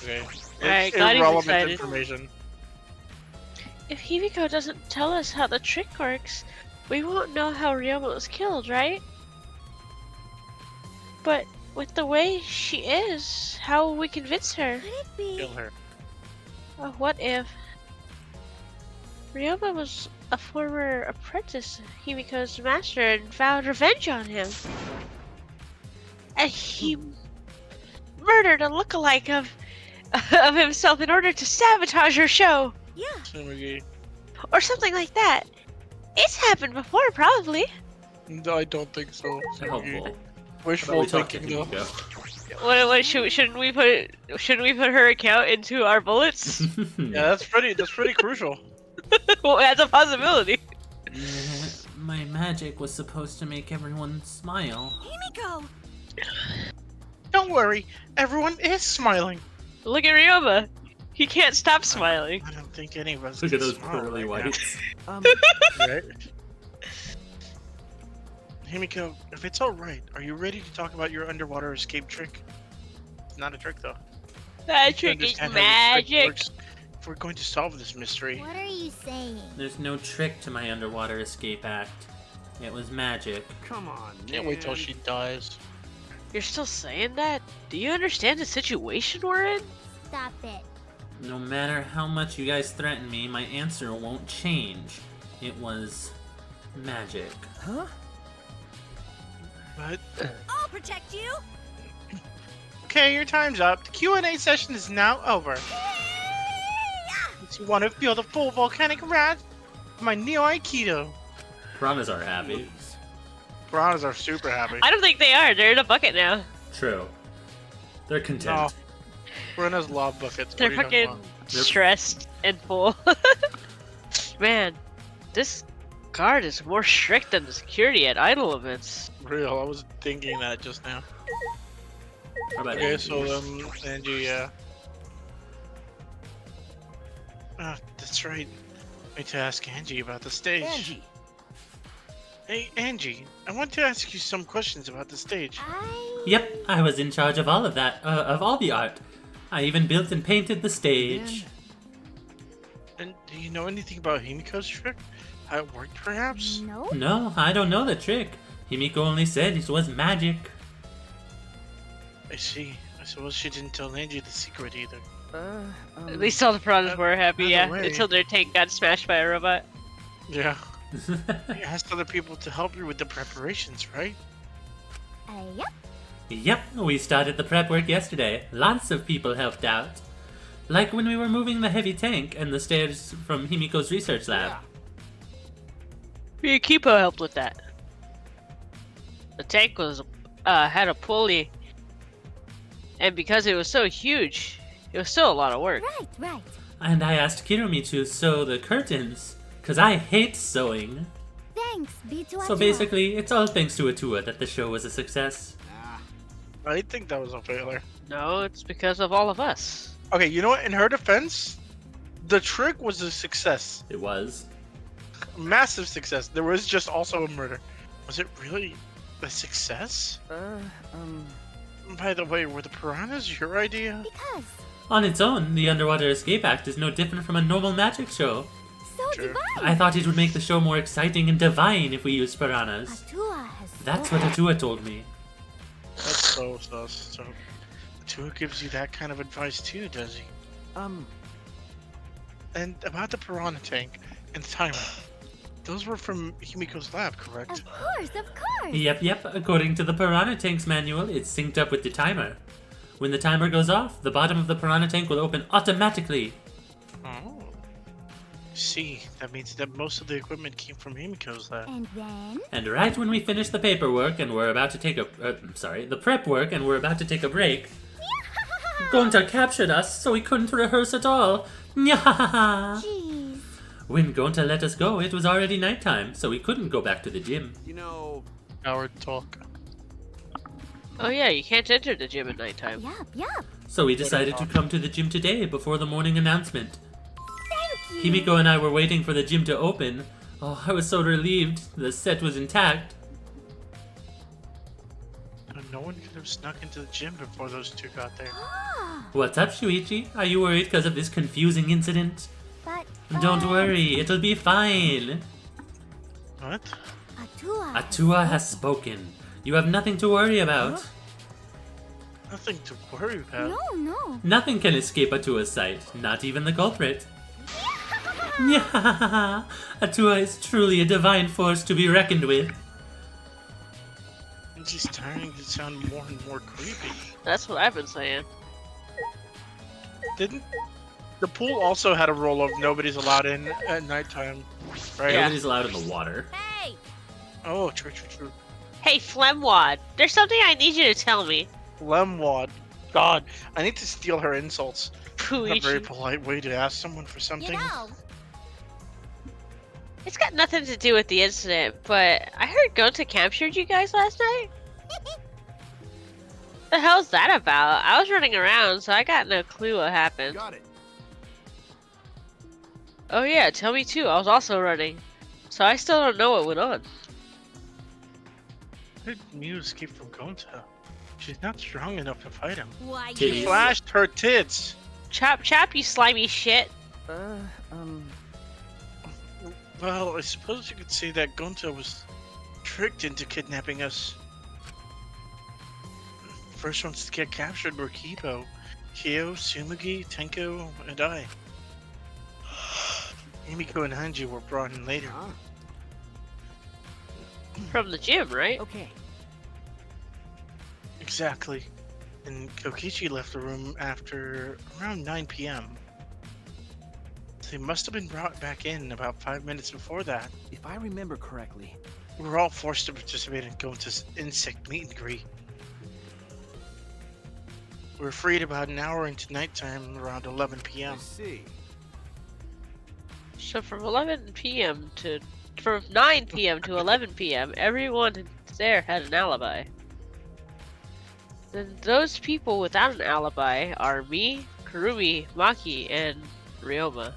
Okay. Alright, It's Gladi's irrelevant excited. information. If Himiko doesn't tell us how the trick works, we won't know how Ryoma was killed, right? But with the way she is, how will we convince her? Could it be? Kill her. What if Ryoma was a former apprentice of Himiko's master and vowed revenge on him? And he murdered a lookalike of himself in order to sabotage her show, Yeah. or something like that. It's happened before, probably. No, I don't think so. Helpful. Wishful Talk to thinking, though. Himiko. What shouldn't we put her account into our bullets? Yeah, that's pretty crucial. Well, that's a possibility. My magic was supposed to make everyone smile. Himiko! Don't worry, everyone is smiling. Look at Ryoma. He can't stop smiling. I don't think any of us Look can at those smile pearly right whites. now. Right? Himiko, if it's alright, are you ready to talk about your underwater escape trick? It's not a trick, though. That trick is Understand how your trick magic. works if we're going to solve this mystery. What are you saying? There's no trick to my underwater escape act. It was magic. Come on, Can't wait till she dies. You're still saying that? Do you understand the situation we're in? Stop it. No matter how much you guys threaten me, my answer won't change. It was magic. Huh? But I'll protect you. okay, your time's up. The Q&A session is now over. Do you want to feel the full volcanic wrath of my Neo Aikido? Piranhas are happy. Piranhas are super happy. I don't think they are. They're in a bucket now. True. They're No. content. Piranhas love buckets. They're What are you talking fucking about? stressed and full. Man, this guard is more strict than the security at idol events. Real, I was thinking that just now. How about Okay, Angie? so Angie, yeah. That's right. I need to ask Angie about the stage. Angie! Hey, Angie, I want to ask you some questions about the stage. Yep, I was in charge of all of that, of all the art. I even built and painted the stage. And do you know anything about Himiko's trick? How it worked, perhaps? No. No, I don't know the trick. Himiko only said it was magic. I see. I suppose she didn't tell Angie the secret either. At least all the piranhas were happy, by the yeah, way- until their tank got smashed by a robot. Yeah. You asked other people to help you with the preparations, right? Yep. Yep, we started the prep work yesterday. Lots of people helped out. Like when we were moving the heavy tank and the stairs from Himiko's research lab. Kipo helped with that. The tank was had a pulley, and because it was so huge, it was still a lot of work. Right. And I asked Kirumi to sew the curtains, because I hate sewing. Thanks, B2I2. So basically, it's all thanks to Atua that the show was a success. I think that was a failure. No, it's because of all of us. Okay, you know what? In her defense, the trick was a success. It was. Massive success. There was just also a murder. Was it really a success? By the way, were the piranhas your idea? Because. On its own, the Underwater Escape Act is no different from a normal magic show. So Sure. divine. I thought it would make the show more exciting and divine if we used piranhas. Atua has. That's what Atua told me. That's so sus. So, Tua gives you that kind of advice too, does he? And about the piranha tank and the timer. Those were from Himiko's lab, correct? Of course. Yep. According to the Piranha Tank's manual, it's synced up with the timer. When the timer goes off, the bottom of the Piranha Tank will open automatically. Oh. See, that means that most of the equipment came from Himiko's lab. And then. And right when we finish the paperwork and we're about to take the prep work and we're about to take a break, Gonta captured us, so we couldn't rehearse at all. Nyahaha! Jeez. When Gonta let us go, it was already nighttime, so we couldn't go back to the gym. You know, Howard talk. Oh yeah, you can't enter the gym at nighttime. Yup. So we decided to come to the gym today before the morning announcement. Thank you. Himiko and I were waiting for the gym to open. Oh, I was so relieved. The set was intact. No one could have snuck into the gym before those two got there. What's up, Shuichi? Are you worried because of this confusing incident? But Don't worry, it'll be fine. What? Atua has spoken. You have nothing to worry about. Huh? Nothing to worry about. No. Nothing can escape Atua's sight, not even the culprit. Atua is truly a divine force to be reckoned with. And she's starting to sound more and more creepy. That's what I've been saying. Didn't the pool also had a rule of nobody's allowed in at nighttime, right? Yeah. Nobody's allowed in the water. Hey! Oh, true. Hey, Flemwad, there's something I need you to tell me. Flemwad. God, I need to steal her insults. Puichi. Not a very polite way to ask someone for something. You know, It's got nothing to do with the incident, but I heard Gonta captured you guys last night? The hell's that about? I was running around, so I got no clue what happened. Got it. Oh yeah, tell me too. I was also running. So I still don't know what went on. How did Mew escape from Gonta? She's not strong enough to fight him. why She flashed her tits. Chop, you slimy shit. Well, I suppose you could say that Gonta was tricked into kidnapping us. First ones to get captured were Kipo, Kyo, Tsumugi, Tenko, and I. Himiko and Hanji were brought in later. From the gym, right? Okay. Exactly. And Kokichi left the room after around 9 p.m. They must have been brought back in about 5 minutes before that. If I remember correctly. We were all forced to participate in Gonta's insect meet and greet. We were freed about an hour into nighttime around 11 p.m. I see. So from 11 p.m. to... From 9 p.m. to 11 p.m., everyone there had an alibi. Then those people without an alibi are me, Kurumi, Maki, and Ryoma.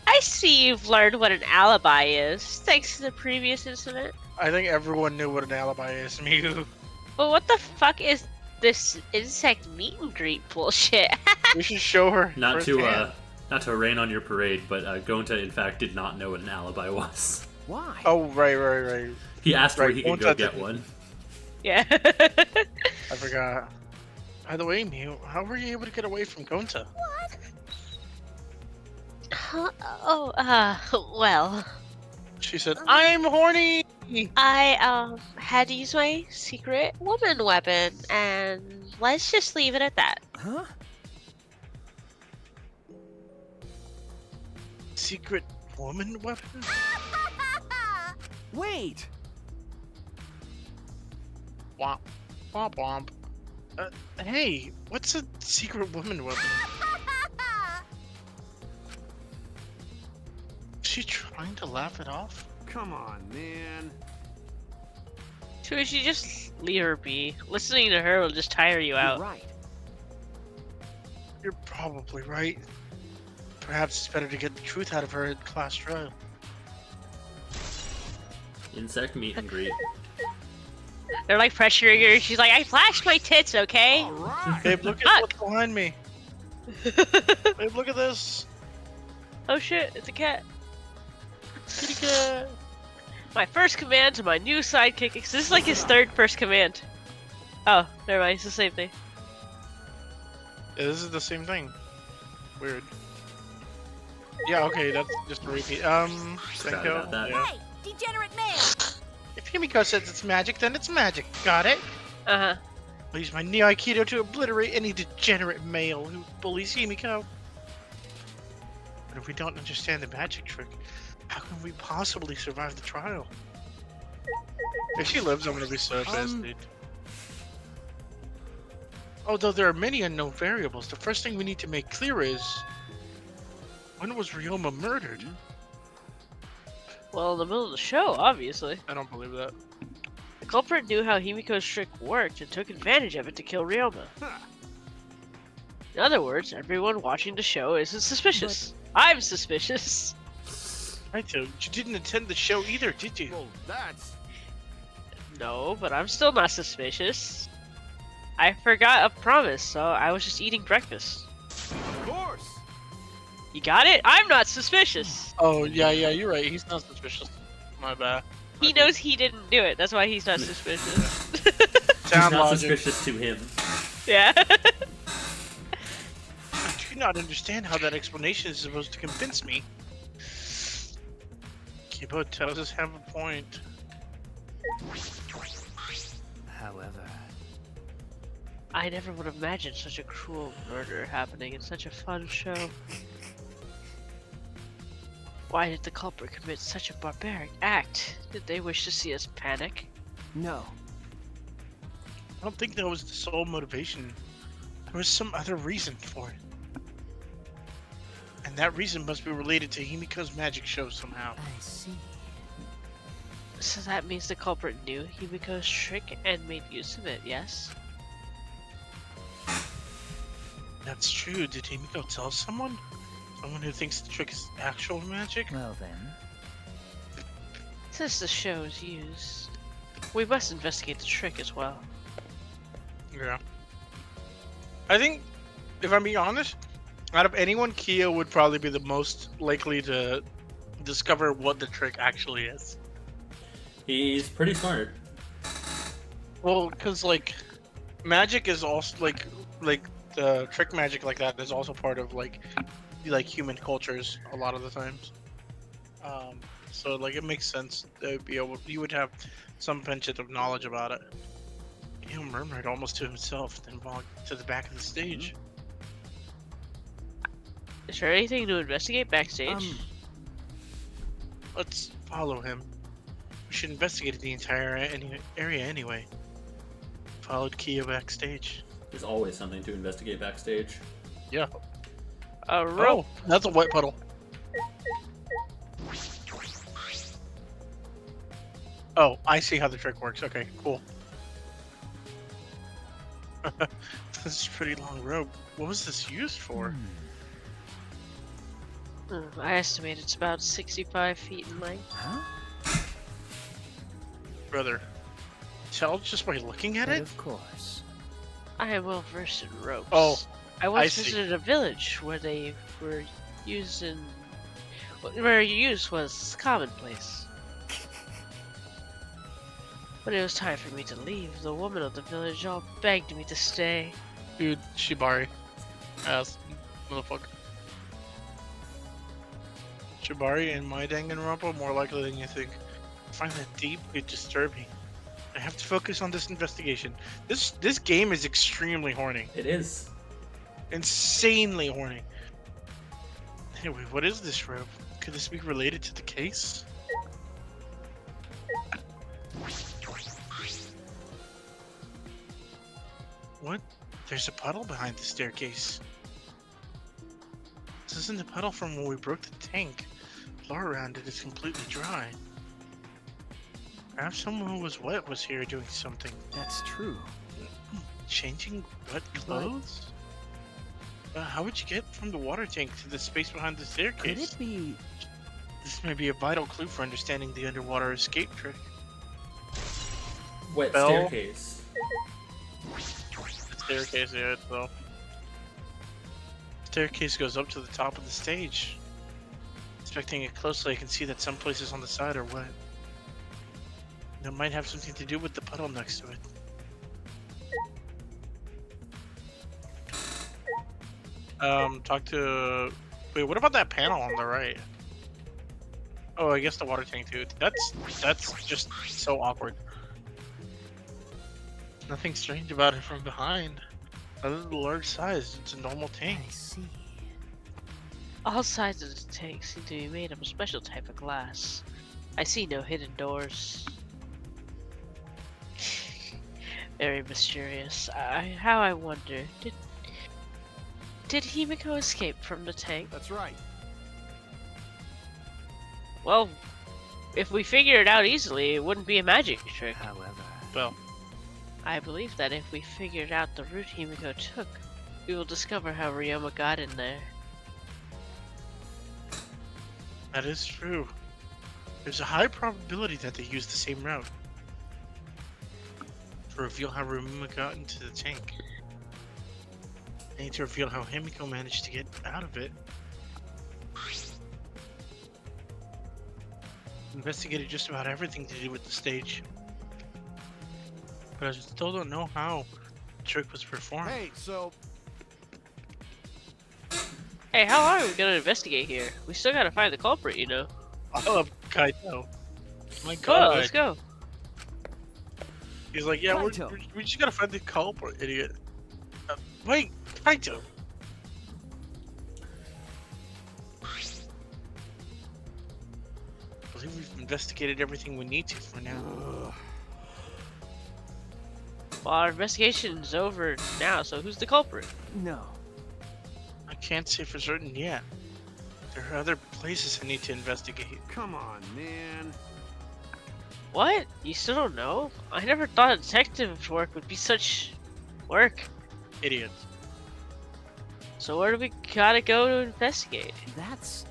I see you've learned what an alibi is, thanks to the previous incident. I think everyone knew what an alibi is, Mew. But what the fuck is this insect meet and greet bullshit? We should show her. Not firsthand. to rain on your parade, but Gonta in fact did not know what an alibi was. Why? Oh, right. He asked where he could go Gonta get didn't. one. Yeah. I forgot. By the way, Mew, how were you able to get away from Gonta? Well. She said, I'm horny! I, had to use my secret woman weapon, and let's just leave it at that. Huh? Secret woman weapon? Wait! Womp. Womp womp. Hey, what's a secret woman weapon? Is she trying to laugh it off? Come on, man. Should you just leave her be? Listening to her will just tire you out. You're right. You're probably right. Perhaps it's better to get the truth out of her at class trial. Insect meet and greet. They're like pressuring her. She's like, I flashed my tits, okay? Alright. Babe, look at what's behind me. Babe, look at this. Oh shit, it's a cat. Kitty cat. My first command to my new sidekick. This is like his third first command. Oh, never mind. It's the same thing. Yeah, this is the same thing. Weird. Yeah, okay, that's just a repeat. Forgot about that. Yeah. Hey, degenerate male! If Himiko says it's magic, then it's magic. Got it? Uh-huh. I'll use my Neo Aikido to obliterate any degenerate male who bullies Himiko. But if we don't understand the magic trick, how can we possibly survive the trial? If she lives, I'm gonna be so pissed, dude. Although there are many unknown variables, the first thing we need to make clear is... when was Ryoma murdered? Well, in the middle of the show, obviously. I don't believe that. The culprit knew how Himiko's trick worked and took advantage of it to kill Ryoma. In other words, everyone watching the show isn't suspicious. I'm suspicious. Right, so you didn't attend the show either, did you? Well, that's... No, but I'm still not suspicious. I forgot a promise, so I was just eating breakfast. Of course! You got it? I'm not suspicious. Oh, yeah, you're right. He's not suspicious. My bad. He knows he didn't do it. That's why he's not suspicious. He's Sound not logic. suspicious to him. Yeah. I do not understand how that explanation is supposed to convince me. Kibo tells us have a point. However, I never would have imagined such a cruel murder happening in such a fun show. Why did the culprit commit such a barbaric act? Did they wish to see us panic? No. I don't think that was the sole motivation. There was some other reason for it. And that reason must be related to Himiko's magic show somehow. I see. So that means the culprit knew Himiko's trick and made use of it, yes? That's true. Did Himiko tell someone? Someone who thinks the trick is actual magic? well then. Since the show is used, we must investigate the trick as well. Yeah. I think, if I'm being honest, out of anyone, Kyo would probably be the most likely to discover what the trick actually is. He's pretty smart. Well, because, like, magic is also, like the trick magic like that is also part of, like human cultures a lot of the times. So, like, it makes sense that you would have some penchant of knowledge about it. He murmured almost to himself, then walked to the back of the stage. Is there anything to investigate backstage? Let's follow him. We should investigate the entire area anyway. Followed Kyo backstage. There's always something to investigate backstage. Yeah. A rope. Oh, that's a wet puddle. Oh, I see how the trick works. Okay, cool. This is a pretty long rope. What was this used for? I estimate it's about 65 feet in length. Huh? Brother, tell just by looking at But it? of course. I am well versed in ropes. Oh, I once I see. visited a village where they were used in. Where use was commonplace. When it was time for me to leave, the women of the village all begged me to stay. Dude, Shibari. Ass motherfucker. Shibari and my Danganronpa more likely than you think. I find that deeply disturbing. I have to focus on this investigation. This game is extremely horny. It is. Insanely horny. Anyway, what is this rope? Could this be related to the case? What? There's a puddle behind the staircase. This isn't the puddle from when we broke the tank. The floor around it is completely dry. Perhaps someone who was wet was here doing something. That's true. Changing wet clothes? How would you get from the water tank to the space behind the staircase? Could it be? This may be a vital clue for understanding the underwater escape trick. Wet Bell. staircase. The staircase, yeah, so. Staircase goes up to the top of the stage. Inspecting it closely, I can see that some places on the side are wet. That might have something to do with the puddle next to it. Talk to... Wait, what about that panel on the right? Oh, I guess the water tank too. That's just so awkward. Nothing strange about it from behind. Other than the large size, it's a normal tank. I see. All sides of the tank seem to be made of a special type of glass. I see no hidden doors. Very mysterious. How I wonder, did Himiko escape from the tank? That's right. Well, if we figure it out easily, it wouldn't be a magic trick. However, well. I believe that if we figured out the route Himiko took, we will discover how Ryoma got in there. That is true. There's a high probability that they used the same route to reveal how Ryoma got into the tank. They need to reveal how Himiko managed to get out of it. Investigated just about everything to do with the stage, but I still don't know how the trick was performed. Hey, so Hey, how long are we gonna investigate here? We still gotta find the culprit, you know. I love Kaito. My Come on, God, let's go. he's like, yeah, Kaito. we just gotta find the culprit, idiot. Wait, Kaito. I believe we've investigated everything we need to for now. Well, our investigation's over now, so who's the culprit? No. I can't say for certain yet. There are other places I need to investigate. come on, man. What? You still don't know? I never thought detective work would be such work. Idiots. So where do we gotta go to investigate? That's...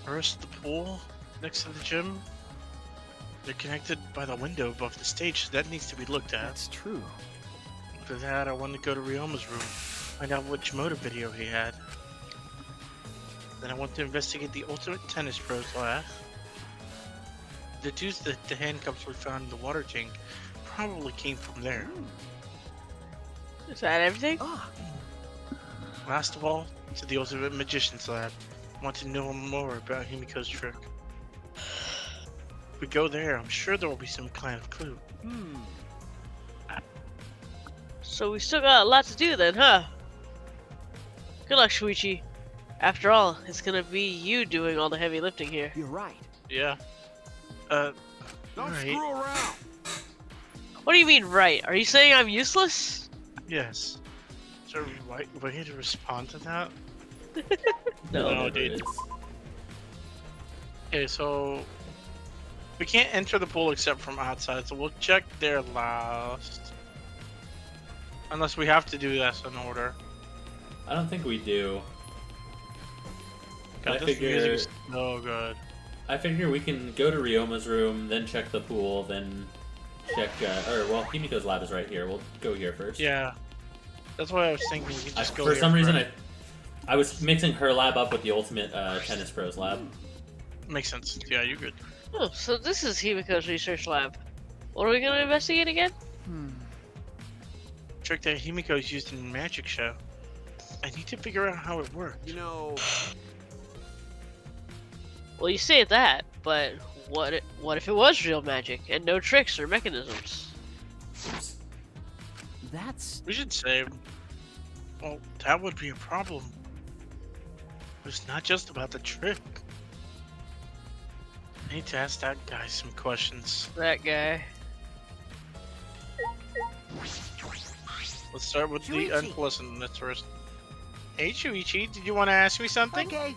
First, the pool next to the gym. They're connected by the window above the stage, so that needs to be looked at. That's true. After that, I want to go to Ryoma's room, find out which motive video he had. Then I want to investigate the Ultimate Tennis Pros lab. Deduce that the handcuffs we found in the water tank probably came from there. Is that everything? Ah, Last of all, to the Ultimate Magician's lab. I want to know more about Himiko's trick. If we go there, I'm sure there will be some kind of clue. So we still got a lot to do then, huh? Good luck, Shuichi. After all, it's gonna be you doing all the heavy lifting here. you're right. Yeah. Don't Right. screw around. What do you mean, right? Are you saying I'm useless? Yes. Is there a right way to respond to that? No, No, never dude. is. Okay, so we can't enter the pool except from outside, so we'll check there last. Unless we have to do this in order. I don't think we do. God, I this figure- music is so good. I figure we can go to Ryoma's room, then check the pool, then check, Himiko's lab is right here. We'll go here first. Yeah. That's why I was thinking we could just go For here some reason, first. I was mixing her lab up with the Ultimate Tennis Pros lab. Makes sense. Yeah, you're good. Oh, so this is Himiko's research lab. What are we gonna investigate again? Trick that Himiko's used in Magic Show. I need to figure out how it works. You know, Well, you say that, but what if it was real magic and no tricks or mechanisms? That's... We should save. Well, that would be a problem. It's not just about the trick. I need to ask that guy some questions. That guy. Let's start with the Shuichi. unpleasantness first. Hey Shuichi, did you want to ask me something? Okay.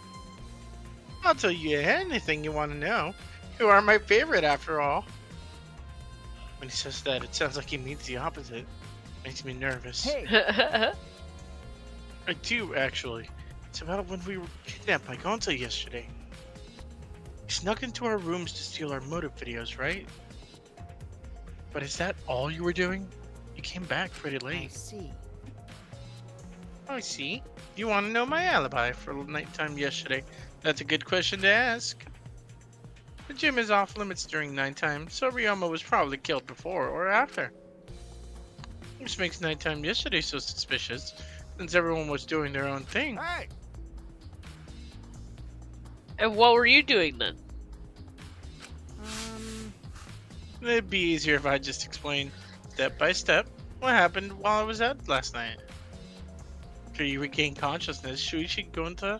I'll tell you anything you want to know. You are my favorite after all. When he says that, it sounds like he means the opposite. Makes me nervous. Hey, I do, actually. It's about when we were kidnapped by Gonta yesterday. He snuck into our rooms to steal our motive videos, right? But is that all you were doing? You came back pretty I late. see. I see. You want to know my alibi for nighttime yesterday. That's a good question to ask. The gym is off limits during nighttime, so Ryoma was probably killed before or after. Which makes nighttime yesterday so suspicious, since everyone was doing their own thing. hey, And what were you doing then? It'd be easier if I just explained, step by step, what happened while I was out last night. After you regain consciousness, Shuichi Gonta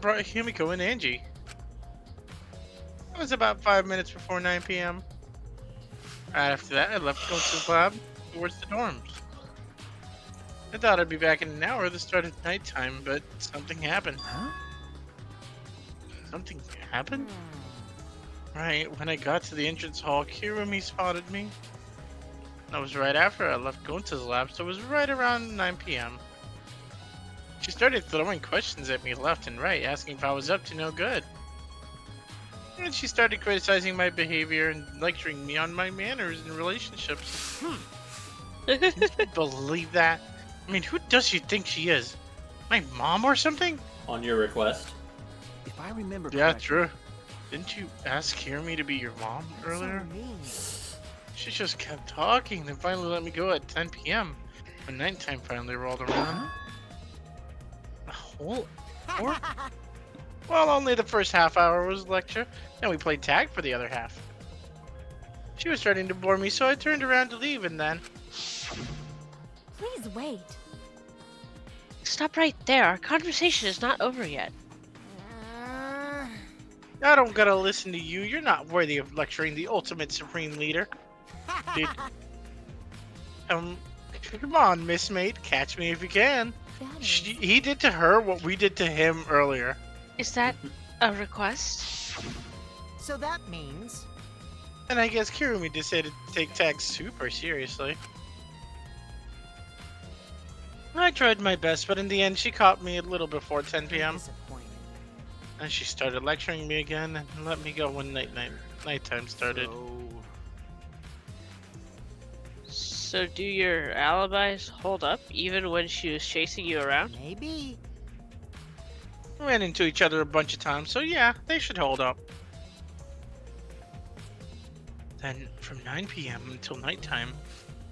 brought Himiko and Angie. It was about 5 minutes before 9 p.m. Right after that, I left Gonta's lab towards the dorms. I thought I'd be back in an hour at the start of nighttime, but something happened. huh? Something happened? Right, when I got to the entrance hall, Kirumi spotted me. That was right after I left Gonta's lab, so it was right around 9 p.m. She started throwing questions at me left and right, asking if I was up to no good. And she started criticizing my behavior and lecturing me on my manners and relationships. Can you believe that? I mean, who does she think she is? My mom or something? On your request. If I remember Yeah, correctly, true. Didn't you ask Kirumi to be your mom earlier? so mean. She just kept talking, then finally let me go at 10 p.m. when nighttime finally rolled around. A whole hour? Well, only the first half hour was lecture, and we played tag for the other half. She was starting to bore me, so I turned around to leave, and then... Please wait. Stop right there. Our conversation is not over yet. I don't gotta listen to you. You're not worthy of lecturing the ultimate supreme leader. Dude. Come on, Miss Mate. Catch me if you can. He did to her what we did to him earlier. Is that a request? So that means... And I guess Kirumi decided to take tag super seriously. I tried my best, but in the end she caught me a little before 10 p.m. And she started lecturing me again and let me go when nighttime started. So do your alibis hold up even when she was chasing you around? Maybe. We ran into each other a bunch of times, so yeah, they should hold up. Then from 9 p.m. until nighttime,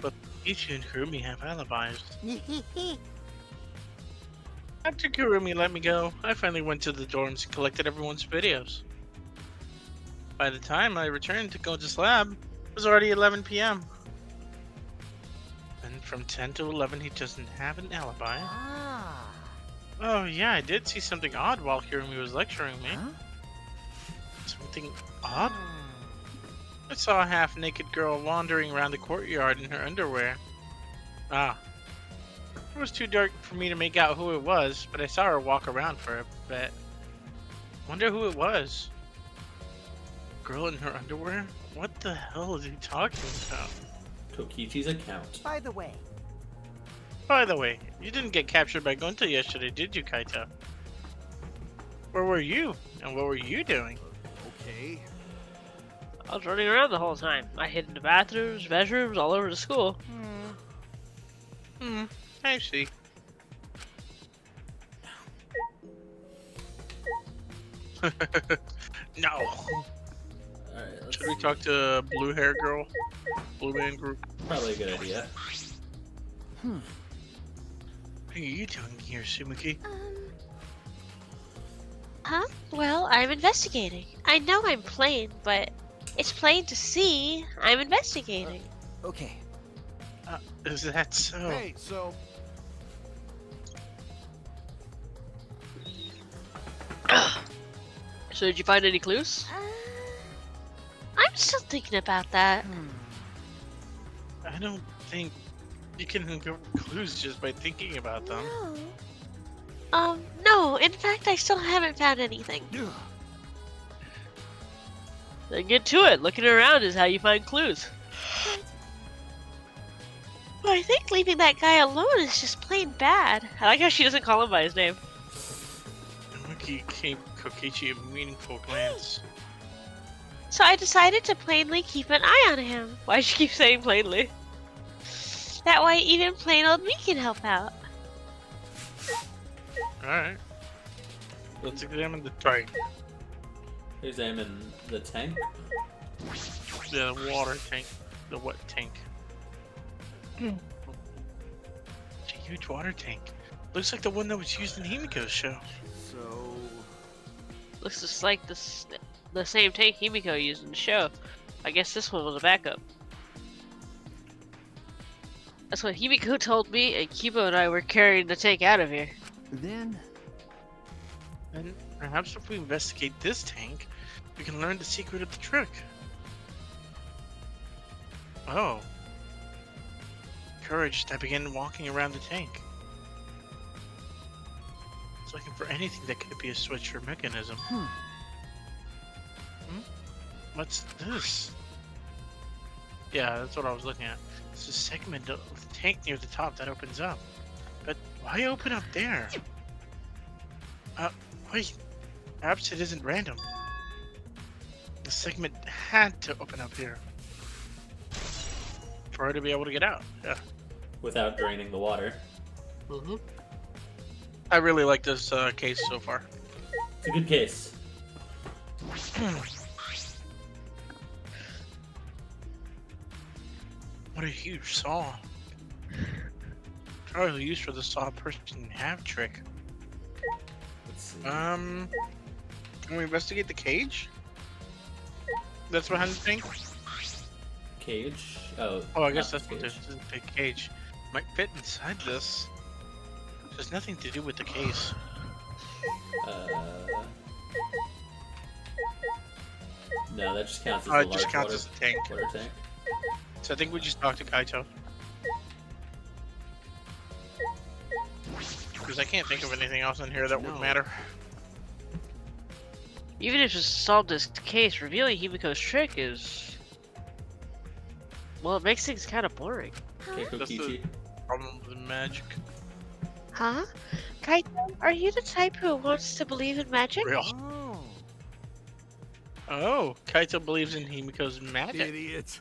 but Ichi and Kurumi have alibis. After Kurumi let me go, I finally went to the dorms and collected everyone's videos. By the time I returned to Goja's lab, it was already 11 p.m. And from 10 to 11, he doesn't have an alibi. Oh yeah, I did see something odd while Kurumi was lecturing me. Something odd? I saw a half-naked girl wandering around the courtyard in her underwear. It was too dark for me to make out who it was, but I saw her walk around for a bit. Wonder who it was. Girl in her underwear? What the hell is he talking about? Kokichi's account. By the way, you didn't get captured by Gonta yesterday, did you, Kaito? Where were you? And what were you doing? Okay. I was running around the whole time. I hid in the bathrooms, bedrooms, all over the school. I see. No. Alright, Should we talk to Blue Hair Girl? Blue Man Group? Probably a good idea. What are you doing here, Sumuki? Huh? Well, I'm investigating. I know I'm plain, but it's plain to see I'm investigating. Okay. Is that so? Hey, so So did you find any clues? I'm still thinking about that. I don't think you can give clues just by thinking about them. No. In fact, I still haven't found anything. Then get to it. Looking around is how you find clues. Well, I think leaving that guy alone is just plain bad. I like how she doesn't call him by his name. Sumuki gave Kokichi a meaningful glance. So I decided to plainly keep an eye on him. Why'd she keep saying plainly? That way even plain old me can help out. Alright. Let's examine the tank. Examine the tank. The water tank. The wet tank. It's a huge water tank. Looks like the one that was used in Himiko's show. So... Looks just like the same tank Himiko used in the show. I guess this one was a backup. That's what Himiko told me, and Kibo and I were carrying the tank out of here. Then... And perhaps if we investigate this tank, we can learn the secret of the trick. Oh. Encouraged, I began walking around the tank. I was looking for anything that could be a switch or mechanism. What's this? Yeah, that's what I was looking at. It's a segment of the tank near the top that opens up. But why open up there? Wait. Perhaps it isn't random. The segment had to open up here. For her to be able to get out. Yeah. Without draining the water. Mm-hmm. I really like this case so far. It's a good case. What a huge saw. Probably used for the saw person have trick. Let's see. Can we investigate the cage? That's behind the thing? Cage? Oh, I guess not that's what cage. this is. The cage might fit inside this. There's nothing to do with the case. No, that just counts as Oh, a it just large counts water, as a tank. water tank. So I think we just talked to Kaito. Because I can't think of anything else in here that would matter. Even if it's solved this case, revealing Himiko's trick is... Well, it makes things kind of boring. That's the problem with magic. Huh? Kaito, are you the type who wants to believe in magic? Real. Oh, Kaito believes in Himiko's magic. Idiot.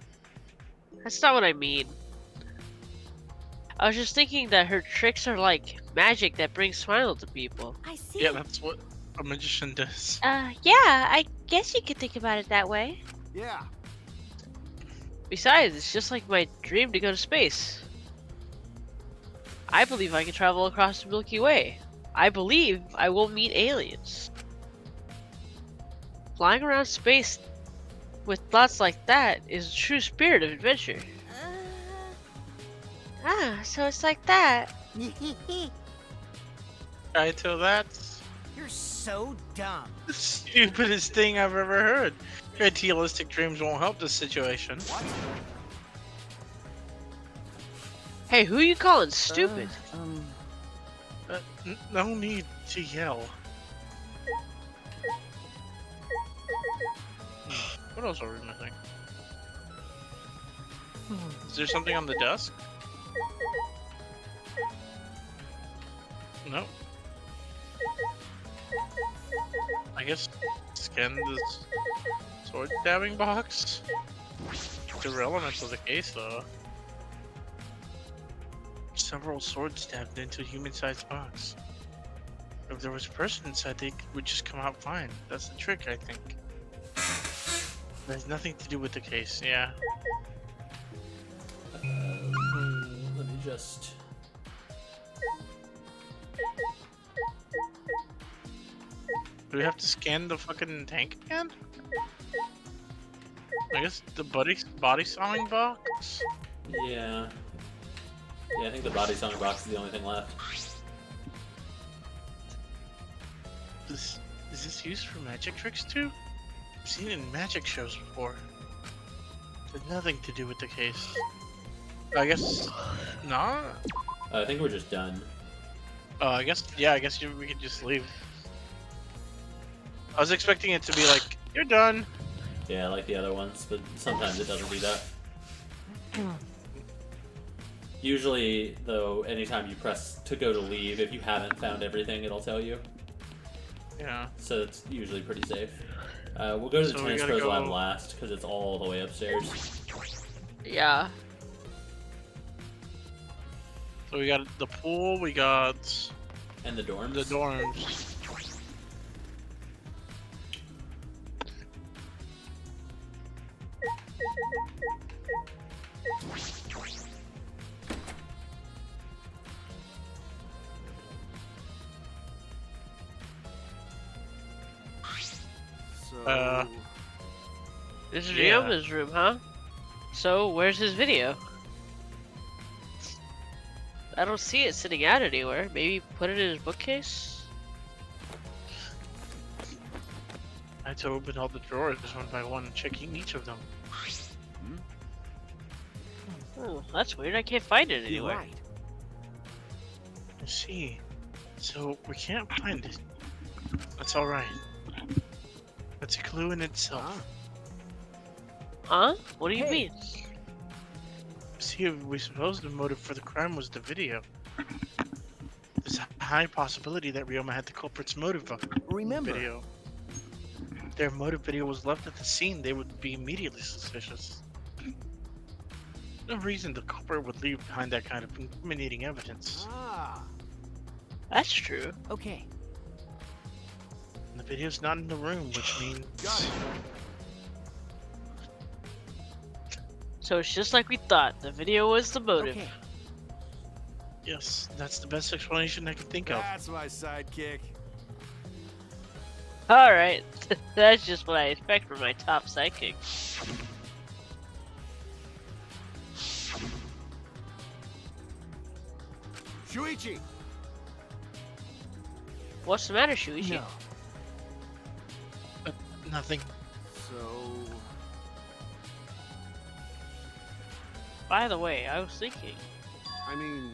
That's not what I mean. I was just thinking that her tricks are like magic that brings smile to people. I see. Yeah, that's what a magician does. Yeah, I guess you could think about it that way. Yeah. Besides, it's just like my dream to go to space. I believe I can travel across the Milky Way. I believe I will meet aliens. Flying around space with thoughts like that is the true spirit of adventure. So it's like that. Kaito, that's You're so dumb. the stupidest thing I've ever heard. Idealistic dreams won't help this situation. Hey, who you calling stupid? No need to yell. What else are we missing? Is there something on the desk? No. I guess scan this sword stabbing box. It's irrelevant to the case though. Several swords stabbed into a human-sized box. If there was a person inside, they would just come out fine. That's the trick, I think. There's nothing to do with the case, yeah. Let me just... Do we have to scan the fucking tank again? I guess the body sawing box? Yeah. Yeah, I think the body song box is the only thing left. Is this used for magic tricks too? I've seen it in magic shows before. It had nothing to do with the case. I guess not. I think we're just done. I guess we could just leave. I was expecting it to be like, you're done. Yeah, like the other ones, but sometimes it doesn't do that. Usually, though, anytime you press to go to leave, if you haven't found everything, it'll tell you. Yeah. So it's usually pretty safe. We'll go to the So we tennis gotta pros go- lab last, because it's all the way upstairs. Yeah. So we got the pool, we got And the dorms. the dorms. So... This is Yeah. Ryoma's room, huh? So, where's his video? I don't see it sitting out anywhere. Maybe put it in his bookcase? I had to open all the drawers one by one, checking each of them. Oh, that's weird. I can't find it You're anywhere. right. I see. So we can't find it. That's alright. That's a clue in itself. Huh? What do you mean? See, we suppose the motive for the crime was the video. There's a high possibility that Ryoma had the culprit's motive of the Remember, video. If their motive video was left at the scene, they would be immediately suspicious. No reason the culprit would leave behind that kind of incriminating evidence. That's true. Okay. And the video's not in the room, which means... So it's just like we thought. The video was the motive. Okay. Yes, that's the best explanation I can think of. That's my sidekick. Alright. That's just what I expect from my top sidekick. Shuichi! What's the matter, Shuichi? No. Nothing. So... By the way, I was thinking, I mean...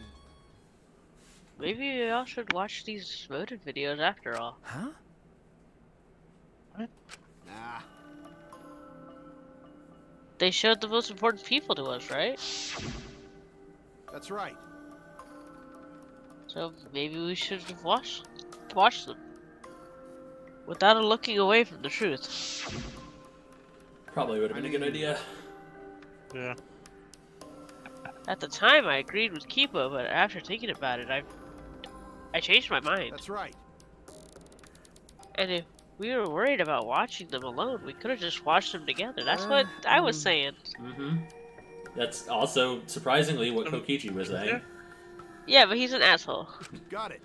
maybe y'all should watch these motive videos after all. Huh? What? Nah. They showed the most important people to us, right? That's right. So maybe we should watch them. Without looking away from the truth. Probably would have been a good idea. Yeah. At the time, I agreed with Kipo, but after thinking about it, I changed my mind. That's right. And if we were worried about watching them alone, we could have just watched them together. That's what I was saying. Mm-hmm. That's also, surprisingly, what Kokichi was saying. Yeah, but he's an asshole. Got it.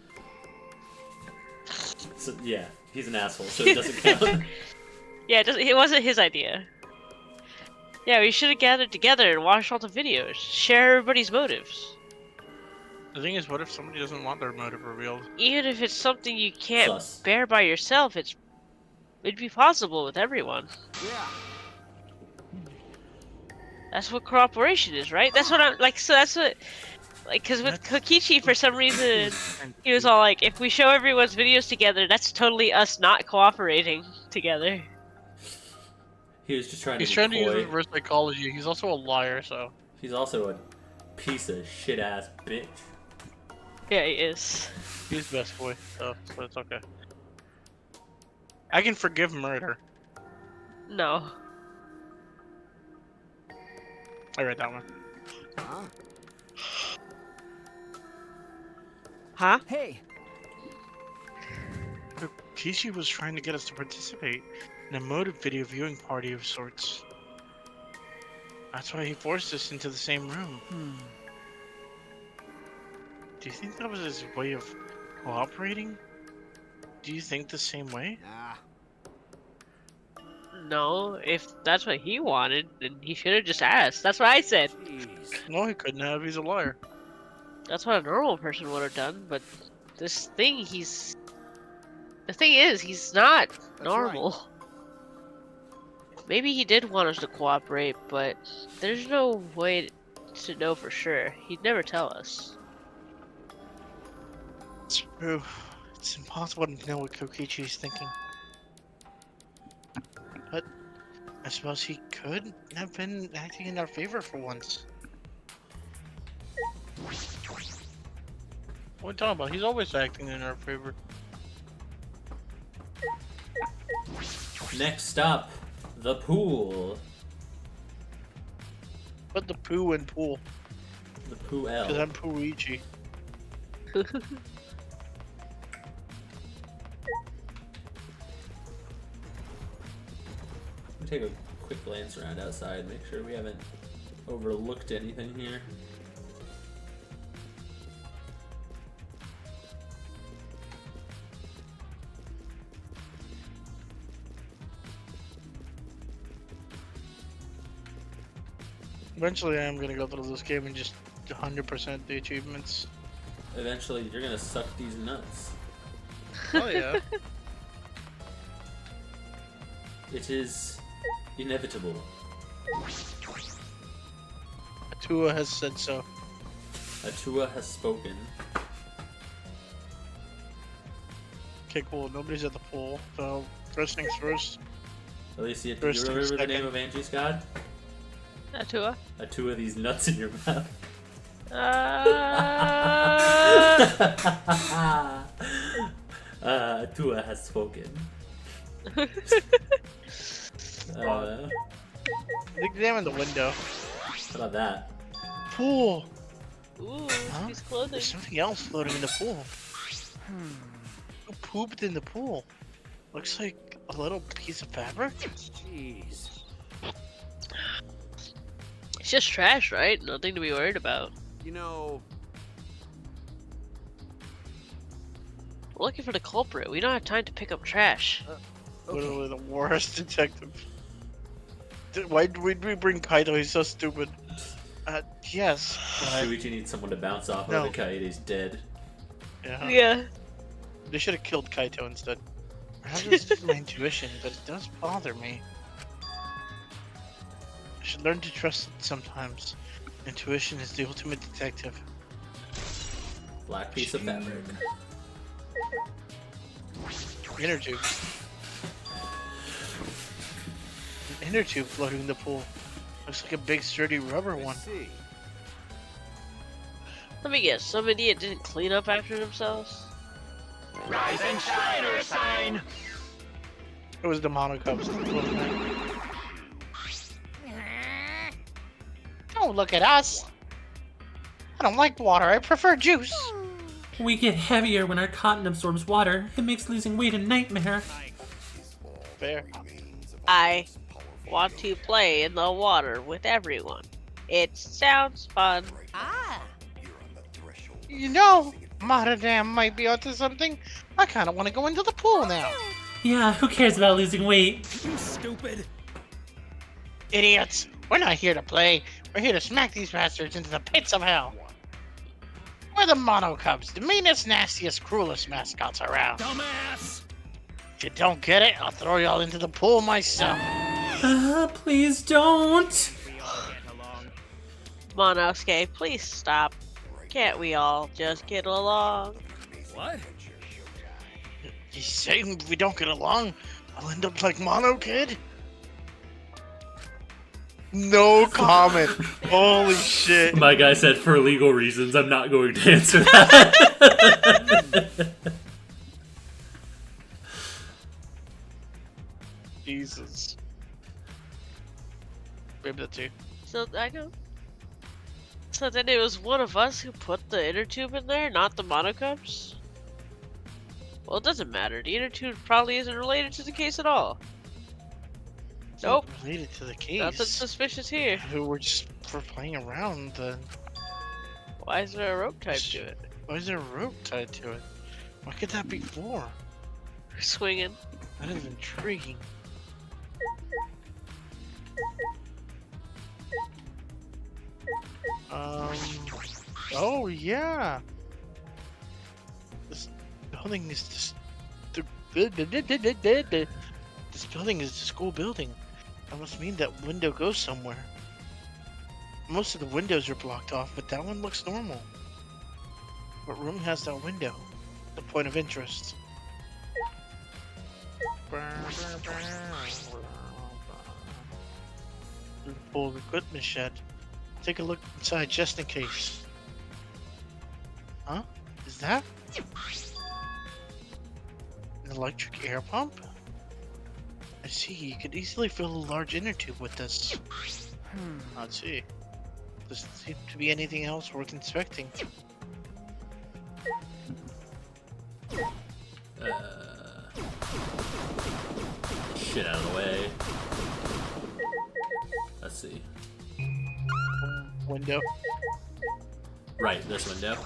So, yeah, he's an asshole, so it doesn't count. Yeah, it wasn't his idea. Yeah, we should have gathered together and watched all the videos. Share everybody's motives. The thing is, what if somebody doesn't want their motive revealed? Even if it's something you can't bear by yourself, it'd be possible with everyone. Yeah. That's what cooperation is, right? That's what I'm like. So that's what, like, because with Kokichi, for some reason, he was all like, "If we show everyone's videos together, that's totally us not cooperating together." He was just trying to He's be trying to use coy. reverse psychology. He's also a liar, so... He's also a piece of shit-ass bitch. Yeah, he is. He's best boy, so it's okay. I can forgive murder. No. I read that one. Huh? Hey! Kishi was trying to get us to participate in a motive video viewing party of sorts. That's why he forced us into the same room. Do you think that was his way of cooperating? Do you think the same way? Nah. No, if that's what he wanted, then he should have just asked. That's what I said. Jeez. No, he couldn't have. He's a liar. That's what a normal person would have done, but this thing, the thing is, he's not normal. Right. Maybe he did want us to cooperate, but there's no way to know for sure. He'd never tell us. It's true. It's impossible to know what Kokichi's thinking. But I suppose he could have been acting in our favor for once. What are you talking about? He's always acting in our favor. Next up, the pool. Put the poo in pool. The poo L. Because I'm Pooichi. Take a quick glance around outside, make sure we haven't overlooked anything here. Eventually I am gonna go through this game and just 100% the achievements. Eventually you're gonna suck these nuts. Oh yeah. It is inevitable. Atua has said so. Atua has spoken. Okay, cool. Nobody's at the pool. So, first things first. Alicia, did First you things remember the name second. of Angie's god? Atua. Two of these nuts in your mouth. Tua has spoken. Examine the window. How about that? Pool. Ooh, Huh? he's clothing. There's something else floating in the pool. Who pooped in the pool? Looks like a little piece of fabric. Jeez. It's just trash, right? Nothing to be worried about. You know, We're looking for the culprit. We don't have time to pick up trash. Literally the worst detective. Why did we bring Kaito? He's so stupid. Yes. Shuichi needs someone to bounce off of. The Kaede's dead. Yeah. They should have killed Kaito instead. Perhaps it's just my intuition, but it does bother me. I should learn to trust it sometimes. Intuition is the ultimate detective. Black piece of fabric. Inner tube. An inner tube floating in the pool. Looks like a big sturdy rubber one. Let me guess, some idiot didn't clean up after themselves? Rise and shine or sign! It was the Monocubs. Oh, look at us! I don't like water, I prefer juice! We get heavier when our cotton absorbs water. It makes losing weight a nightmare. Fair. I want to play in the water with everyone. It sounds fun. Ah, You know, Maradam might be onto something. I kind of want to go into the pool now. Yeah, who cares about losing weight? You stupid! Idiots! We're not here to play. We're here to smack these bastards into the pits of hell. We're the Mono Cubs, the meanest, nastiest, cruelest mascots around. Dumbass! If you don't get it, I'll throw y'all into the pool myself. Please don't. Monosuke, please stop. Can't we all just get along? What? You saying if we don't get along, I'll end up like Mono Kid? No comment. Holy shit. My guy said, for legal reasons, I'm not going to answer that. Jesus. Maybe that's you. So, I know. So then it was one of us who put the inner tube in there, not the Monocubs? Well, it doesn't matter. The inner tube probably isn't related to the case at all. It's Nope. not related to the case. Nothing suspicious here. Who were just for playing around then. Why is there a rope tied to it? Why is there a rope tied to it? What could that be for? Swinging. That is intriguing. Oh yeah. This building is just. This building is a school building. That must mean that window goes somewhere. Most of the windows are blocked off, but that one looks normal. What room has that window? The point of interest. Full equipment shed. Take a look inside just in case. Huh? Is that an electric air pump? I see. You could easily fill a large inner tube with this. Let's see. Doesn't seem to be anything else worth inspecting. Shit out of the way. Let's see. Window. Right, this window.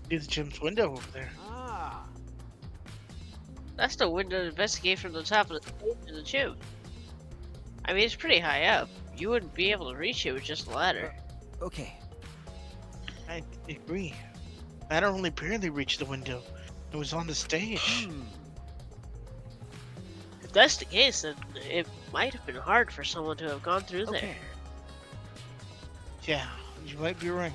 See the gym's window over there. That's the window to investigate from the top of the gym. I mean, it's pretty high up. You wouldn't be able to reach it with just a ladder. Okay. I agree. Ladder only barely reached the window. It was on the stage. If that's the case, then it might have been hard for someone to have gone through there. Yeah, you might be right.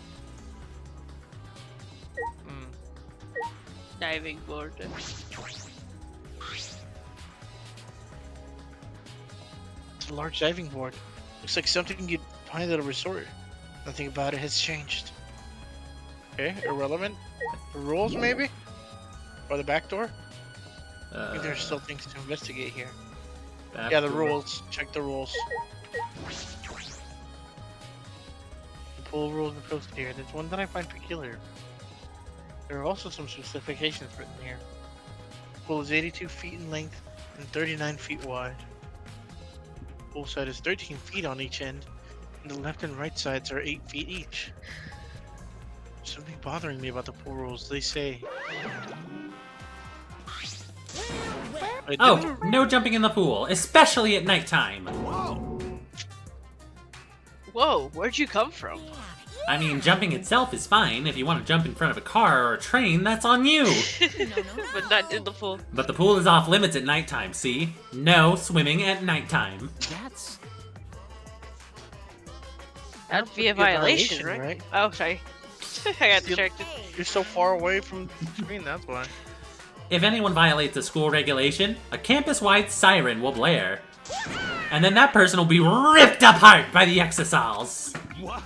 Diving board. a large diving board. Looks like something you'd find at a resort. Nothing about it has changed. Okay, irrelevant. The rules, maybe? Or the back door? I think there's still things to investigate here. Yeah, the rules. Check the rules. The pool rules are posted here. There's one that I find peculiar. There are also some specifications written here. The pool is 82 feet in length and 39 feet wide. The pool side is 13 feet on each end, and the left and right sides are 8 feet each. There's something bothering me about the pool rules. They say... Oh, no jumping in the pool, especially at nighttime. Whoa, where'd you come from? I mean, jumping itself is fine. If you want to jump in front of a car or a train, that's on you. But not in the pool. But the pool is off limits at nighttime, see? No swimming at nighttime. That'd be a violation, right? Oh, sorry. I got distracted. You're so far away from the screen, that's why. If anyone violates a school regulation, a campus-wide siren will blare. And then that person will be ripped apart by the exisals. What?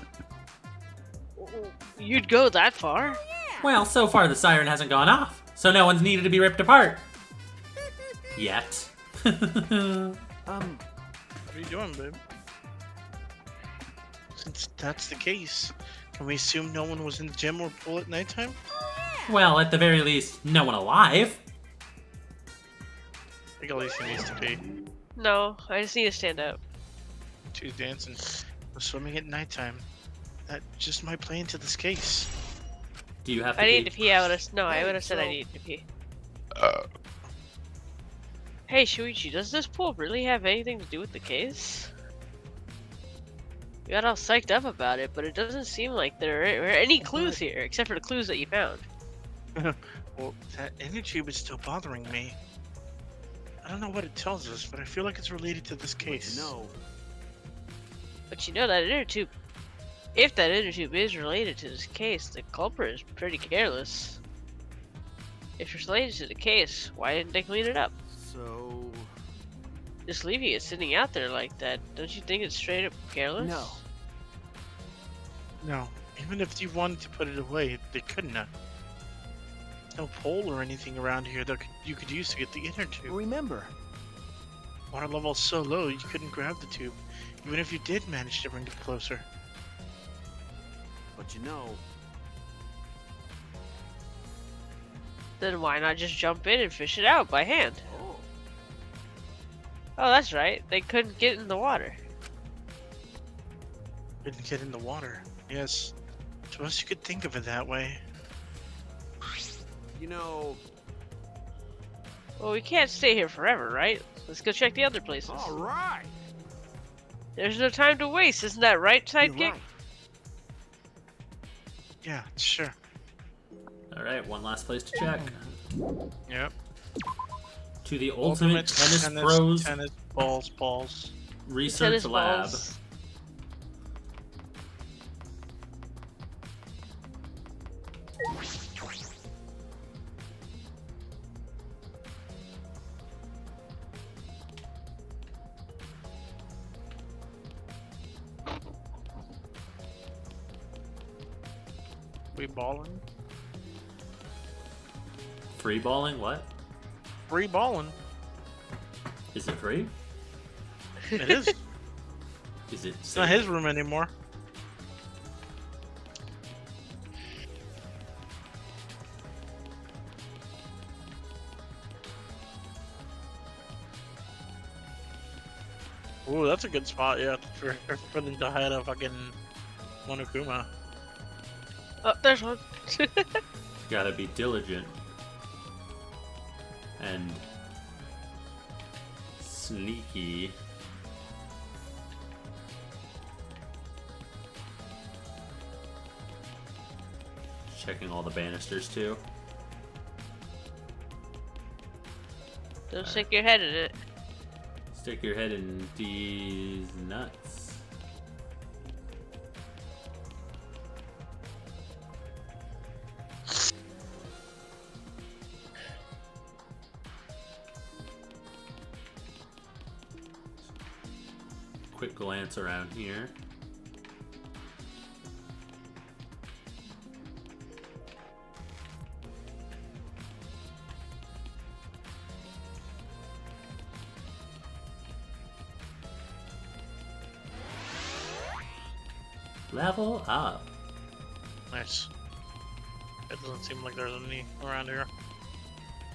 You'd go that far? Well, so far the siren hasn't gone off, so no one's needed to be ripped apart. Yet. What are you doing, babe? Since that's the case, can we assume no one was in the gym or pool at nighttime? Well, at the very least, no one alive. I think Alicia needs to pee. No, I just need to stand up. She's dancing. No swimming at nighttime. That just might play into this case. Do you have to I pee? need to pee. I would have said I needed to pee. Hey, Shuichi, does this pool really have anything to do with the case? You got all psyched up about it, but it doesn't seem like there are any clues here, except for the clues that you found. Well, that inner tube is still bothering me. I don't know what it tells us, but I feel like it's related to this case. No. But you know that inner tube, if that inner tube is related to this case, the culprit is pretty careless. If it's related to the case, why didn't they clean it up? So... Just leaving it sitting out there like that, don't you think it's straight up careless? No. No. Even if you wanted to put it away, they couldn't have. No pole or anything around here that you could use to get the inner tube. Remember. Water level's so low you couldn't grab the tube, even if you did manage to bring it closer. But you know... Then why not just jump in and fish it out by hand? Oh, that's right. They couldn't get in the water. Couldn't get in the water. Yes. Suppose you could think of it that way. You know... Well, we can't stay here forever, right? Let's go check the other places. All right. There's no time to waste, isn't that right, sidekick? Right. Yeah, sure. Alright, one last place to check. Yep. To the Ultimate Tennis Pros Tennis balls. Research Tennis Lab. balls. We balling? Free balling? What? Free balling. Is it free? It is. Is it It's not his room anymore. Ooh, that's a good spot, yeah, for them to hide a fucking Monokuma. Oh, there's one. Gotta be diligent. And sneaky. Checking all the banisters too. Don't stick your head in it. Stick your head in these nuts. quick glance around here. Level up. Nice. It doesn't seem like there's any around here.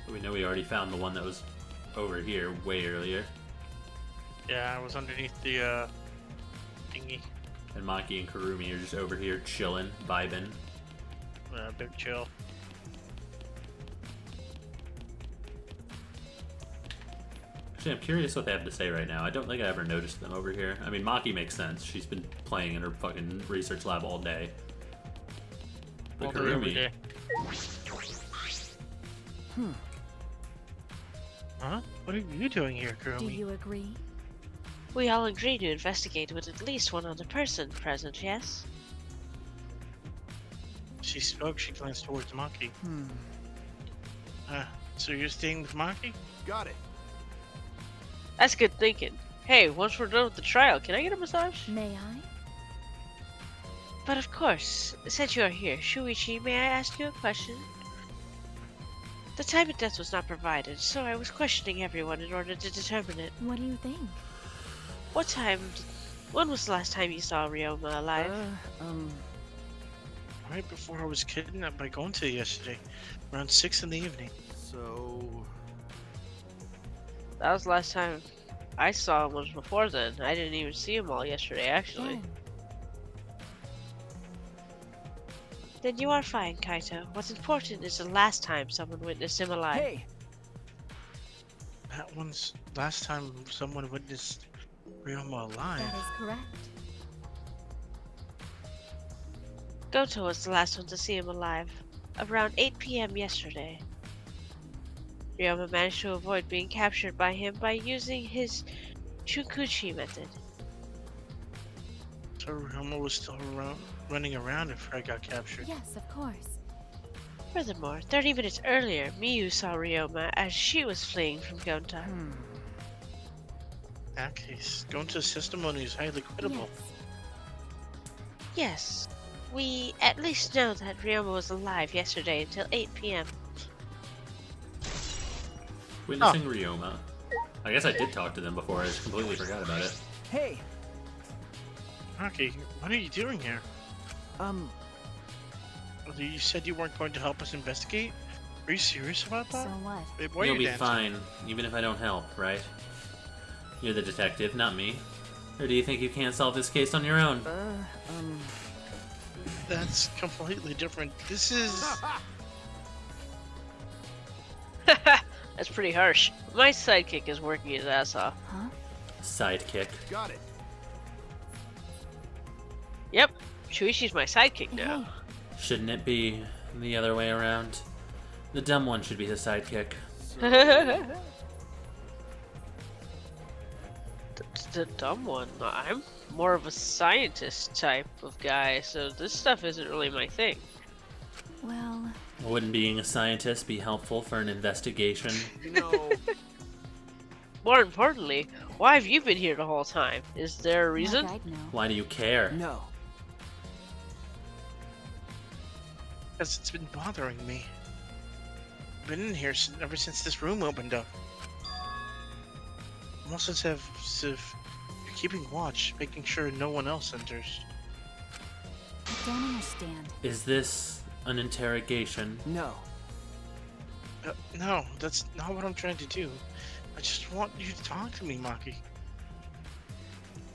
We know we already found the one that was over here way earlier. Yeah, I was underneath the thingy. And Maki and Kurumi are just over here chilling, vibing. Big chill. Actually, I'm curious what they have to say right now. I don't think I ever noticed them over here. I mean, Maki makes sense. She's been playing in her fucking research lab all day. But All day, every Kurumi... day. Huh? What are you doing here, Kurumi? Do you agree? We all agree to investigate with at least one other person present, yes? She spoke, she glanced towards Maki. So you're staying with Maki? Got it. That's good thinking. Hey, once we're done with the trial, can I get a massage? May I? But of course, since you are here, Shuichi, may I ask you a question? The time of death was not provided, so I was questioning everyone in order to determine it. What do you think? When was the last time you saw Ryoma alive? Right before I was kidnapped by Gonta yesterday, around 6 in the evening. So... That was the last time I saw him was before then. I didn't even see him all yesterday, actually. Then. Then you are fine, Kaito. What's important is the last time someone witnessed him alive. Hey! That one's last time someone witnessed Ryoma alive. That is correct. Goto was the last one to see him alive, around 8 p.m. yesterday. Ryoma managed to avoid being captured by him by using his Shukuchi method. So Ryoma was still running around if I got captured. Yes, of course. Furthermore, 30 minutes earlier, Miyu saw Ryoma as she was fleeing from Gonta. In that case, Gonta's testimony is highly credible. Yes, we at least know that Ryoma was alive yesterday until 8 p.m. Witnessing Ryoma. I guess I did talk to them before. I just completely forgot about it. Hey! Maki, what are you doing here? You said you weren't going to help us investigate? Are you serious about that? So what? Babe, why are You'll you be dancing? fine, even if I don't help, right? You're the detective, not me. Or do you think you can't solve this case on your own? That's completely different. This is... That's pretty harsh. My sidekick is working his ass off. Huh? Sidekick. Got it. Yep, Shuichi's my sidekick now. Shouldn't it be the other way around? The dumb one should be the sidekick. The dumb one. I'm more of a scientist type of guy, so this stuff isn't really my thing. Well... Wouldn't being a scientist be helpful for an investigation? No. More importantly, why have you been here the whole time? Is there a reason? Like I'd know. Why do you care? No. Because it's been bothering me. I've been in here ever since this room opened up. Almost as if you're keeping watch, making sure no one else enters. I don't understand. Is this an interrogation? No. No, that's not what I'm trying to do. I just want you to talk to me, Maki.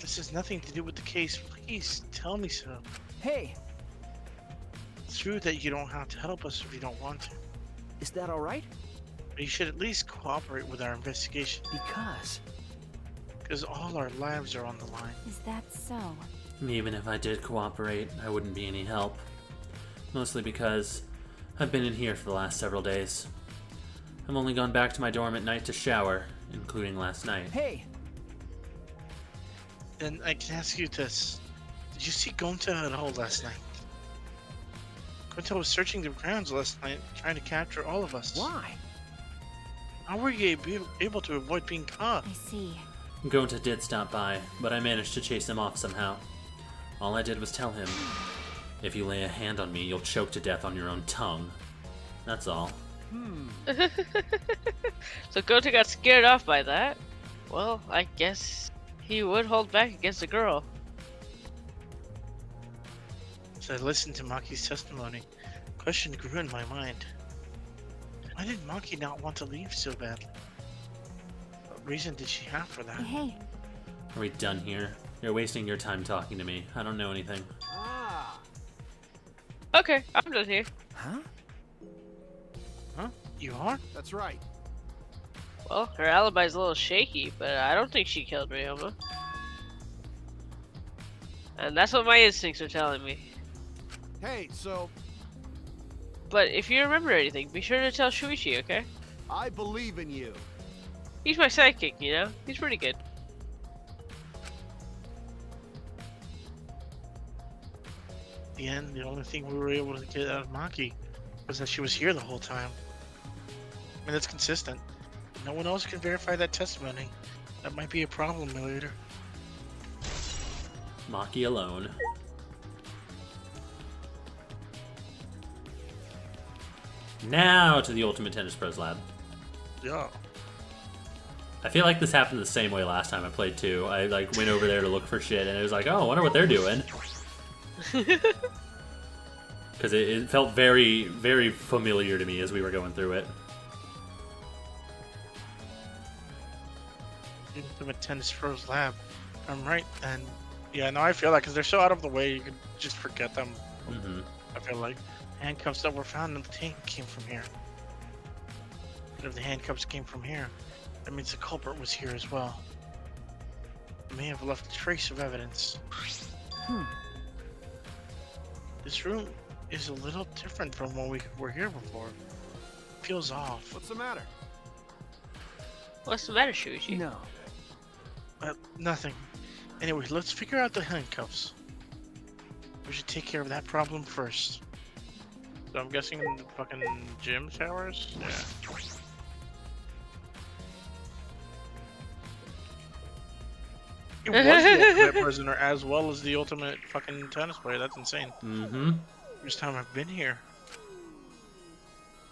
This has nothing to do with the case. Please, tell me so. Hey! It's true that you don't have to help us if you don't want to. Is that alright? But you should at least cooperate with our investigation. Because all our lives are on the line. Is that so? Even if I did cooperate, I wouldn't be any help. Mostly because I've been in here for the last several days. I've only gone back to my dorm at night to shower, including last night. Hey! Then I can ask you this. Did you see Gonta at all last night? Gonta was searching the grounds last night, trying to capture all of us. Why? How were you able to avoid being caught? I see. Gonta did stop by, but I managed to chase him off somehow. All I did was tell him, if you lay a hand on me, you'll choke to death on your own tongue. That's all. So Gota got scared off by that. Well, I guess he would hold back against the girl. As I listened to Maki's testimony, a question grew in my mind. Why did Maki not want to leave so badly? What reason did she have for that? Hey. Are we done here? You're wasting your time talking to me. I don't know anything. Okay, I'm done here. Huh? You are? That's right. Well, her alibi's a little shaky, but I don't think she killed Ryoma. And that's what my instincts are telling me. Hey, so But if you remember anything, be sure to tell Shuichi, okay? I believe in you. He's my sidekick, you know? He's pretty good. In the end, the only thing we were able to get out of Maki was that she was here the whole time. I mean, that's consistent. No one else can verify that testimony. That might be a problem later. Maki alone. Now to the Ultimate Tennis Pros Lab. Yeah. I feel like this happened the same way last time I played too. I like went over there to look for shit, and it was like, oh, I wonder what they're doing. Because it felt very, very familiar to me as we were going through it. Ultimate Tennis Pros Lab. I'm right, and yeah, no, I feel that because they're so out of the way, you could just forget them. Mm-hmm. I feel like handcuffs that were found in the tank came from here. And if the handcuffs came from here, that means the culprit was here as well. It may have left a trace of evidence. This room is a little different from when we were here before. It feels off. What's the matter? What's the matter, Shuichi? No. Nothing. Anyway, let's figure out the handcuffs. We should take care of that problem first. So I'm guessing in the fucking gym showers? Yeah. It was the ultimate prisoner as well as the ultimate fucking tennis player. That's insane. Mm-hmm. First time I've been here.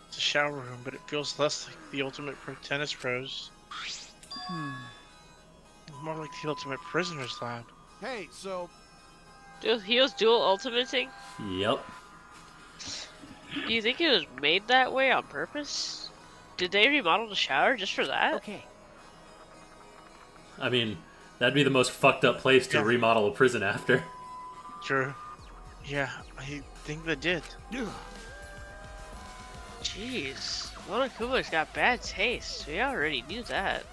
It's a shower room, but it feels less like the ultimate tennis pros. More like the ultimate prisoner's lab. Hey, so He was dual ultimating? Yep. Do you think it was made that way on purpose? Did they remodel the shower just for that? Okay. I mean, that'd be the most fucked up place to remodel a prison after. Sure. Yeah, I think they did. Jeez, Monokuma's got bad taste. We already knew that.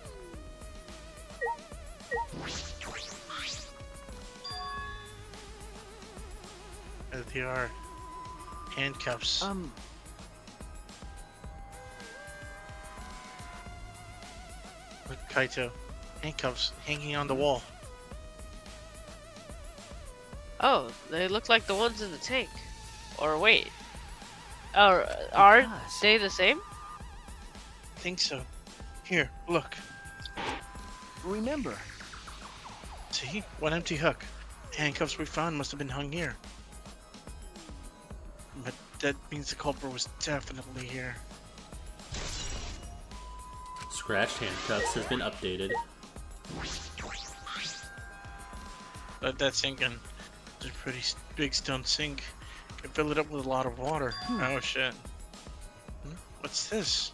As they are handcuffs. Look, Kaito. Handcuffs hanging on the wall. Oh, they look like the ones in the tank. Or wait. Oh, are they the same? I think so. Here, look. Remember. See? One empty hook. Handcuffs we found must have been hung here. But that means the culprit was definitely here. Scratched handcuffs has been updated. Let that sink in. It's a pretty big stone sink. Can fill it up with a lot of water. Oh shit. What's this?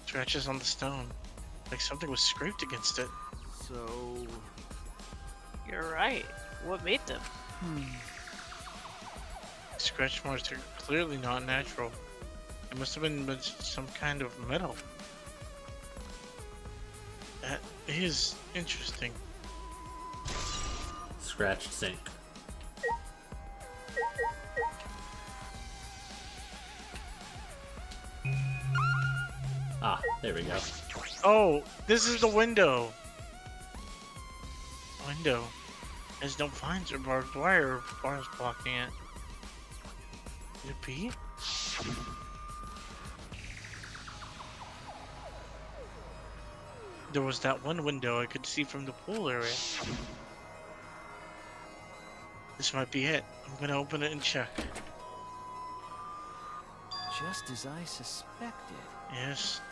Scratches on the stone. Like something was scraped against it. So... You're right. What made them? Scratch marks are clearly not natural. It must have been with some kind of metal. That is interesting. Scratched sink. Ah, there we go. Oh, this is the window. Window. There's no vines or barbed wire or bars blocking it. Could it be? there was that one window I could see from the pool area. This might be it. I'm gonna open it and check. Just as I suspected. Yes,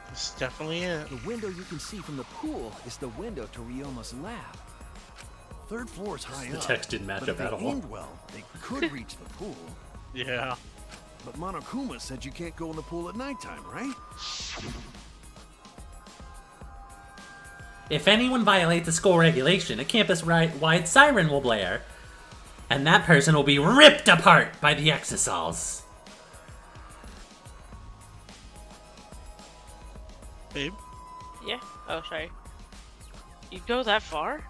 this is definitely it. The window you can see from the pool is the window to Ryoma's lab. Third floor's high The up. text didn't match but up if at they all. aimed well, they could reach the pool. Yeah. But Monokuma said you can't go in the pool at nighttime, right? If anyone violates a school regulation, a campus-wide siren will blare. And that person will be ripped apart by the exosols. Babe? Yeah. Oh, sorry. You go that far?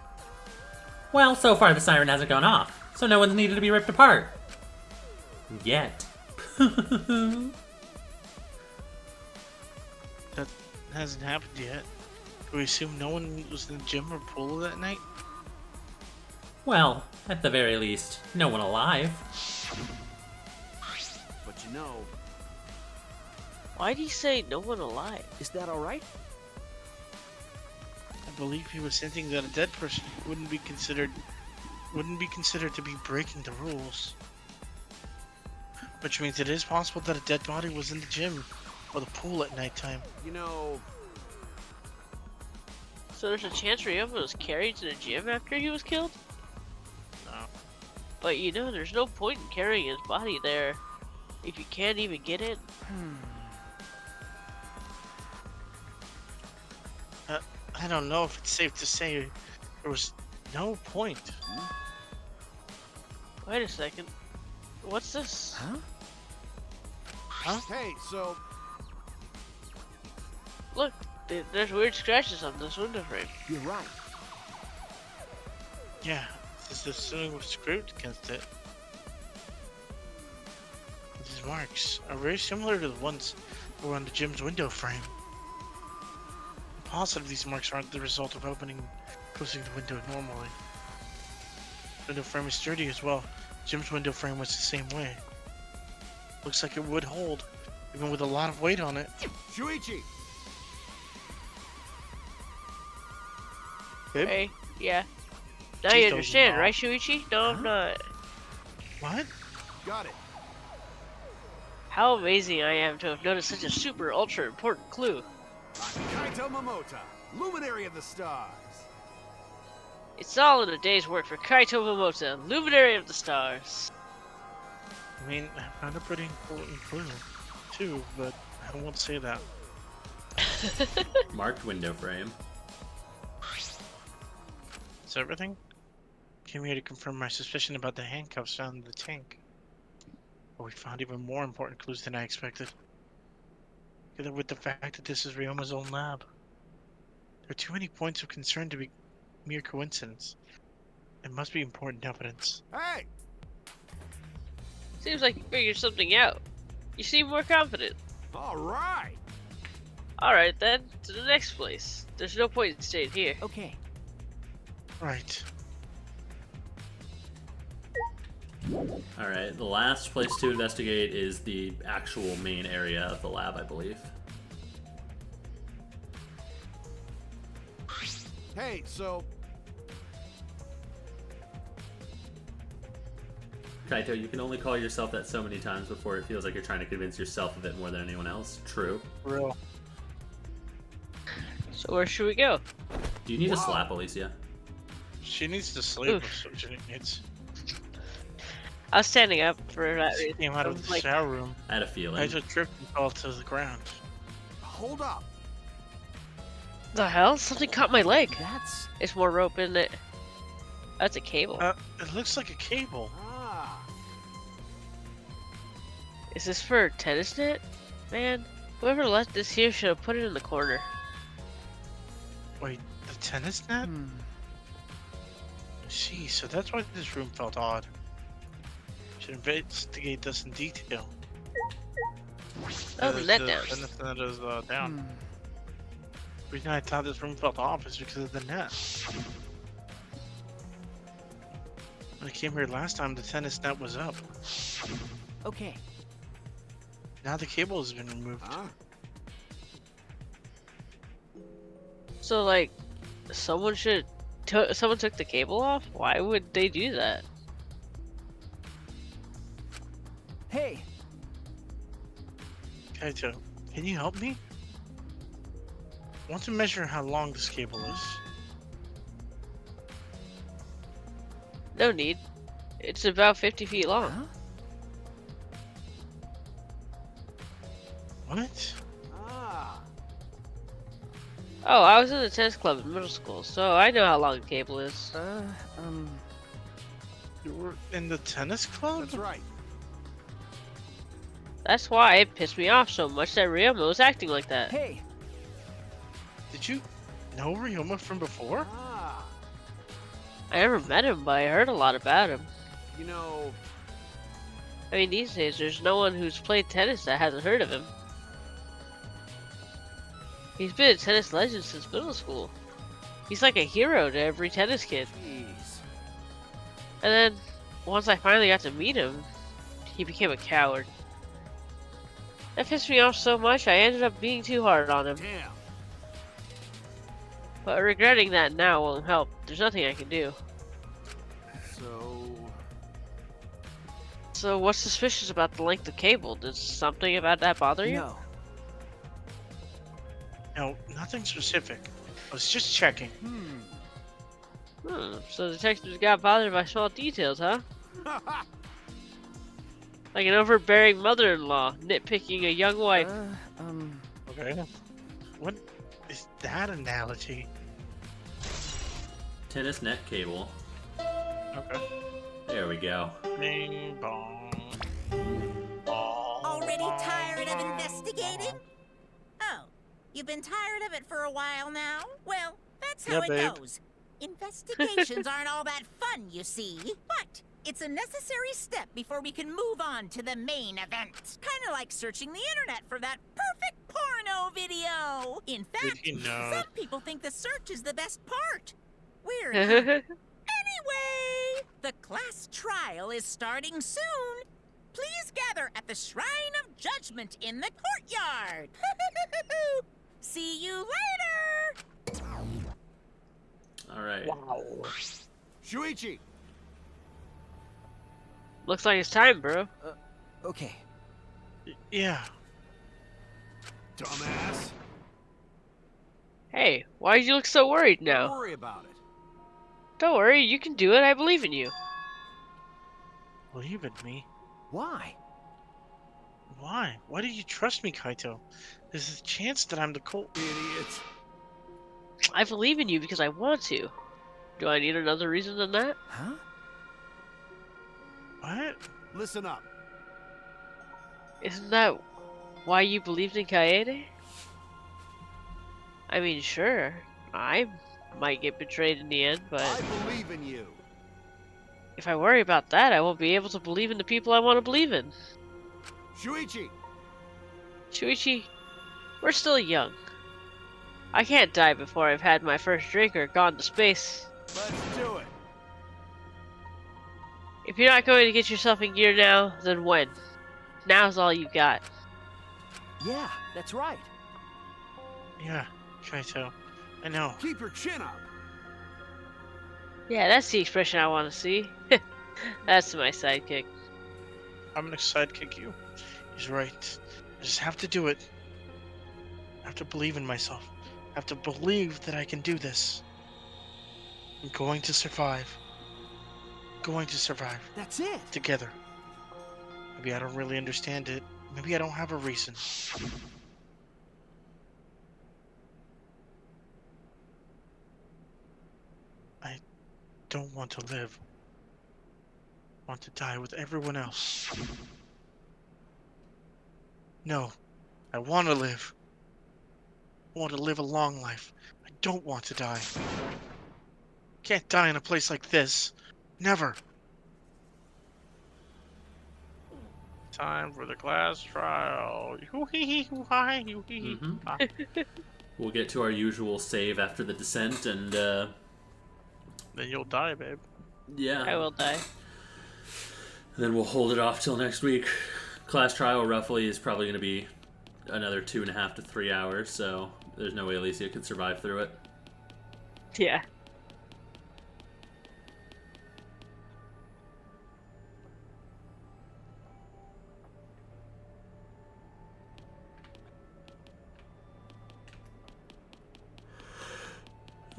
Well, so far the siren hasn't gone off, so no one's needed to be ripped apart. Yet. That hasn't happened yet. Do we assume no one was in the gym or pool that night? Well, at the very least, no one alive. But you know, Why'd he say no one alive? Is that alright? I believe he was hinting that a dead person wouldn't be considered to be breaking the rules. Which means it is possible that a dead body was in the gym or the pool at nighttime. you know, So there's a chance Ryoma was carried to the gym after he was killed? No. But you know, there's no point in carrying his body there if you can't even get in. I don't know if it's safe to say there was no point. Wait a second. What's this? Huh? hey, so Look, there's weird scratches on this window frame. You're right. Yeah, this is something was scraped against it. These marks are very similar to the ones that were on the gym's window frame. I'm positive these marks aren't the result of opening and closing the window normally. The window frame is sturdy as well. Jim's window frame was the same way. Looks like it would hold, even with a lot of weight on it. Shuichi, Babe? Hey, yeah. Now She's you totally understand, not. right, Shuichi? No, I'm not. What? got it. How amazing I am to have noticed such a super ultra important clue. Kaito Momota, luminary of the stars. It's all in a day's work for Kaito Momota, luminary of the stars. I mean, I found a pretty important clue, too, but I won't say that. Marked window frame. Is everything? Came here to confirm my suspicion about the handcuffs found in the tank. But we found even more important clues than I expected. Together with the fact that this is Ryoma's own lab. There are too many points of concern to be mere coincidence. It must be important evidence. Hey, Seems like you figured something out. You seem more confident. all right. Alright then, to the next place. There's no point in staying here. Okay. Right. Alright, the last place to investigate is the actual main area of the lab, I believe. Hey, so Kaito, you can only call yourself that so many times before it feels like you're trying to convince yourself of it more than anyone else. True. Real. So where should we go? Do you need a slap, Alicia? She needs to sleep. Oof. So she needs. I was standing up for that She reason. came out I of was the like, shower room. I had a feeling. I just tripped and fell to the ground. hold up. the hell? Something caught my leg. That's... It's more rope, isn't it? That's a cable. It looks like a cable. Ah, Is this for a tennis net? Man, whoever left this here should have put it in the corner. Wait, the tennis net? I see, so that's why this room felt odd. Should investigate this in detail. Oh, the net down. The net is down. The reason I thought this room felt off is because of the net. When I came here last time, the tennis net was up. Okay. Now the cable has been removed. huh? So like, someone took the cable off? Why would they do that? Hey, Kaito, can you help me? I want to measure how long this cable is. No need. It's about 50 feet long. Huh? What? Ah. Oh, I was in the tennis club in middle school, so I know how long the cable is. You were in the tennis club? That's right. That's why it pissed me off so much that Ryoma was acting like that. Hey. Did you know Ryoma from before? Ah, I never met him, but I heard a lot about him. you know, I mean, these days, there's no one who's played tennis that hasn't heard of him. He's been a tennis legend since middle school. He's like a hero to every tennis kid. jeez. And then, once I finally got to meet him, he became a coward. That pissed me off so much, I ended up being too hard on him. Damn. But regretting that now won't help. There's nothing I can do. So what's suspicious about the length of cable? Does something about that bother you? No. No, nothing specific. I was just checking. So detectives got bothered by small details, huh? Like an overbearing mother-in-law nitpicking a young wife. Okay. What is that analogy? Tennis net cable. Okay. There we go. Bing bong. Already tired of investigating? Oh, you've been tired of it for a while now? Well, that's how Yeah, it babe. goes. Investigations aren't all that fun, you see. But it's a necessary step before we can move on to the main event. Kind of like searching the internet for that perfect porno video. In fact, you know? some people think the search is the best part. Weird. Huh? Anyway, the class trial is starting soon. Please gather at the Shrine of Judgment in the courtyard. See you later. All right. Shuichi! Looks like it's time, bro. Okay. Yeah. Dumbass. Hey, why do you look so worried Don't now? worry about it. Don't worry, you can do it. I believe in you. Believe in me? Why? Why? Why do you trust me, Kaito? There's a chance that I'm the Idiot. I believe in you because I want to. Do I need another reason than that? Huh? What? Listen up. Isn't that why you believed in Kaede? I mean, sure, I might get betrayed in the end, but I believe in you. if I worry about that, I won't be able to believe in the people I want to believe in. Shuichi! Shuichi, we're still young. I can't die before I've had my first drink or gone to space. Let's do it. If you're not going to get yourself in gear now, then when? Now's all you got. Yeah, that's right. Yeah, Kaito. I know. Keep your chin up. Yeah, that's the expression I want to see. That's my sidekick. I'm gonna sidekick you. He's right. I just have to do it. I have to believe in myself. I have to believe that I can do this. I'm going to survive. Going to survive. That's it. Together. Maybe I don't really understand it. Maybe I don't have a reason. I don't want to live. I want to die with everyone else. No, I want to live. I want to live a long life. I don't want to die. Can't die in a place like this. Never. Time for the class trial. We'll get to our usual save after the descent, and Then you'll die, babe. yeah. I will die. Then we'll hold it off till next week. Class trial roughly is probably going to be another 2.5 to 3 hours, so there's no way Alicia could survive through it. Yeah.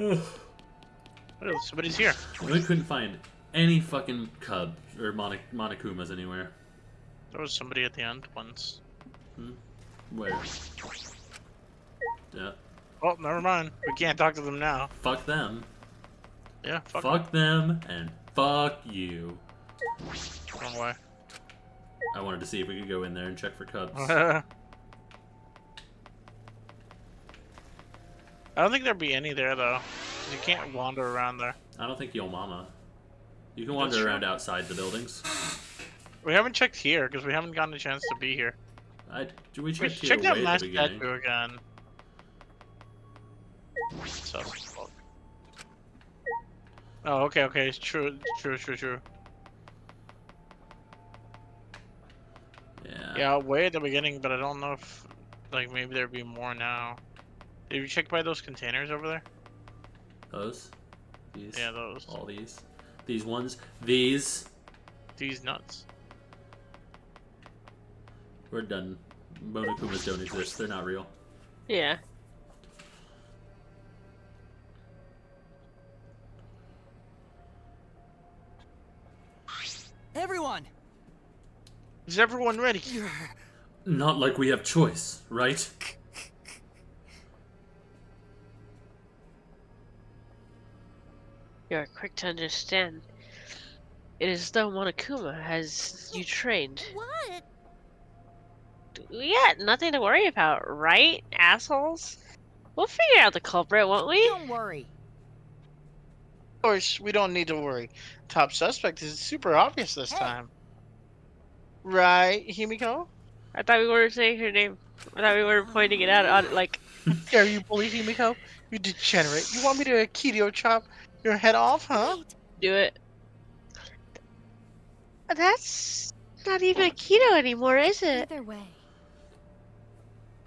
Oh, somebody's here. We couldn't find any fucking cubs or Monokumas anywhere. There was somebody at the end once. Where? Yeah. Oh, never mind. We can't talk to them now. Fuck them. Yeah, fuck them and fuck you. Wrong way. I wanted to see if we could go in there and check for cubs. I don't think there'd be any there though. You can't wander around there. I don't think Yo Mama. You can wander around outside the buildings. We haven't checked here because we haven't gotten a chance to be here. We checked here check that way at last the beginning. statue again. So, oh, okay. It's true. Yeah. Yeah, way at the beginning, but I don't know if, like, maybe there'd be more now. Did you check by those containers over there? Those? These? Yeah, those. All these? These ones? These? These nuts. We're done. Monokumas don't exist. They're not real. Yeah. Everyone! Is everyone ready? Not like we have choice, right? You are quick to understand. It is though Monokuma has you trained. What? Yeah, nothing to worry about, right, assholes? We'll figure out the culprit, won't we? Don't worry. Of course, we don't need to worry. Top suspect is super obvious this time. Right, Himiko? I thought we were saying her name. I thought we were pointing it out on like. Dare you bully Himiko? You degenerate. You want me to Kido chop your head off, huh? Do it. That's not even a keto anymore, is it? Either way.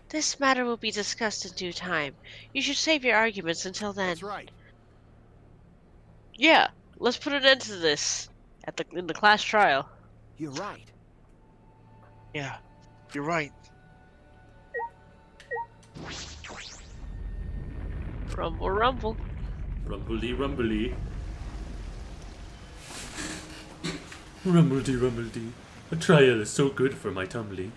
This matter will be discussed in due time. You should save your arguments until then. That's right. Yeah, let's put an end to this in the class trial. You're right. Yeah, you're right. Rumble, rumble. Rumbly, rumbly. Rumbledy, rumbledy. A trial is so good for my tumbly.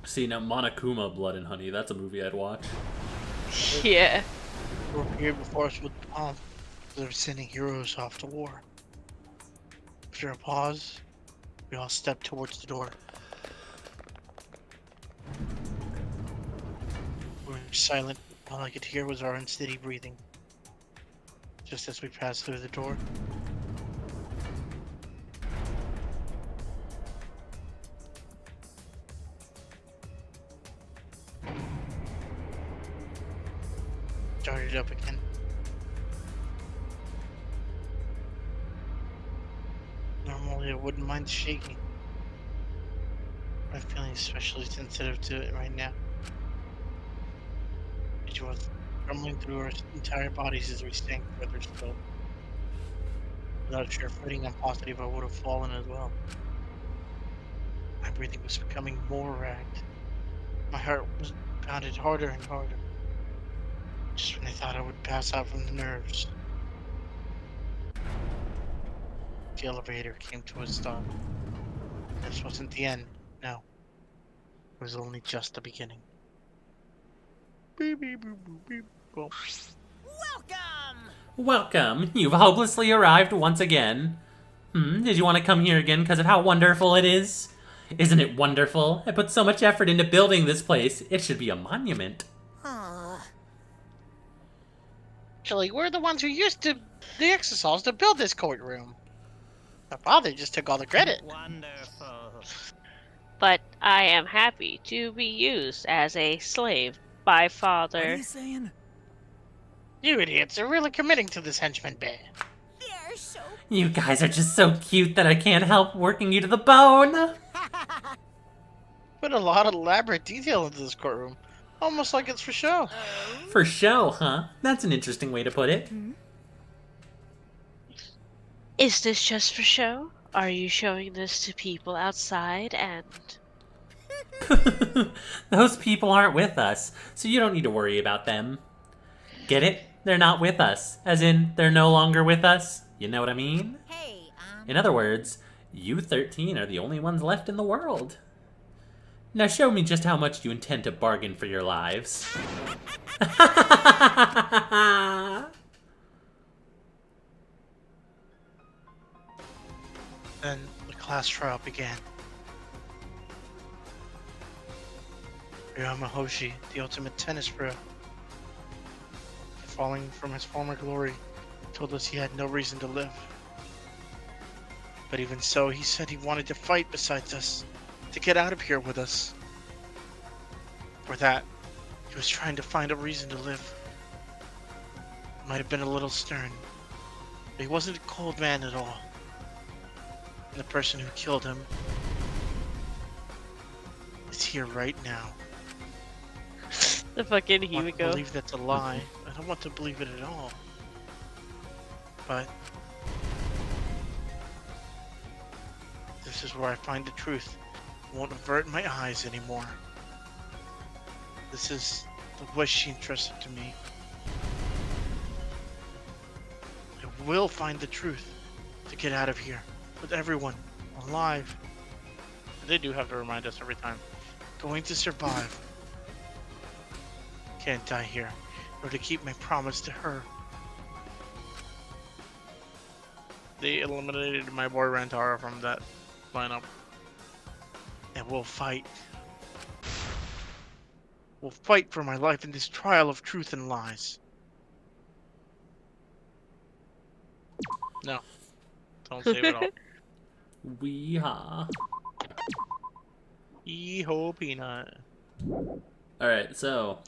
See, now Monokuma, Blood and Honey, that's a movie I'd watch. Yeah. We're here before us with the palm. They're sending heroes off to war. After a pause, we all step towards the door. We were silent. All I could hear was our unsteady breathing. Just as we passed through the door, started up again. Normally I wouldn't mind shaking. I'm feeling especially sensitive to it right now. It was rumbling through our entire bodies as we sank further still. Without sheer footing, I'm positive I would have fallen as well. My breathing was becoming more ragged. My heart was pounded harder and harder. Just when I thought I would pass out from the nerves. The elevator came to a stop. This wasn't the end, no. It was only just the beginning. Beep, beep, boop, boop, beep, boop. Welcome! Welcome! You've hopelessly arrived once again. Did you want to come here again because of how wonderful it is? Isn't it wonderful? I put so much effort into building this place. It should be a monument. Actually, we're the ones who used the exosols to build this courtroom. My father just took all the credit. Wonderful. But I am happy to be used as a slave by What are father. you saying? You idiots are really committing to this henchman band. They're so... You guys are just so cute that I can't help working you to the bone. put a lot of elaborate detail into this courtroom. Almost like it's for show. For show, huh? That's an interesting way to put it. Is this just for show? Are you showing this to people outside and... Those people aren't with us, so you don't need to worry about them. Get it? They're not with us. As in, they're no longer with us. You know what I mean? Hey, In other words, you 13 are the only ones left in the world. Now show me just how much you intend to bargain for your lives. Then the class trial began. Ryoma Hoshi, the ultimate tennis pro, falling from his former glory, told us he had no reason to live. But even so, he said he wanted to fight besides us, to get out of here with us. For that, he was trying to find a reason to live. Might have been a little stern, but he wasn't a cold man at all. And the person who killed him is here right now. The fucking I want to Himiko. believe that's a lie. I don't want to believe it at all. But this is where I find the truth. I won't avert my eyes anymore. This is the wish she entrusted to me. I will find the truth to get out of here with everyone alive. They do have to remind us every time. Going to survive. Can't die here, or to keep my promise to her. They eliminated my boy Rantaro from that lineup. And we'll fight. We'll fight for my life in this trial of truth and lies. No. Don't save it all. Weehaw. Yee-ho, peanut. Alright, so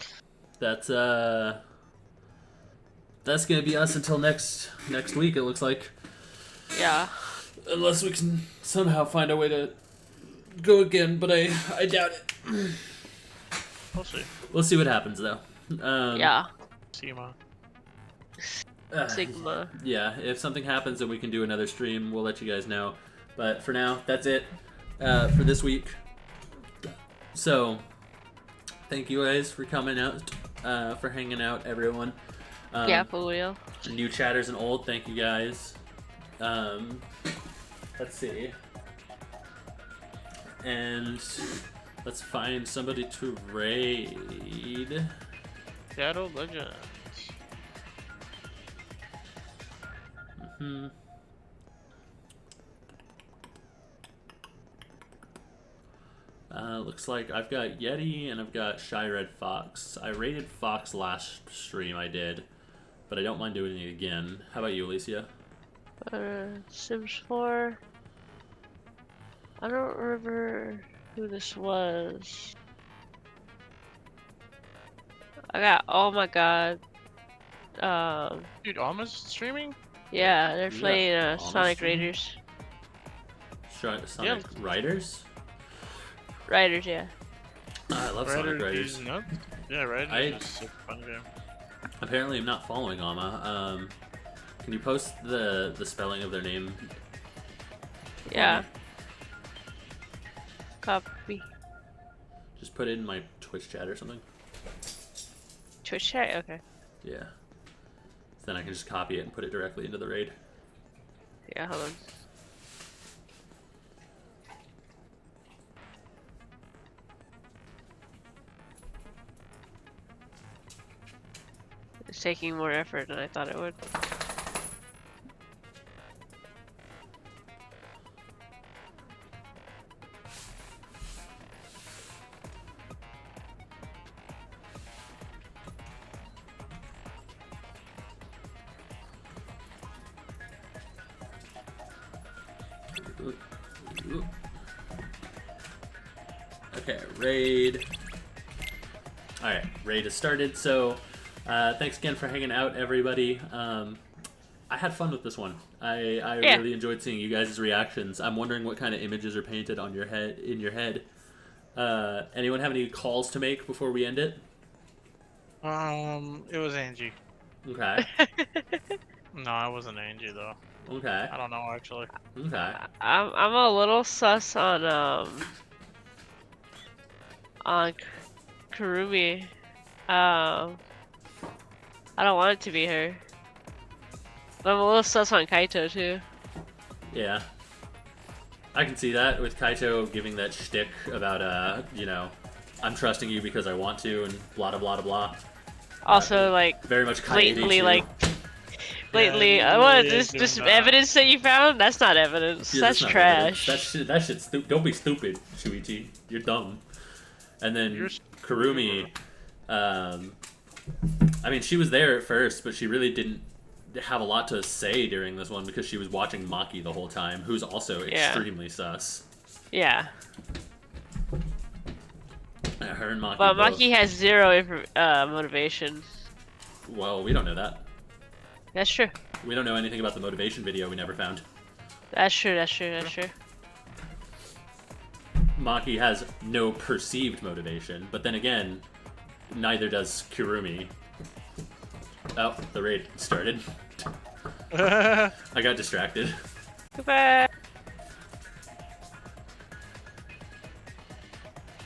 that's gonna be us until next week, it looks like. Yeah. Unless we can somehow find a way to go again, but I doubt it. We'll see. We'll see what happens though. Yeah. Sigma. Sigma. Yeah, if something happens and we can do another stream, we'll let you guys know. But for now, that's it for this week. So, thank you guys for coming out, for hanging out, everyone. Yeah, for real. New chatters and old, thank you guys. Let's see. And let's find somebody to raid. Shadow Legends. Looks like I've got Yeti and I've got Shy Red Fox. I raided Fox last stream, I did, but I don't mind doing it again. How about you, Alicia? Sims 4. I don't remember who this was. I got, oh my god. Dude, Alma's streaming? Yeah, they're You playing got Sonic Honestly? Raiders. Sonic Riders? Riders, yeah. I love Sonic Riders. Yeah, Riders is a fun game. Apparently, I'm not following Alma. Can you post the spelling of their name? Yeah. Copy. Just put it in my Twitch chat or something. Twitch chat? Okay. Yeah. Then I can just copy it and put it directly into the raid. Yeah, hold on. It's taking more effort than I thought it would. Okay, raid. Alright, raid has started, so thanks again for hanging out, everybody. I had fun with this one. I really enjoyed seeing you guys' reactions. I'm wondering what kind of images are painted on your head, in your head. Anyone have any calls to make before we end it? It was Angie. Okay. No, it wasn't Angie though. Okay. I don't know actually. Okay. I'm a little sus on Kurumi. I don't want it to be her. But I'm a little sus on Kaito too. Yeah. I can see that with Kaito giving that shtick about, you know, I'm trusting you because I want to, and blah blah blah blah. Also, like, very much blatantly, Kaede like, blatantly, Yeah, what, really is this doing that. evidence that you found? That's not evidence. Yeah, that's not trash. evidence. That shit's don't be stupid, Shuichi. You're dumb. And then Kurumi, I mean, she was there at first, but she really didn't have a lot to say during this one because she was watching Maki the whole time, who's also extremely sus. Yeah. Her and Maki. But both. Maki has zero motivation. Well, we don't know that. That's true. We don't know anything about the motivation video we never found. That's true. That's true. That's true. Maki has no perceived motivation, but then again, neither does Kurumi. Oh, the raid started. I got distracted. Goodbye.